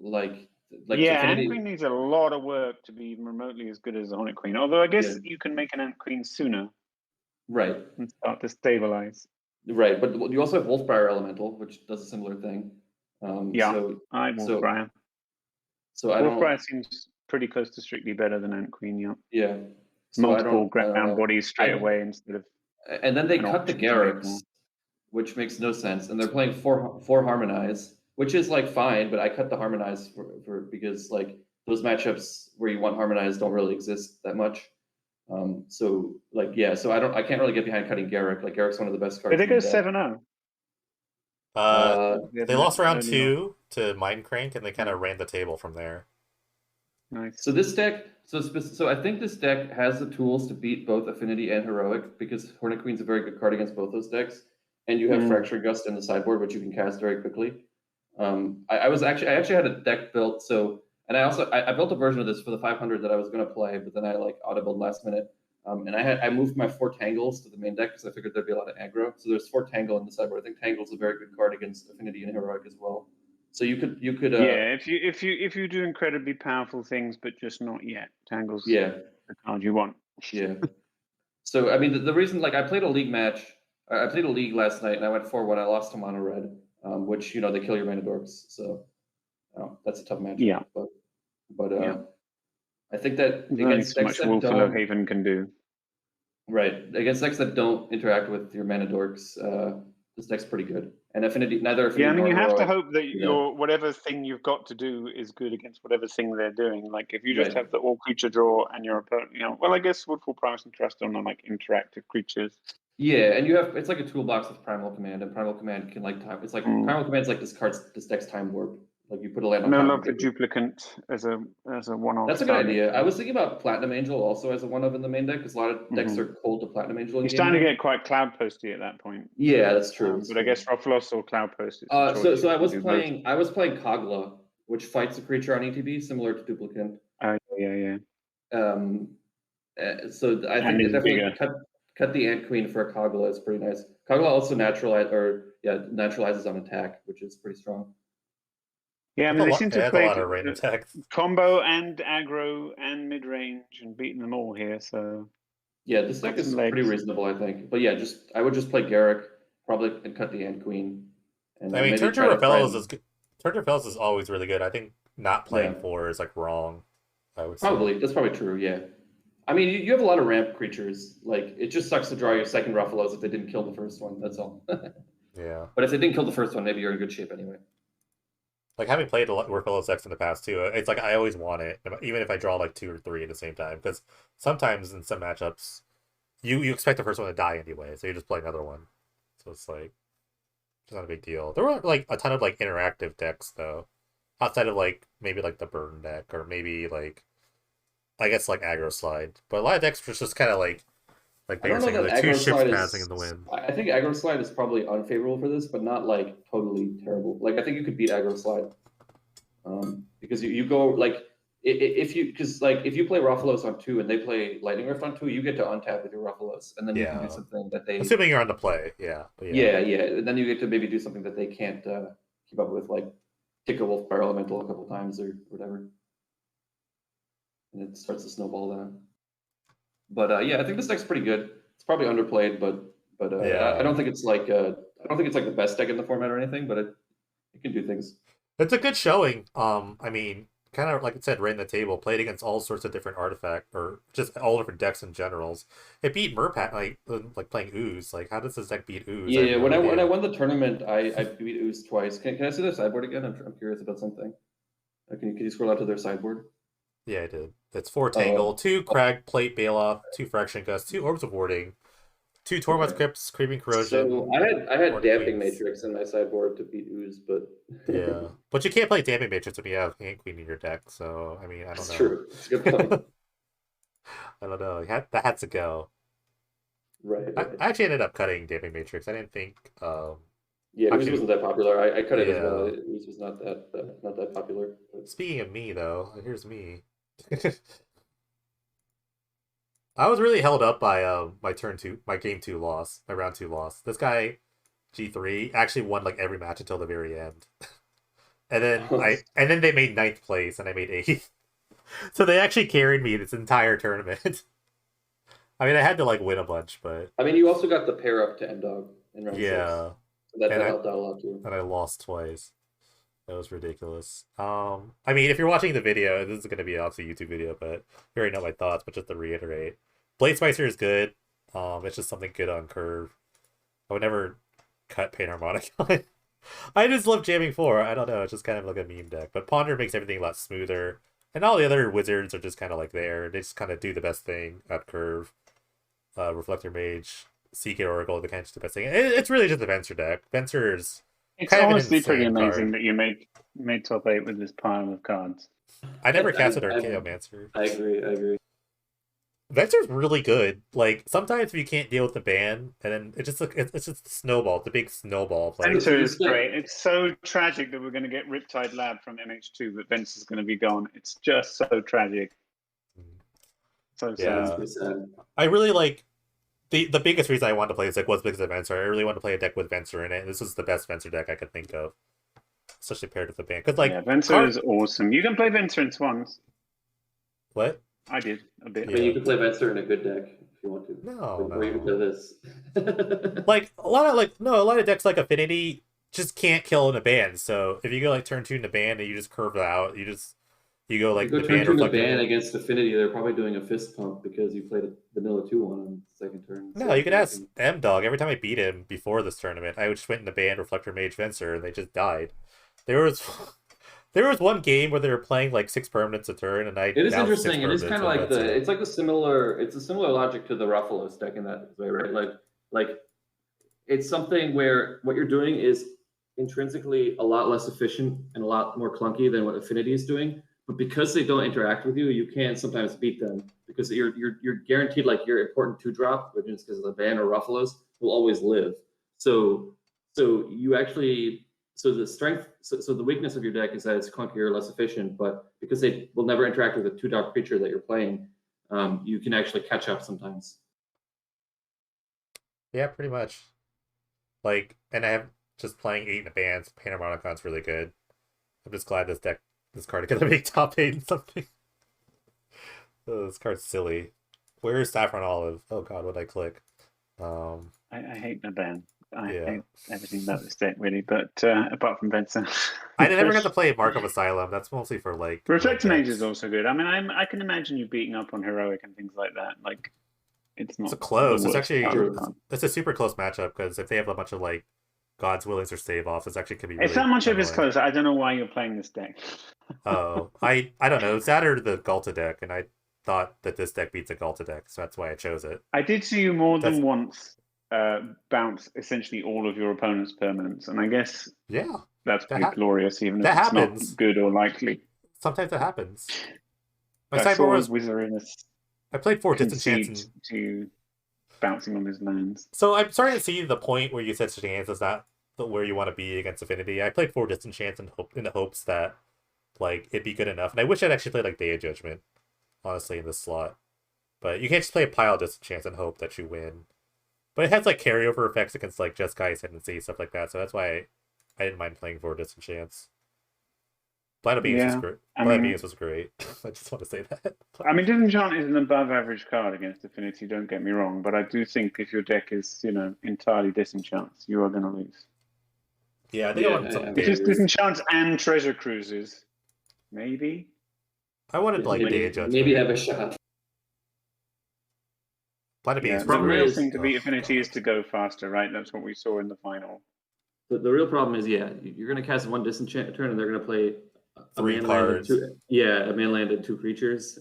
Like Yeah, Ant Affinity. Queen needs a lot of work to be even remotely as good as the Hornet Queen. Although I Yeah, guess you can make an Ant Queen sooner right. and start to stabilize. Right, but you also have Wolfbriar Elemental, which does a similar thing. Yeah, I Wolfbriar. So I don't. Wolfbriar seems pretty close to strictly better than Ant Queen. Yeah, Yeah. So multiple I don't ground know. bodies straight I away instead of and then they an cut the option to make Garrux, more. which makes no sense, and they're playing four Harmonize, which is like fine, but I cut the Harmonize for because like those matchups where you want Harmonize don't really exist that much. So like yeah, so I can't really get behind cutting Garruk. Like Garruk's one of the best Did cards they in the go deck. 7-0? Uh, They had they an lost round early loss. 2 to Mindcrank, and they kind of ran the table from there. Nice. So this deck, so I think this deck has the tools to beat both Affinity and Heroic because Hornet Queen's a very good card against both those decks, and you have Fracturing Gust in the sideboard, which you can cast very quickly. I actually had a deck built, and I built a version of this for the 500 that I was going to play, but then I like audibled last minute, and I moved my 4 Tangles to the main deck because I figured there'd be a lot of aggro. So there's 4 Tangle in the sideboard. I think Tangle's a very good card against Affinity and Heroic as well. So you could Yeah, if you do incredibly powerful things, but just not yet, Tangle's yeah. the card you want. Yeah. So I mean, the reason like I played a league match, I played a league last night, and I went 4-1. I lost to Mono Red, which they kill your mana dorks, so that's a tough matchup. Yeah, But yeah. I think that There's only against so decks much that Wolfalo don't Haven can do. right against decks that don't interact with your mana dorks, this deck's pretty good. And Affinity, neither Affinity Yeah, I mean, nor you have to Heroic hope that do your whatever thing you've got to do is good against whatever thing they're doing. Like if you just Right. have the all creature draw and your opponent, well, I guess Woodfall Primus and Trust on like interactive creatures. Yeah, and you have it's like a toolbox with Primal Command, and Primal Command can like time. It's like Primal Command's like discards this deck's Time Warp. Like you put a land on No top. love for duplicant as a one-off. That's a good idea. I was thinking about Platinum Angel also as a one-of in the main deck because a lot of decks are cold to Platinum Angel. You're starting to get quite cloud posty at that point. Yeah, that's true. But I guess Rothlos or Cloud Post. So I was playing Kogla, which fights a creature on ETB similar to Duplicant. Yeah. So I think it definitely cut the Ant Queen for a Kogla is pretty nice. Kogla also naturalizes on attack, which is pretty strong. Yeah, I mean, they seem to play a lot of rain attacks. Combo and aggro and mid-range and beating them all here, so... Yeah, this deck is pretty reasonable, I think. But yeah, I would just play Garrick, probably, and cut the Ant Queen. And I mean, Turn to Repels is good. Turn to Repels is always really good. I think not playing 4 is like wrong. I would say. That's probably true, yeah. I mean, you have a lot of ramp creatures. Like, it just sucks to draw your second Ruffalos if they didn't kill the first one, that's all. Yeah. But if they didn't kill the first one, maybe you're in good shape anyway. Like, having played a lot Ruffalos decks in the past, too, it's like I always want it, even if I draw like 2 or 3 at the same time. Because sometimes in some matchups, you expect the first one to die anyway, so you just play another one. So it's like, it's not a big deal. There were like a ton of like interactive decks, though. Outside of like, maybe like the Burn deck, or maybe like, I guess like Aggro Slide. But a lot of decks were just kind of like they were saying, like 2 ships passing in the wind. I think Aggro Slide is probably unfavorable for this, but not like totally terrible. Like I think you could beat Aggro Slide, because you go like if you play Ruffalos on 2 and they play Lightning Rift on 2, you get to untap with your Ruffalos, and then you can do something that they. Assuming you're on the play, yeah. Yeah. And then you get to maybe do something that they can't keep up with, like kick a Wolf Fire Elemental a couple times or whatever, and it starts to snowball then. But yeah, I think this deck's pretty good. It's probably underplayed, but I don't think it's like the best deck in the format or anything, but it can do things. It's a good showing. I mean, kind of like I said, right in the table, played against all sorts of different artifact or just all different decks in generals. It beat Merpat like playing Ooze. Like, how does this deck beat Ooze? Yeah, when I won the tournament, I beat Ooze twice. Can I see their sideboard again? I'm curious about something. Can you scroll out to their sideboard? Yeah, I did. It's 4 Tangle, 2 Crag, Plate, Bailoff, 2 Fraction Gust, 2 Orbs of Warding, 2 Tormod's Crypts, Creeping Corrosion. So I had Damping Matrix in my sideboard to beat Ooze, but yeah, but you can't play Damping Matrix if you have Ant Queen in your deck. So I mean, I don't know. That's true. That's a good point. I don't know. That had to go. Right. I actually ended up cutting Damping Matrix. I didn't think. Yeah, Ooze wasn't that popular. I cut it as well. Ooze was not that popular. Speaking of me, though, here's me. I was really held up by my game 2 loss, my round 2 loss. This guy, G3, actually won like every match until the very end. and then they made 9th place and I made 8th. So they actually carried me this entire tournament. I mean, I had to like win a bunch, but I mean, you also got the pair up to End-Dog in round 6. Yeah. So that helped out a lot too. And I lost twice. That was ridiculous. I mean, if you're watching the video, this is going to be obviously a YouTube video, but you already know my thoughts, but just to reiterate. Blade Spicer is good. It's just something good on curve. I would never cut Pain Harmonic on it. I just love jamming 4. I don't know, it's just kind of like a meme deck. But Ponder makes everything a lot smoother. And all the other wizards are just kind of like there. They just kind of do the best thing at curve. Reflector Mage, Seek It Oracle, they kind of just do the best thing. It's really just a Venser deck. Venser's... It's honestly pretty amazing that you made top 8 with this pile of cards. I never casted Archaeomancer. I agree. Venser's really good. Like, sometimes if you can't deal with the ban, and then it's just a snowball. It's a big snowball. Venser is great. It's so tragic that we're going to get Riptide Lab from MH2, but Venser's going to be gone. It's just so tragic. So sad. I really like... The biggest reason I wanted to play this deck was because of Venser. I really wanted to play a deck with Venser in it. This is the best Venser deck I could think of, especially paired with the ban. Because Venser is awesome. You can play Venser in Swans. What? I did a bit. I mean, you can play Venser in a good deck if you want to. No. Or you can play this. Like a lot of decks like Affinity just can't kill in a ban. So if you go like turn 2 in a ban and you just curve it out, you just You go If you like go the turn band 2 in the reflector ban mage. against Affinity, they're probably doing a fist pump because you played a vanilla 2-1 on second turn. No, you can ask M Dog. Every time I beat him before this tournament, I just went in the band reflector mage fencer, and they just died. There was there was one game where they were playing like 6 permanents a turn, and I It is bounced 6 interesting. It is permanents kind of with like Venser. it's like it's a similar logic to the Ruffalos deck in that way, right? Like it's something where what you're doing is intrinsically a lot less efficient and a lot more clunky than what Affinity is doing. But because they don't interact with you, you can sometimes beat them because you're guaranteed like your important 2-drop, which is because of the ban or Ruffalos, will always live. So you actually so the strength so the weakness of your deck is that it's clunkier, less efficient, but because they will never interact with a 2-drop creature that you're playing, you can actually catch up sometimes. Yeah, pretty much. Like, and I have just playing 8 in a band. Panharmonicon's really good. I'm just glad this card is gonna make top 8 and something. Oh, this card's silly. Where's Saffron Olive? Oh god, what did I click? I hate the ban. I Yeah. hate everything about this deck, really. But apart from Benson, I never got to play Mark of Asylum. That's mostly for like Reflector red Mage decks. is also good. I mean, I can imagine you beating up on Heroic and things like that. Like, it's It's not a the close. It's worst actually card. it's a super close matchup because if they have a bunch of like God's Willings or save offs, it's actually could be It's really not much of it's annoying. close. I don't know why you're playing this deck. Oh, I don't know. It's that or the Galta deck, and I thought that this deck beats a Galta deck, so that's why I chose it. I did see you more That's than once bounce essentially all of your opponent's permanents, and I guess yeah, that's that pretty glorious, even if that it's not happens. good or likely. Sometimes that happens. My I sideboard saw was Wizardiness I played 4 Disenchants concede and to bouncing on his lands. so I'm starting to see the point where you said Chance is not where you want to be against Affinity. I played 4 Disenchants in the hopes that like it'd be good enough, and I wish I'd actually played like Day of Judgment, honestly, in this slot. But you can't just play a pile of Disenchants and hope that you win. But it has like carryover effects against like Jeskai Ascendancy, stuff like that. So that's why I didn't mind playing 4 Disenchants. Blind Obedience was Yeah, great. I Blind mean, Obedience was great. I just want to say that. Disenchant is an above-average card against Affinity. Don't get me wrong, but I do think if your deck is, entirely Disenchants, you are going to lose. Yeah, I think I wanted something If it's big. Disenchants and Treasure Cruises, maybe. I wanted like Day of Judgment. Maybe have a shot. Blind Obedience was The real great. thing to beat Oh, Affinity God. is to go faster, right? That's what we saw in the final. The real problem is, you're going to cast 1 disenchant turn, and they're going to play a 3 man land and cards. 2. Yeah, a man land and 2 creatures.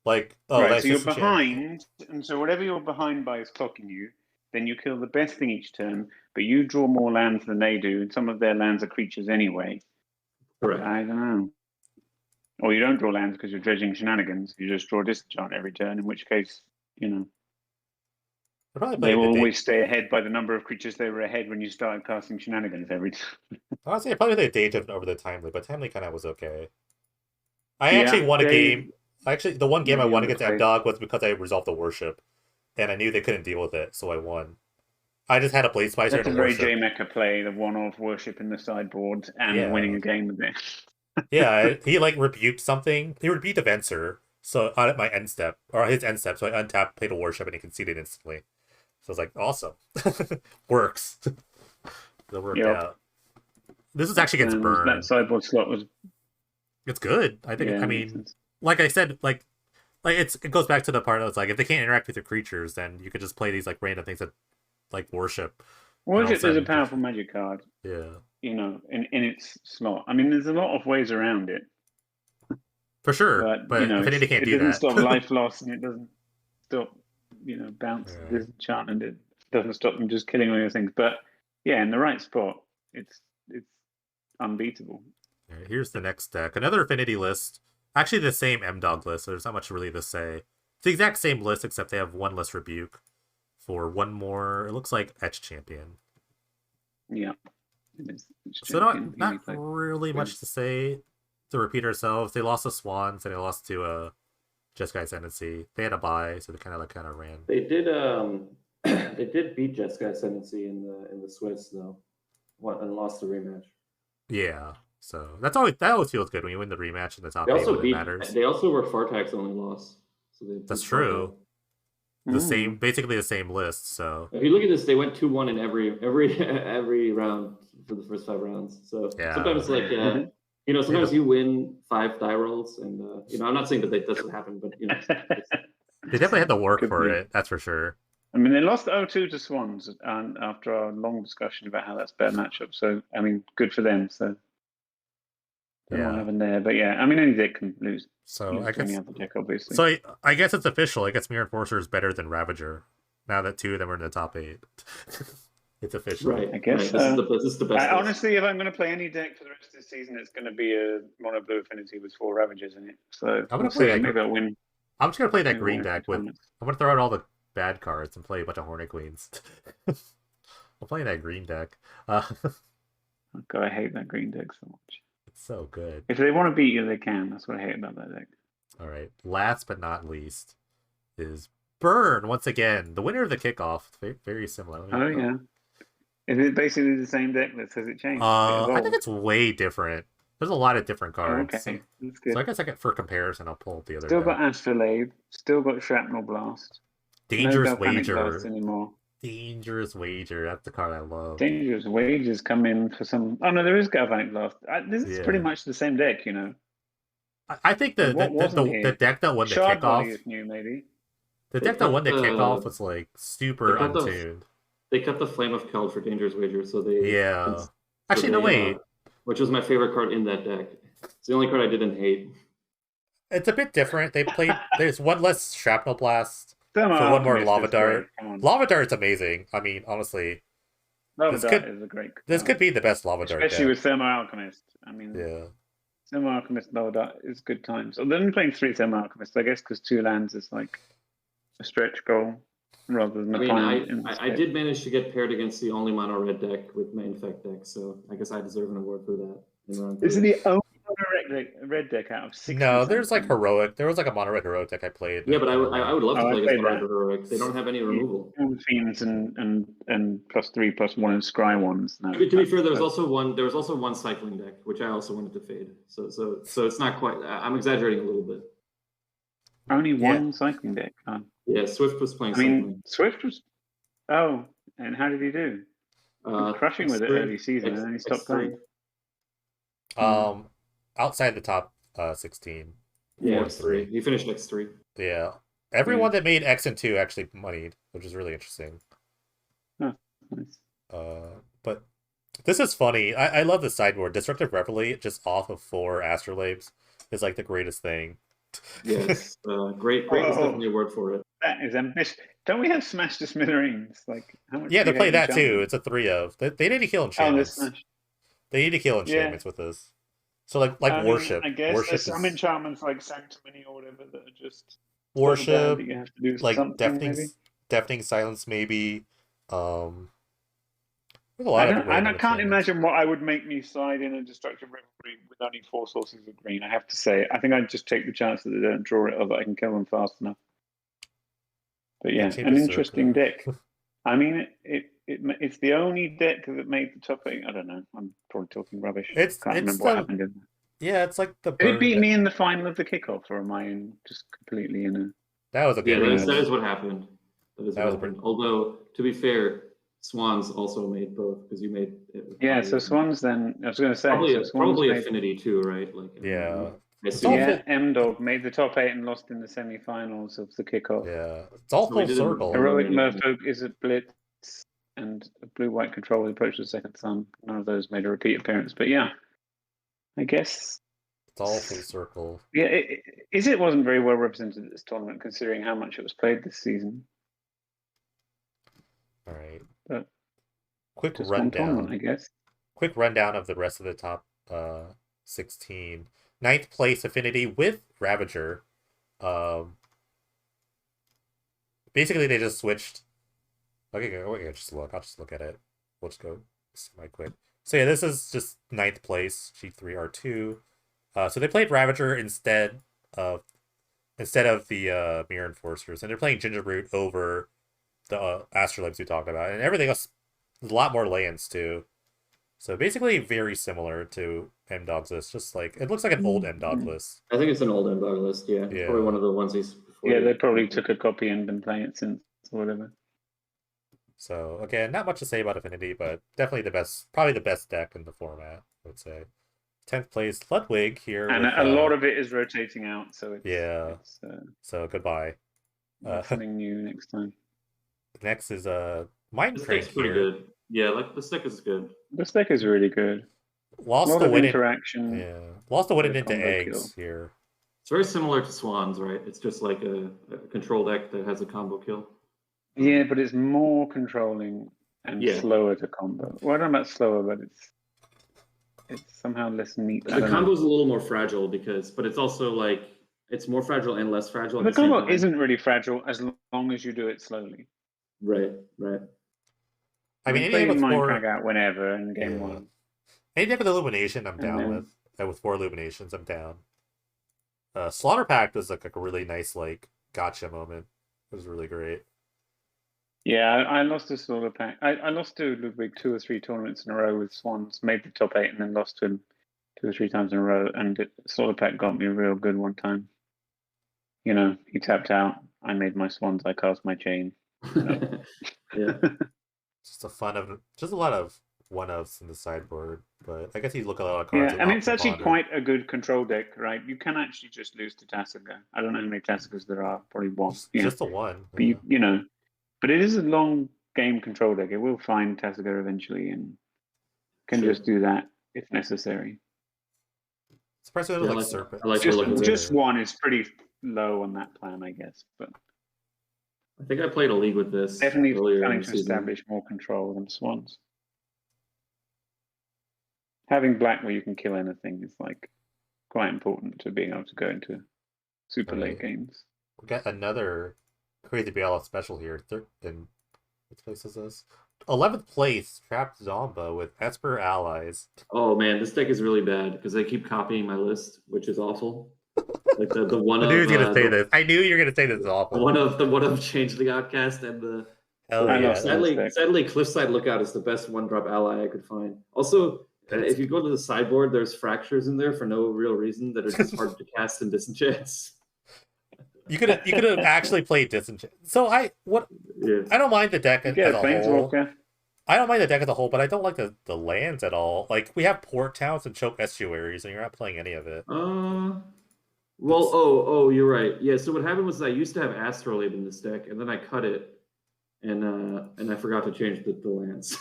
Like, oh, Right, that's so you're just a chance. behind, and so whatever you're behind by is clocking you. Then you kill the best thing each turn, but you draw more lands than they do, and some of their lands are creatures anyway. Correct. I don't know. Or you don't draw lands because you're dredging shenanigans. You just draw disenchant every turn, in which case, they will always stay ahead by the number of creatures they were ahead when you started casting shenanigans every time. Honestly, I probably played Day of Judgment over the Timely, but Timely kind of was okay. I actually won a game. Actually, the one game I won against M-Dog was because I resolved the worship, and I knew they couldn't deal with it, so I won. I just had a Blade Spicer That's and a a very worship. J-Mecha play, the one-off worship in the sideboard and winning a game with it. Yeah, he like rebuked something. He rebuked a Venser, so on my end step, or his end step, so I untapped, played a worship, and he conceded instantly. So I was like, awesome. Works. That worked out. This is actually against Burn. That sideboard slot was... It's good. I think, I mean, like I said, like it goes back to the part that was like, if they can't interact with your creatures, then you could just play these like random things that like worship. Worship is a powerful magic card. Yeah. In its slot. I mean, there's a lot of ways around it. For sure. But Affinity can't do that. It doesn't stop life loss, and it doesn't stop, bounce, disenchant, and it doesn't stop them just killing all your things. But yeah, in the right spot, it's unbeatable. Right, here's the next deck. Another Affinity list. Actually, the same M-Dog list, so there's not much really to say. It's the exact same list, except they have one less rebuke for one more, it looks like Etch Champion. Yeah. So not really much to say. To repeat ourselves, they lost to Swans and they lost to Jeskai Ascendancy. They had a bye, so they kind of ran. They did they did beat Jeskai Ascendancy in the Swiss though, and lost the rematch. Yeah, so that always feels good when you win the rematch in the top 8 when it matters. They also were Fartak's only loss, so that's true. Basically the same list. So if you look at this, they went 2-1 in every round for the first 5 rounds. So sometimes sometimes you win 5 die rolls, and I'm not saying that doesn't happen, but They definitely had to work Could for be. it. That's for sure. I mean, they lost 0-2 to Swans after a long discussion about how that's a bad matchup. So, I mean, good for them. So, don't know what happened there. But yeah, I mean, any deck can lose. So I To any guess. other deck, obviously. So I guess it's official. I guess Mirror Enforcer is better than Ravager. Now that 2 of them are in the top 8, it's official. Right. I guess right. This is the best. Honestly, if I'm going to play any deck for the rest of the season, it's going to be a mono blue Affinity with 4 Ravagers in it. So I'm gonna play that. Maybe I'll win. I'm just gonna play that green win deck with. tournaments. I'm gonna throw out all the bad cards and play a bunch of Hornet Queens. I'm playing that green deck. Oh, God, I hate that green deck so much. It's so good. If they want to beat you, they can. That's what I hate about that deck. All right. Last but not least is Burn once again. The winner of the kickoff. Very similar. Oh yeah. Is it basically the same deck that says it changed? I think it's way different. There's a lot of different cards. Okay, that's good. So I guess for comparison, I'll pull up the other. Still got Astrolabe. Still got Shrapnel Blast. Dangerous no Wager. Blast anymore. Dangerous Wager. That's the card I love. Dangerous Wagers come in for some. Oh no, there is Galvanic Blast. This is pretty much the same deck, I think the deck that won the Shard Body kickoff. is new, maybe. The deck that won the kickoff was like super untuned. They cut the Flame of Keld for Dangerous Wager, so they Actually, no wait. Which was my favorite card in that deck. It's the only card I didn't hate. It's a bit different. There's one less Shrapnel Blast for one more Lava Dart. Lava Dart's amazing. I mean, honestly, Lava Dart is a great card. This could be the best Lava Dart especially deck. with Thermo Alchemist. I mean, Thermo Alchemist Lava Dart is good times. Although I'm playing 3 Thermo Alchemist, I guess, because 2 lands is like a stretch goal rather than a final. I did manage to get paired against the only mono red deck with my Infect deck, so I guess I deserve an award for that. Is it the only mono red deck out of 6? No, there's like Heroic. There was like a mono red Heroic deck I played. Yeah, but I would love to play against mono red Heroic. They don't have any removal. Fiends and +3/+1 and Scry ones. No, to be fair, there was also one cycling deck, which I also wanted to fade. So it's not quite. I'm exaggerating a little bit. Only one cycling deck. Yeah, Swift was playing cycling. Swift was. Oh, and how did he do? Crushing with it early season, and then he stopped playing. Outside the top 16. Yeah, X3. He finished X3. Yeah. Everyone that made X and 2 actually moneyed, which is really interesting. Oh, nice. But this is funny. I love the sideboard. Destructive Reveille just off of 4 Astrolabes is like the greatest thing. Yes. Great is definitely a word for it. That is ambitious. Don't we have Smash to Smithereens? Like, how much they play that too. It's a 3 of. They need to kill enchantments. They need to kill enchantments with this. So like worship. I guess worship there's some enchantments like Sanctimony or whatever that are just worship. You have to do like deafening silence maybe. There's a lot I can't imagine what I would make me side in a Destructive Reverie with only 4 sources of green. I have to say, I think I'd just take the chance that they don't draw it or that I can kill them fast enough. But yeah, an interesting deck. I mean, it's the only deck that made the top 8. I don't know. I'm probably talking rubbish. I can't remember what happened. Yeah, it's like the. Did it beat me in the final of the kickoff, or am I just completely in a? That was a good. Yeah, that is what happened. That is what happened. Although, to be fair, Swans also made both because you made. So Swans. Then I was going to say probably Affinity too, right? Like M-Dog made the top 8 and lost in the semi-finals of the kickoff. Yeah, it's all full circle. Heroic Merfolk is a blitz, and a blue-white control approach the second sun. None of those made a repeat appearance, but yeah, I guess it's all full circle. Yeah, it wasn't very well represented at this tournament, considering how much it was played this season. All right, but quick rundown, I guess. Quick rundown of the rest of the top 16. 9th place Affinity with Ravager. Basically, they just switched. Okay, I'll just look at it. We'll just go semi-quick. So yeah, this is just 9th place, G3R2. So they played Ravager instead of the Mirror Enforcers, and they're playing Gingerbrute over the Astrolabes we talked about, and everything else. There's a lot more lands too. So basically, very similar to M-Dog's list. Just like it looks like an old M-Dog list. I think it's an old M-Dog list. Yeah, it's probably one of the ones he's. Yeah, they probably took a copy and been playing it since or whatever. So again, not much to say about Affinity, but definitely probably the best deck in the format, I would say. 10th place Ludwig here And with a lot of it is rotating out, so it's yeah. So goodbye. something new next time. Next is This Mindcrank deck's pretty here. good. Yeah, like this deck is good. This deck is really good. A Lost lot the of win interaction. Yeah. Lost the win with a into combo eggs kill. here. It's very similar to Swans, right? It's just like a control deck that has a combo kill. Yeah, but it's more controlling and Yeah. slower to combo. Well, I don't know about slower, but it's somehow less neat. The combo is a little more fragile but it's also like it's more fragile and less fragile. The at the same combo time. isn't really fragile as long as you do it slowly. Right. I mean, play anything with Mindcrank 4 out whenever in game one. Anything with Illumination, I'm down with. And with 4 Illuminations, I'm down. Slaughter Pact was like a really nice like gotcha moment. It was really great. Yeah, I lost to Slaughter Pact. I lost to Ludwig 2 or 3 tournaments in a row with Swans, made the top 8 and then lost to him 2 or 3 times in a row. And Slaughter Pact got me real good one time. You know, he tapped out. I made my Swans. I cast my chain. Yeah. Just a lot of 1-ofs in the sideboard, but I guess you look at a lot of cards. Yeah, and it's actually quite a good control deck, right? You can actually just lose to Tasiga. I don't know how many Tasigas there are, probably one. Just the one. But you know, but it is a long game control deck. It will find Tasiga eventually and can just do that if necessary. Especially like Serpent. Just one is pretty low on that plan, I guess. But I think I played a league with this. Definitely trying to establish more control than Swans. Having black where you can kill anything is like quite important to being able to go into super late games. We got another Crazy BLF special here. In what place is this? 11th place Trapped Zomba with Esper allies. Oh man, this deck is really bad because they keep copying my list, which is awful. Like the one I knew he was gonna say this. I knew you were gonna say this is awful. One of Change the Outcast and the sadly Cliffside Lookout is the best 1-drop ally I could find. Also, if you go to the sideboard, there's fractures in there for no real reason that are just hard to cast and disenchants. You could have actually played Disenchant. So I don't mind the deck as a whole. I don't mind the deck as a whole, but I don't like the lands at all. Like we have Port Towns and Choke Estuaries, and you're not playing any of it. Well, you're right. Yeah. So what happened was I used to have Astrolabe in this deck, and then I cut it, and I forgot to change the lands.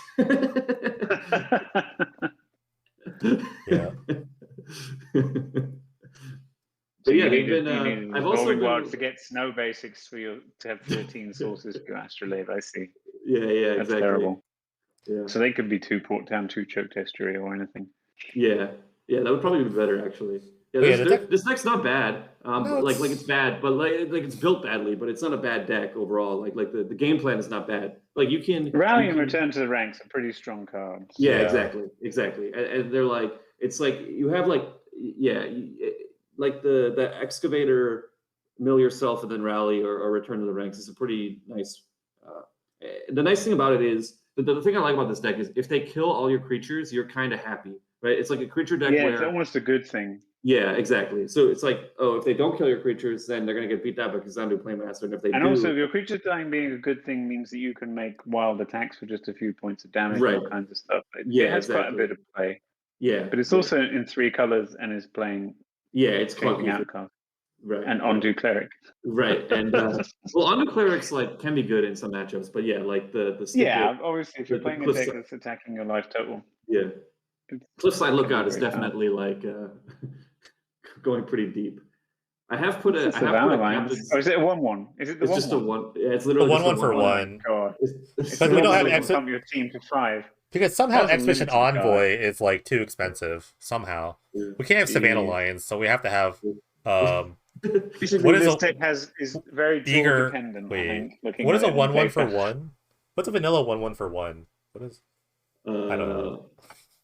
Yeah. But yeah, I've also been to get snow basics for you to have 13 sources for your Astrolabe. I see. Yeah, that's exactly. Terrible. Yeah. So they could be 2 Port Town, 2 Choked Estuary, or anything. Yeah, that would probably be better actually. Yeah, this deck's not bad. Like it's bad, but like it's built badly, but it's not a bad deck overall. Like the game plan is not bad. Like you can Rally and Return to the Ranks are pretty strong cards. Yeah, exactly. And they're like it's like you have like like the Excavator, Mill Yourself, and then Rally or Return to the Ranks is a pretty nice. The nice thing about it is the thing I like about this deck is if they kill all your creatures, you're kind of happy, right? It's like a creature deck. Yeah, it's almost a good thing. Yeah, exactly. So it's like, if they don't kill your creatures, then they're going to get beat down because Zandu Playmaster. And if they do, also, if your creatures dying being a good thing means that you can make wild attacks for just a few points of damage, and all kinds of stuff. It has quite a bit of play. Yeah, but it's also in 3 colors and is playing. Yeah, it's clunky. Outcast. Right. And Ondu Cleric. Right, and Ondu Clerics like can be good in some matchups, but yeah, like the obviously if you're playing a deck that's attacking your life total. Yeah, Cliffside Lookout is definitely like going pretty deep. I have put a. Oh, is it a 1/1? Is it the 1/1? It's just a 1. Yeah, it's literally a 1/1 for 1. God, because we don't have pump your team to 5. Because somehow Expedition Envoy is like too expensive. Somehow we can't have Savannah Lions, so we have to have. What is this deck is very draw dependent. Wait, what is a 1/1 for 1? What's a vanilla 1/1 for 1? What is? I don't know.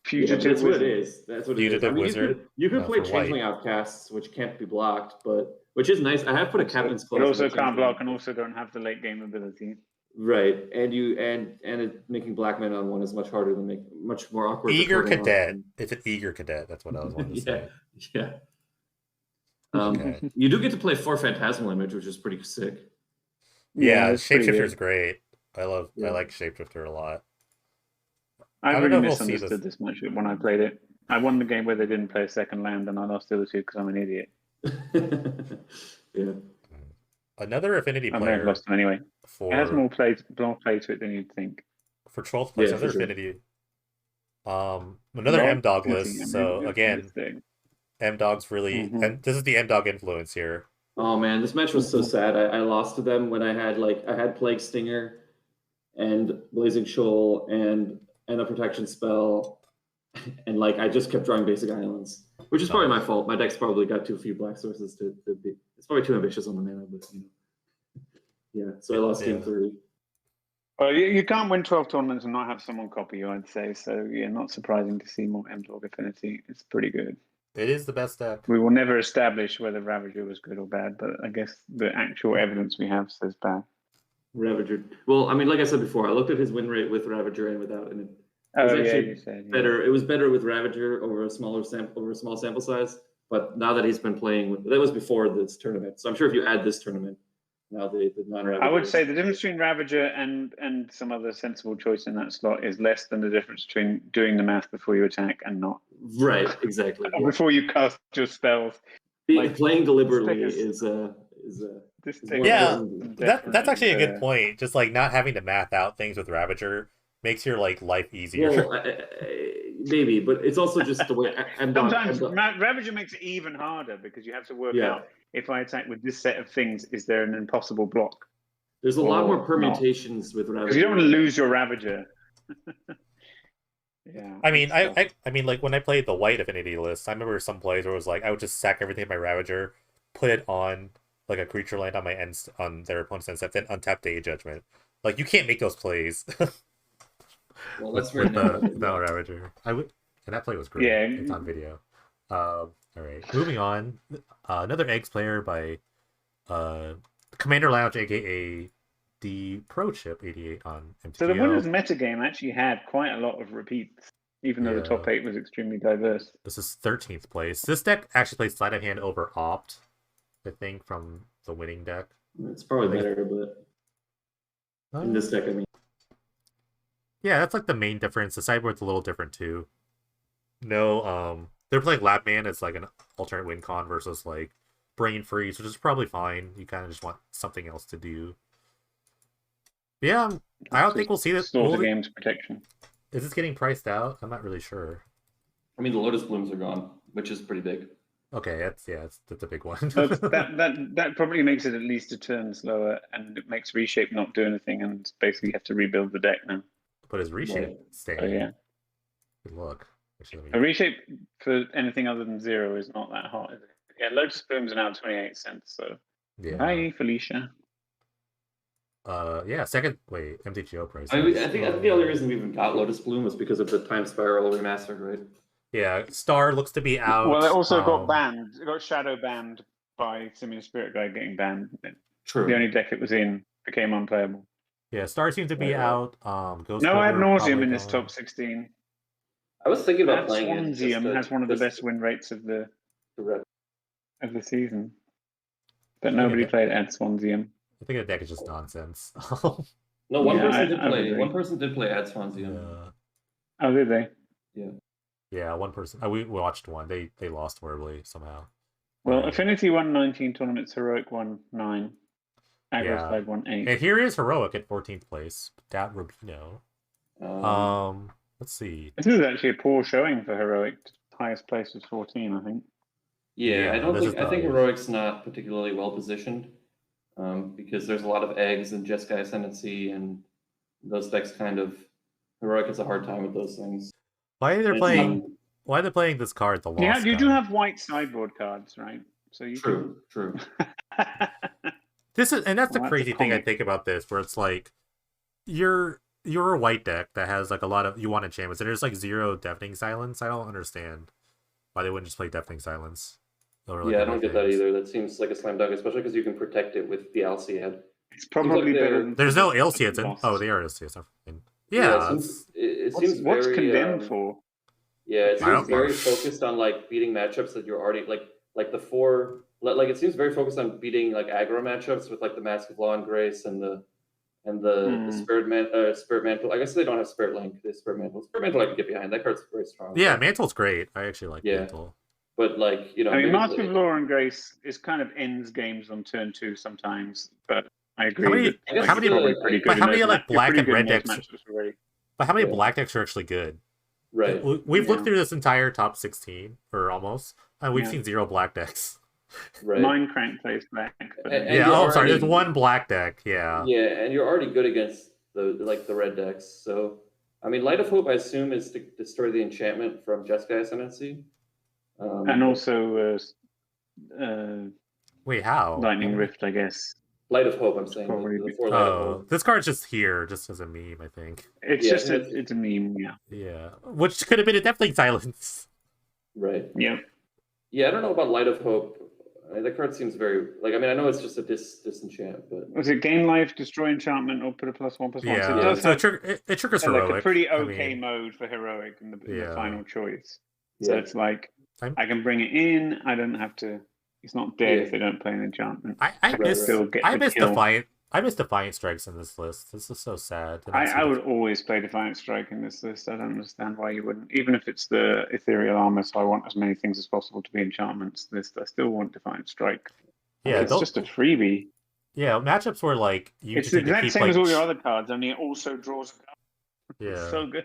Fugitive that's what it is. That's what it is. I mean, Wizard. You could play Changeling Outcasts, which can't be blocked, which is nice. I have put a Captain's Close. But also can't block, and also don't have the late game ability. Right, and making black mana on 1 is much harder than much more awkward. Eager Cadet. It's an Eager Cadet. That's what I was wanting to say. Yeah. You do get to play 4 Phantasmal Image, which is pretty sick. Yeah, Shapeshifter is great. I like Shapeshifter a lot. I really misunderstood this much when I played it. I won the game where they didn't play a second land, and I lost the other two because I'm an idiot. Yeah. Another Affinity I may have player lost them anyway. It has for more play to it than you'd think. 12th place. Yeah, for Another sure. Affinity. Another Lol. M Dog Let's see, list. So again, M Dog's really, Mhm. and this is the M Dog influence here. Oh man, this match was so sad. I lost to them when I had Plague Stinger and Blazing Shoal and a protection spell, and like I just kept drawing basic islands, which is probably my fault. My deck's probably got too few black sources to be. It's probably too ambitious on the mana, but yeah. So I lost game 3. Well, you can't win 12 tournaments and not have someone copy you, I'd say. So yeah, not surprising to see more M-Dog Affinity. It's pretty good. It is the best deck. We will never establish whether Ravager was good or bad, but I guess the actual evidence we have says bad. Ravager. Well, I mean, like I said before, I looked at his win rate with Ravager and without, and it was you said better. It was better with Ravager over a small sample size. But now that he's been playing with, that was before this tournament. So I'm sure if you add this tournament, now the non-Ravager. I would say the difference between Ravager and some other sensible choice in that slot is less than the difference between doing the math before you attack and not. Right, exactly. Before you cast your spells. Playing deliberately is yeah, that's actually a good point. Just like not having to math out things with Ravager makes your like life easier. Well, maybe, but it's also just the way. Sometimes Ravager makes it even harder because you have to work out, if I attack with this set of things, is there an impossible block? There's a lot more permutations with Ravager. Because you don't want to lose your Ravager. Yeah. I mean, like when I played the white Affinity list, I remember some plays where it was like I would just sack everything in my Ravager, put it on like a creature land on my end on their opponent's end step, then untap Day Judgment. Like you can't make those plays. Well, that's with the Ravager. And that play was great. Yeah, it's on video. All right, moving on. Another eggs player by Commander Lounge, aka the Pro Chip 88 on MTGO. So the winners metagame actually had quite a lot of repeats, even though the top 8 was extremely diverse. This is 13th place. This deck actually plays sleight of hand over Opt, I think, from the winning deck. It's probably better, but in this deck, I mean. Yeah, that's like the main difference. The sideboard's a little different too. No, they're playing Labman as like an alternate win con versus like Brain Freeze, which is probably fine. You kind of just want something else to do. Yeah, I don't think we'll see this. Slaughter games protection. Is this getting priced out? I'm not really sure. I mean, the Lotus Blooms are gone, which is pretty big. Okay, that's a big one. that probably makes it at least a turn slower, and it makes Reshape not do anything, and basically you have to rebuild the deck now. But is Reshape staying? Oh, yeah. Good luck. Actually, A Reshape for anything other than 0 is not that hot, is it? Yeah, Lotus Blooms are now 28 cents, so yeah. Hi, Felicia. Second MTGO price. I think the only reason we even got Lotus Bloom was because of the Time Spiral remastered, right? Yeah, Star looks to be out. Well, it also got banned. It got shadow banned by Simian Spirit Guide getting banned. True. The only deck it was in became unplayable. Yeah, Star seems to be out. Ghost no ad nauseum in this top 16. I was thinking about playing Swansea has one of the best win rates of the season, but nobody played Ad Swansea. I think the deck is just nonsense. No, one person did play. One person did play Ad Swansea. Oh, did they? Yeah. Yeah, one person. We watched one. They lost horribly somehow. Well, Affinity won 19 tournaments. Heroic won 9. Aggro Slide won 8. And here is Heroic at 14th place. Dat Rubino. Let's see. This is actually a poor showing for Heroic. Highest place was 14, I think. Yeah, I think Heroic's not particularly well positioned because there's a lot of eggs and Jeskai Ascendancy, and those decks Heroic has a hard time with those things. Why are they playing this card? The Lost. Yeah, you do have white sideboard cards, right? So you true. That's the crazy thing I think about this, where it's like you're a white deck that has like a lot of you want enchantments, and there's like 0 Deafening Silence. I don't understand why they wouldn't just play Deafening Silence. I don't get that either. That seems like a slam dunk, especially because you can protect it with the Alciad. It's probably better. There's no Alciads in. Oh, they are Alciads. Yeah, it seems what's very, condemned for? Yeah, it seems very focused on like beating matchups that you're already like the 4. Like it seems very focused on beating like aggro matchups with like the Mask of Law and Grace and the and the Spirit Mantle. I guess they don't have Spirit Link. The Spirit Mantle. Spirit Mantle I can get behind. That card's very strong. Yeah, Mantle's great. I actually like Yeah. Mantle. But like, you know, I mean, Mask of Law and Grace is kind of ends games on turn 2 sometimes, but I agree that I guess like, you're probably pretty but good. how many in those like you're black pretty and good red in those decks? matchups already. But how many Yeah. black decks are actually good? Right. We've looked Yeah. through this entire top 16 or almost, and we've Yeah. seen 0 black decks. Right. Mindcrank plays black. But And Yeah. you're Oh, sorry. already- There's one black deck. Yeah. Yeah, and you're already good against the red decks. So, I mean, Light of Hope, I assume, is to destroy the enchantment from Jeskai Ascendancy. and also Wait, how? Lightning Rift, I guess. Light of Hope, I'm saying. Probably The be- 4 Light of Oh, Hope. this card's just here, just as a meme, I think. It's Yeah, just it's- it's a meme, yeah. Yeah, which could have been a definitely silence. Right. Yeah. Yeah, I don't know about Light of Hope. The card seems very like. I mean, I know it's just a disenchant, but Was it gain life, destroy enchantment, or put a +1/+1? Yeah, So it does so have it triggers like heroic. a pretty okay I mean, mode for heroic in the Yeah. final choice. So yeah. it's like I'm- I can bring it in. I don't have to. It's not dead Yeah. if they don't play an enchantment. I can miss still get I the miss kill. Defiant. I miss Defiant Strikes in this list. This is so sad. to not see I the- would always play Defiant Strike in this list. I don't understand why you wouldn't. Even if it's the Ethereal Armor, so I want as many things as possible to be enchantments list, I still want Defiant Strike. Yeah, It's just a freebie. yeah, matchups where like you It's just the need to exact keep same like as all your other cards, only it also draws a card. yeah. It's so good.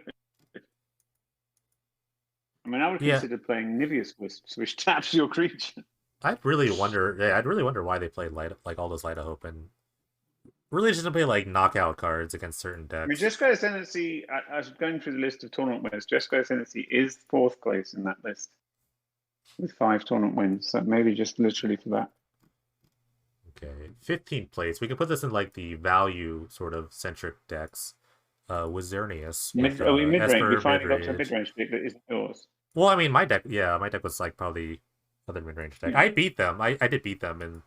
I mean, I would Yeah. consider playing Niveus Wisps, which taps your creature. I'd really wonder. Yeah, I'd really wonder why they played like all those Light of Hope and really just to play like knockout cards against certain I mean, decks. Jeskai Ascendancy, I was going through the list of tournament winners. Jeskai Ascendancy is 4th place in that list with 5 tournament wins. So maybe just literally for that. Okay, 15th place. We can put this in like the value sort of centric decks. With Xerneas. Mid-range. We finally got to a mid-range pick that isn't yours. Well, I mean, my deck was like probably other mid-range deck. I beat them. I did beat them in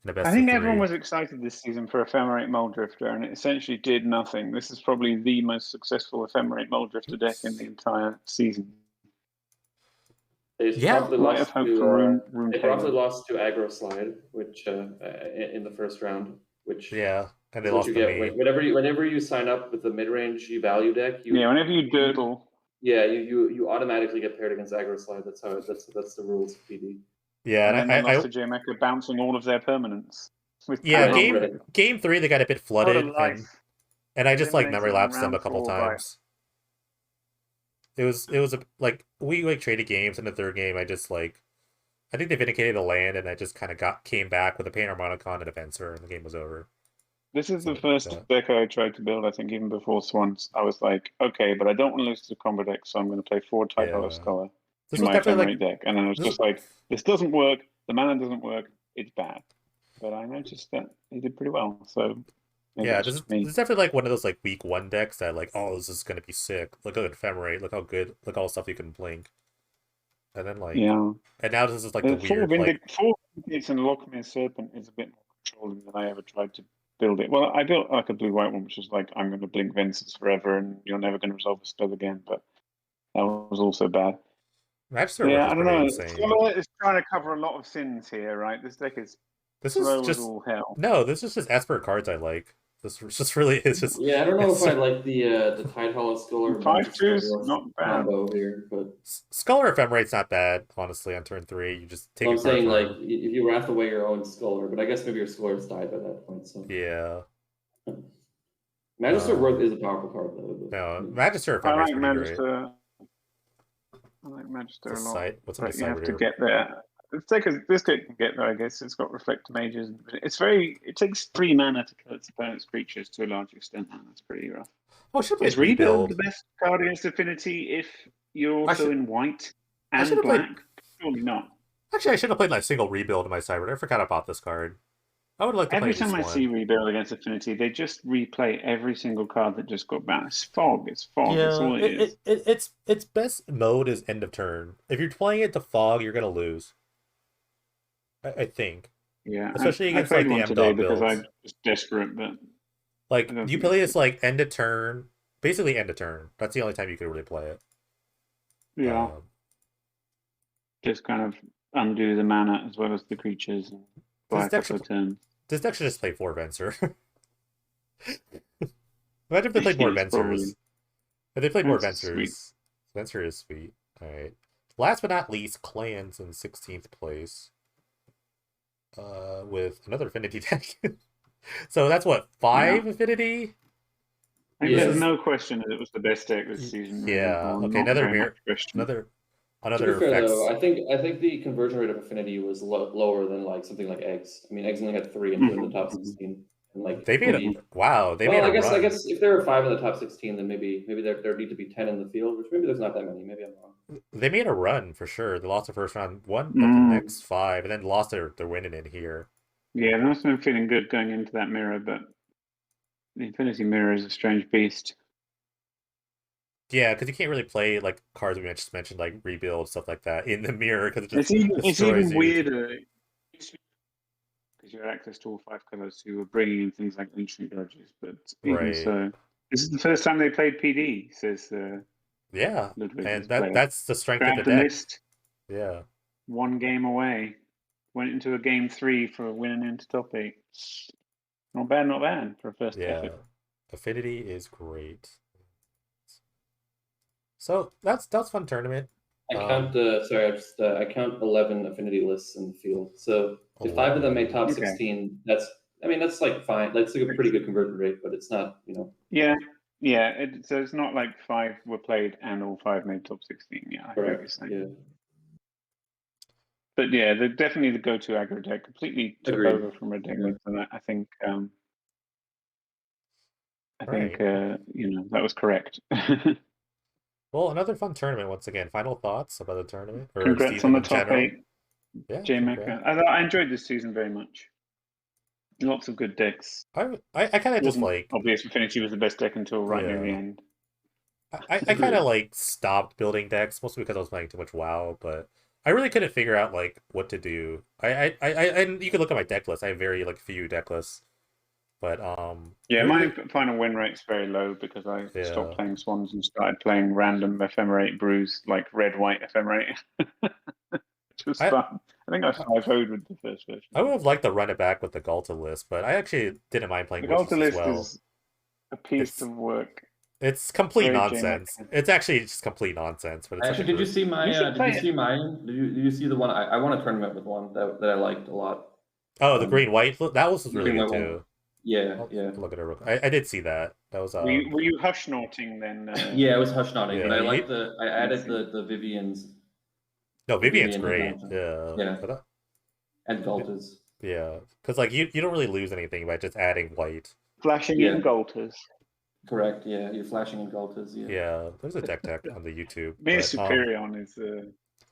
the best. I think of everyone 3. was excited this season for Ephemerate Muldrifter, and it essentially did nothing. This is probably the most successful Ephemerate Muldrifter deck in the entire season. They Yeah. probably Light of lost Hope to for Rune they probably Taylor. lost to Aggro Slide, which in the first round, which Yeah, and they is what lost you to get me. whenever you sign up with the mid-range value deck. Whenever you dirtle. Yeah, you automatically get paired against Aggro Slide. That's the rules of PD. Yeah, And then they I lost to Jamaica, bouncing all of their permanents. With yeah, Padlock. game 3 they got a bit What a flooded, life. and I just like Eliminated memory in lapsed them round a couple 4 by- times. It was like we like traded games in the third game. I just like I think they vindicated the land, and I just kind of came back with a Pain Harmonicon and a Fencer, and the game was over. This is the So, first yeah. deck I tried to build, I think, even before Swans. I was like, okay, but I don't want to lose to the combo deck, so I'm going to play 4 Typo Yeah. Scholar This in was my definitely Ephemerate deck. And then I was this just like, this doesn't work. The mana doesn't work. It's bad. But I noticed that he did pretty well. So maybe yeah, it's this is just me. definitely like one of those like week 1 decks that like, oh, this is gonna be sick. Look how good Ephemerate. Look how good. Look all the stuff you can blink. And then like, Yeah. and now this is like the Four weird like, Vindicates and Lockmere Serpent is a bit more controlling than I ever tried to build it. Well, I built like a blue-white one, which was like, I'm going to blink Ventus forever and you're never going to resolve a spell again. But that was also bad. Magister Yeah, Work I is don't pretty know. insane. Scarlet is trying to cover a lot of sins here, right? This deck is This slow is just as all hell. no. This is just Esper cards I like. This is just really it's just Yeah, I don't know it's if I like the Tide Hollow Scholar 5/2's not bad. combo here, but Skull or Ephemerate's not bad, honestly. On turn 3, you just take. I'm a card saying from like them. if you wrath away your own Scholar, but I guess maybe your Scholar's died by that point. So Yeah. Magister Worth is a powerful card though. But, No, Magister I Ephemerate's like pretty great. Magister. I like Magister What's a the lot. site? What's on the But you site have to here? get there. This deck can get there, I guess. It's got Reflector Mages. It takes 3 mana to kill its opponent's creatures to a large extent, and that's pretty rough. Oh, should play Is Rebuild Rebuild. the best card against Affinity if you're also should- in white I and should've played- black? Surely not. Actually, I should have played like single Rebuild in my Cyber. I forgot about this card. I would like to Every play time I this see one. Rebuild against Affinity, they just replay every single card that just got banned. It's fog. It's fog. That's all it is. Its best mode is end of turn. If you're playing it to Fog, you're gonna lose. I think. Yeah, Especially I against played like the one today M-Dog because builds. I'm just desperate. But Like I don't you think play it's this like end of turn, basically end of turn. That's the only time you could really play it. yeah, Um, just kind of undo the mana as well as the creatures and buy a deck couple of turns. this deck should just play 4 Venser. Imagine if they played more It's probably Vencers. If they played more that's sweet. Vencers. Vencer is sweet. Alright. Last but not least, Clans in 16th place. With another Affinity deck. So that's what, Yeah. 5 Affinity? I think Yeah. there's no question that it was the best deck this season. Really, Yeah. or Okay, not another very much mirror. question. To Another be fair though, effects. I think the conversion rate of Affinity was lower than like something like Eggs. I mean, Eggs only had 3 and 2 in the top 16, and like They made maybe. a wow, they made Well, a I run. guess if there were 5 in the top 16, then maybe there need to be 10 in the field, which maybe there's not that many. Maybe I'm wrong. They made a run for sure. They lost the first round, won like the Mm. next 5, and then lost their winning in here. Yeah, they must have been feeling good going into that mirror, but the Infinity Mirror is a strange beast. Yeah, because you can't really play like cards we just mentioned, like rebuild stuff like that, in the mirror because it just It's destroys even you. weirder because you had access to all 5 colors, so you were bringing in things like ancient grudges. But even Right. so, this is the first time they played PD, says Yeah, Ludwig. and Player. that's the strength of the Grabbed the deck. list, Yeah. 1 game away, went into a game 3 for winning into top 8. Not bad for a first Yeah. effort. Affinity is great. So that's fun tournament. I count I count 11 Affinity lists in the field. So if 5 of them made top 16, that's like fine. That's like a pretty good conversion rate, but it's not, Yeah. So it's not like 5 were played and all 5 made top 16. Yeah, I get what you're saying. Yeah. But yeah, they're definitely the go-to aggro deck. Completely took Agreed. over from Red Deck, and I think Right. that was correct. Well, another fun tournament once again. Final thoughts about the tournament or Congrats season on the in top general? 8, Yeah, J-Mecca. I enjoyed this season very much. Lots of good decks. I kind of just like obvious Affinity was the best deck until right near the end. I kind of like stopped building decks mostly because I was playing too much WoW, but I really couldn't figure out like what to do. And you can look at my deck list. I have very like few deck lists, but yeah, my final win rate's very low because I stopped playing Swans and started playing random Ephemerate brews like red white Ephemerate. Which was fun. I think I 5-0'd with the first version. I would have liked to run it back with the Galta list, but I actually didn't mind playing the Galta list as well. Is a piece of work. It's complete Very nonsense. It's actually just complete nonsense. But it's actually, did you see my? Did you see mine? Did you see the one? I won a tournament with one that I liked a lot. Oh, the green white. That was really good too. One. Yeah, Look at it. I did see that. That was. Were you hush noting then? Yeah, I was hush noting, yeah, but I like I added the Vivian's. No, Vivian's great. Yeah. Yeah. And Galtas. Yeah, because like you don't really lose anything by just adding white. Flashing in Galtas. Correct. Yeah, you're flashing in Galtas. Yeah. Yeah, there's a deck on the YouTube. Being Superion is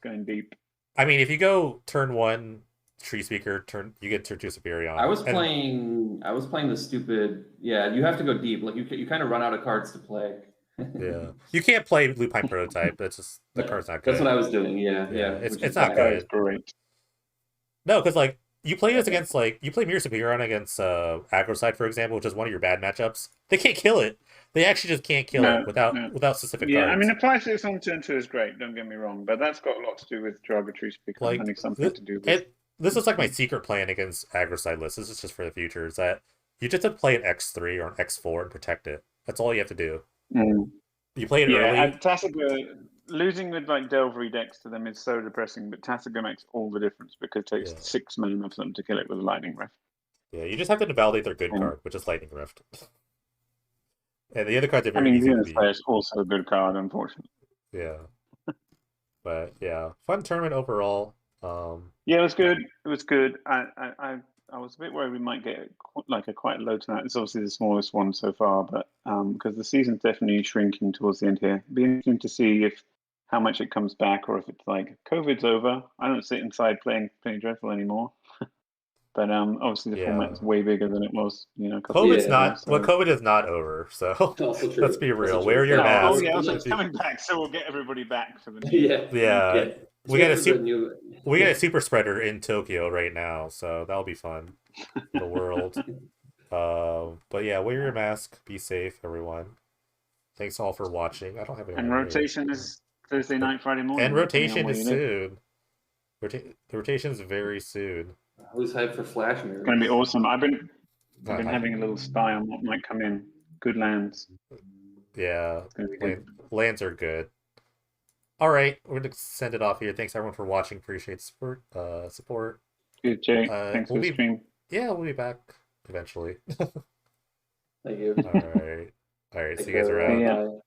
going deep. I mean, if you go turn 1 Tree Speaker, you get turn 2 Superion. I was playing the stupid. Yeah, you have to go deep. Like you kind of run out of cards to play. Yeah, you can't play Lupine Prototype. That's just the card's not good. That's what I was doing. Yeah. It's not good. Great. No, because like you play this against you play Mirror Superion against Aggro Side, for example, which is one of your bad matchups. They can't kill it. They actually just can't kill it without specific cards. Yeah, I mean, Apply 6 on turn 2 is great, don't get me wrong, but that's got a lot to do with Tree Speaker. Like, having something to do with this is like my secret plan against Aggro Side list. This is just for the future, is that you just have to play an X3 or an X4 and protect it. That's all you have to do. You play it early. And Tasiga, losing with like Delvery decks to them is so depressing, but Tasiga makes all the difference because it takes 6 mana of them to kill it with a Lightning Rift. Yeah, you just have to invalidate their good card, which is Lightning Rift. And the other cards are very easy. Venus Slayer is also a good card, unfortunately. Yeah. But yeah, fun tournament overall. Yeah, it was good. It was good. I was a bit worried we might get quite low tonight. It's obviously the smallest one so far, but because the season's definitely shrinking towards the end here. It'd be interesting to see how much it comes back, or if it's like COVID's over. I don't sit inside playing Penny Dreadful anymore. But obviously the format's way bigger than it was, COVID's not. So. Well, COVID is not over. So let's be real. Wear your mask. Oh yeah, it's coming back. So we'll get everybody back for the new yeah. We got a super spreader in Tokyo right now, so that'll be fun for the world. But yeah, wear your mask. Be safe, everyone. Thanks all for watching. I don't have any. And rotation is Thursday night, Friday morning. And rotation is soon. The rotation is very soon. Who's hyped for Flash Mirror? It's going to be awesome. I've been having a little spy on what might come in. Good lands. Yeah, It's going to be good. lands are good. All right, we're gonna send it off here. Thanks everyone for watching. Appreciate support. Good, Jake. Uh, Thanks we'll for the be stream. yeah, we'll be back eventually. Thank you. All right. All right. Take See you guys care, around. Yeah. Bye.